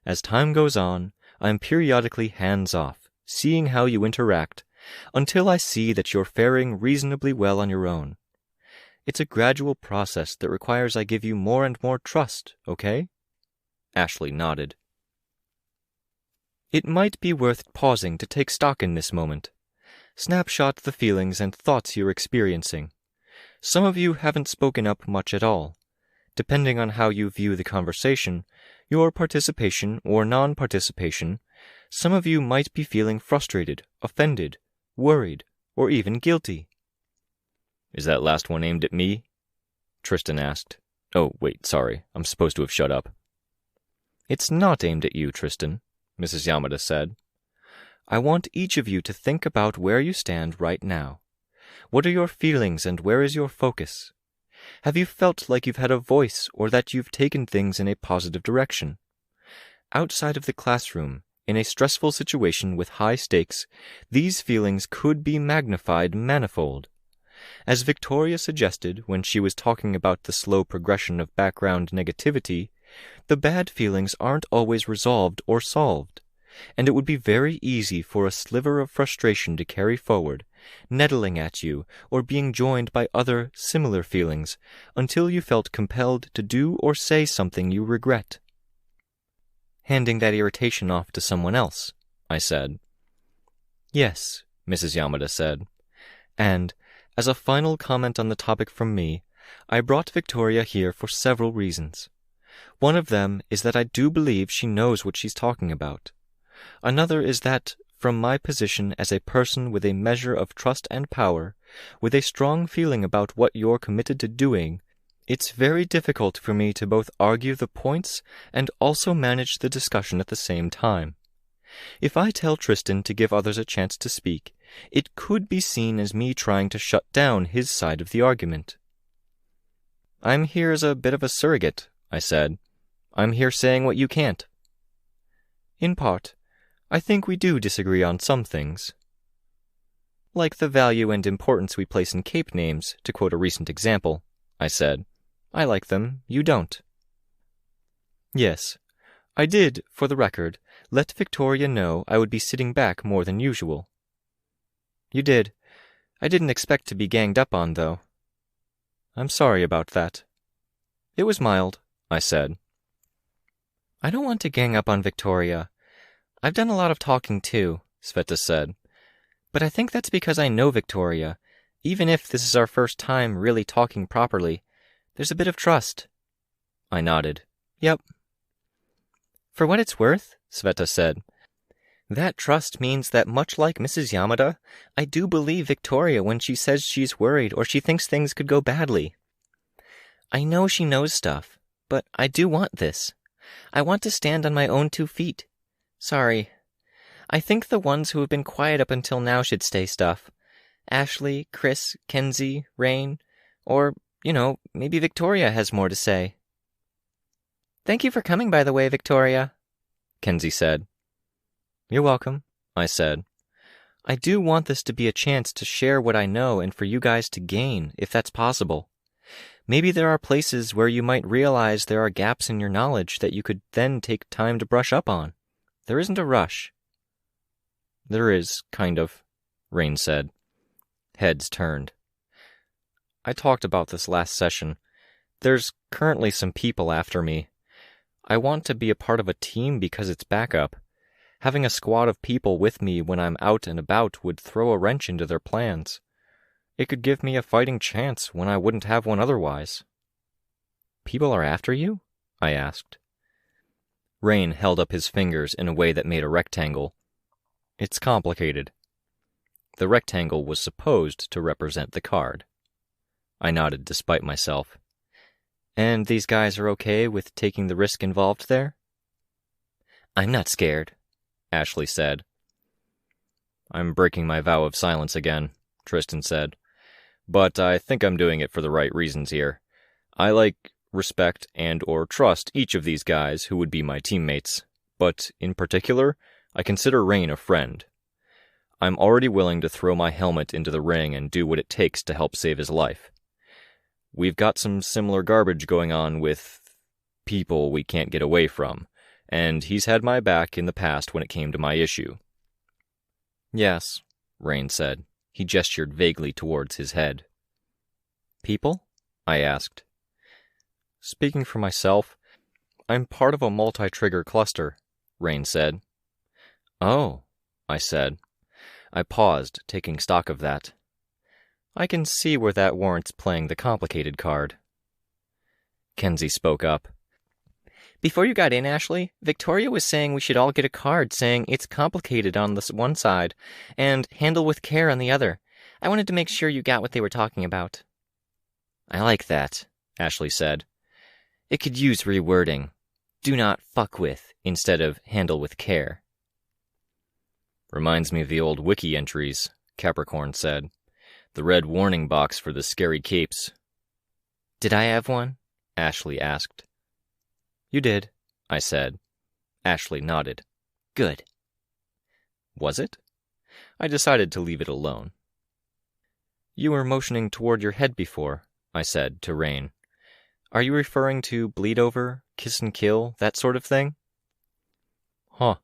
As time goes on, I'm periodically hands-off, seeing how you interact, until I see that you're faring reasonably well on your own. It's a gradual process that requires I give you more and more trust, okay? Ashley nodded. It might be worth pausing to take stock in this moment. Snapshot the feelings and thoughts you're experiencing. Some of you haven't spoken up much at all. Depending on how you view the conversation, your participation or non-participation, Some of you might be feeling frustrated, offended, worried, or even guilty." "Is that last one aimed at me?" Tristan asked. "Oh, wait, sorry. I'm supposed to have shut up." "It's not aimed at you, Tristan," Mrs. Yamada said. "I want each of you to think about where you stand right now. What are your feelings and where is your focus? Have you felt like you've had a voice or that you've taken things in a positive direction? Outside of the classroom, in a stressful situation with high stakes, these feelings could be magnified manifold. As Victoria suggested when she was talking about the slow progression of background negativity, the bad feelings aren't always resolved or solved, and it would be very easy for a sliver of frustration to carry forward, nettling at you or being joined by other similar feelings until you felt compelled to do or say something you regret. Handing that irritation off to someone else, I said. Yes, Mrs. Yamada said. And, as a final comment on the topic from me, I brought Victoria here for several reasons. One of them is that I do believe she knows what she's talking about. Another is that, from my position as a person with a measure of trust and power, with a strong feeling about what you're committed to doing, it's very difficult for me to both argue the points and also manage the discussion at the same time. If I tell Tristan to give others a chance to speak, it could be seen as me trying to shut down his side of the argument. I'm here as a bit of a surrogate, I said. I'm here saying what you can't. In part, I think we do disagree on some things. Like the value and importance we place in cape names, to quote a recent example, I said. I like them, you don't. Yes, I did, for the record, let Victoria know I would be sitting back more than usual. You did. I didn't expect to be ganged up on, though. I'm sorry about that. It was mild, I said. I don't want to gang up on Victoria. I've done a lot of talking too, Sveta said. But I think that's because I know Victoria. Even if this is our first time really talking properly, there's a bit of trust. I nodded. Yep. For what it's worth, Sveta said, that trust means that much like Mrs. Yamada, I do believe Victoria when she says she's worried or she thinks things could go badly. I know she knows stuff, but I do want this. I want to stand on my own 2 feet. Sorry. I think the ones who have been quiet up until now should stay stuff. Ashley, Chris, Kenzie, Rain, or, maybe Victoria has more to say. Thank you for coming, by the way, Victoria, Kenzie said. You're welcome, I said. I do want this to be a chance to share what I know and for you guys to gain, if that's possible. Maybe there are places where you might realize there are gaps in your knowledge that you could then take time to brush up on. There isn't a rush. There is, kind of, Rain said. Heads turned. I talked about this last session. There's currently some people after me. I want to be a part of a team because it's backup. Having a squad of people with me when I'm out and about would throw a wrench into their plans. It could give me a fighting chance when I wouldn't have one otherwise. People are after you? I asked. Rain held up his fingers in a way that made a rectangle. It's complicated. The rectangle was supposed to represent the card. I nodded despite myself. And these guys are okay with taking the risk involved there? I'm not scared, Ashley said. I'm breaking my vow of silence again, Tristan said. But I think I'm doing it for the right reasons here. I respect and or trust each of these guys who would be my teammates. But, in particular, I consider Rain a friend. I'm already willing to throw my helmet into the ring and do what it takes to help save his life. We've got some similar garbage going on with people we can't get away from, and he's had my back in the past when it came to my issue. Yes, Rain said. He gestured vaguely towards his head. People? I asked. Speaking for myself, I'm part of a multi-trigger cluster, Rain said. Oh, I said. I paused, taking stock of that. I can see where that warrants playing the complicated card. Kenzie spoke up. Before you got in, Ashley, Victoria was saying we should all get a card saying it's complicated on the one side and handle with care on the other. I wanted to make sure you got what they were talking about. I like that, Ashley said. It could use rewording. Do not fuck with instead of handle with care. Reminds me of the old wiki entries, Capricorn said. The red warning box for the scary capes. Did I have one? Ashley asked. You did, I said. Ashley nodded. Good. Was it? I decided to leave it alone. You were motioning toward your head before, I said to Rain. Are you referring to bleed over, kiss and kill, that sort of thing? Huh,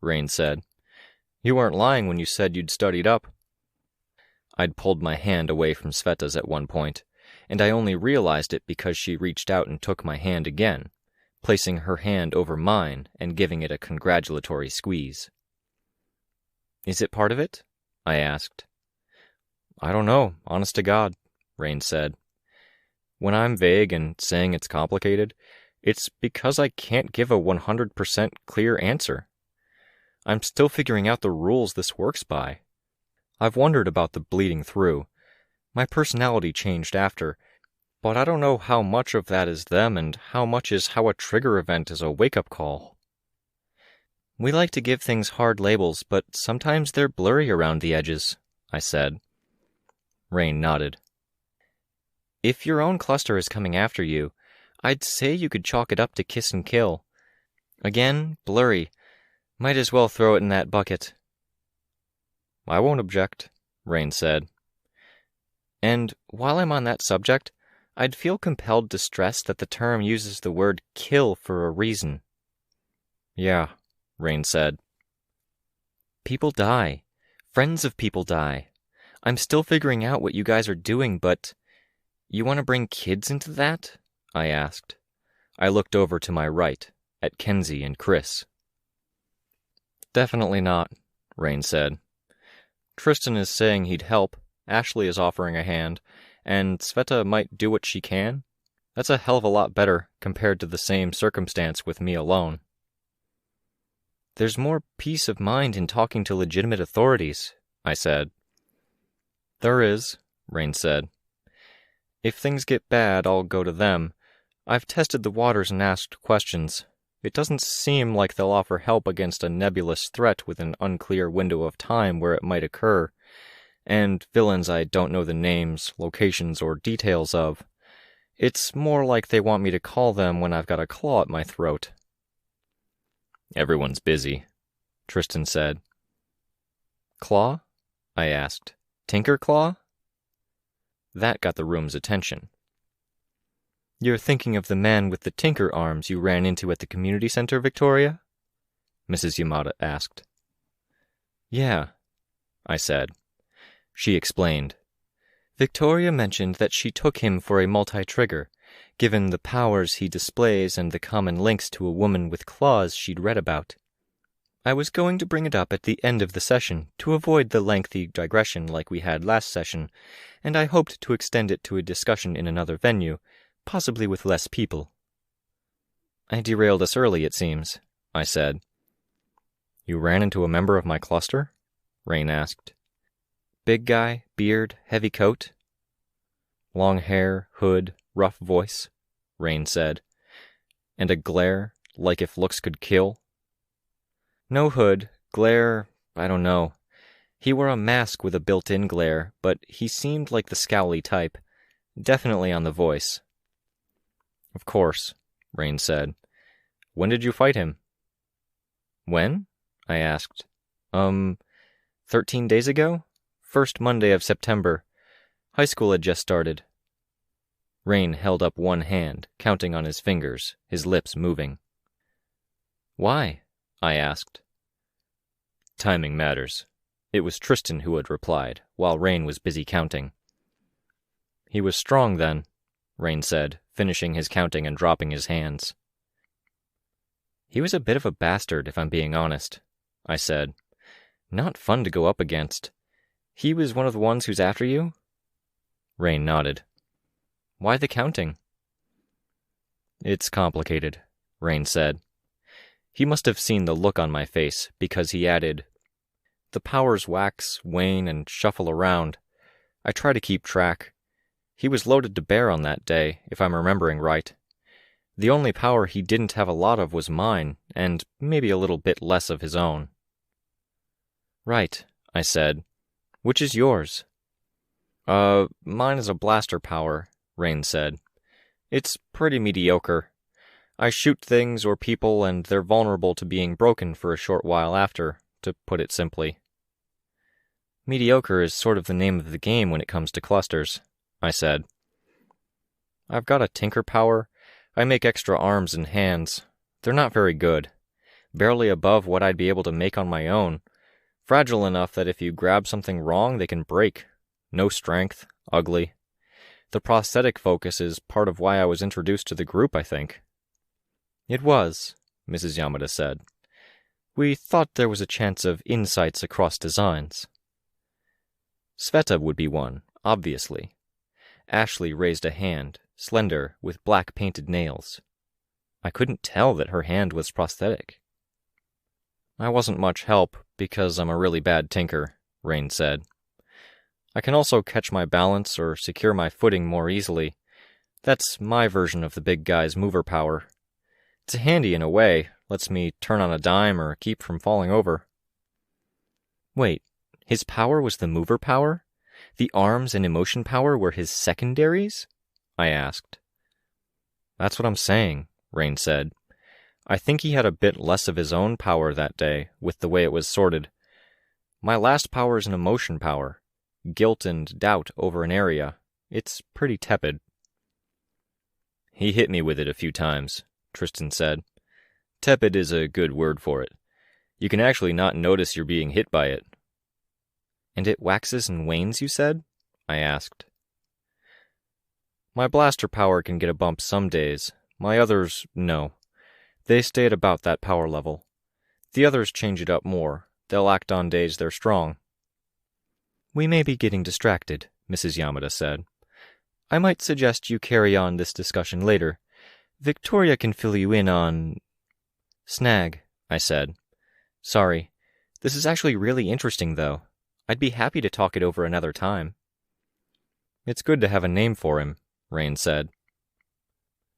Rain said. You weren't lying when you said you'd studied up. I'd pulled my hand away from Sveta's at one point, and I only realized it because she reached out and took my hand again, placing her hand over mine and giving it a congratulatory squeeze. Is it part of it? I asked. I don't know, honest to God, Rain said. When I'm vague and saying it's complicated, it's because I can't give a 100% clear answer. I'm still figuring out the rules this works by. I've wondered about the bleeding through. My personality changed after, but I don't know how much of that is them and how much is how a trigger event is a wake-up call. We like to give things hard labels, but sometimes they're blurry around the edges, I said. Rain nodded. If your own cluster is coming after you, I'd say you could chalk it up to kiss and kill. Again, blurry. Might as well throw it in that bucket. I won't object, Rain said. And while I'm on that subject, I'd feel compelled to stress that the term uses the word kill for a reason. Yeah, Rain said. People die. Friends of people die. I'm still figuring out what you guys are doing, but you want to bring kids into that? I asked. I looked over to my right, at Kenzie and Chris. Definitely not, Rain said. Tristan is saying he'd help, Ashley is offering a hand, and Sveta might do what she can. That's a hell of a lot better compared to the same circumstance with me alone. There's more peace of mind in talking to legitimate authorities, I said. There is, Rain said. If things get bad, I'll go to them. I've tested the waters and asked questions. It doesn't seem like they'll offer help against a nebulous threat with an unclear window of time where it might occur, and villains I don't know the names, locations, or details of. It's more like they want me to call them when I've got a claw at my throat. Everyone's busy, Tristan said. Claw? I asked. Tinker Claw? That got the room's attention. You're thinking of the man with the tinker arms you ran into at the community center, Victoria? Mrs. Yamada asked. Yeah, I said. She explained. Victoria mentioned that she took him for a multi-trigger, given the powers he displays and the common links to a woman with claws she'd read about. I was going to bring it up at the end of the session to avoid the lengthy digression like we had last session, and I hoped to extend it to a discussion in another venue, possibly with less people. I derailed us early, it seems, I said. You ran into a member of my cluster? Rain asked. Big guy, beard, heavy coat. Long hair, hood, rough voice, Rain said. And a glare, like if looks could kill. No hood, glare, I don't know. He wore a mask with a built-in glare, but he seemed like the scowly type. Definitely on the voice. Of course, Rain said. When did you fight him? When? I asked. 13 days ago? First Monday of September. High school had just started. Rain held up one hand, counting on his fingers, his lips moving. Why? I asked. Timing matters. It was Tristan who had replied, while Rain was busy counting. He was strong then, Rain said, finishing his counting and dropping his hands. He was a bit of a bastard, if I'm being honest, I said. Not fun to go up against. He was one of the ones who's after you? Rain nodded. Why the counting? It's complicated, Rain said. He must have seen the look on my face, because he added, "The powers wax, wane, and shuffle around. I try to keep track. He was loaded to bear on that day, if I'm remembering right. The only power he didn't have a lot of was mine, and maybe a little bit less of his own." "Right," I said. "Which is yours?" Mine is a blaster power," Rain said. "It's pretty mediocre. I shoot things or people and they're vulnerable to being broken for a short while after, to put it simply." "Mediocre is sort of the name of the game when it comes to clusters," I said. "I've got a tinker power. I make extra arms and hands. They're not very good. Barely above what I'd be able to make on my own. Fragile enough that if you grab something wrong, they can break. No strength. Ugly. The prosthetic focus is part of why I was introduced to the group, I think." "It was," Mrs. Yamada said. "We thought there was a chance of insights across designs." Sveta would be one, obviously. Ashley raised a hand, slender, with black painted nails. I couldn't tell that her hand was prosthetic. "I wasn't much help, because I'm a really bad tinker," Rain said. "I can also catch my balance or secure my footing more easily. That's my version of the big guy's mover power. It's handy in a way, lets me turn on a dime or keep from falling over." "Wait, his power was the mover power? The arms and emotion power were his secondaries?" I asked. "That's what I'm saying," Rain said. "I think he had a bit less of his own power that day, with the way it was sorted. My last power is an emotion power. Guilt and doubt over an area. It's pretty tepid." "He hit me with it a few times," Tristan said. "Tepid is a good word for it. You can actually not notice you're being hit by it." "And it waxes and wanes, you said?" I asked. "My blaster power can get a bump some days. My others, no. They stay at about that power level. The others change it up more. They'll act on days they're strong." "We may be getting distracted," Mrs. Yamada said. "I might suggest you carry on this discussion later. Victoria can fill you in on—" "Snag," I said. "Sorry. This is actually really interesting, though. I'd be happy to talk it over another time." "It's good to have a name for him," Rain said.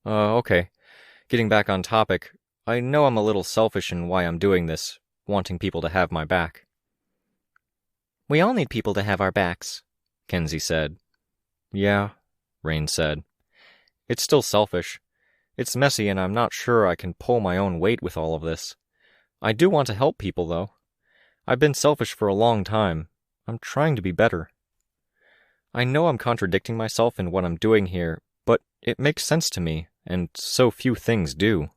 Okay. Getting back on topic, I know I'm a little selfish in why I'm doing this, wanting people to have my back." "We all need people to have our backs," Kenzie said. "Yeah," Rain said. "It's still selfish. It's messy and I'm not sure I can pull my own weight with all of this. I do want to help people, though. I've been selfish for a long time. I'm trying to be better. I know I'm contradicting myself in what I'm doing here, but it makes sense to me, and so few things do."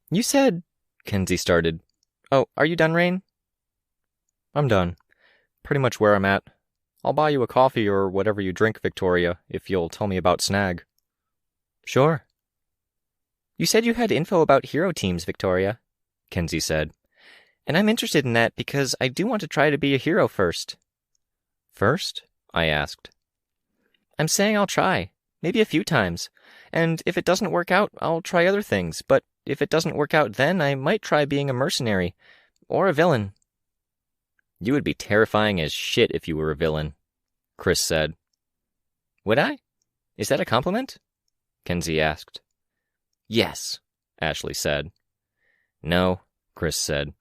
"You said—" Kenzie started. "Oh, are you done, Rain?" "I'm done. Pretty much where I'm at. I'll buy you a coffee or whatever you drink, Victoria, if you'll tell me about Snag." "Sure." "You said you had info about hero teams, Victoria," Kenzie said. "And I'm interested in that because I do want to try to be a hero first." "First?" I asked. "I'm saying I'll try. Maybe a few times. And if it doesn't work out, I'll try other things. But if it doesn't work out then, I might try being a mercenary. Or a villain." "You would be terrifying as shit if you were a villain," Chris said. "Would I? Is that a compliment?" Kenzie asked. "Yes," Ashley said. "No," Chris said.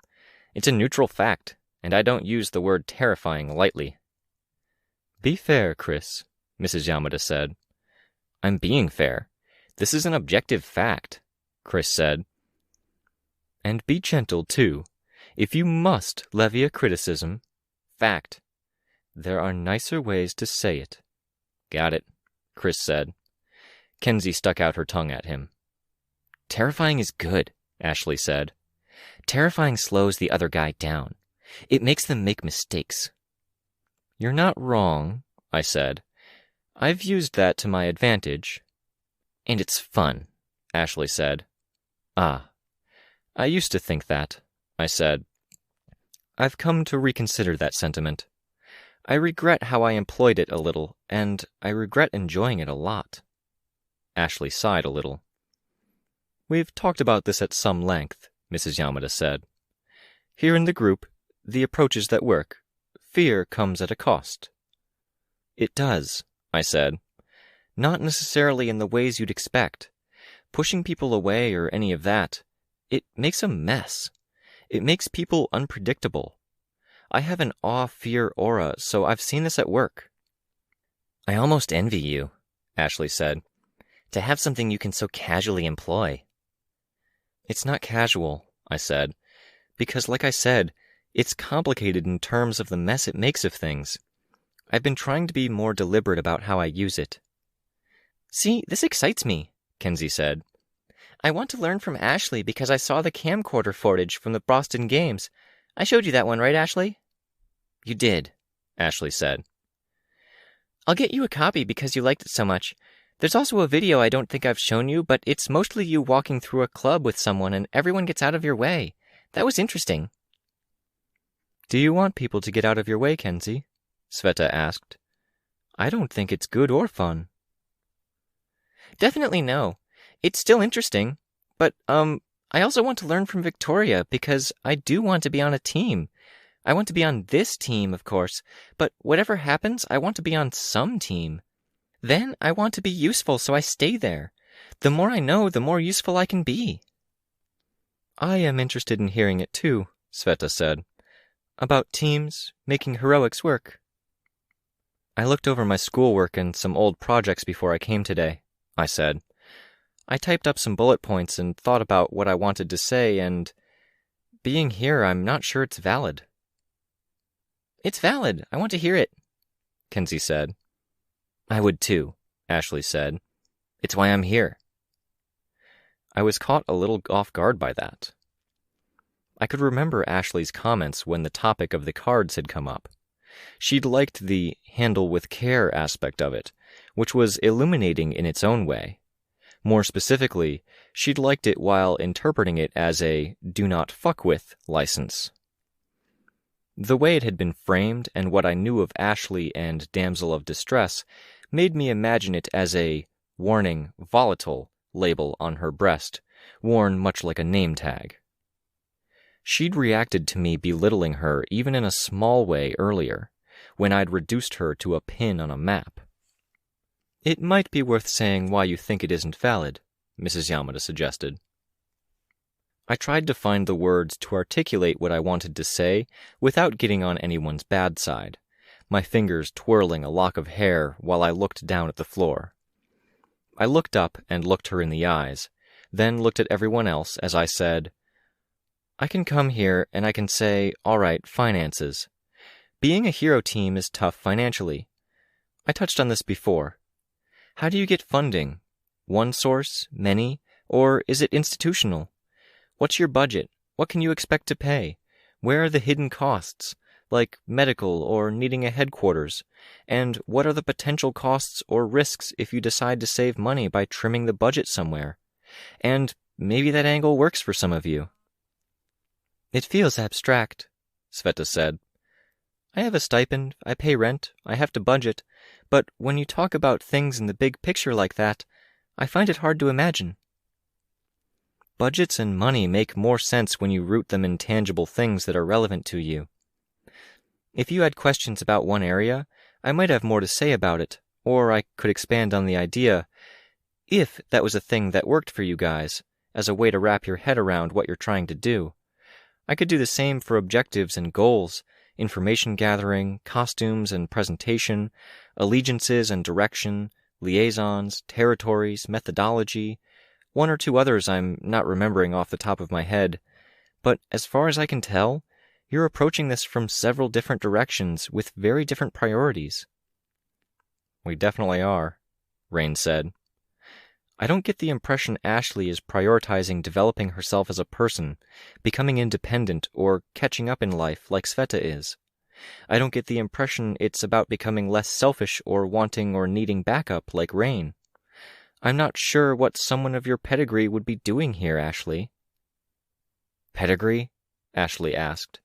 "It's a neutral fact, and I don't use the word terrifying lightly." "Be fair, Chris," Mrs. Yamada said. "I'm being fair. This is an objective fact," Chris said. "And be gentle, too. If you must levy a criticism, fact. There are nicer ways to say it." "Got it," Chris said. Kenzie stuck out her tongue at him. "Terrifying is good," Ashley said. "Terrifying slows the other guy down. It makes them make mistakes." "You're not wrong," I said. "I've used that to my advantage." "And it's fun," Ashley said. "Ah, I used to think that," I said. "I've come to reconsider that sentiment. I regret how I employed it a little, and I regret enjoying it a lot." Ashley sighed a little. We've talked about this at some length, Mrs. Yamada said. Here in the group, the approaches that work, fear comes at a cost. It does, I said. Not necessarily in the ways you'd expect. Pushing people away or any of that. It makes a mess. It makes people unpredictable. I have an awe-fear aura, so I've seen this at work. I almost envy you, Ashley said, to have something you can so casually employ. It's not casual, I said, because like I said, it's complicated in terms of the mess it makes of things. I've been trying to be more deliberate about how I use it. See, this excites me, Kenzie said. I want to learn from Ashley because I saw the camcorder footage from the Boston Games. I showed you that one, right, Ashley? You did, Ashley said. I'll get you a copy because you liked it so much. There's also a video I don't think I've shown you, but it's mostly you walking through a club with someone and everyone gets out of your way. That was interesting. Do you want people to get out of your way, Kenzie? Sveta asked. I don't think it's good or fun. Definitely no. It's still interesting. But, I also want to learn from Victoria because I do want to be on a team. I want to be on this team, of course, but whatever happens, I want to be on some team. Then I want to be useful, so I stay there. The more I know, the more useful I can be. I am interested in hearing it too, Sveta said. About teams, making heroics work. I looked over my schoolwork and some old projects before I came today, I said. I typed up some bullet points and thought about what I wanted to say, and being here, I'm not sure it's valid. It's valid. I want to hear it, Kenzie said. I would too, Ashley said. It's why I'm here. I was caught a little off guard by that. I could remember Ashley's comments when the topic of the cards had come up. She'd liked the handle with care aspect of it, which was illuminating in its own way. More specifically, she'd liked it while interpreting it as a do not fuck with license. The way it had been framed and what I knew of Ashley and Damsel of Distress made me imagine it as a warning, volatile label on her breast, worn much like a name tag. She'd reacted to me belittling her even in a small way earlier, when I'd reduced her to a pin on a map. It might be worth saying why you think it isn't valid, Mrs. Yamada suggested. I tried to find the words to articulate what I wanted to say without getting on anyone's bad side, my fingers twirling a lock of hair while I looked down at the floor. I looked up and looked her in the eyes, then looked at everyone else as I said, I can come here and I can say, all right, finances. Being a hero team is tough financially. I touched on this before. How do you get funding? One source, many, or is it institutional? What's your budget? What can you expect to pay? Where are the hidden costs, like medical or needing a headquarters? And what are the potential costs or risks if you decide to save money by trimming the budget somewhere? And maybe that angle works for some of you. It feels abstract, Sveta said. I have a stipend, I pay rent, I have to budget, but when you talk about things in the big picture like that, I find it hard to imagine. Budgets and money make more sense when you root them in tangible things that are relevant to you. If you had questions about one area, I might have more to say about it, or I could expand on the idea, if that was a thing that worked for you guys, as a way to wrap your head around what you're trying to do. I could do the same for objectives and goals, information gathering, costumes and presentation, allegiances and direction, liaisons, territories, methodology, one or two others I'm not remembering off the top of my head, but as far as I can tell, you're approaching this from several different directions with very different priorities. We definitely are, Rain said. I don't get the impression Ashley is prioritizing developing herself as a person, becoming independent, or catching up in life like Sveta is. I don't get the impression it's about becoming less selfish or wanting or needing backup like Rain. I'm not sure what someone of your pedigree would be doing here, Ashley. Pedigree? Ashley asked.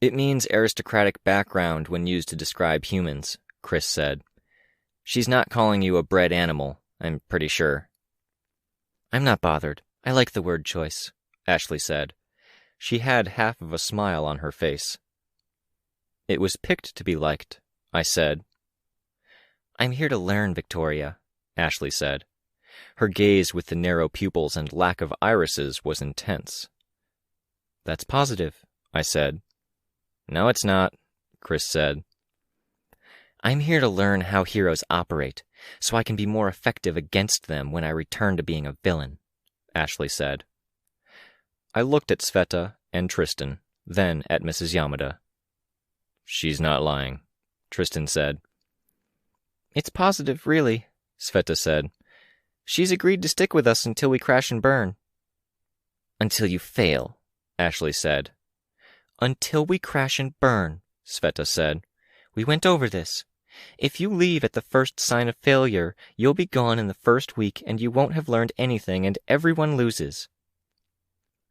It means aristocratic background when used to describe humans, Chris said. She's not calling you a bred animal, I'm pretty sure. I'm not bothered. I like the word choice, Ashley said. She had half of a smile on her face. It was picked to be liked, I said. I'm here to learn, Victoria, Ashley said. Her gaze with the narrow pupils and lack of irises was intense. That's positive, I said. No, it's not, Chris said. I'm here to learn how heroes operate, so I can be more effective against them when I return to being a villain, Ashley said. I looked at Sveta and Tristan, then at Mrs. Yamada. She's not lying, Tristan said. It's positive, really, Sveta said. She's agreed to stick with us until we crash and burn. Until you fail, Ashley said. Until we crash and burn, Sveta said. We went over this. If you leave at the first sign of failure, you'll be gone in the first week and you won't have learned anything and everyone loses.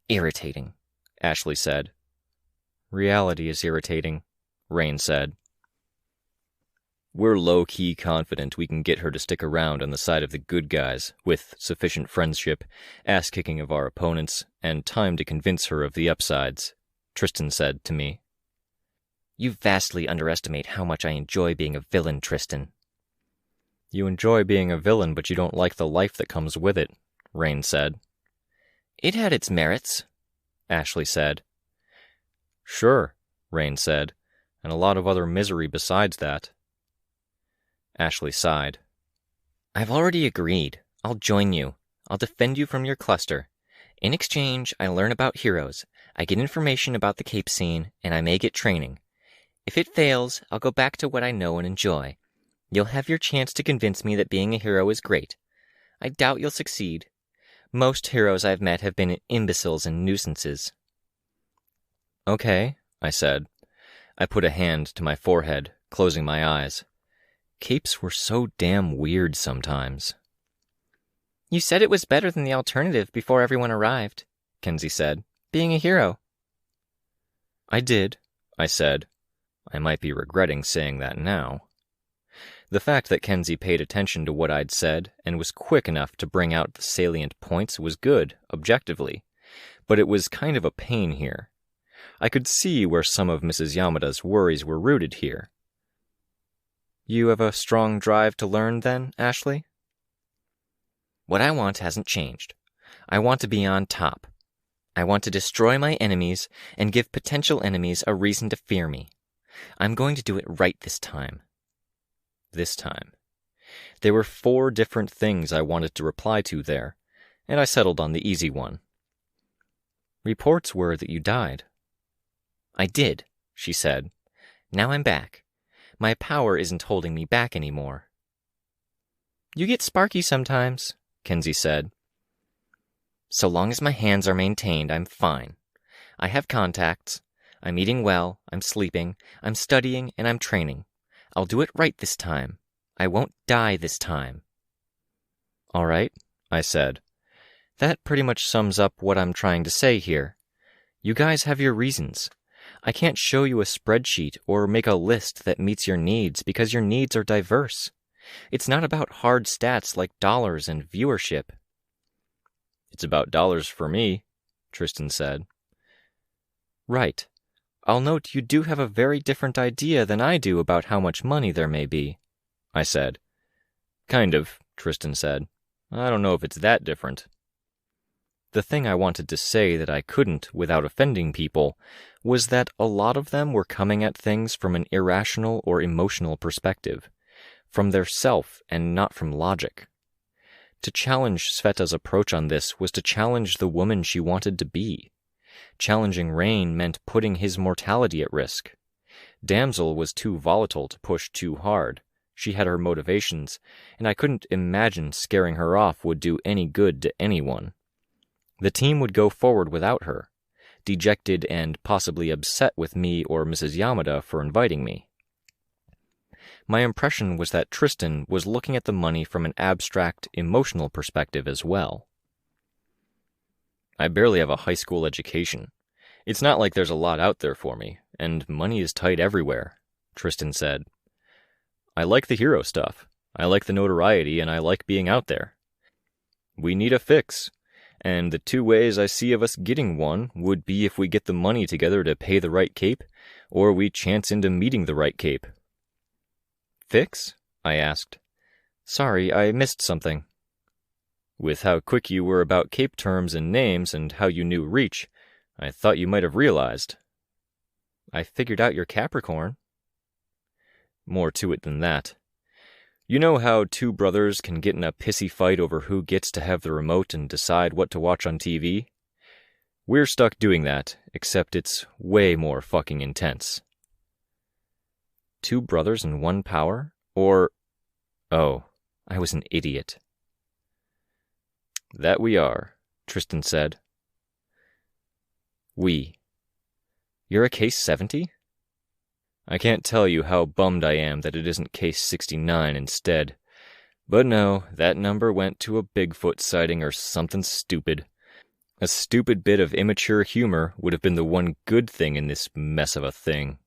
Irritating, Ashley said. Reality is irritating, Rain said. We're low-key confident we can get her to stick around on the side of the good guys, with sufficient friendship, ass-kicking of our opponents, and time to convince her of the upsides, Tristan said to me. You vastly underestimate how much I enjoy being a villain, Tristan. You enjoy being a villain, but you don't like the life that comes with it, Rain said. It had its merits, Ashley said. Sure, Rain said, and a lot of other misery besides that. Ashley sighed. I've already agreed. I'll join you. I'll defend you from your cluster. In exchange, I learn about heroes. I get information about the Cape scene, and I may get training. If it fails, I'll go back to what I know and enjoy. You'll have your chance to convince me that being a hero is great. I doubt you'll succeed. Most heroes I've met have been imbeciles and nuisances. Okay, I said. I put a hand to my forehead, closing my eyes. Capes were so damn weird sometimes. You said it was better than the alternative before everyone arrived, Kenzie said. Being a hero. I did, I said. I might be regretting saying that now. The fact that Kenzie paid attention to what I'd said and was quick enough to bring out the salient points was good, objectively, but it was kind of a pain here. I could see where some of Mrs. Yamada's worries were rooted here. You have a strong drive to learn, then, Ashley? What I want hasn't changed. I want to be on top. I want to destroy my enemies and give potential enemies a reason to fear me. I'm going to do it right this time. This time. There were 4 different things I wanted to reply to there, and I settled on the easy one. Reports were that you died. I did, she said. Now I'm back. My power isn't holding me back anymore. You get sparky sometimes, Kenzie said. So long as my hands are maintained, I'm fine. I have contacts. I'm eating well, I'm sleeping, I'm studying, and I'm training. I'll do it right this time. I won't die this time. All right, I said. That pretty much sums up what I'm trying to say here. You guys have your reasons. I can't show you a spreadsheet or make a list that meets your needs because your needs are diverse. It's not about hard stats like dollars and viewership. It's about dollars for me, Tristan said. Right. I'll note you do have a very different idea than I do about how much money there may be, I said. Kind of, Tristan said. I don't know if it's that different. The thing I wanted to say that I couldn't without offending people was that a lot of them were coming at things from an irrational or emotional perspective, from their self and not from logic. To challenge Sveta's approach on this was to challenge the woman she wanted to be. Challenging Rain meant putting his mortality at risk. Damsel was too volatile to push too hard. She had her motivations, and I couldn't imagine scaring her off would do any good to anyone. The team would go forward without her, dejected and possibly upset with me or Mrs. Yamada for inviting me. My impression was that Tristan was looking at the money from an abstract, emotional perspective as well. I barely have a high school education. It's not like there's a lot out there for me, and money is tight everywhere, Tristan said. I like the hero stuff. I like the notoriety, and I like being out there. We need a fix, and the two ways I see of us getting one would be if we get the money together to pay the right cape, or we chance into meeting the right cape. Fix? I asked. Sorry, I missed something. With how quick you were about cape terms and names and how you knew reach, I thought you might have realized. I figured out you're Capricorn. More to it than that. You know how two brothers can get in a pissy fight over who gets to have the remote and decide what to watch on TV? We're stuck doing that, except it's way more fucking intense. Two brothers and one power? Or... Oh, I was an idiot. That we are, Tristan said. We. You're a case 70? I can't tell you how bummed I am that it isn't case 69 instead. But no, that number went to a Bigfoot sighting or something stupid. A stupid bit of immature humor would have been the one good thing in this mess of a thing.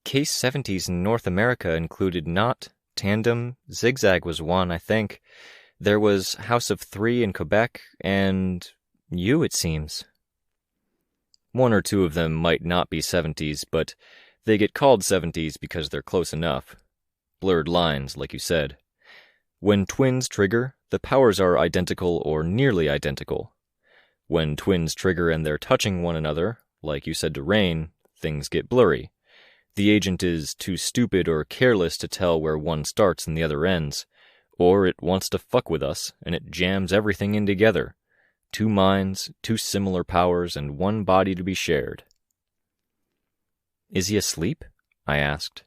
Case 70s in North America included Knot, Tandem, Zigzag was one, I think. There was House of Three in Quebec, and you, it seems. One or two of them might not be 70s, but they get called 70s because they're close enough. Blurred lines, like you said. When twins trigger, the powers are identical or nearly identical. When twins trigger and they're touching one another, like you said to Rain, things get blurry. The agent is too stupid or careless to tell where one starts and the other ends, or it wants to fuck with us, and it jams everything in together. 2 minds, 2 similar powers, and 1 body to be shared. Is he asleep? I asked.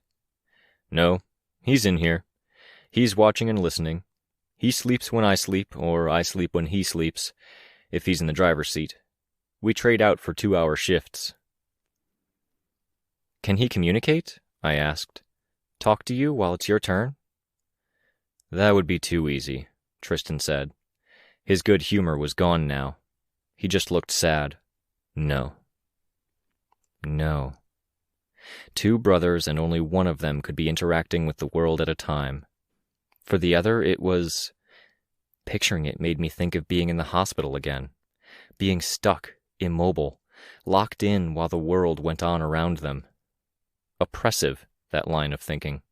No, he's in here. He's watching and listening. He sleeps when I sleep, or I sleep when he sleeps, if he's in the driver's seat. We trade out for 2-hour shifts. Can he communicate? I asked. Talk to you while it's your turn? That would be too easy, Tristan said. His good humor was gone now. He just looked sad. No. 2 brothers and only one of them could be interacting with the world at a time. For the other, it was... Picturing it made me think of being in the hospital again. Being stuck, immobile, locked in while the world went on around them. Oppressive, that line of thinking.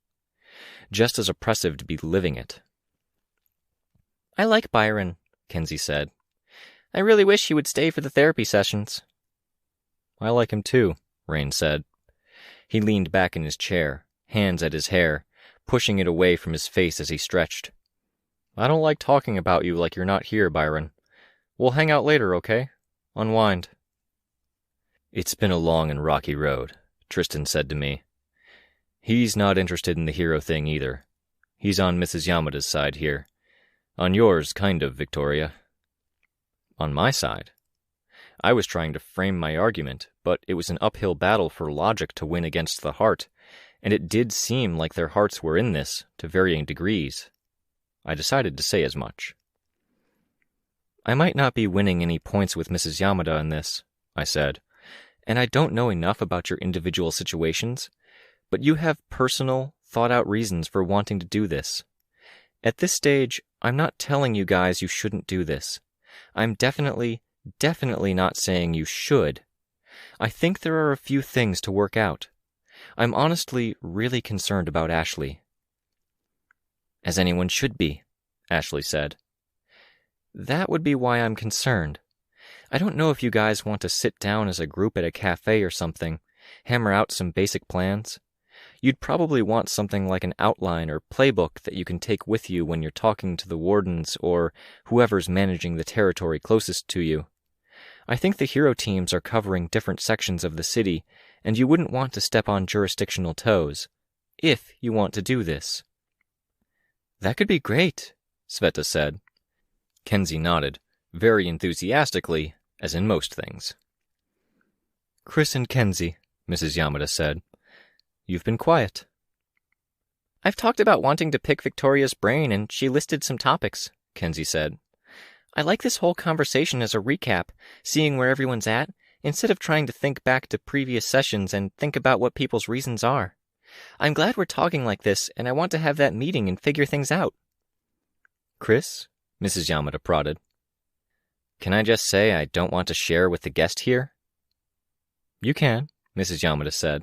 Just as oppressive to be living it. I like Byron, Kenzie said. I really wish he would stay for the therapy sessions. I like him too, Rain said. He leaned back in his chair, hands at his hair, pushing it away from his face as he stretched. I don't like talking about you like you're not here, Byron. We'll hang out later, okay? Unwind. It's been a long and rocky road, Tristan said to me. He's not interested in the hero thing either. He's on Mrs. Yamada's side here. On yours, kind of, Victoria. On my side? I was trying to frame my argument, but it was an uphill battle for logic to win against the heart, and it did seem like their hearts were in this, to varying degrees. I decided to say as much. I might not be winning any points with Mrs. Yamada in this, I said, and I don't know enough about your individual situations, but you have personal, thought-out reasons for wanting to do this. At this stage, I'm not telling you guys you shouldn't do this. I'm definitely not saying you should. I think there are a few things to work out. I'm honestly really concerned about Ashley. As anyone should be, Ashley said. That would be why I'm concerned. I don't know if you guys want to sit down as a group at a cafe or something, hammer out some basic plans. You'd probably want something like an outline or playbook that you can take with you when you're talking to the wardens or whoever's managing the territory closest to you. I think the hero teams are covering different sections of the city, and you wouldn't want to step on jurisdictional toes, if you want to do this. That could be great, Sveta said. Kenzie nodded, very enthusiastically, as in most things. Chris and Kenzie, Mrs. Yamada said. You've been quiet. I've talked about wanting to pick Victoria's brain, and she listed some topics, Kenzie said. I like this whole conversation as a recap, seeing where everyone's at, instead of trying to think back to previous sessions and think about what people's reasons are. I'm glad we're talking like this, and I want to have that meeting and figure things out. Chris, Mrs. Yamada prodded. Can I just say I don't want to share with the guest here? You can, Mrs. Yamada said.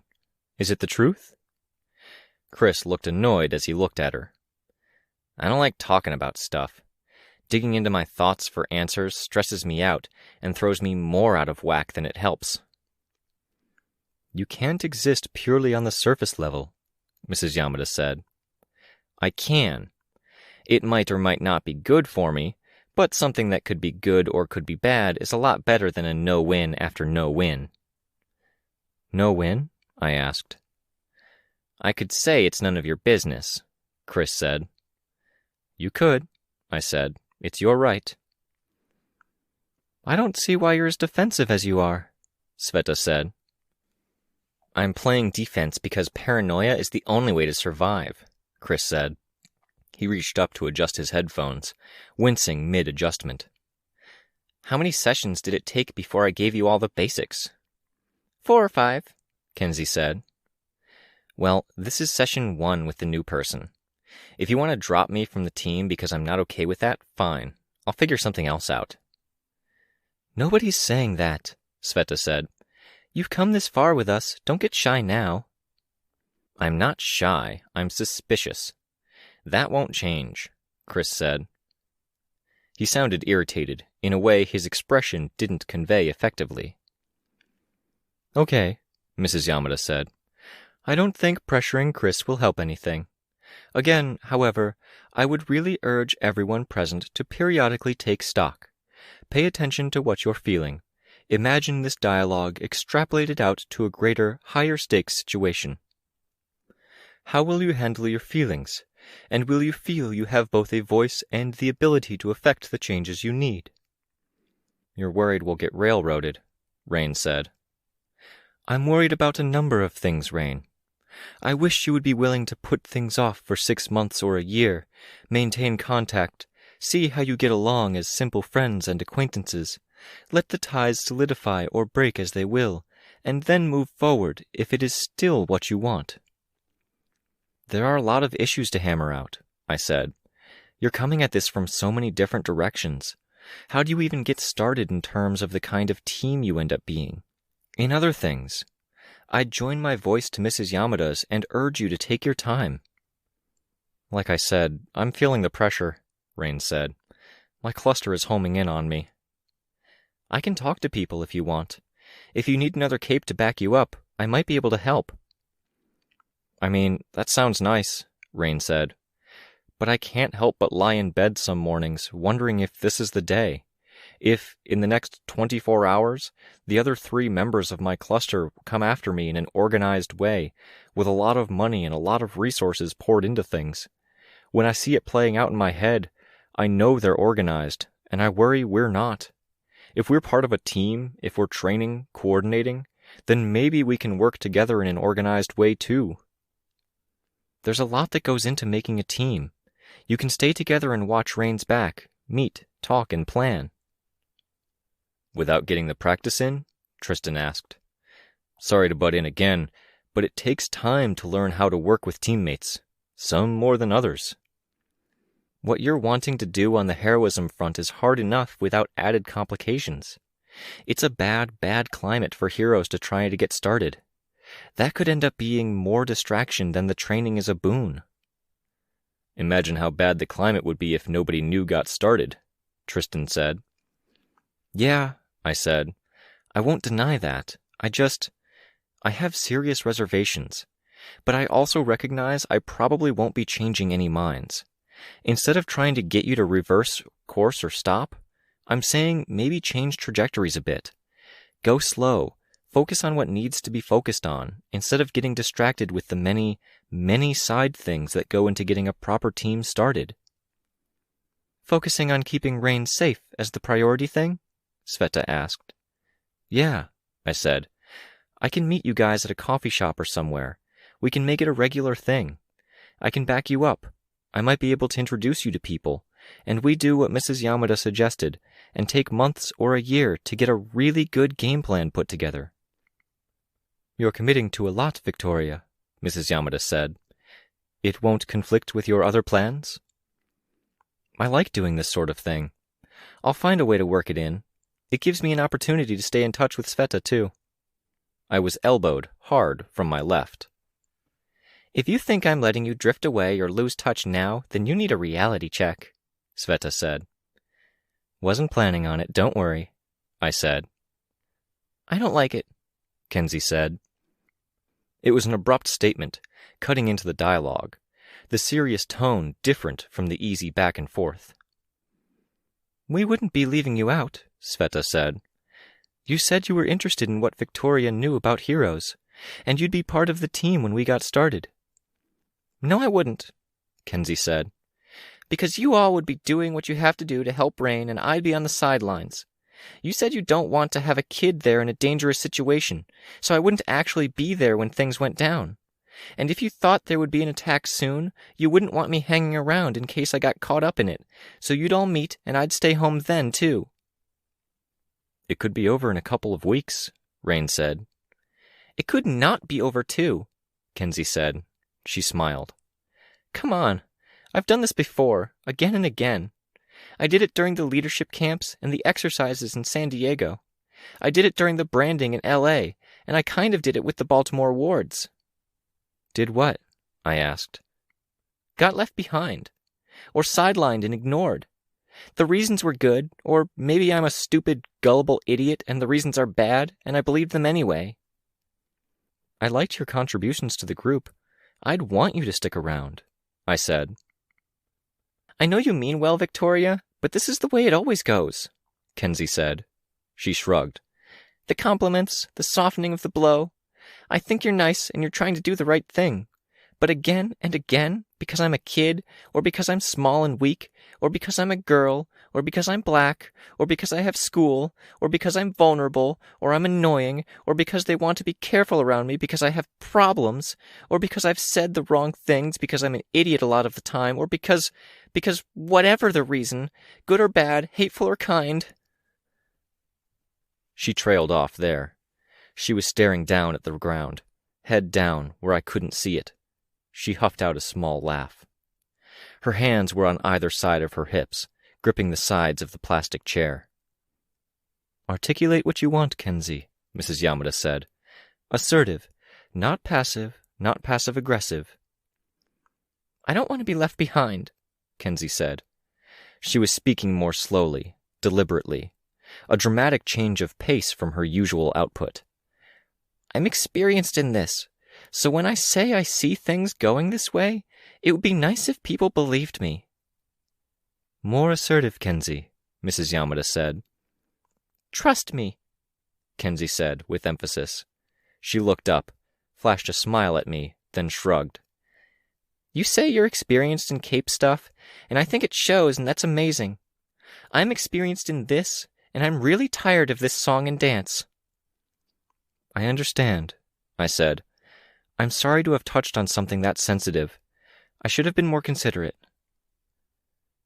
Is it the truth? Chris looked annoyed as he looked at her. I don't like talking about stuff. Digging into my thoughts for answers stresses me out and throws me more out of whack than it helps. You can't exist purely on the surface level, Mrs. Yamada said. I can. It might or might not be good for me, but something that could be good or could be bad is a lot better than a no-win after no-win. No-win? I asked. I could say it's none of your business, Chris said. You could, I said. It's your right. I don't see why you're as defensive as you are, Sveta said. I'm playing defense because paranoia is the only way to survive, Chris said. He reached up to adjust his headphones, wincing mid-adjustment. How many sessions did it take before I gave you all the basics? 4 or 5, Kenzie said. Well, this is session 1 with the new person. If you want to drop me from the team because I'm not okay with that, fine. I'll figure something else out. Nobody's saying that, Sveta said. You've come this far with us. Don't get shy now. I'm not shy. I'm suspicious. That won't change, Chris said. He sounded irritated, in a way his expression didn't convey effectively. Okay, Mrs. Yamada said. I don't think pressuring Chris will help anything. Again, however, I would really urge everyone present to periodically take stock. Pay attention to what you're feeling. Imagine this dialogue extrapolated out to a greater, higher-stakes situation. How will you handle your feelings? And will you feel you have both a voice and the ability to effect the changes you need? You're worried we'll get railroaded, Rain said. I'm worried about a number of things, Rain. I wish you would be willing to put things off for 6 months or a year, maintain contact, see how you get along as simple friends and acquaintances, let the ties solidify or break as they will, and then move forward if it is still what you want. There are a lot of issues to hammer out, I said. You're coming at this from so many different directions. How do you even get started in terms of the kind of team you end up being? In other things, I'd join my voice to Mrs. Yamada's and urge you to take your time. Like I said, I'm feeling the pressure, Rain said. My cluster is homing in on me. I can talk to people if you want. If you need another cape to back you up, I might be able to help. I mean, that sounds nice, Rain said. But I can't help but lie in bed some mornings, wondering if this is the day. If, in the next 24 hours, the other 3 members of my cluster come after me in an organized way, with a lot of money and a lot of resources poured into things. When I see it playing out in my head, I know they're organized, and I worry we're not. If we're part of a team, if we're training, coordinating, then maybe we can work together in an organized way too. There's a lot that goes into making a team. You can stay together and watch Rain's back, meet, talk, and plan. Without getting the practice in? Tristan asked. Sorry to butt in again, but it takes time to learn how to work with teammates, some more than others. What you're wanting to do on the heroism front is hard enough without added complications. It's a bad climate for heroes to try to get started. That could end up being more distraction than the training is a boon. Imagine how bad the climate would be if nobody new got started, Tristan said. Yeah, I said. I won't deny that. I have serious reservations. But I also recognize I probably won't be changing any minds. Instead of trying to get you to reverse course or stop, I'm saying maybe change trajectories a bit. Go slow. Focus on what needs to be focused on, instead of getting distracted with the many, many side things that go into getting a proper team started. Focusing on keeping Rain safe as the priority thing? Sveta asked. Yeah, I said. I can meet you guys at a coffee shop or somewhere. We can make it a regular thing. I can back you up. I might be able to introduce you to people, and we do what Mrs. Yamada suggested, and take months or a year to get a really good game plan put together. You're committing to a lot, Victoria, Mrs. Yamada said. It won't conflict with your other plans? I like doing this sort of thing. I'll find a way to work it in. It gives me an opportunity to stay in touch with Sveta, too. I was elbowed hard from my left. If you think I'm letting you drift away or lose touch now, then you need a reality check, Sveta said. Wasn't planning on it, don't worry, I said. I don't like it, Kenzie said. It was an abrupt statement, cutting into the dialogue, the serious tone different from the easy back and forth. We wouldn't be leaving you out, Sveta said. You said you were interested in what Victoria knew about heroes, and you'd be part of the team when we got started. No, I wouldn't, Kenzie said. Because you all would be doing what you have to do to help Rain, and I'd be on the sidelines. You said you don't want to have a kid there in a dangerous situation, so I wouldn't actually be there when things went down. And if you thought there would be an attack soon, you wouldn't want me hanging around in case I got caught up in it, so you'd all meet and I'd stay home then, too. It could be over in a couple of weeks, Rain said. It could not be over, too, Kenzie said. She smiled. Come on. I've done this before, again and again. I did it during the leadership camps and the exercises in San Diego. I did it during the branding in L.A., and I kind of did it with the Baltimore wards. Did what? I asked. Got left behind. Or sidelined and ignored. The reasons were good, or maybe I'm a stupid, gullible idiot and the reasons are bad, and I believed them anyway. I liked your contributions to the group. I'd want you to stick around, I said. I know you mean well, Victoria, but this is the way it always goes, Kenzie said. She shrugged. The compliments, the softening of the blow. I think you're nice and you're trying to do the right thing. But again and again, because I'm a kid, or because I'm small and weak, or because I'm a girl, or because I'm black, or because I have school, or because I'm vulnerable, or I'm annoying, or because they want to be careful around me because I have problems, or because I've said the wrong things because I'm an idiot a lot of the time, or because whatever the reason, good or bad, hateful or kind. She trailed off there. She was staring down at the ground, head down where I couldn't see it. She huffed out a small laugh. Her hands were on either side of her hips, gripping the sides of the plastic chair. Articulate what you want, Kenzie, Mrs. Yamada said. Assertive, not passive-aggressive. I don't want to be left behind, Kenzie said. She was speaking more slowly, deliberately, a dramatic change of pace from her usual output. I'm experienced in this. So when I say I see things going this way, it would be nice if people believed me. More assertive, Kenzie, Mrs. Yamada said. Trust me, Kenzie said with emphasis. She looked up, flashed a smile at me, then shrugged. You say you're experienced in cape stuff, and I think it shows, and that's amazing. I'm experienced in this, and I'm really tired of this song and dance. I understand, I said. I'm sorry to have touched on something that sensitive. I should have been more considerate.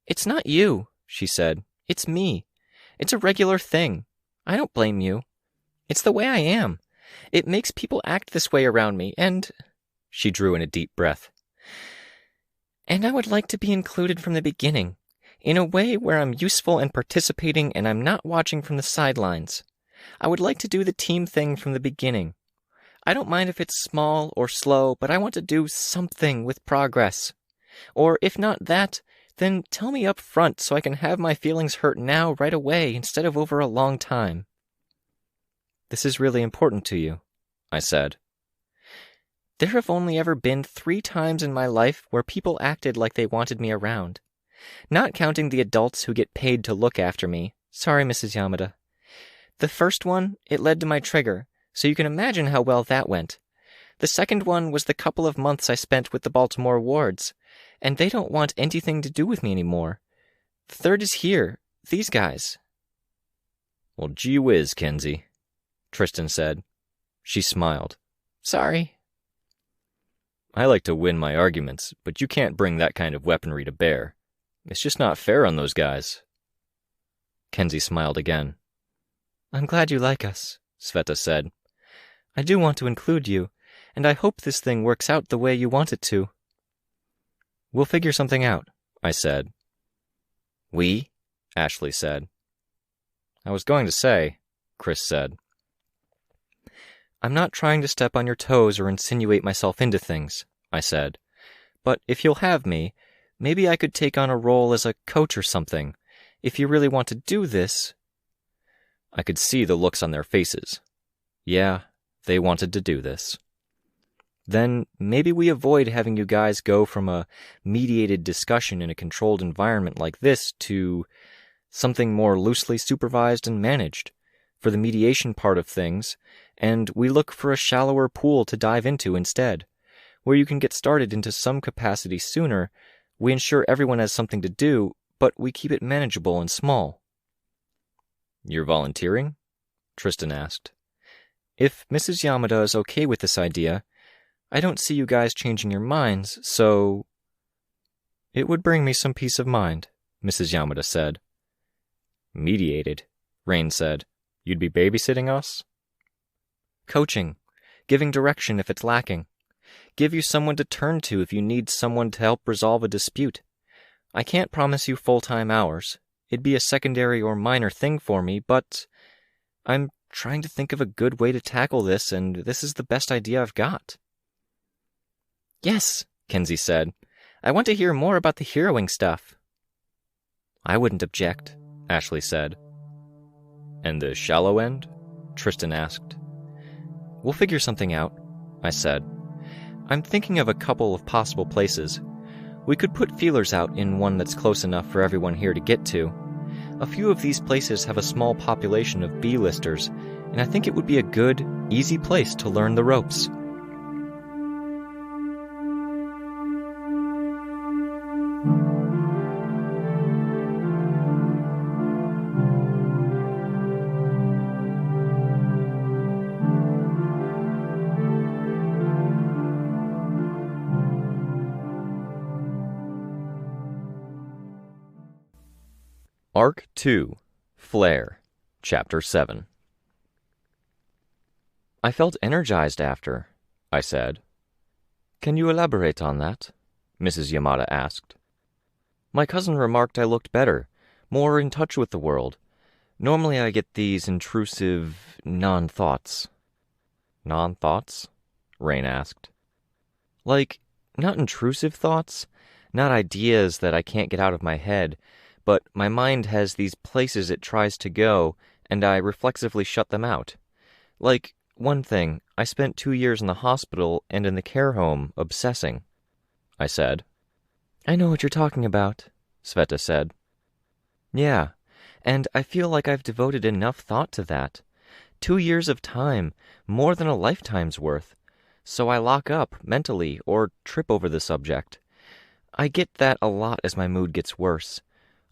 It's not you, she said. It's me. It's a regular thing. I don't blame you. It's the way I am. It makes people act this way around me, and... She drew in a deep breath. And I would like to be included from the beginning, in a way where I'm useful and participating and I'm not watching from the sidelines. I would like to do the team thing from the beginning. I don't mind if it's small or slow, but I want to do something with progress. Or if not that, then tell me up front so I can have my feelings hurt now right away instead of over a long time. This is really important to you, I said. There have only ever been 3 times in my life where people acted like they wanted me around. Not counting the adults who get paid to look after me. Sorry, Mrs. Yamada. The first one, it led to my trigger, so you can imagine how well that went. The second one was the couple of months I spent with the Baltimore wards, and they don't want anything to do with me anymore. The third is here, these guys. Well, gee whiz, Kenzie, Tristan said. She smiled. Sorry. I like to win my arguments, but you can't bring that kind of weaponry to bear. It's just not fair on those guys. Kenzie smiled again. I'm glad you like us, Sveta said. I do want to include you, and I hope this thing works out the way you want it to. We'll figure something out, I said. We? Ashley said. I was going to say, Chris said. I'm not trying to step on your toes or insinuate myself into things, I said. But if you'll have me, maybe I could take on a role as a coach or something. If you really want to do this. I could see the looks on their faces. Yeah, they wanted to do this. Then maybe we avoid having you guys go from a mediated discussion in a controlled environment like this to something more loosely supervised and managed for the mediation part of things, and we look for a shallower pool to dive into instead, where you can get started into some capacity sooner. We ensure everyone has something to do, but we keep it manageable and small. You're volunteering? Tristan asked. If Mrs. Yamada is okay with this idea, I don't see you guys changing your minds, so... It would bring me some peace of mind, Mrs. Yamada said. Mediated, Rain said. You'd be babysitting us? Coaching. Giving direction if it's lacking. Give you someone to turn to if you need someone to help resolve a dispute. I can't promise you full-time hours. It'd be a secondary or minor thing for me, but I'm trying to think of a good way to tackle this, and this is the best idea I've got. Yes, Kenzie said. I want to hear more about the heroing stuff. I wouldn't object, Ashley said. And the shallow end? Tristan asked. We'll figure something out, I said. I'm thinking of a couple of possible places. We could put feelers out in one that's close enough for everyone here to get to. A few of these places have a small population of B-listers, and I think it would be a good, easy place to learn the ropes. Arc 2, Flare, Chapter 7. I felt energized after, I said. Can you elaborate on that? Mrs. Yamada asked. My cousin remarked I looked better, more in touch with the world. Normally I get these intrusive, non-thoughts. Non-thoughts? Rain asked. Like, not intrusive thoughts, not ideas that I can't get out of my head, but my mind has these places it tries to go, and I reflexively shut them out. Like, one thing, I spent 2 years in the hospital and in the care home, obsessing, I said. I know what you're talking about, Sveta said. Yeah, and I feel like I've devoted enough thought to that. 2 years of time, more than a lifetime's worth. So I lock up, mentally, or trip over the subject. I get that a lot as my mood gets worse.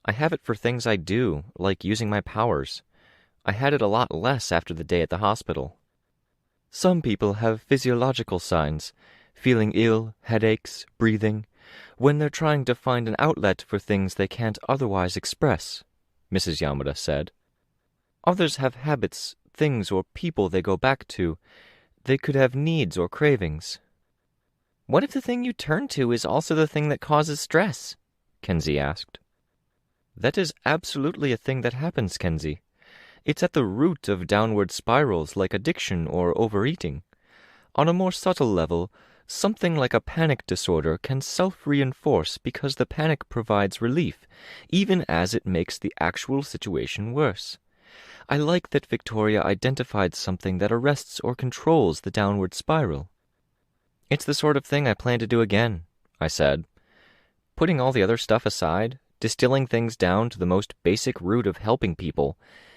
I have it for things I do, like using my powers. I had it a lot less after the day at the hospital. Some people have physiological signs, feeling ill, headaches, breathing, when they're trying to find an outlet for things they can't otherwise express, Mrs. Yamada said. Others have habits, things or people they go back to. They could have needs or cravings. What if the thing you turn to is also the thing that causes stress? Kenzie asked. That is absolutely a thing that happens, Kenzie. It's at the root of downward spirals like addiction or overeating. On a more subtle level, something like a panic disorder can self-reinforce because the panic provides relief, even as it makes the actual situation worse. I like that Victoria identified something that arrests or controls the downward spiral. It's the sort of thing I plan to do again, I said. Putting all the other stuff aside, distilling things down to the most basic root of helping people,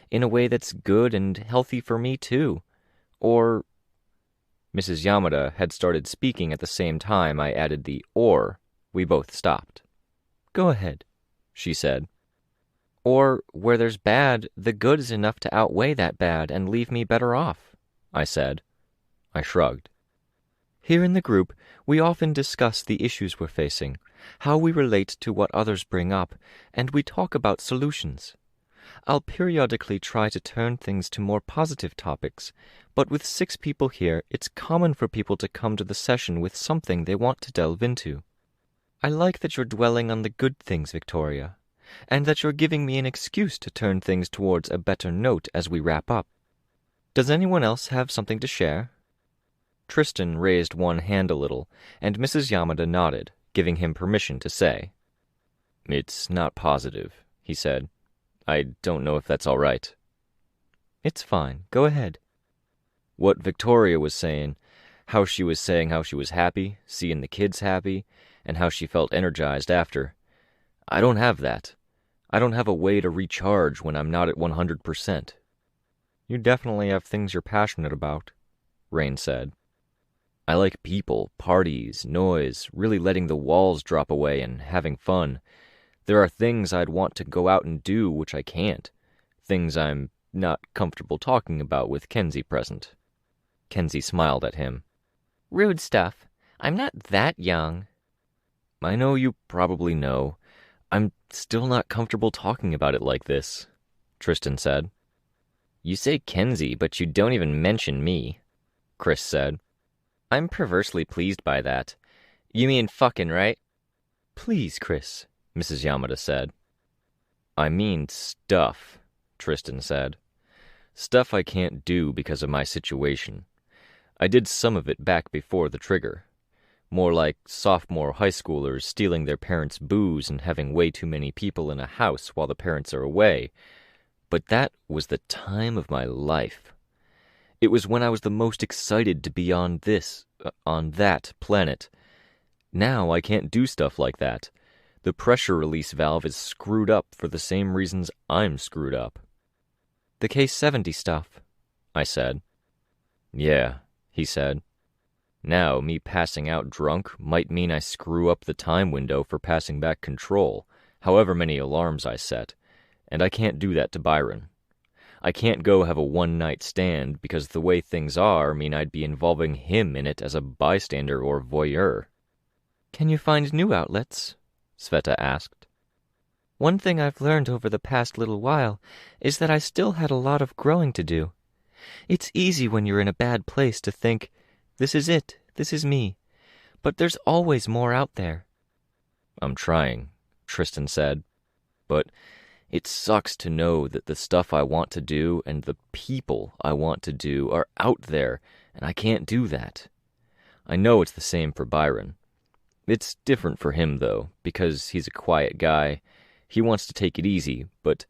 in a way that's good and healthy for me too. Or... Mrs. Yamada had started speaking at the same time I added the or. We both stopped. Go ahead, she said. Or, where there's bad, the good is enough to outweigh that bad and leave me better off, I said. I shrugged. Here in the group, we often discuss the issues we're facing, how we relate to what others bring up, and we talk about solutions. I'll periodically try to turn things to more positive topics, but with 6 people here, it's common for people to come to the session with something they want to delve into. I like that you're dwelling on the good things, Victoria. and that you're giving me an excuse to turn things towards a better note as we wrap up. Does anyone else have something to share?" Tristan raised one hand a little, and Mrs. Yamada nodded, giving him permission to say. "It's not positive," he said. "I don't know if that's all right." "It's fine. Go ahead." "What Victoria was saying, how she was happy, seeing the kids happy, and how she felt energized after. I don't have that. I don't have a way to recharge when I'm not at 100%. "You definitely have things you're passionate about," Rain said. "I like people, parties, noise, really letting the walls drop away and having fun. There are things I'd want to go out and do which I can't. Things I'm not comfortable talking about with Kenzie present." Kenzie smiled at him. "Rude stuff. I'm not that young." "I know you probably know. I'm still not comfortable talking about it like this," Tristan said. "You say Kenzie, but you don't even mention me," Chris said. "I'm perversely pleased by that. You mean fucking, right?" "Please, Chris," Mrs. Yamada said. "I mean stuff," Tristan said. "Stuff I can't do because of my situation. I did some of it back before the trigger. More like sophomore high schoolers stealing their parents' booze and having way too many people in a house while the parents are away. But that was the time of my life. It was when I was the most excited to be on that planet. Now I can't do stuff like that. The pressure release valve is screwed up for the same reasons I'm screwed up." "The K-70 stuff," I said. "Yeah," he said. "Now, me passing out drunk might mean I screw up the time window for passing back control, however many alarms I set, and I can't do that to Byron. I can't go have a one-night stand because the way things are mean I'd be involving him in it as a bystander or voyeur." "Can you find new outlets?" Sveta asked. "One thing I've learned over the past little while is that I still had a lot of growing to do. It's easy when you're in a bad place to think, this is it, this is me, but there's always more out there." "I'm trying," Tristan said, "but it sucks to know that the stuff I want to do and the people I want to do are out there, and I can't do that. I know it's the same for Byron. It's different for him, though, because he's a quiet guy. He wants to take it easy, but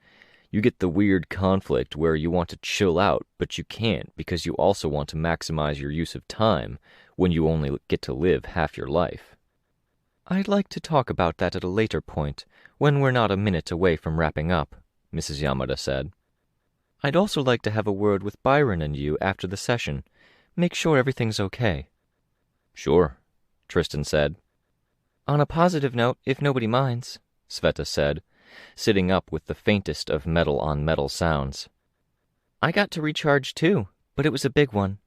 you get the weird conflict where you want to chill out, but you can't because you also want to maximize your use of time when you only get to live half your life." "I'd like to talk about that at a later point, when we're not a minute away from wrapping up," Mrs. Yamada said. "I'd also like to have a word with Byron and you after the session. Make sure everything's okay." "Sure," Tristan said. "On a positive note, if nobody minds," Sveta said, sitting up with the faintest of metal-on-metal sounds. "I got to recharge too, but it was a big one."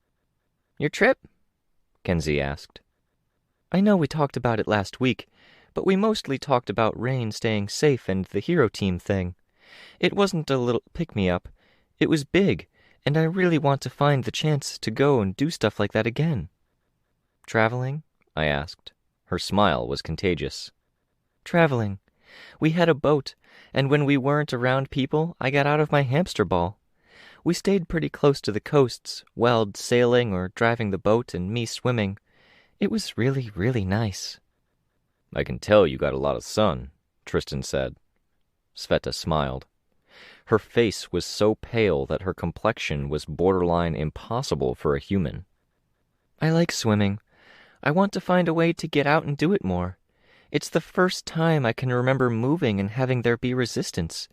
"Your trip?" Kenzie asked. "I know we talked about it last week, but we mostly talked about Rain staying safe and the hero team thing. It wasn't a little pick-me-up. It was big, and I really want to find the chance to go and do stuff like that again." "Traveling?" I asked. Her smile was contagious. "Traveling. We had a boat, and when we weren't around people, I got out of my hamster ball. We stayed pretty close to the coasts, Weld sailing or driving the boat and me swimming. It was really, really nice." "I can tell you got a lot of sun," Tristan said. Sveta smiled. Her face was so pale that her complexion was borderline impossible for a human. "I like swimming. I want to find a way to get out and do it more. It's the first time I can remember moving and having there be resistance.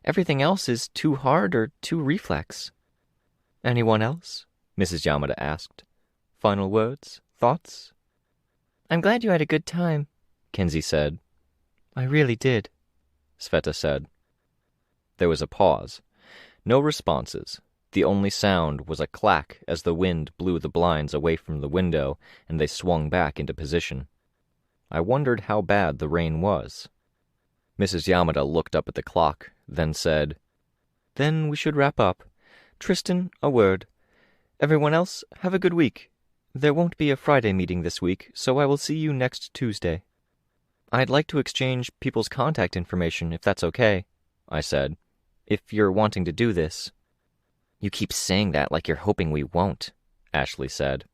Everything else is too hard or too reflex." "Anyone else?" Mrs. Yamada asked. "Final words? Thoughts?" "I'm glad you had a good time," Kenzie said. "I really did," Sveta said. There was a pause. No responses. The only sound was a clack as the wind blew the blinds away from the window and they swung back into position. I wondered how bad the rain was. Mrs. Yamada looked up at the clock, then said, "Then we should wrap up. Tristan, a word. Everyone else, have a good week. There won't be a Friday meeting this week, so I will see you next Tuesday." I'd like to exchange people's contact information, if that's okay, I said. If you're wanting to do this. You keep saying that like you're hoping we won't, Ashley said.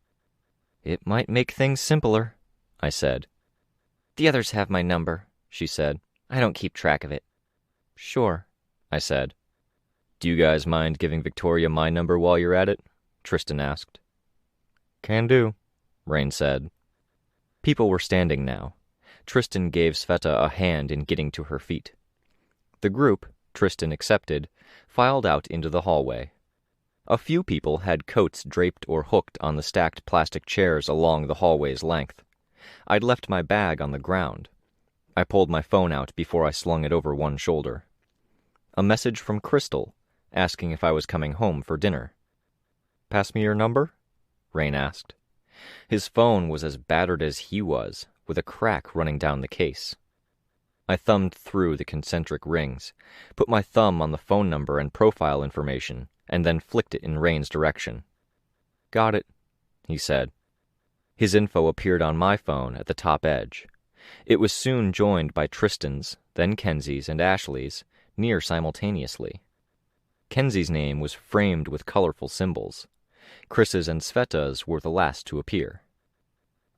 It might make things simpler, I said. The others have my number, she said. I don't keep track of it. Sure, I said. Do you guys mind giving Victoria my number while you're at it? Tristan asked. Can do, Rain said. People were standing now. Tristan gave Sveta a hand in getting to her feet. The group, Tristan accepted, filed out into the hallway. A few people had coats draped or hooked on the stacked plastic chairs along the hallway's length. I'd left my bag on the ground. I pulled my phone out before I slung it over one shoulder. A message from Crystal, asking if I was coming home for dinner. Pass me your number? Rain asked. His phone was as battered as he was, with a crack running down the case. I thumbed through the concentric rings, put my thumb on the phone number and profile information, and then flicked it in Rain's direction. Got it, he said. His info appeared on my phone at the top edge. It was soon joined by Tristan's, then Kenzie's and Ashley's, near simultaneously. Kenzie's name was framed with colorful symbols. Chris's and Sveta's were the last to appear.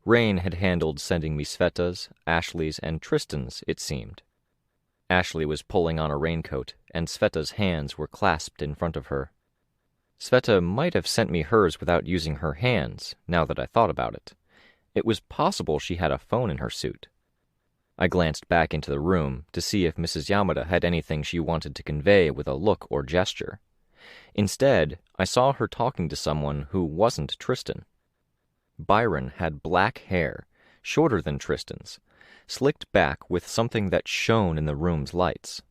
Rain had handled sending me Sveta's, Ashley's, and Tristan's, it seemed. Ashley was pulling on a raincoat, and Sveta's hands were clasped in front of her. Sveta might have sent me hers without using her hands, now that I thought about it. It was possible she had a phone in her suit. I glanced back into the room to see if Mrs. Yamada had anything she wanted to convey with a look or gesture. Instead, I saw her talking to someone who wasn't Tristan. Byron had black hair, shorter than Tristan's, slicked back with something that shone in the room's lights.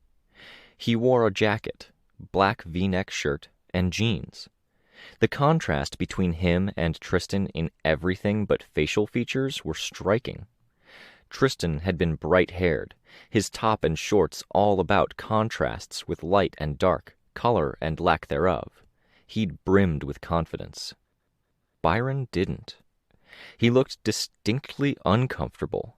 He wore a jacket, black V-neck shirt, and jeans. The contrast between him and Tristan in everything but facial features were striking. Tristan had been bright-haired, his top and shorts all about contrasts with light and dark, color and lack thereof. He'd brimmed with confidence. Byron didn't. He looked distinctly uncomfortable.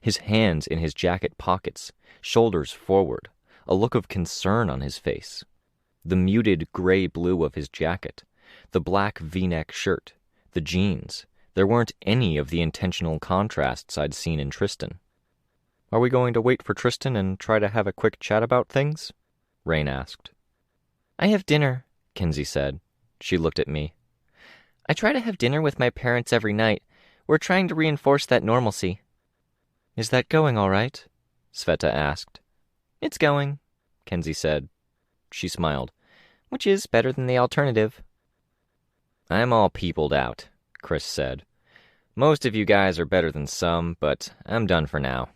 His hands in his jacket pockets, shoulders forward, a look of concern on his face. The muted gray-blue of his jacket, the black V-neck shirt, the jeans. There weren't any of the intentional contrasts I'd seen in Tristan. Are we going to wait for Tristan and try to have a quick chat about things? Rain asked. I have dinner, Kenzie said. She looked at me. I try to have dinner with my parents every night. We're trying to reinforce that normalcy. Is that going all right? Sveta asked. It's going, Kenzie said. She smiled. Which is better than the alternative. I'm all peopled out, Chris said. Most of you guys are better than some, but I'm done for now.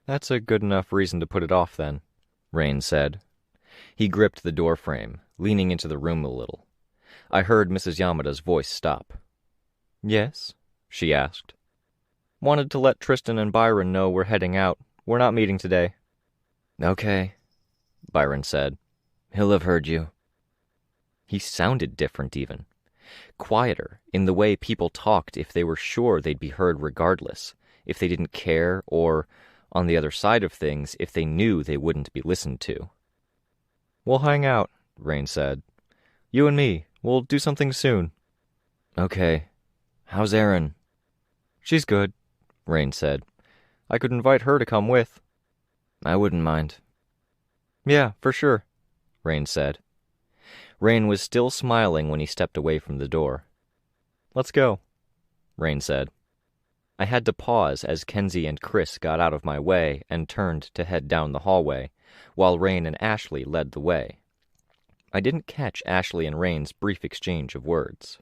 That's a good enough reason to put it off, then, Rain said. He gripped the doorframe, leaning into the room a little. I heard Mrs. Yamada's voice stop. Yes? She asked. Wanted to let Tristan and Byron know we're heading out. We're not meeting today. Okay, Byron said. He'll have heard you. He sounded different, even. Quieter, in the way people talked if they were sure they'd be heard regardless, if they didn't care, or, on the other side of things, if they knew they wouldn't be listened to. We'll hang out, Rain said. You and me. We'll do something soon. Okay. How's Erin? She's good, Rain said. I could invite her to come with. I wouldn't mind. Yeah, for sure, Rain said. Rain was still smiling when he stepped away from the door. Let's go, Rain said. I had to pause as Kenzie and Chris got out of my way and turned to head down the hallway, while Rain and Ashley led the way. I didn't catch Ashley and Rain's brief exchange of words.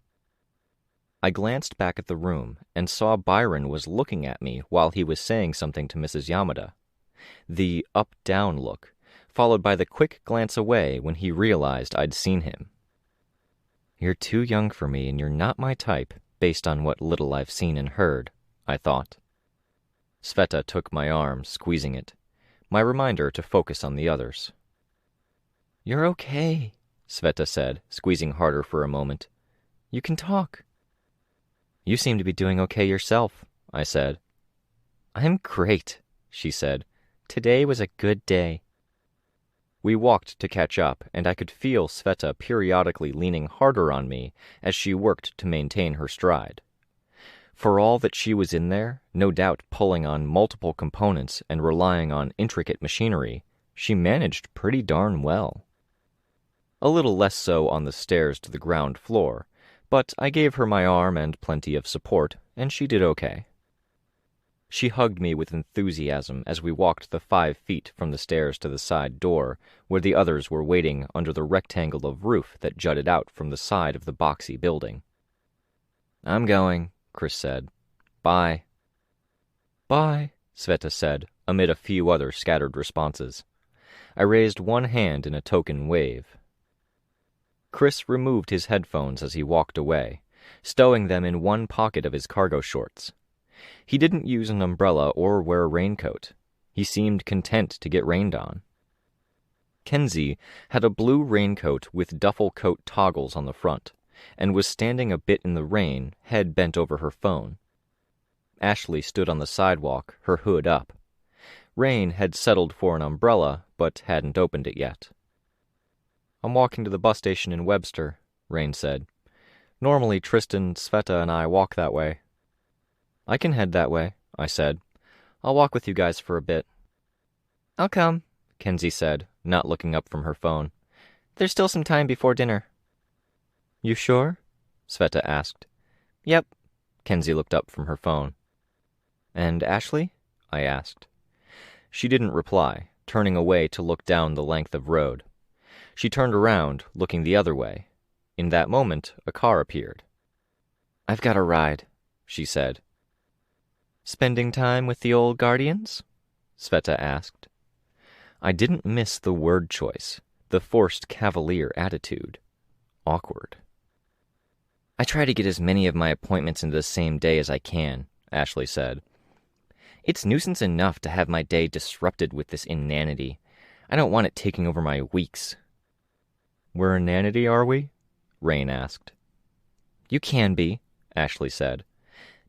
I glanced back at the room and saw Byron was looking at me while he was saying something to Mrs. Yamada. The up-down look, followed by the quick glance away when he realized I'd seen him. You're too young for me and you're not my type, based on what little I've seen and heard, I thought. Sveta took my arm, squeezing it, my reminder to focus on the others. You're okay, Sveta said, squeezing harder for a moment. You can talk. You seem to be doing okay yourself, I said. I'm great, she said. "Today was a good day." We walked to catch up, and I could feel Sveta periodically leaning harder on me as she worked to maintain her stride. For all that she was in there, no doubt pulling on multiple components and relying on intricate machinery, she managed pretty darn well. A little less so on the stairs to the ground floor, but I gave her my arm and plenty of support, and she did okay. She hugged me with enthusiasm as we walked the 5 feet from the stairs to the side door, where the others were waiting under the rectangle of roof that jutted out from the side of the boxy building. "I'm going," Chris said. "Bye." "Bye," Sveta said, amid a few other scattered responses. I raised one hand in a token wave. Chris removed his headphones as he walked away, stowing them in one pocket of his cargo shorts. He didn't use an umbrella or wear a raincoat. He seemed content to get rained on. Kenzie had a blue raincoat with duffel coat toggles on the front, and was standing a bit in the rain, head bent over her phone. Ashley stood on the sidewalk, her hood up. Rain had settled for an umbrella, but hadn't opened it yet. "I'm walking to the bus station in Webster," Rain said. "Normally Tristan, Sveta, and I walk that way." "I can head that way," I said. "I'll walk with you guys for a bit." "I'll come," Kenzie said, not looking up from her phone. "There's still some time before dinner." "You sure?" Sveta asked. "Yep." Kenzie looked up from her phone. "And Ashley?" I asked. She didn't reply, turning away to look down the length of road. She turned around, looking the other way. In that moment, a car appeared. "I've got a ride," she said. "Spending time with the old guardians?" Sveta asked. I didn't miss the word choice, the forced cavalier attitude. Awkward. "I try to get as many of my appointments into the same day as I can," Ashley said. "It's nuisance enough to have my day disrupted with this inanity. I don't want it taking over my weeks." "We're inanity, are we?" Rain asked. "You can be," Ashley said.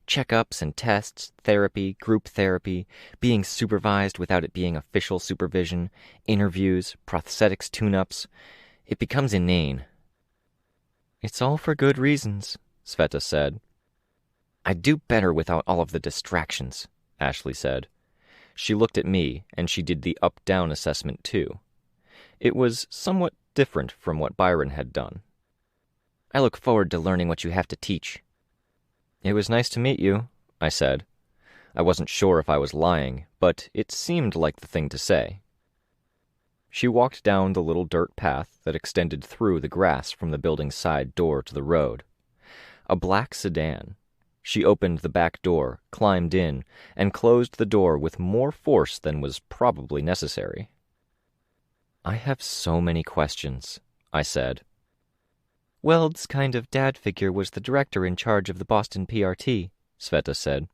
"Checkups and tests, therapy, group therapy, being supervised without it being official supervision, interviews, prosthetics tune-ups. It becomes inane." "It's all for good reasons," Sveta said. "I'd do better without all of the distractions," Ashley said. She looked at me, and she did the up-down assessment too. It was somewhat different from what Byron had done. "I look forward to learning what you have to teach." "It was nice to meet you," I said. I wasn't sure if I was lying, but it seemed like the thing to say. She walked down the little dirt path that extended through the grass from the building's side door to the road. A black sedan. She opened the back door, climbed in, and closed the door with more force than was probably necessary. "I have so many questions," I said. "Weld's kind of dad figure was the director in charge of the Boston PRT," Sveta said.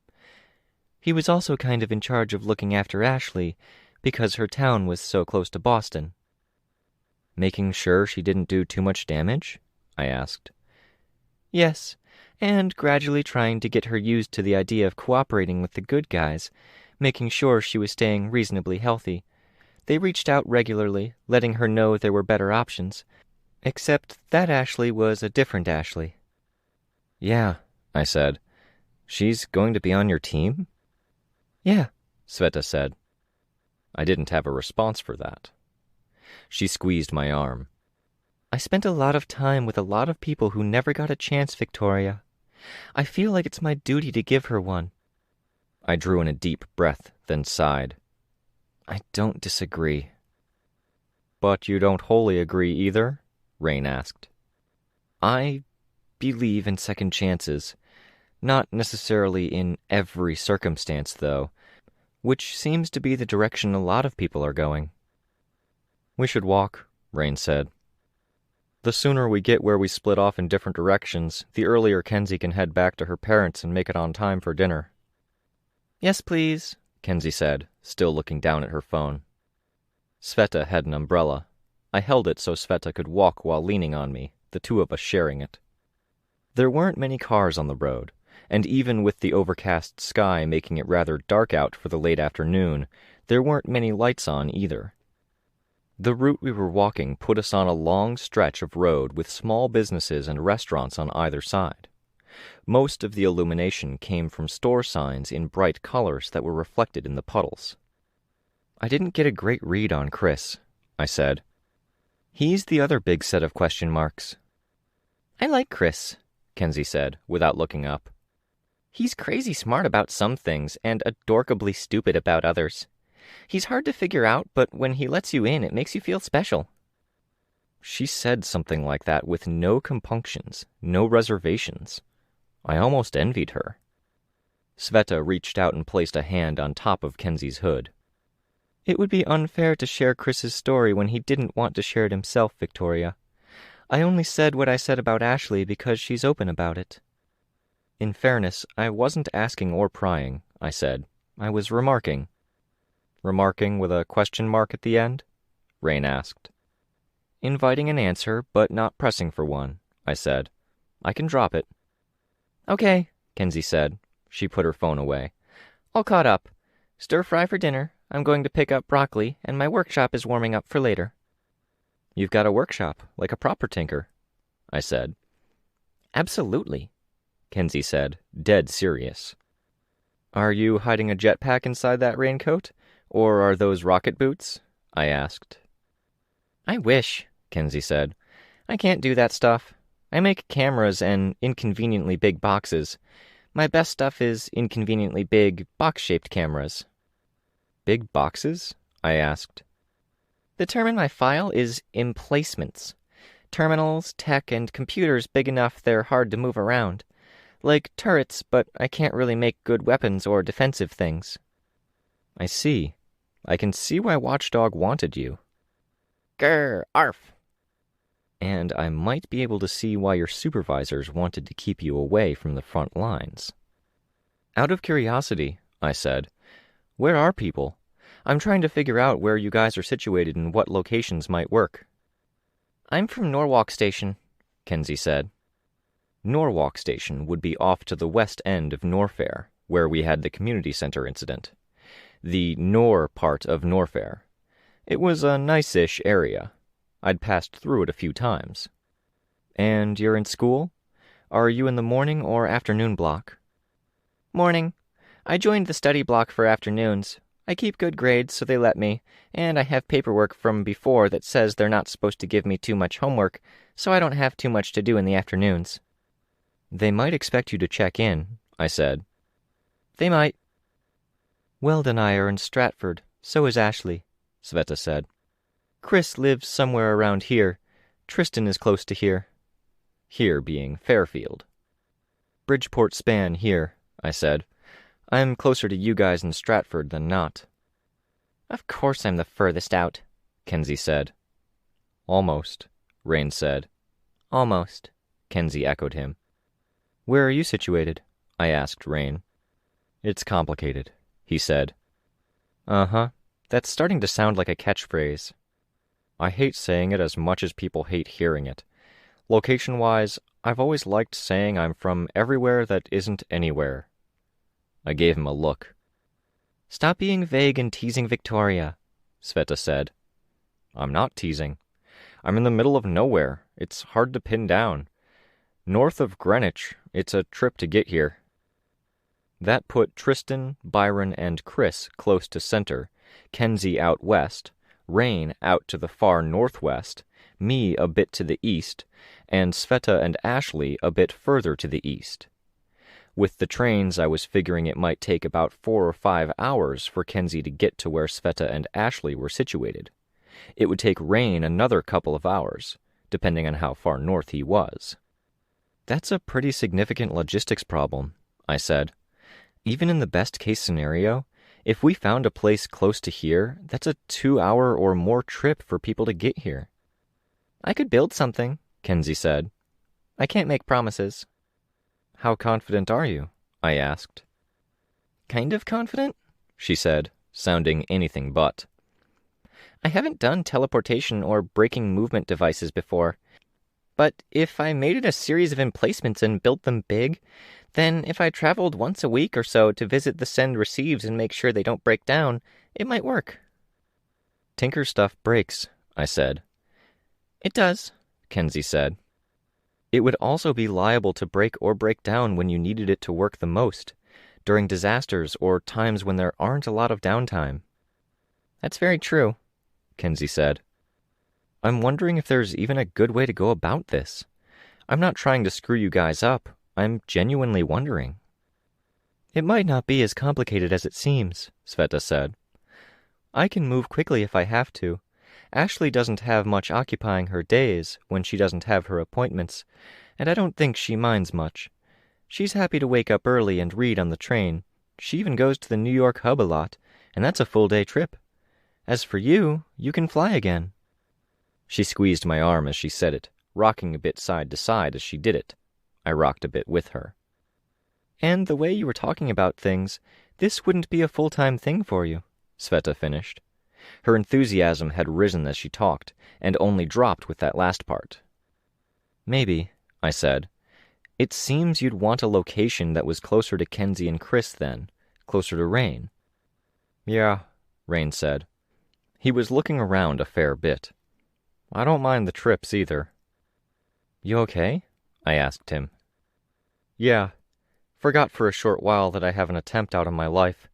"He was also kind of in charge of looking after Ashley, because her town was so close to Boston." "Making sure she didn't do too much damage?" I asked. "Yes, and gradually trying to get her used to the idea of cooperating with the good guys, making sure she was staying reasonably healthy. They reached out regularly, letting her know there were better options. Except that Ashley was a different Ashley." "Yeah," I said. "She's going to be on your team?" "Yeah," Sveta said. I didn't have a response for that. She squeezed my arm. "I spent a lot of time with a lot of people who never got a chance, Victoria. I feel like it's my duty to give her one." I drew in a deep breath, then sighed. "I don't disagree." "But you don't wholly agree either?" Rain asked. "I believe in second chances. Not necessarily in every circumstance, though, which seems to be the direction a lot of people are going." "We should walk," Rain said. "The sooner we get where we split off in different directions, the earlier Kenzie can head back to her parents and make it on time for dinner." "Yes, please," Kenzie said, still looking down at her phone. Sveta had an umbrella. I held it so Sveta could walk while leaning on me, the two of us sharing it. There weren't many cars on the road, and even with the overcast sky making it rather dark out for the late afternoon, there weren't many lights on either. The route we were walking put us on a long stretch of road with small businesses and restaurants on either side. Most of the illumination came from store signs in bright colors that were reflected in the puddles. "I didn't get a great read on Chris," I said. "He's the other big set of question marks." "I like Chris," Kenzie said, without looking up. "He's crazy smart about some things and adorkably stupid about others. He's hard to figure out, but when he lets you in, it makes you feel special." She said something like that with no compunctions, no reservations. I almost envied her. Sveta reached out and placed a hand on top of Kenzie's hood. "It would be unfair to share Chris's story when he didn't want to share it himself, Victoria. I only said what I said about Ashley because she's open about it." "In fairness, I wasn't asking or prying," I said. "I was remarking." "Remarking with a question mark at the end?" Rain asked. "Inviting an answer, but not pressing for one," I said. "I can drop it." "Okay," Kenzie said. She put her phone away. "All caught up. Stir-fry for dinner. I'm going to pick up broccoli, and my workshop is warming up for later." "You've got a workshop, like a proper tinker," I said. "Absolutely," Kenzie said, dead serious. "Are you hiding a jetpack inside that raincoat? Or are those rocket boots?" I asked. "I wish," Kenzie said. "I can't do that stuff. I make cameras and inconveniently big boxes. My best stuff is inconveniently big, box-shaped cameras." "Big boxes?" I asked. "The term in my file is emplacements. Terminals, tech, and computers big enough they're hard to move around. Like turrets, but I can't really make good weapons or defensive things." "I see. I can see why Watchdog wanted you." "Grr, arf." "And I might be able to see why your supervisors wanted to keep you away from the front lines." "Out of curiosity," I said, "where are people? I'm trying to figure out where you guys are situated and what locations might work." "I'm from Norwalk Station," Kenzie said. Norwalk Station would be off to the west end of Norfair, where we had the community center incident. The Nor part of Norfair. It was a nice-ish area. I'd passed through it a few times. "And you're in school? Are you in the morning or afternoon block?" "Morning. I joined the study block for afternoons. I keep good grades, so they let me, and I have paperwork from before that says they're not supposed to give me too much homework, so I don't have too much to do in the afternoons." "They might expect you to check in," I said. "They might." "Weld and I are in Stratford. So is Ashley," Sveta said. "Chris lives somewhere around here. Tristan is close to here." Here being Fairfield. "Bridgeport span here," I said. "I'm closer to you guys in Stratford than not." "Of course I'm the furthest out," Kenzie said. "Almost," Rain said. "Almost," Kenzie echoed him. "Where are you situated?" I asked Rain. "It's complicated," he said. "Uh-huh. That's starting to sound like a catchphrase. I hate saying it as much as people hate hearing it. Location-wise, I've always liked saying I'm from everywhere that isn't anywhere." I gave him a look. "Stop being vague and teasing Victoria," Sveta said. "I'm not teasing. I'm in the middle of nowhere. It's hard to pin down. North of Greenwich, it's a trip to get here." That put Tristan, Byron, and Chris close to center, Kenzie out west, Rain out to the far northwest, me a bit to the east, and Sveta and Ashley a bit further to the east. With the trains, I was figuring it might take about 4 or 5 hours for Kenzie to get to where Sveta and Ashley were situated. It would take Rain another couple of hours, depending on how far north he was. "That's a pretty significant logistics problem," I said. "Even in the best-case scenario, if we found a place close to here, that's a 2-hour or more trip for people to get here." "I could build something," Kenzie said. "I can't make promises." "How confident are you?" I asked. "Kind of confident," she said, sounding anything but. "I haven't done teleportation or breaking movement devices before. But if I made it a series of emplacements and built them big, then if I traveled once a week or so to visit the send-receives and make sure they don't break down, it might work. Tinker stuff breaks, I said. It does, Kenzie said. It would also be liable to break or break down when you needed it to work the most, during disasters or times when there aren't a lot of downtime. That's very true, Kenzie said. I'm wondering if there's even a good way to go about this. I'm not trying to screw you guys up. I'm genuinely wondering. It might not be as complicated as it seems, Sveta said. I can move quickly if I have to. Ashley doesn't have much occupying her days when she doesn't have her appointments, and I don't think she minds much. She's happy to wake up early and read on the train. She even goes to the New York hub a lot, and that's a full-day trip. As for you, you can fly again. She squeezed my arm as she said it, rocking a bit side to side as she did it. I rocked a bit with her. And the way you were talking about things, this wouldn't be a full-time thing for you, Sveta finished. Her enthusiasm had risen as she talked, and only dropped with that last part. Maybe, I said. It seems you'd want a location that was closer to Kenzie and Chris then, closer to Rain. Yeah, Rain said. He was looking around a fair bit. I don't mind the trips either. You okay? I asked him. Yeah. Forgot for a short while that I have an attempt out of my life.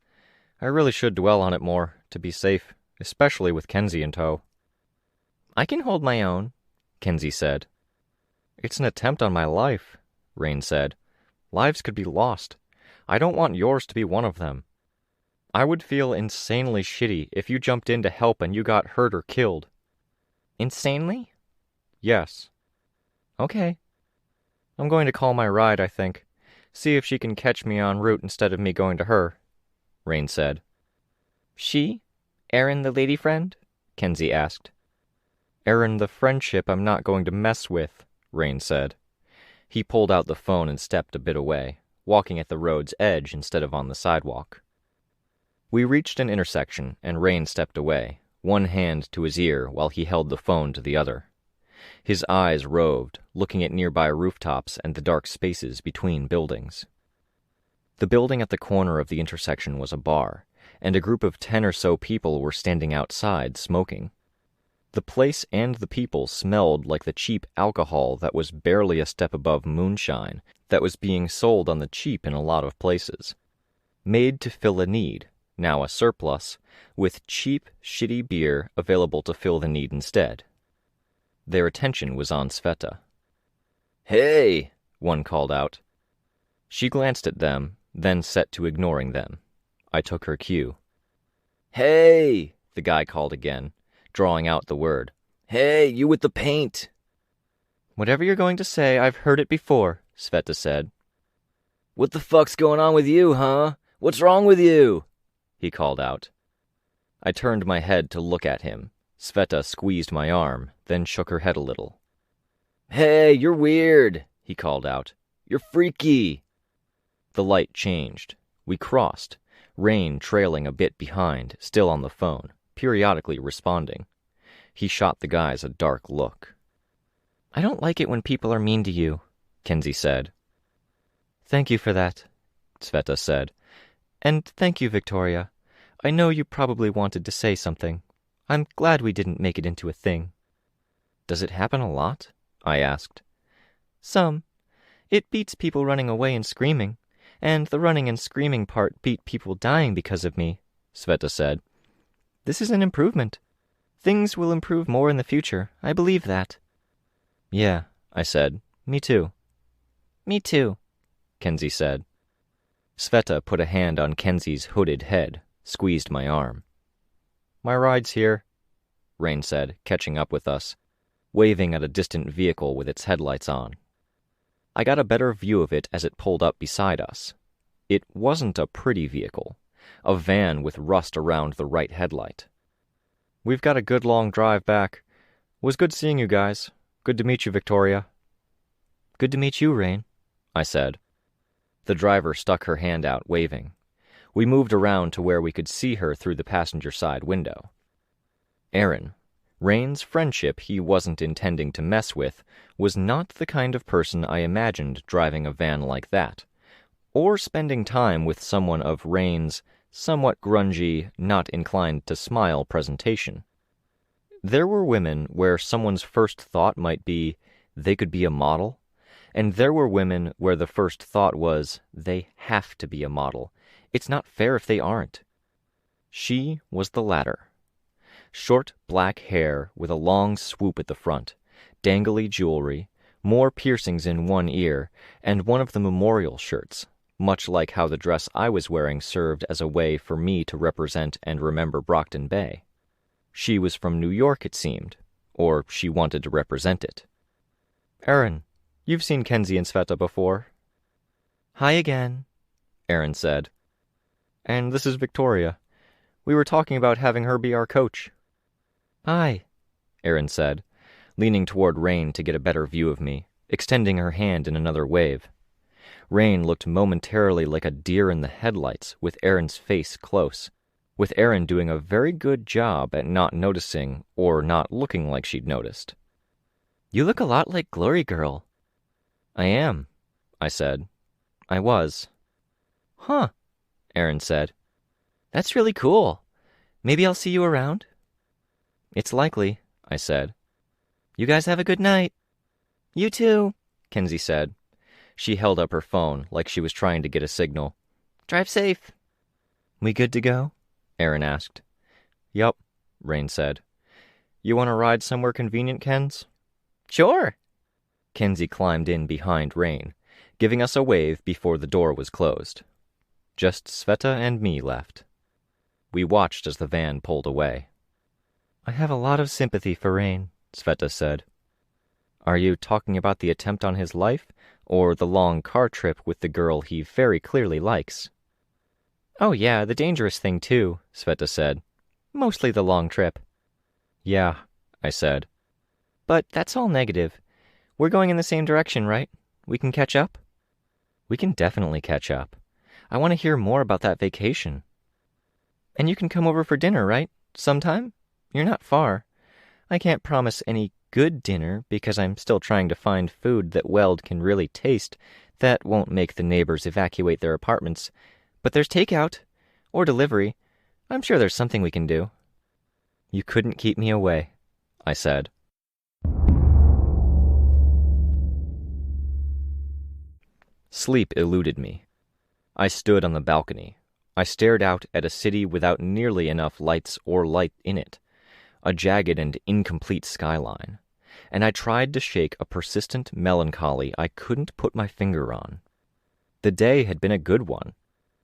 I really should dwell on it more, to be safe, especially with Kenzie in tow. I can hold my own, Kenzie said. It's an attempt on my life, Rain said. Lives could be lost. I don't want yours to be one of them. I would feel insanely shitty if you jumped in to help and you got hurt or killed. Insanely? Yes. Okay. I'm going to call my ride, I think. See if she can catch me en route instead of me going to her, Rain said. She? Erin the lady friend? Kenzie asked. Erin the friendship I'm not going to mess with, Rain said. He pulled out the phone and stepped a bit away, walking at the road's edge instead of on the sidewalk. We reached an intersection, and Rain stepped away, one hand to his ear while he held the phone to the other. His eyes roved, looking at nearby rooftops and the dark spaces between buildings. The building at the corner of the intersection was a bar, and a group of 10 or so people were standing outside smoking. The place and the people smelled like the cheap alcohol that was barely a step above moonshine that was being sold on the cheap in a lot of places. Made to fill a need, now a surplus, with cheap, shitty beer available to fill the need instead. Their attention was on Sveta. "Hey!" one called out. She glanced at them, then set to ignoring them. I took her cue. "Hey!" the guy called again, drawing out the word. "Hey, you with the paint!" "Whatever you're going to say, I've heard it before," Sveta said. "What the fuck's going on with you, huh? What's wrong with you?" he called out. I turned my head to look at him. Sveta squeezed my arm, then shook her head a little. "Hey, you're weird," he called out. "You're freaky." The light changed. We crossed, Rain trailing a bit behind, still on the phone, periodically responding. He shot the guys a dark look. "I don't like it when people are mean to you," Kenzie said. "Thank you for that," Sveta said. "And thank you, Victoria. I know you probably wanted to say something. I'm glad we didn't make it into a thing." "Does it happen a lot?" I asked. "Some. It beats people running away and screaming, and the running and screaming part beat people dying because of me," Sveta said. "This is an improvement. Things will improve more in the future. I believe that." "Yeah," I said. "Me too." "Me too," Kenzie said. Sveta put a hand on Kenzie's hooded head, squeezed my arm. "My ride's here," Rain said, catching up with us, waving at a distant vehicle with its headlights on. I got a better view of it as it pulled up beside us. It wasn't a pretty vehicle, a van with rust around the right headlight. "We've got a good long drive back. Was good seeing you guys. Good to meet you, Victoria." "Good to meet you, Rain," I said. The driver stuck her hand out, waving. We moved around to where we could see her through the passenger side window. "Erin," Rain's friendship he wasn't intending to mess with was not the kind of person I imagined driving a van like that, or spending time with someone of Rain's somewhat grungy, not inclined to smile presentation. There were women where someone's first thought might be, they could be a model, and there were women where the first thought was, they have to be a model. It's not fair if they aren't. She was the latter. Short black hair with a long swoop at the front, dangly jewelry, more piercings in one ear, and one of the memorial shirts, much like how the dress I was wearing served as a way for me to represent and remember Brockton Bay. She was from New York, it seemed, or she wanted to represent it. "Erin, you've seen Kenzie and Sveta before." "Hi again," Erin said. "And this is Victoria. We were talking about having her be our coach." "Hi," Erin said, leaning toward Rain to get a better view of me, extending her hand in another wave. Rain looked momentarily like a deer in the headlights, with Erin's face close, with Erin doing a very good job at not noticing or not looking like she'd noticed. "You look a lot like Glory Girl." "I am," I said. "I was." "Huh," Erin said. "That's really cool. Maybe I'll see you around?" "It's likely," I said. "You guys have a good night." "You too," Kenzie said. She held up her phone like she was trying to get a signal. "Drive safe." "We good to go?" Erin asked. "Yup," Rain said. "You want to ride somewhere convenient, Kens?" "Sure." Kenzie climbed in behind Rain, giving us a wave before the door was closed. Just Sveta and me left. We watched as the van pulled away. "I have a lot of sympathy for Rain," Sveta said. "Are you talking about the attempt on his life, or the long car trip with the girl he very clearly likes?" "Oh yeah, the dangerous thing too," Sveta said. "Mostly the long trip." "Yeah," I said. "But that's all negative. We're going in the same direction, right? We can catch up?" "We can definitely catch up. I want to hear more about that vacation." "And you can come over for dinner, right? Sometime? You're not far. I can't promise any good dinner because I'm still trying to find food that Weld can really taste that won't make the neighbors evacuate their apartments. But there's takeout. Or delivery. I'm sure there's something we can do." "You couldn't keep me away," I said. Sleep eluded me. I stood on the balcony. I stared out at a city without nearly enough lights or light in it, a jagged and incomplete skyline, and I tried to shake a persistent melancholy I couldn't put my finger on. The day had been a good one.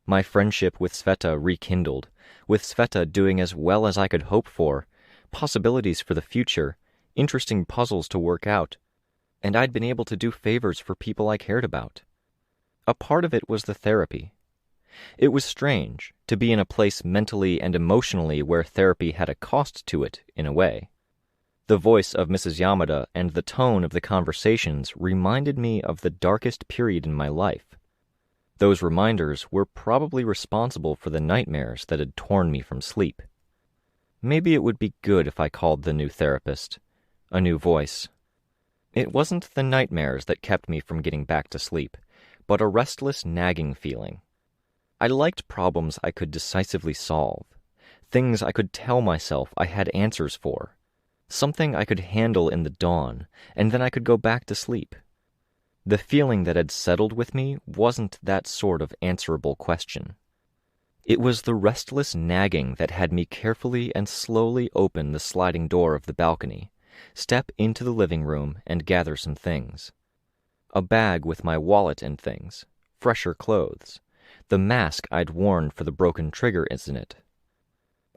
My friendship with Sveta rekindled, with Sveta doing as well as I could hope for, possibilities for the future, interesting puzzles to work out, and I'd been able to do favors for people I cared about. A part of it was the therapy. It was strange to be in a place mentally and emotionally where therapy had a cost to it, in a way. The voice of Mrs. Yamada and the tone of the conversations reminded me of the darkest period in my life. Those reminders were probably responsible for the nightmares that had torn me from sleep. Maybe it would be good if I called the new therapist, a new voice. It wasn't the nightmares that kept me from getting back to sleep, but a restless, nagging feeling. I liked problems I could decisively solve, things I could tell myself I had answers for, something I could handle in the dawn, and then I could go back to sleep. The feeling that had settled with me wasn't that sort of answerable question. It was the restless nagging that had me carefully and slowly open the sliding door of the balcony, step into the living room, and gather some things. A bag with my wallet and things, fresher clothes, the mask I'd worn for the broken trigger incident.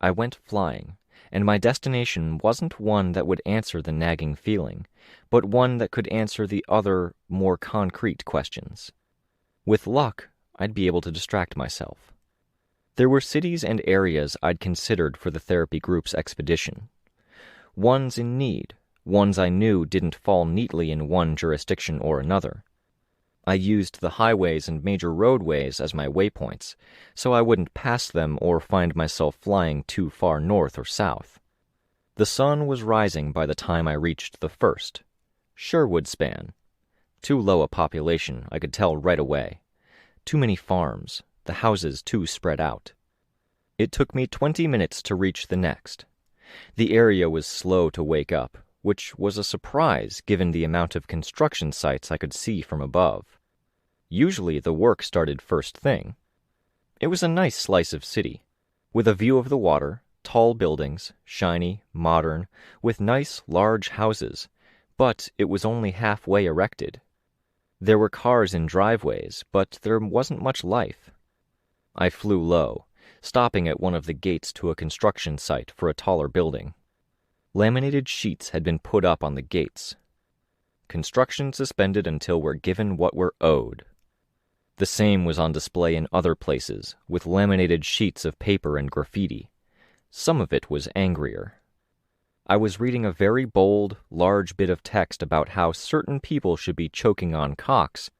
I went flying, and my destination wasn't one that would answer the nagging feeling, but one that could answer the other, more concrete questions. With luck, I'd be able to distract myself. There were cities and areas I'd considered for the therapy group's expedition. Ones in need, ones I knew didn't fall neatly in one jurisdiction or another. I used the highways and major roadways as my waypoints, so I wouldn't pass them or find myself flying too far north or south. The sun was rising by the time I reached the first, Sherwood span. Too low a population, I could tell right away. Too many farms, the houses too spread out. It took me 20 minutes to reach the next. The area was slow to wake up, which was a surprise given the amount of construction sites I could see from above. Usually the work started first thing. It was a nice slice of city, with a view of the water, tall buildings, shiny, modern, with nice, large houses, but it was only halfway erected. There were cars in driveways, but there wasn't much life. I flew low, stopping at one of the gates to a construction site for a taller building. Laminated sheets had been put up on the gates. Construction suspended until we're given what we're owed. The same was on display in other places, with laminated sheets of paper and graffiti. Some of it was angrier. I was reading a very bold, large bit of text about how certain people should be choking on cocks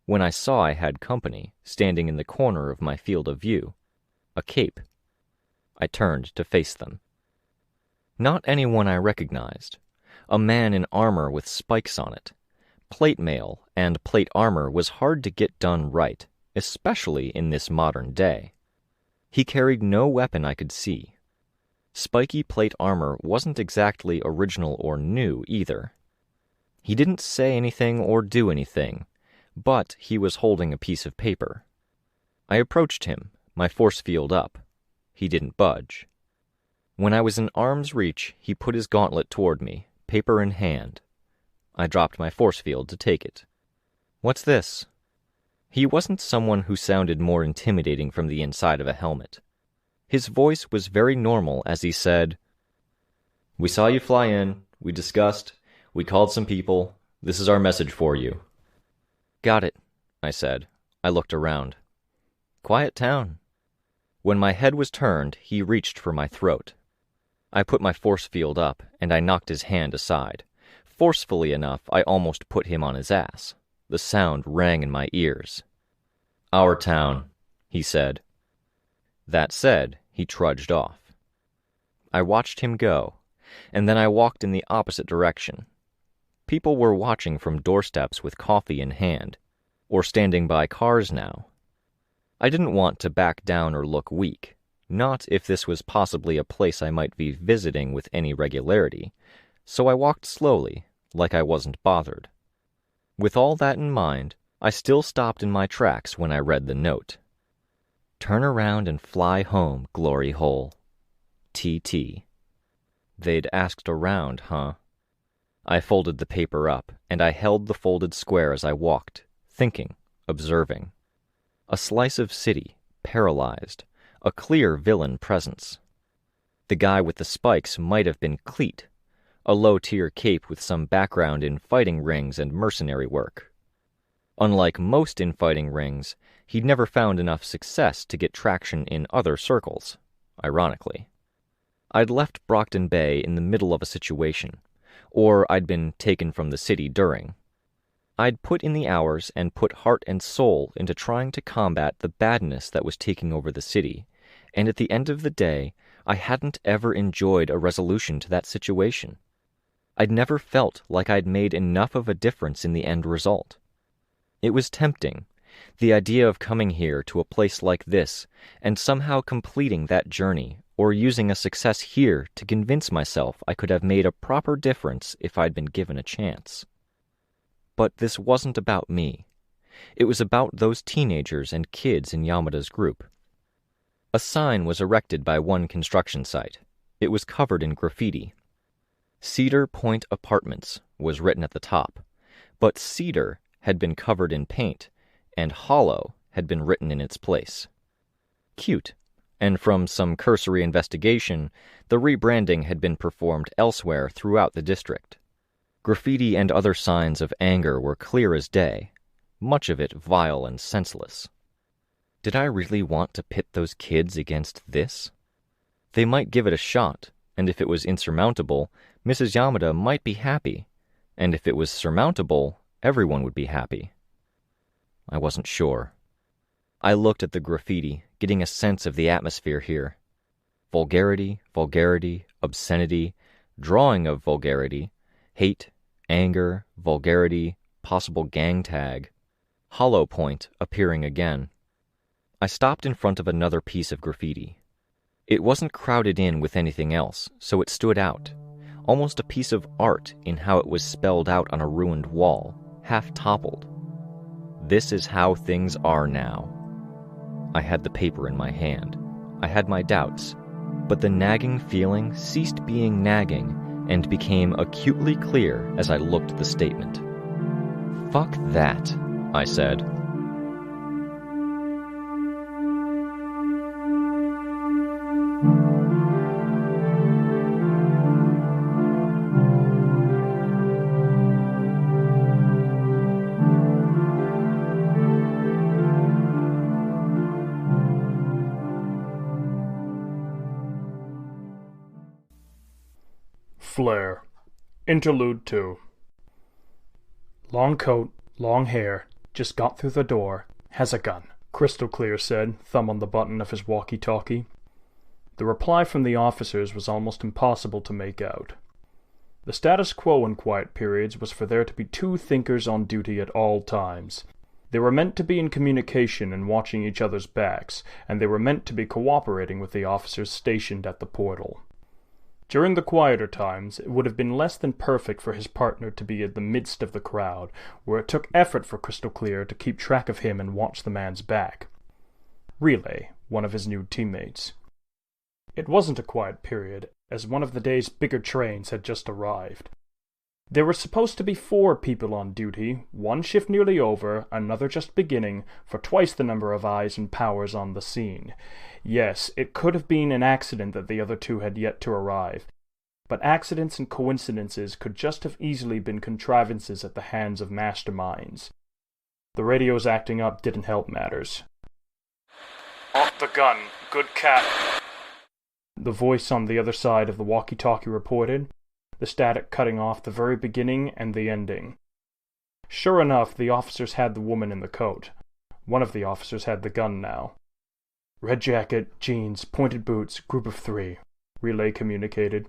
when I saw I had company standing in the corner of my field of view. A cape. I turned to face them. Not anyone I recognized. A man in armor with spikes on it. Plate mail and plate armor was hard to get done right, especially in this modern day. He carried no weapon I could see. Spiky plate armor wasn't exactly original or new either. He didn't say anything or do anything, but he was holding a piece of paper. I approached him, my force field up. He didn't budge. When I was in arm's reach, he put his gauntlet toward me, paper in hand. I dropped my force field to take it. "What's this?" He wasn't someone who sounded more intimidating from the inside of a helmet. His voice was very normal as he said, "We saw you fly in, we discussed, we called some people, this is our message for you." "Got it," I said. I looked around. Quiet town. When my head was turned, he reached for my throat. I put my force field up, and I knocked his hand aside. Forcefully enough, I almost put him on his ass. The sound rang in my ears. "Our town," he said. That said, he trudged off. I watched him go, and then I walked in the opposite direction. People were watching from doorsteps with coffee in hand, or standing by cars now. I didn't want to back down or look weak, not if this was possibly a place I might be visiting with any regularity, so I walked slowly, like I wasn't bothered. With all that in mind, I still stopped in my tracks when I read the note. "Turn around and fly home, glory hole. T.T." They'd asked around, huh? I folded the paper up, and I held the folded square as I walked, thinking, observing. A slice of city, paralyzed, a clear villain presence. The guy with the spikes might have been Cleet, a low-tier cape with some background in fighting rings and mercenary work. Unlike most infighting rings, he'd never found enough success to get traction in other circles, ironically. I'd left Brockton Bay in the middle of a situation, or I'd been taken from the city during. I'd put in the hours and put heart and soul into trying to combat the badness that was taking over the city, and at the end of the day, I hadn't ever enjoyed a resolution to that situation. I'd never felt like I'd made enough of a difference in the end result. It was tempting, the idea of coming here to a place like this and somehow completing that journey or using a success here to convince myself I could have made a proper difference if I'd been given a chance. But this wasn't about me. It was about those teenagers and kids in Yamada's group. A sign was erected by one construction site. It was covered in graffiti. Cedar Point Apartments was written at the top, but Cedar had been covered in paint, and Hollow had been written in its place. Cute, and from some cursory investigation, the rebranding had been performed elsewhere throughout the district. Graffiti and other signs of anger were clear as day, much of it vile and senseless. Did I really want to pit those kids against this? They might give it a shot, and if it was insurmountable, Mrs. Yamada might be happy, and if it was surmountable, everyone would be happy. I wasn't sure. I looked at the graffiti, getting a sense of the atmosphere here. Vulgarity, obscenity, drawing of vulgarity, hate, anger, vulgarity, possible gang tag, hollow point appearing again. I stopped in front of another piece of graffiti. It wasn't crowded in with anything else, so it stood out, almost a piece of art in how it was spelled out on a ruined wall, half toppled. This is how things are now. I had the paper in my hand. I had my doubts, but the nagging feeling ceased being nagging and became acutely clear as I looked at the statement. "Fuck that," I said. Flare. Interlude 2. Long coat, long hair, just got through the door, has a gun, Crystal Clear said, thumb on the button of his walkie-talkie. The reply from the officers was almost impossible to make out. The status quo in quiet periods was for there to be two thinkers on duty at all times. They were meant to be in communication and watching each other's backs, and they were meant to be cooperating with the officers stationed at the portal. During the quieter times, it would have been less than perfect for his partner to be in the midst of the crowd, where it took effort for Crystal Clear to keep track of him and watch the man's back. Relay, one of his new teammates. It wasn't a quiet period, as one of the day's bigger trains had just arrived. There were supposed to be 4 people on duty, one shift nearly over, another just beginning, for twice the number of eyes and powers on the scene. Yes, it could have been an accident that the other 2 had yet to arrive, but accidents and coincidences could just have easily been contrivances at the hands of masterminds. The radios acting up didn't help matters. "Off the gun, good cat," the voice on the other side of the walkie-talkie reported, the static cutting off the very beginning and the ending. Sure enough, the officers had the woman in the coat. One of the officers had the gun now. "Red jacket, jeans, pointed boots, group of 3, Relay communicated.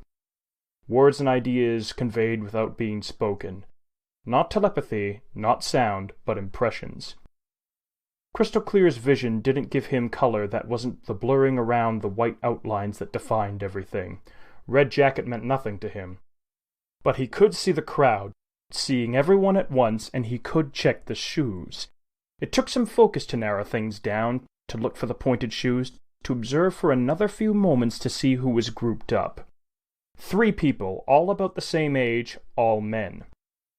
Words and ideas conveyed without being spoken. Not telepathy, not sound, but impressions. Crystal Clear's vision didn't give him color that wasn't the blurring around the white outlines that defined everything. Red jacket meant nothing to him. But he could see the crowd, seeing everyone at once, and he could check the shoes. It took some focus to narrow things down, to look for the pointed shoes, to observe for another few moments to see who was grouped up. 3 people, all about the same age, all men.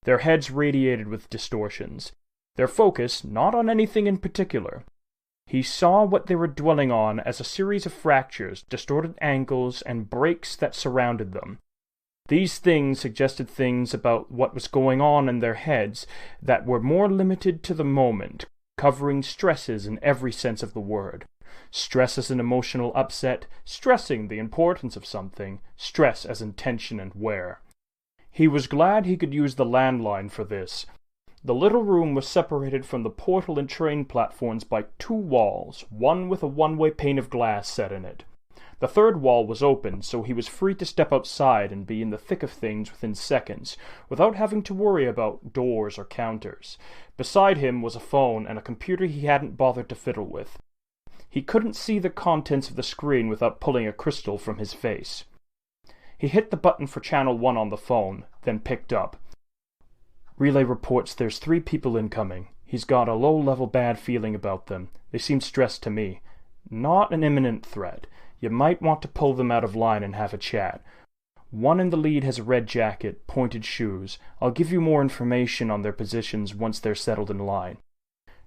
Their heads radiated with distortions. Their focus not on anything in particular. He saw what they were dwelling on as a series of fractures, distorted angles, and breaks that surrounded them. These things suggested things about what was going on in their heads that were more limited to the moment, covering stresses in every sense of the word. Stress as an emotional upset, stressing the importance of something, stress as intention and wear. He was glad he could use the landline for this. The little room was separated from the portal and train platforms by 2 walls, one with a one-way pane of glass set in it. The third wall was open, so he was free to step outside and be in the thick of things within seconds, without having to worry about doors or counters. Beside him was a phone and a computer he hadn't bothered to fiddle with. He couldn't see the contents of the screen without pulling a crystal from his face. He hit the button for channel 1 on the phone, then picked up. "Relay reports there's 3 people incoming. He's got a low-level bad feeling about them. They seem stressed to me. Not an imminent threat. You might want to pull them out of line and have a chat. One in the lead has a red jacket, pointed shoes. I'll give you more information on their positions once they're settled in line."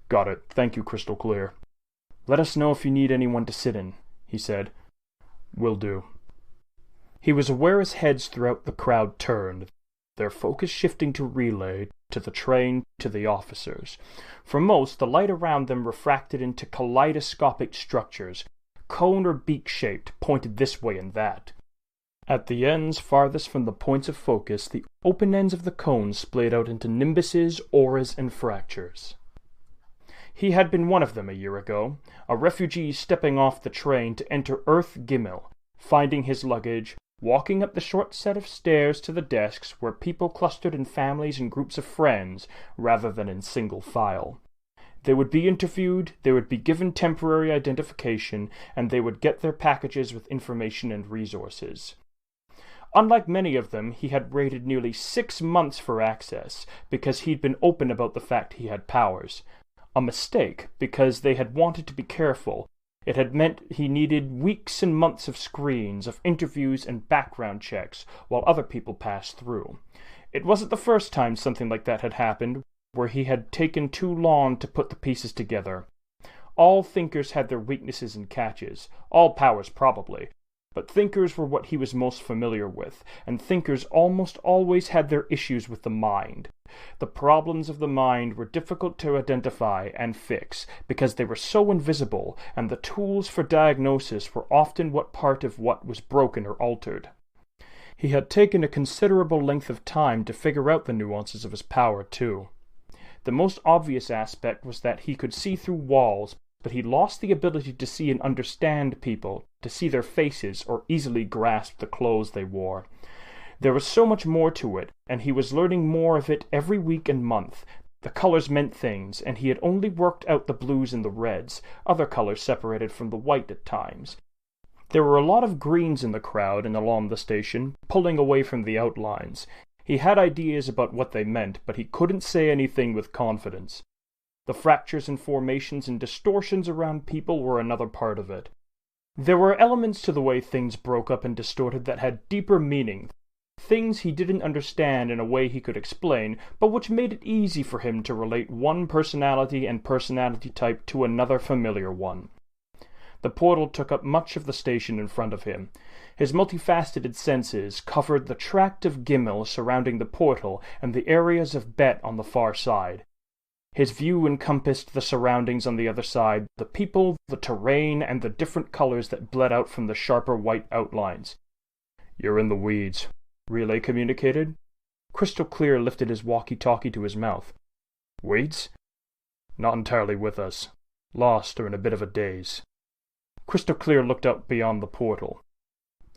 "Got it. Thank you, Crystal Clear." "Let us know if you need anyone to sit in," he said. "Will do." He was aware as heads throughout the crowd turned, their focus shifting to Relay, to the train, to the officers. For most, the light around them refracted into kaleidoscopic structures, cone or beak-shaped, pointed this way and that. At the ends farthest from the points of focus, the open ends of the cones splayed out into nimbuses, auras, and fractures. He had been one of them a year ago, a refugee stepping off the train to enter Earth Gimel, finding his luggage, walking up the short set of stairs to the desks where people clustered in families and groups of friends rather than in single file. They would be interviewed, they would be given temporary identification, and they would get their packages with information and resources. Unlike many of them, he had waited nearly 6 months for access, because he'd been open about the fact he had powers. A mistake, because they had wanted to be careful. It had meant he needed weeks and months of screens, of interviews and background checks, while other people passed through. It wasn't the first time something like that had happened, where he had taken too long to put the pieces together. All thinkers had their weaknesses and catches, all powers probably, but thinkers were what he was most familiar with, and thinkers almost always had their issues with the mind. The problems of the mind were difficult to identify and fix, because they were so invisible, and the tools for diagnosis were often what part of what was broken or altered. He had taken a considerable length of time to figure out the nuances of his power, too. The most obvious aspect was that he could see through walls, but he lost the ability to see and understand people, to see their faces, or easily grasp the clothes they wore. There was so much more to it, and he was learning more of it every week and month. The colors meant things, and he had only worked out the blues and the reds, other colors separated from the white at times. There were a lot of greens in the crowd and along the station, pulling away from the outlines. He had ideas about what they meant, but he couldn't say anything with confidence. The fractures and formations and distortions around people were another part of it. There were elements to the way things broke up and distorted that had deeper meaning, things he didn't understand in a way he could explain, but which made it easy for him to relate one personality and personality type to another familiar one. The portal took up much of the station in front of him. His multifaceted senses covered the tract of Gimel surrounding the portal and the areas of Bet on the far side. His view encompassed the surroundings on the other side, the people, the terrain, and the different colors that bled out from the sharper white outlines. "You're in the weeds," Relay communicated. Crystal Clear lifted his walkie-talkie to his mouth. "Weeds?" "Not entirely with us. Lost or in a bit of a daze." Crystal Clear looked out beyond the portal.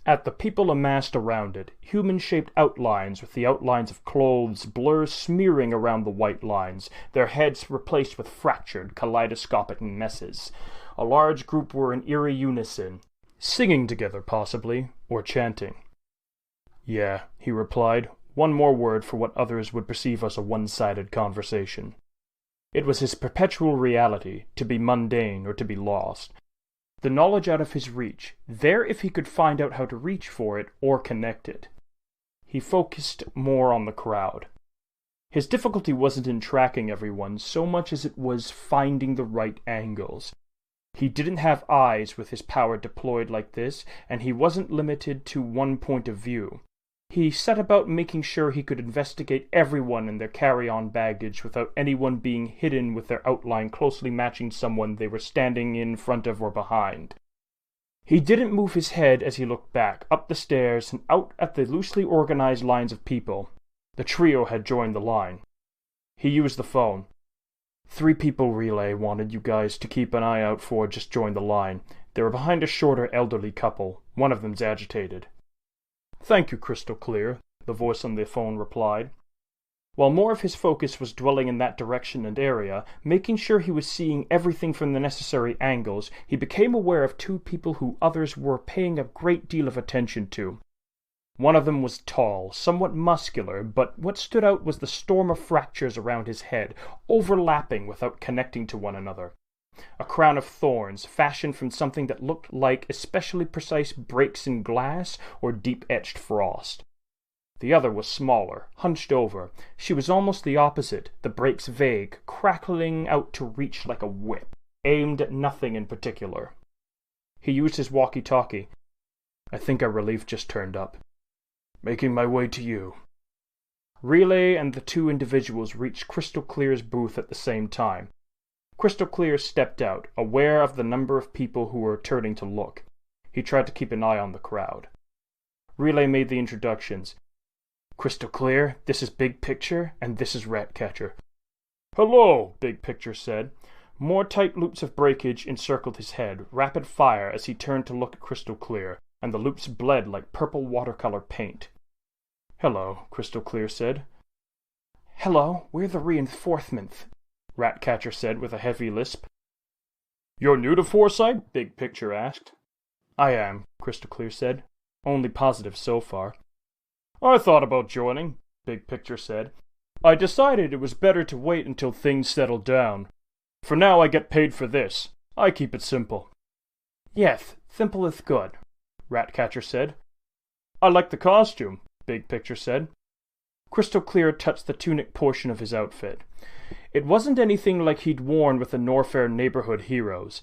At the people amassed around it, human-shaped outlines with the outlines of clothes, blurs smearing around the white lines, their heads replaced with fractured, kaleidoscopic messes. A large group were in eerie unison, singing together possibly, or chanting. "Yeah," he replied, one more word for what others would perceive as a one-sided conversation. It was his perpetual reality, to be mundane or to be lost. The knowledge out of his reach, there if he could find out how to reach for it or connect it. He focused more on the crowd. His difficulty wasn't in tracking everyone so much as it was finding the right angles. He didn't have eyes with his power deployed like this, and he wasn't limited to one point of view. He set about making sure he could investigate everyone and their carry-on baggage without anyone being hidden with their outline closely matching someone they were standing in front of or behind. He didn't move his head as he looked back, up the stairs and out at the loosely organized lines of people. The trio had joined the line. He used the phone. 3 people Relay wanted you guys to keep an eye out for just joined the line. They were behind a shorter elderly couple. One of them's agitated." "Thank you, Crystal Clear," the voice on the phone replied. While more of his focus was dwelling in that direction and area, making sure he was seeing everything from the necessary angles, he became aware of 2 people who others were paying a great deal of attention to. One of them was tall, somewhat muscular, but what stood out was the storm of fractures around his head, overlapping without connecting to one another. A crown of thorns, fashioned from something that looked like especially precise breaks in glass or deep-etched frost. The other was smaller, hunched over. She was almost the opposite, the breaks vague, crackling out to reach like a whip, aimed at nothing in particular. He used his walkie-talkie. "I think our relief just turned up. Making my way to you." Relay and the 2 individuals reached Crystal Clear's booth at the same time. Crystal Clear stepped out, aware of the number of people who were turning to look. He tried to keep an eye on the crowd. Relay made the introductions. "Crystal Clear, this is Big Picture, and this is Ratcatcher." "Hello," Big Picture said. More tight loops of breakage encircled his head, rapid fire as he turned to look at Crystal Clear. and the loops bled like purple watercolor paint. "Hello," Crystal Clear said. "Hello, we're the reinforcements," Ratcatcher said with a heavy lisp. "You're new to Foresight?" Big Picture asked. "I am," Crystal Clear said. "Only positive so far." "I thought about joining," Big Picture said. "I decided it was better to wait until things settled down. For now I get paid for this. I keep it simple." "Yes, simple is good," Ratcatcher said. "I like the costume," Big Picture said. Crystal Clear touched the tunic portion of his outfit. It wasn't anything like he'd worn with the Norfair neighborhood heroes.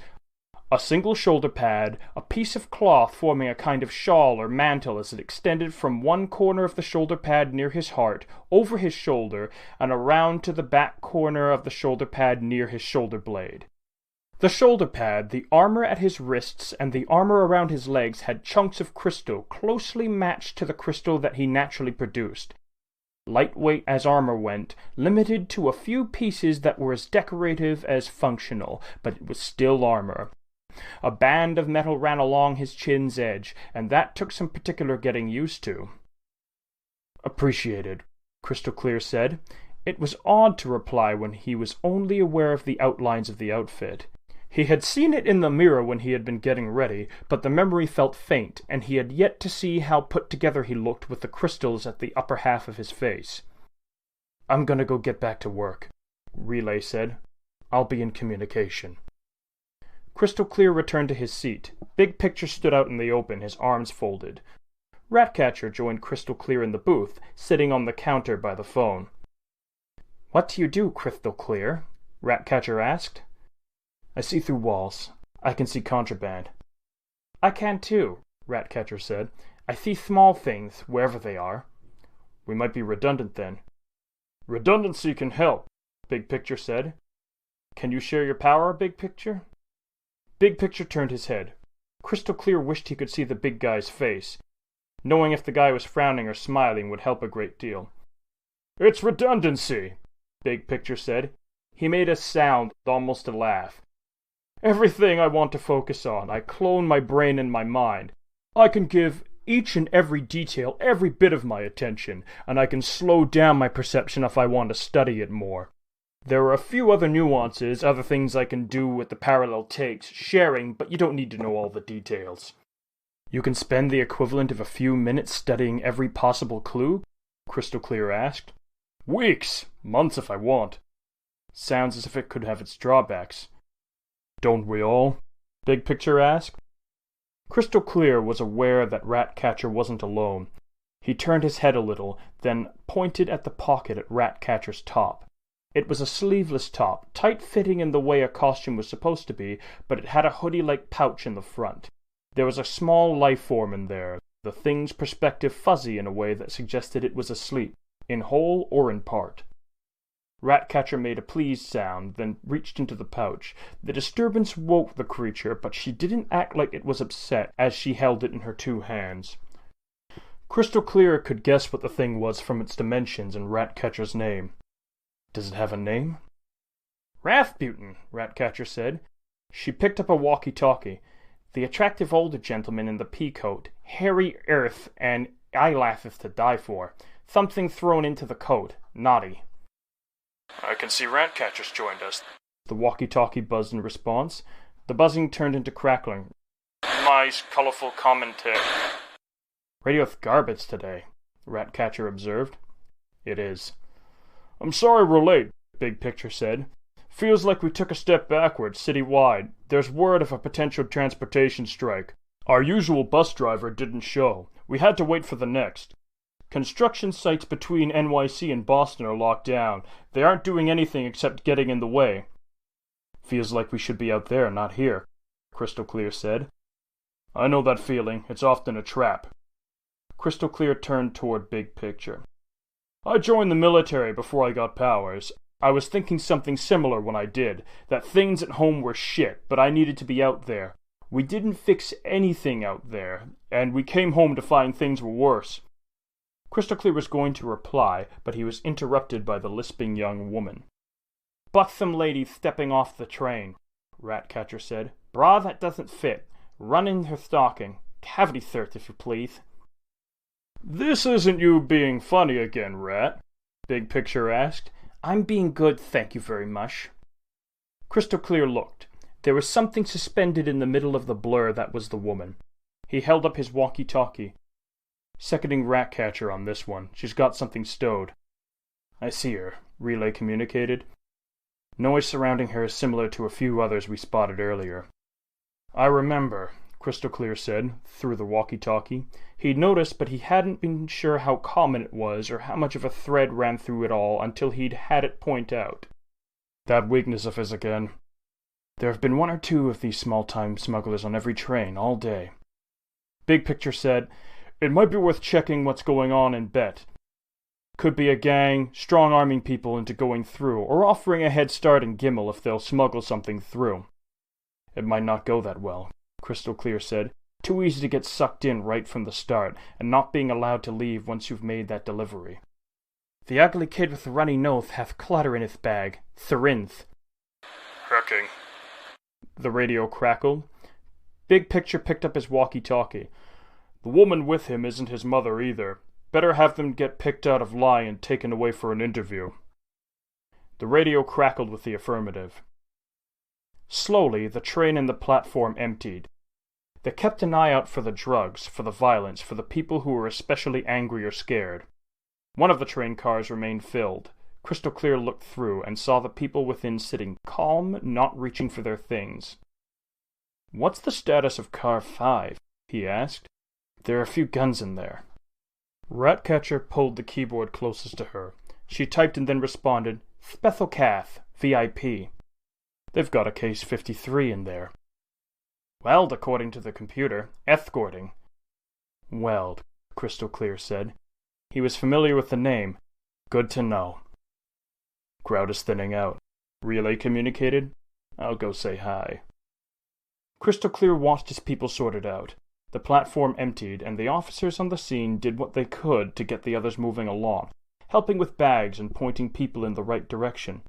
A single shoulder pad, a piece of cloth forming a kind of shawl or mantle as it extended from one corner of the shoulder pad near his heart, over his shoulder, and around to the back corner of the shoulder pad near his shoulder blade. The shoulder pad, the armor at his wrists, and the armor around his legs had chunks of crystal closely matched to the crystal that he naturally produced. Lightweight as armor went, limited to a few pieces that were as decorative as functional, but it was still armor. A band of metal ran along his chin's edge, and that took some particular getting used to. "Appreciated," Crystal Clear said. It was odd to reply when he was only aware of the outlines of the outfit. He had seen it in the mirror when he had been getting ready, but the memory felt faint, and he had yet to see how put together he looked with the crystals at the upper half of his face. "I'm gonna go get back to work," Relay said. "I'll be in communication." Crystal Clear returned to his seat. Big Picture stood out in the open, his arms folded. Ratcatcher joined Crystal Clear in the booth, sitting on the counter by the phone. "What do you do, Crystal Clear?" Ratcatcher asked. "I see through walls. I can see contraband." "I can too," Ratcatcher said. "I see small things, wherever they are." "We might be redundant then." "Redundancy can help," Big Picture said. "Can you share your power, Big Picture?" Big Picture turned his head. Crystal Clear wished he could see the big guy's face. Knowing if the guy was frowning or smiling would help a great deal. "It's redundancy," Big Picture said. He made a sound, almost a laugh. "Everything I want to focus on, I clone my brain and my mind. I can give each and every detail every bit of my attention, and I can slow down my perception if I want to study it more. There are a few other nuances, other things I can do with the parallel takes, sharing, but you don't need to know all the details." "You can spend the equivalent of a few minutes studying every possible clue?" Crystal Clear asked. "Weeks, months if I want." "Sounds as if it could have its drawbacks." "Don't we all?" Big Picture asked. Crystal Clear was aware that Ratcatcher wasn't alone. He turned his head a little, then pointed at the pocket at Ratcatcher's top. It was a sleeveless top, tight-fitting in the way a costume was supposed to be, but it had a hoodie-like pouch in the front. There was a small life form in there, the thing's perspective fuzzy in a way that suggested it was asleep, in whole or in part. Ratcatcher made a pleased sound, then reached into the pouch. The disturbance woke the creature, but she didn't act like it was upset as she held it in her two hands. Crystal Clear could guess what the thing was from its dimensions and Ratcatcher's name. "Does it have a name?" "Rasputin," Ratcatcher said. She picked up a walkie-talkie. "The attractive older gentleman in the pea-coat, hairy earth, and eyelashes to die for. Something thrown into the coat. Naughty." "I can see Ratcatcher's joined us." The walkie-talkie buzzed in response. The buzzing turned into crackling. "My colorful commentary." "Radio's garbage today," Ratcatcher observed. "It is." "I'm sorry we're late," Big Picture said. "Feels like we took a step backwards citywide. There's word of a potential transportation strike. Our usual bus driver didn't show. We had to wait for the next. Construction sites between NYC and Boston are locked down. They aren't doing anything except getting in the way." "Feels like we should be out there, not here," Crystal Clear said. "I know that feeling. It's often a trap." Crystal Clear turned toward Big Picture. "I joined the military before I got powers. I was thinking something similar when I did, that things at home were shit, but I needed to be out there. We didn't fix anything out there, and we came home to find things were worse." Crystal Clear was going to reply, but he was interrupted by the lisping young woman. "Buxom lady stepping off the train," Ratcatcher said. "Bra that doesn't fit. Run in her stocking. Cavity thirst, if you please. This isn't you being funny again, Rat? Big Picture asked. I'm being good, thank you very much. Crystal Clear looked. There was something suspended in the middle of the blur that was the woman. He held up his walkie-talkie. Seconding Ratcatcher on this one. She's got something stowed. I see her, Relay communicated. Noise surrounding her is similar to a few others we spotted earlier. I remember, Crystal Clear said, through the walkie-talkie. He'd noticed, but he hadn't been sure how common it was or how much of a thread ran through it all until he'd had it point out. That weakness of his again. There have been one or two of these small-time smugglers on every train all day. Big Picture said, it might be worth checking what's going on in Bet. Could be a gang, strong-arming people into going through, or offering a head start in Gimel if they'll smuggle something through. It might not go that well, Crystal Clear said. Too easy to get sucked in right from the start, and not being allowed to leave once you've made that delivery. The ugly kid with the runny nose hath clutter in his bag. Therinth. Hacking. The radio crackled. Big Picture picked up his walkie-talkie. The woman with him isn't his mother either. Better have them get picked out of line and taken away for an interview. The radio crackled with the affirmative. Slowly, the train and the platform emptied. They kept an eye out for the drugs, for the violence, for the people who were especially angry or scared. One of the train cars remained filled. Crystal Clear looked through and saw the people within sitting calm, not reaching for their things. What's the status of Car 5? He asked. There are a few guns in there. Ratcatcher pulled the keyboard closest to her. She typed and then responded, Spethelcath, VIP. They've got a case 53 in there. Well, according to the computer, escorting. Well, Crystal Clear said. He was familiar with the name. Good to know. Crowd is thinning out. Relay communicated. I'll go say hi. Crystal Clear watched his people sorted out. The platform emptied, and the officers on the scene did what they could to get the others moving along, helping with bags and pointing people in the right direction.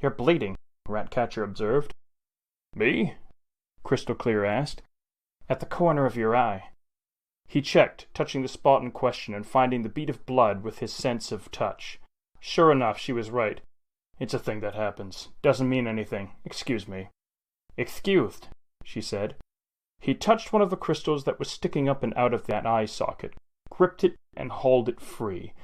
You're bleeding, Ratcatcher observed. Me? Crystal Clear asked. At the corner of your eye. He checked, touching the spot in question and finding the beat of blood with his sense of touch. Sure enough, she was right. It's a thing that happens. Doesn't mean anything. Excuse me. Excused, she said. He touched one of the crystals that was sticking up and out of that eye socket, gripped it, and hauled it free.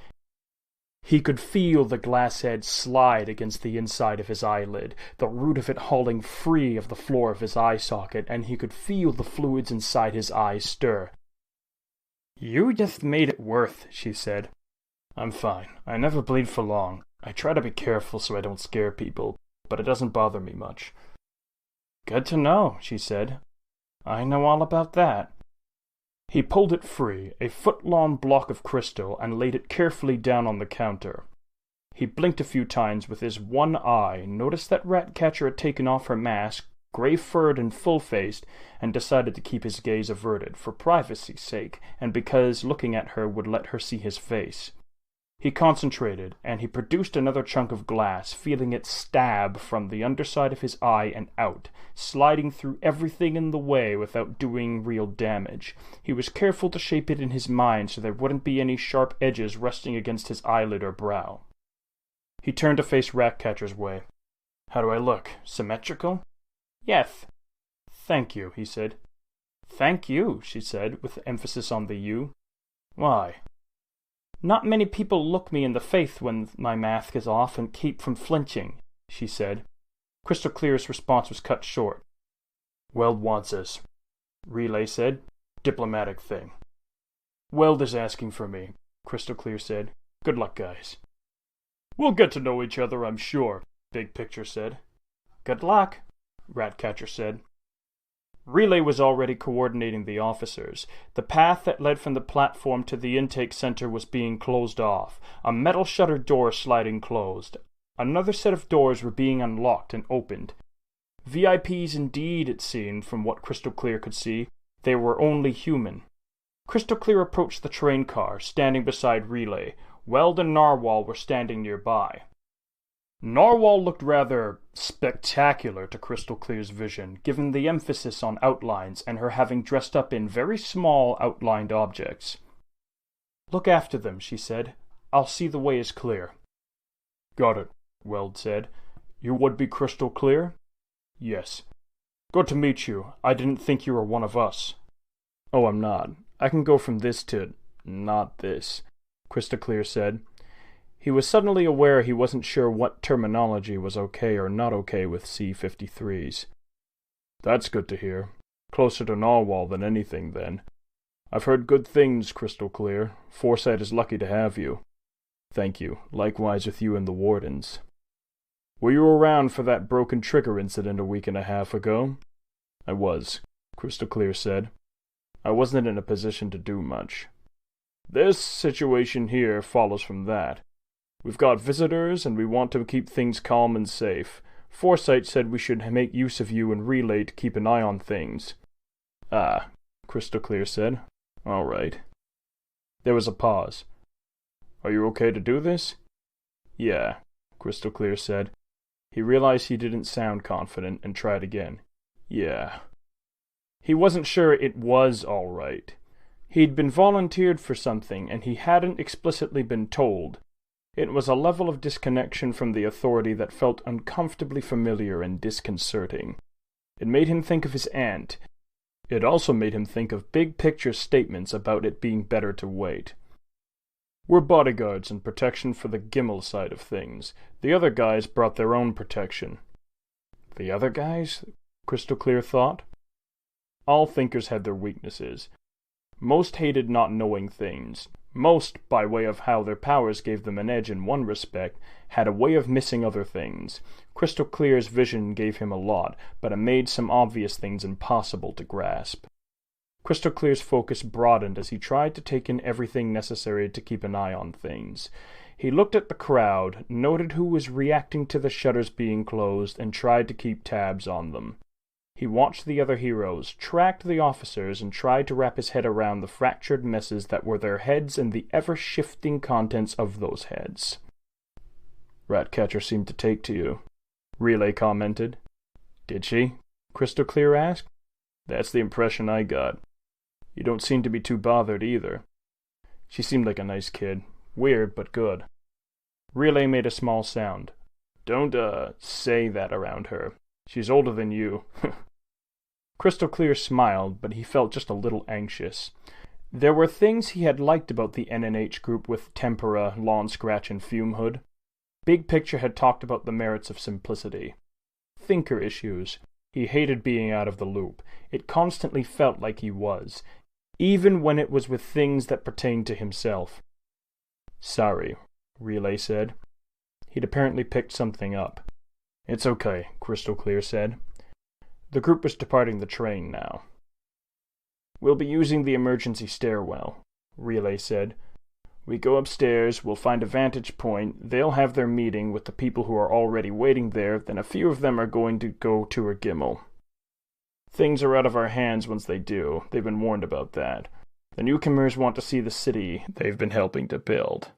He could feel the glass head slide against the inside of his eyelid, the root of it hauling free of the floor of his eye socket, and he could feel the fluids inside his eyes stir. You just made it worse, she said. I'm fine. I never bleed for long. I try to be careful so I don't scare people, but it doesn't bother me much. Good to know, she said. I know all about that. He pulled it free, a foot-long block of crystal, and laid it carefully down on the counter. He blinked a few times with his one eye, noticed that Ratcatcher had taken off her mask, grey-furred and full-faced, and decided to keep his gaze averted, for privacy's sake, and because looking at her would let her see his face. He concentrated, and he produced another chunk of glass, feeling it stab from the underside of his eye and out, sliding through everything in the way without doing real damage. He was careful to shape it in his mind so there wouldn't be any sharp edges resting against his eyelid or brow. He turned to face Ratcatcher's way. How do I look? Symmetrical? Yes. Thank you, he said. Thank you, she said, with emphasis on the you. Why? Not many people look me in the face when my mask is off and keep from flinching, she said. Crystal Clear's response was cut short. Weld wants us, Relay said. Diplomatic thing. Weld is asking for me, Crystal Clear said. Good luck, guys. We'll get to know each other, I'm sure, Big Picture said. Good luck, Ratcatcher said. Relay was already coordinating the officers. The path that led from the platform to the intake center was being closed off, a metal shutter door sliding closed. Another set of doors were being unlocked and opened. VIPs indeed, it seemed, from what Crystal Clear could see. They were only human. Crystal Clear approached the train car, standing beside Relay. Weld and Narwhal were standing nearby. Narwhal looked rather spectacular to Crystal Clear's vision, given the emphasis on outlines and her having dressed up in very small outlined objects. "Look after them," she said. "I'll see the way is clear." "Got it," Weld said. "You would be Crystal Clear?" "Yes." "Good to meet you. I didn't think you were one of us." "Oh, I'm not. I can go from this to not this," Crystal Clear said. He was suddenly aware he wasn't sure what terminology was okay or not okay with C-53s. "That's good to hear. Closer to Narwhal than anything, then. I've heard good things, Crystal Clear. Foresight is lucky to have you." "Thank you. Likewise with you and the Wardens." "Were you around for that broken trigger incident a week and a half ago?" "I was," Crystal Clear said. "I wasn't in a position to do much." "This situation here follows from that. We've got visitors, and we want to keep things calm and safe. Foresight said we should make use of you and Relay to keep an eye on things." "Ah," Crystal Clear said. "All right." There was a pause. "Are you okay to do this?" "Yeah," Crystal Clear said. He realized he didn't sound confident and tried again. "Yeah." He wasn't sure it was all right. He'd been volunteered for something, and he hadn't explicitly been told. It was a level of disconnection from the authority that felt uncomfortably familiar and disconcerting. It made him think of his aunt. It also made him think of big-picture statements about it being better to wait. "We're bodyguards and protection for the Gimel side of things. The other guys brought their own protection." The other guys? Crystal Clear thought. All thinkers had their weaknesses. Most hated not knowing things. Most, by way of how their powers gave them an edge in one respect, had a way of missing other things. Crystal Clear's vision gave him a lot, but it made some obvious things impossible to grasp. Crystal Clear's focus broadened as he tried to take in everything necessary to keep an eye on things. He looked at the crowd, noted who was reacting to the shutters being closed, and tried to keep tabs on them. He watched the other heroes, tracked the officers, and tried to wrap his head around the fractured messes that were their heads and the ever-shifting contents of those heads. "Ratcatcher seemed to take to you," Relay commented. "Did she?" Crystal Clear asked. "That's the impression I got. You don't seem to be too bothered either." "She seemed like a nice kid. Weird, but good." Relay made a small sound. "Don't, say that around her. She's older than you." Crystal Clear smiled, but he felt just a little anxious. There were things he had liked about the NNH group with Tempera, Lawn Scratch, and Fume Hood. Big Picture had talked about the merits of simplicity. Thinker issues. He hated being out of the loop. It constantly felt like he was, even when it was with things that pertained to himself. "Sorry," Relay said. He'd apparently picked something up. "It's okay," Crystal Clear said. The group was departing the train now. "We'll be using the emergency stairwell," Relay said. "We go upstairs, we'll find a vantage point, they'll have their meeting with the people who are already waiting there, then a few of them are going to go tour Gimel. Things are out of our hands once they do, they've been warned about that. The newcomers want to see the city they've been helping to build."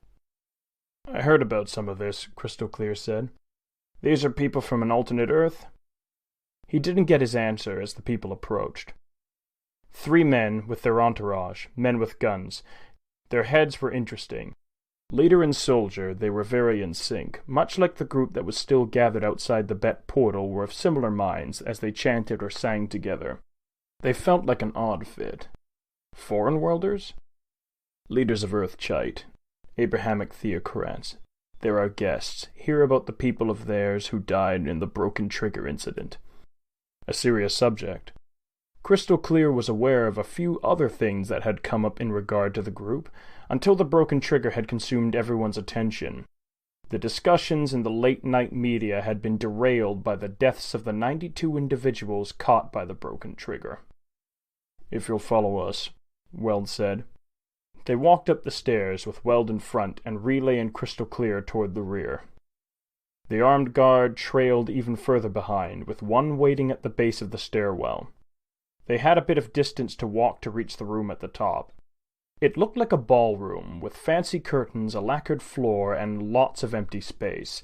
"I heard about some of this," Crystal Clear said. "These are people from an alternate Earth?" He didn't get his answer as the people approached. 3 men with their entourage, men with guns. Their heads were interesting. Leader and soldier, they were very in sync, much like the group that was still gathered outside the Bet portal were of similar minds as they chanted or sang together. They felt like an odd fit. Foreign worlders? Leaders of Earth Chite, Abrahamic theocrats. They're our guests. Hear about the people of theirs who died in the broken trigger incident. A serious subject. Crystal Clear was aware of a few other things that had come up in regard to the group, until the broken trigger had consumed everyone's attention. The discussions in the late-night media had been derailed by the deaths of the 92 individuals caught by the broken trigger. "If you'll follow us," Weld said. They walked up the stairs with Weld in front and Relay and Crystal Clear toward the rear. The armed guard trailed even further behind, with one waiting at the base of the stairwell. They had a bit of distance to walk to reach the room at the top. It looked like a ballroom, with fancy curtains, a lacquered floor, and lots of empty space.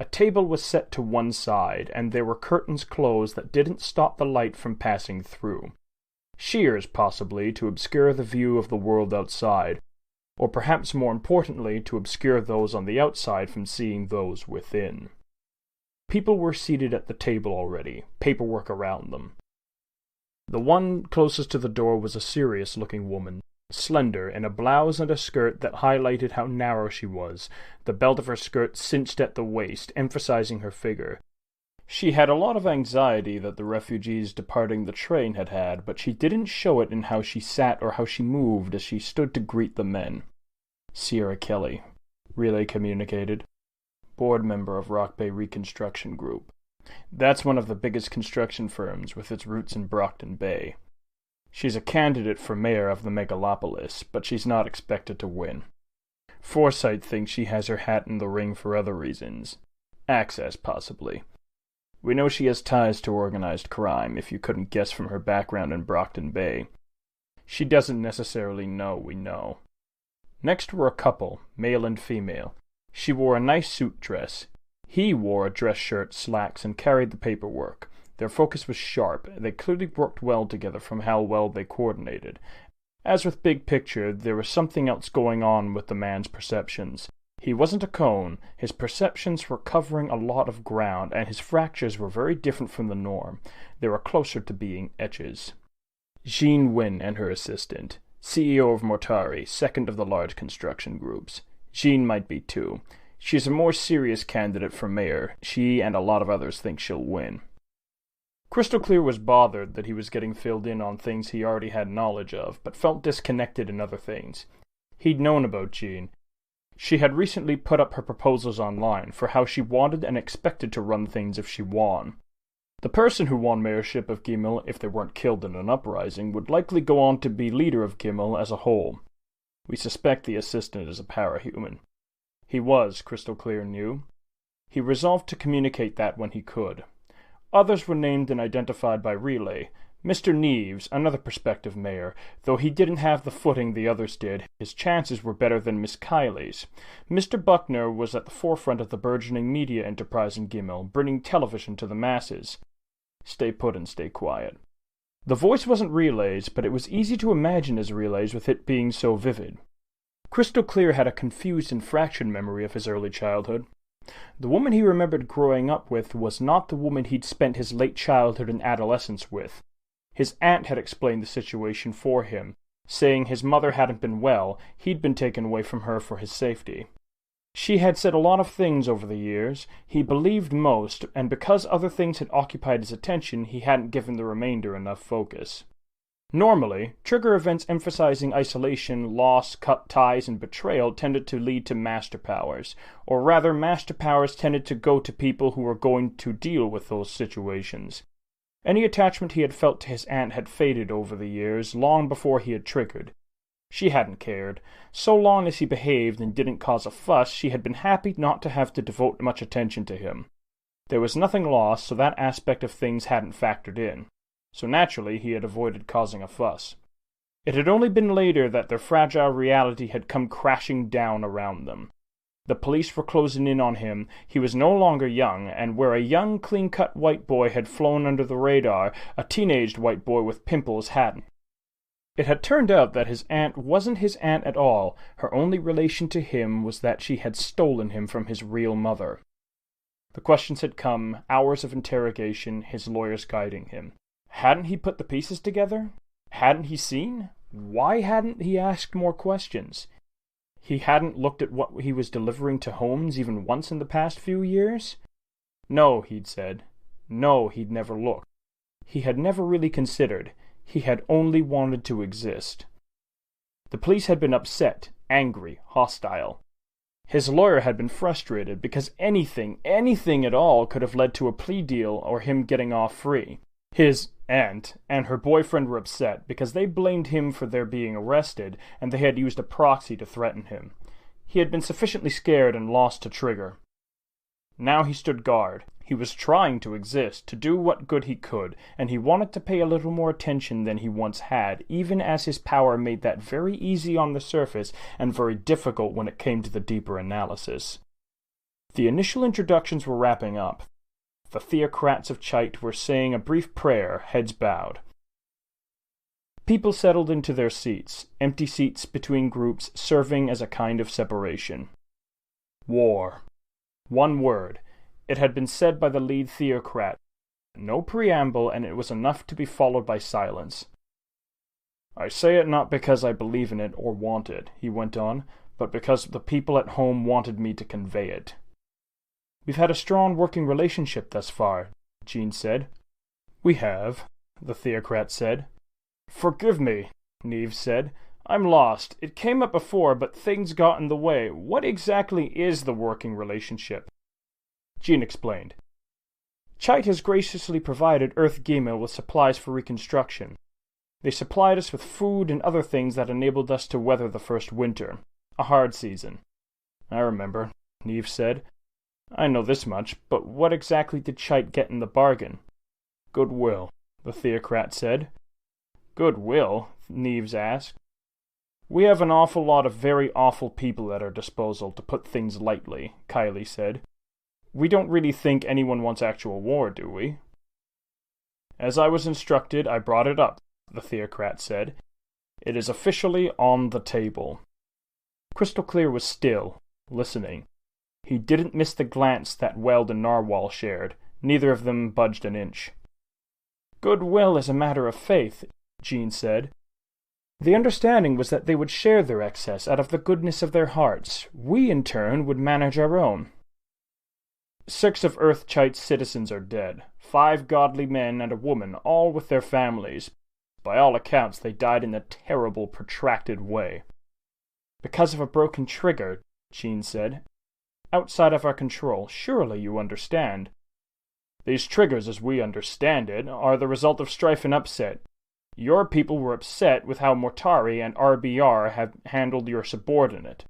A table was set to one side, and there were curtains closed that didn't stop the light from passing through. Shears, possibly, to obscure the view of the world outside, or perhaps more importantly, to obscure those on the outside from seeing those within. People were seated at the table already, paperwork around them. The one closest to the door was a serious-looking woman, slender, in a blouse and a skirt that highlighted how narrow she was, the belt of her skirt cinched at the waist, emphasizing her figure. She had a lot of anxiety that the refugees departing the train had had, but she didn't show it in how she sat or how she moved as she stood to greet the men. Sierra Kelly, Relay communicated. Board member of Rock Bay Reconstruction Group. That's one of the biggest construction firms with its roots in Brockton Bay. She's a candidate for mayor of the megalopolis, but she's not expected to win. Foresight thinks she has her hat in the ring for other reasons. Access, possibly. We know she has ties to organized crime, if you couldn't guess from her background in Brockton Bay. She doesn't necessarily know we know. Next were a couple, male and female. She wore a nice suit dress. He wore a dress shirt, slacks, and carried the paperwork. Their focus was sharp. They clearly worked well together from how well they coordinated. As with big picture, there was something else going on with the man's perceptions. He wasn't a cone. His perceptions were covering a lot of ground, and his fractures were very different from the norm. They were closer to being etches. Jean Wynne and her assistant, CEO of Mortari, second of the large construction groups. Jean might be too. She's a more serious candidate for mayor. She and a lot of others think she'll win. Crystal Clear was bothered that he was getting filled in on things he already had knowledge of, but felt disconnected in other things. He'd known about Jean. She had recently put up her proposals online for how she wanted and expected to run things if she won. The person who won mayorship of Gimel, if they weren't killed in an uprising, would likely go on to be leader of Gimel as a whole. We suspect the assistant is a parahuman. He was, Crystal Clear knew. He resolved to communicate that when he could. Others were named and identified by Relay. Mr. Neves, another prospective mayor, though he didn't have the footing the others did, his chances were better than Miss Kiley's. Mr. Buckner was at the forefront of the burgeoning media enterprise in Gimel, bringing television to the masses. Stay put and stay quiet. The voice wasn't Relay's, but it was easy to imagine as Relay's with it being so vivid. Crystal Clear had a confused and fractured memory of his early childhood. The woman he remembered growing up with was not the woman he'd spent his late childhood and adolescence with. His aunt had explained the situation for him, saying his mother hadn't been well, he'd been taken away from her for his safety. She had said a lot of things over the years. He believed most, and because other things had occupied his attention, he hadn't given the remainder enough focus. Normally, trigger events emphasizing isolation, loss, cut ties, and betrayal tended to lead to master powers, or rather master powers tended to go to people who were going to deal with those situations. Any attachment he had felt to his aunt had faded over the years, long before he had triggered. She hadn't cared. So long as he behaved and didn't cause a fuss, she had been happy not to have to devote much attention to him. There was nothing lost, so that aspect of things hadn't factored in. So naturally he had avoided causing a fuss. It had only been later that their fragile reality had come crashing down around them. The police were closing in on him. He was no longer young, and where a young, clean-cut white boy had flown under the radar, a teenaged white boy with pimples hadn't. It had turned out that his aunt wasn't his aunt at all. Her only relation to him was that she had stolen him from his real mother. The questions had come, hours of interrogation, his lawyers guiding him. Hadn't he put the pieces together? Hadn't he seen? Why hadn't he asked more questions? He hadn't looked at what he was delivering to homes even once in the past few years? No, he'd said. No, he'd never looked. He had never really considered. He had only wanted to exist. The police had been upset, angry, hostile. His lawyer had been frustrated because anything at all could have led to a plea deal or him getting off free. His aunt and her boyfriend were upset because they blamed him for their being arrested and they had used a proxy to threaten him. He had been sufficiently scared and lost to trigger. Now he stood guard. He was trying to exist, to do what good he could, and he wanted to pay a little more attention than he once had, even as his power made that very easy on the surface and very difficult when it came to the deeper analysis. The initial introductions were wrapping up. The theocrats of Chite were saying a brief prayer, heads bowed. People settled into their seats, empty seats between groups serving as a kind of separation. War. One word. It had been said by the lead theocrat. No preamble, and it was enough to be followed by silence. I say it not because I believe in it or want it, he went on, but because the people at home wanted me to convey it. We've had a strong working relationship thus far, Jean said. We have, the theocrat said. Forgive me, Neves said. I'm lost. It came up before, but things got in the way. What exactly is the working relationship? Jean explained. Chite has graciously provided Earth Gmail with supplies for reconstruction. They supplied us with food and other things that enabled us to weather the first winter. A hard season. I remember, Neves said. I know this much, but what exactly did Chite get in the bargain? Goodwill, the theocrat said. Goodwill? Neves asked. We have an awful lot of very awful people at our disposal, to put things lightly, Kylie said. We don't really think anyone wants actual war, do we? As I was instructed, I brought it up, the theocrat said. It is officially on the table. Crystal Clear was still, listening. He didn't miss the glance that Weld and Narwhal shared. Neither of them budged an inch. Goodwill is a matter of faith, Jean said. The understanding was that they would share their excess out of the goodness of their hearts. We, in turn, would manage our own. 6 of Earth Chite's citizens are dead. 5 godly men and a woman, all with their families. By all accounts, they died in a terrible, protracted way. Because of a broken trigger, Jean said. Outside of our control, surely you understand. These triggers, as we understand it, are the result of strife and upset. Your people were upset with how Mortari and RBR have handled your subordinate.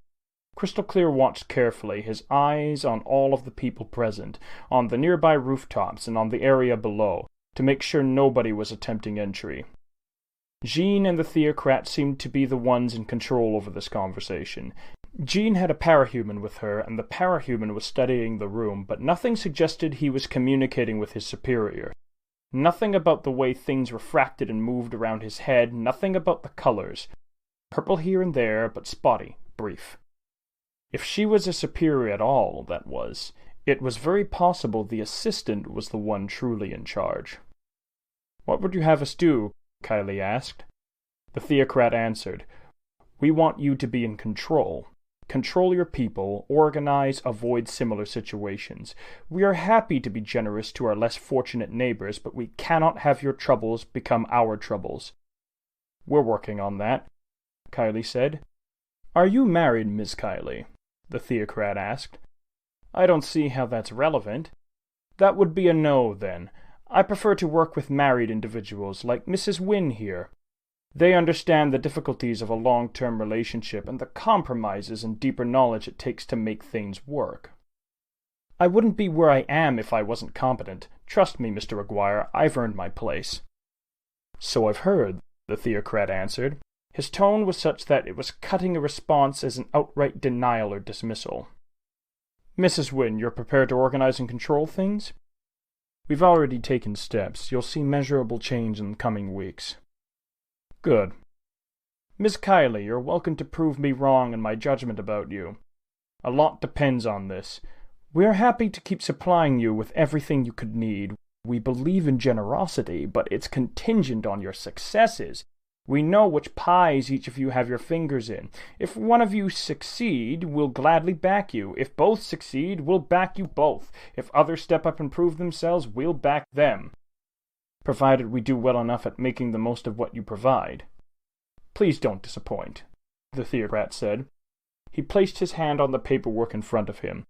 Crystal Clear watched carefully, his eyes on all of the people present, on the nearby rooftops and on the area below, to make sure nobody was attempting entry. Jean and the theocrat seemed to be the ones in control over this conversation. Jean had a parahuman with her, and the parahuman was studying the room, but nothing suggested he was communicating with his superior. Nothing about the way things refracted and moved around his head, nothing about the colors. Purple here and there, but spotty, brief. If she was a superior at all, that was, it was very possible the assistant was the one truly in charge. What would you have us do? Kylie asked. The theocrat answered, We want you to be in control. Control your people, organize, avoid similar situations. We are happy to be generous to our less fortunate neighbors, but we cannot have your troubles become our troubles. We're working on that, Kylie said. Are you married, Miss Kylie? The theocrat asked. I don't see how that's relevant. That would be a no, then. I prefer to work with married individuals, like Mrs. Wynne here. They understand the difficulties of a long-term relationship and the compromises and deeper knowledge it takes to make things work. I wouldn't be where I am if I wasn't competent. Trust me, Mr. Aguirre, I've earned my place. So I've heard, the theocrat answered. His tone was such that it was cutting a response as an outright denial or dismissal. Mrs. Wynne, you're prepared to organize and control things? We've already taken steps. You'll see measurable change in the coming weeks. Good. Miss Kylie, you're welcome to prove me wrong in my judgment about you. A lot depends on this. We are happy to keep supplying you with everything you could need. We believe in generosity, but it's contingent on your successes. We know which pies each of you have your fingers in. If one of you succeed, we'll gladly back you. If both succeed, we'll back you both. If others step up and prove themselves, we'll back them. Provided we do well enough at making the most of what you provide. Please don't disappoint, the theocrat said. He placed his hand on the paperwork in front of him.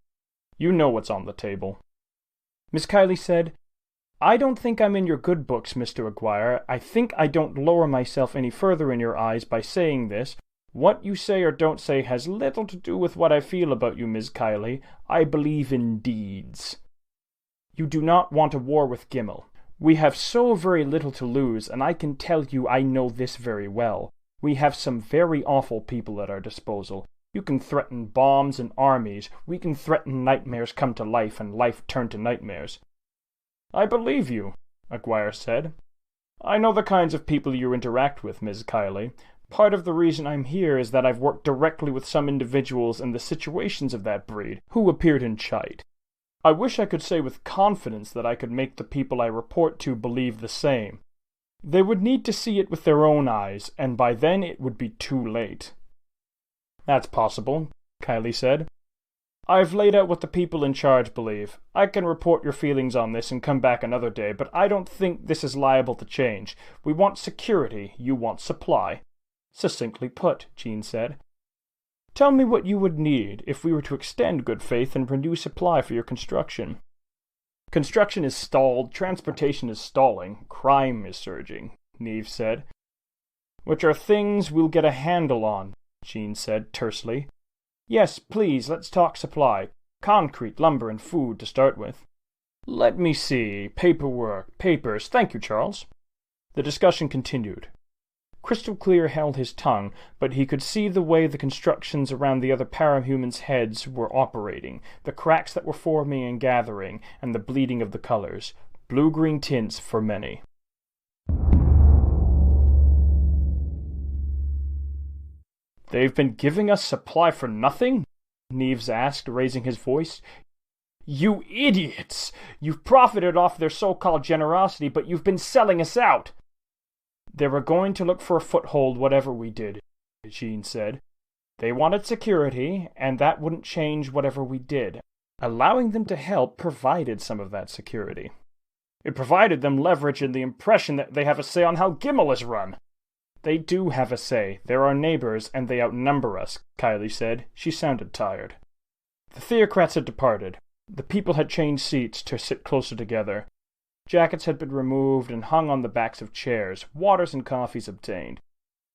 You know what's on the table. Miss Kylie said, I don't think I'm in your good books, Mr. Aguirre. I think I don't lower myself any further in your eyes by saying this. What you say or don't say has little to do with what I feel about you, Miss Kylie. I believe in deeds. You do not want a war with Gimel. We have so very little to lose, and I can tell you I know this very well. We have some very awful people at our disposal. You can threaten bombs and armies. We can threaten nightmares come to life and life turn to nightmares." "I believe you," Aguirre said. "I know the kinds of people you interact with, Ms. Kiley. Part of the reason I'm here is that I've worked directly with some individuals in the situations of that breed who appeared in Chite. I wish I could say with confidence that I could make the people I report to believe the same. They would need to see it with their own eyes, and by then it would be too late." "That's possible," Kiley said. "I've laid out what the people in charge believe. I can report your feelings on this and come back another day, but I don't think this is liable to change. We want security, you want supply." "Succinctly put," Jean said. "Tell me what you would need if we were to extend good faith and renew supply for your construction." "Construction is stalled, transportation is stalling, crime is surging," Neve said. "Which are things we'll get a handle on," Jean said tersely. "Yes, please, let's talk supply. Concrete, lumber, and food to start with." "Let me see. Paperwork, papers. Thank you, Charles." The discussion continued. Crystal Clear held his tongue, but he could see the way the constructions around the other parahumans' heads were operating, the cracks that were forming and gathering, and the bleeding of the colors. Blue-green tints for many. "They've been giving us supply for nothing?" Neves asked, raising his voice. "You idiots! You've profited off their so-called generosity, but you've been selling us out!" "They were going to look for a foothold whatever we did," Jean said. "They wanted security, and that wouldn't change whatever we did. Allowing them to help provided some of that security. It provided them leverage and the impression that they have a say on how Gimel is run." "They do have a say. They're our neighbors, and they outnumber us," Kiley said. She sounded tired. The theocrats had departed. The people had changed seats to sit closer together. Jackets had been removed and hung on the backs of chairs, waters and coffees obtained.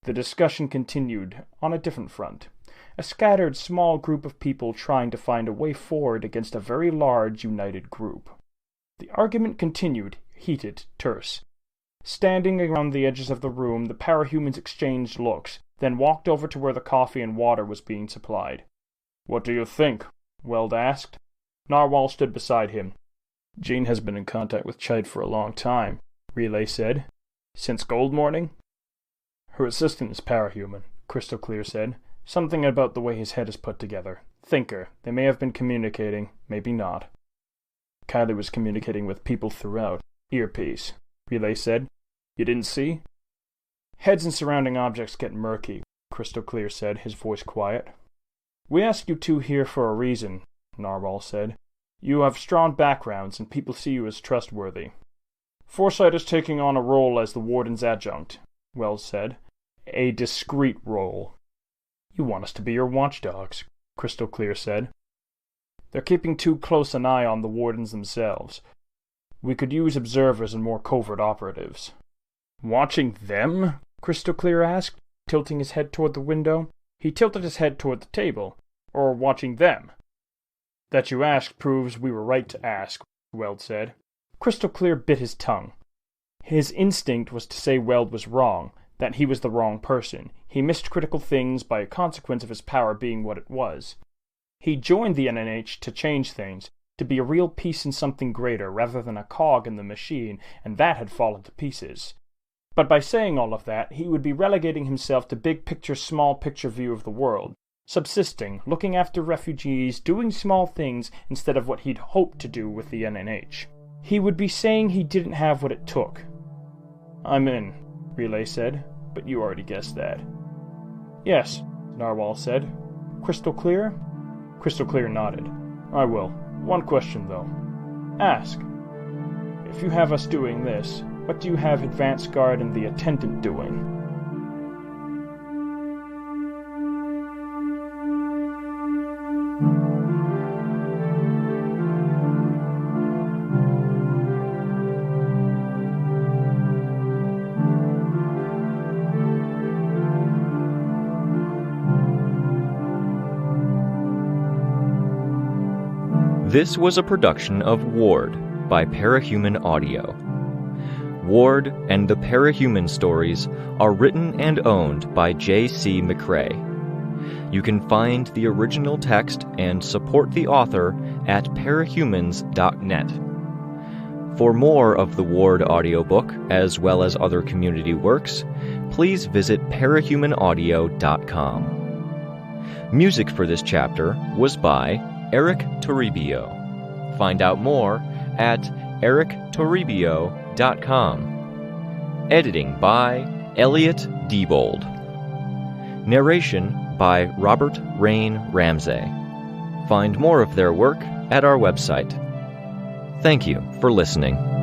The discussion continued, on a different front. A scattered small group of people trying to find a way forward against a very large, united group. The argument continued, heated, terse. Standing around the edges of the room, the parahumans exchanged looks, then walked over to where the coffee and water was being supplied. "What do you think?" Weld asked. Narwhal stood beside him. "Jean has been in contact with Chite for a long time," Relay said. "Since Gold Morning?" "Her assistant is parahuman," Crystal Clear said. "Something about the way his head is put together. Thinker. They may have been communicating, maybe not." "Kiley was communicating with people throughout. Earpiece," Relay said. "You didn't see?" "Heads and surrounding objects get murky," Crystal Clear said, his voice quiet. "We asked you two here for a reason," Narwhal said. "You have strong backgrounds, and people see you as trustworthy." "Foresight is taking on a role as the Warden's adjunct," Wells said. "A discreet role." "You want us to be your watchdogs," Crystal Clear said. "They're keeping too close an eye on the Wardens themselves. We could use observers and more covert operatives." "Watching them?" Crystal Clear asked, tilting his head toward the window. He tilted his head toward the table. "Or watching them?" "That you asked proves we were right to ask," Weld said. Crystal Clear bit his tongue. His instinct was to say Weld was wrong, that he was the wrong person. He missed critical things by a consequence of his power being what it was. He joined the NNH to change things, to be a real piece in something greater rather than a cog in the machine, and that had fallen to pieces. But by saying all of that, he would be relegating himself to big-picture, small-picture view of the world. Subsisting, looking after refugees, doing small things instead of what he'd hoped to do with the NNH. He would be saying he didn't have what it took. "I'm in," Relay said, "but you already guessed that." "Yes," Narwhal said. "Crystal Clear?" Crystal Clear nodded. "I will. One question, though. Ask. If you have us doing this, what do you have Advance Guard and the Attendant doing?" This was a production of Ward by Parahuman Audio. Ward and the Parahuman stories are written and owned by J.C. McCrae. You can find the original text and support the author at parahumans.net. For more of the Ward audiobook, as well as other community works, please visit parahumanaudio.com. Music for this chapter was by Eric Toribio. Find out more at erictoribio.com. Editing by Elliot Diebold. Narration by Robert Rain Ramsey. Find more of their work at our website. Thank you for listening.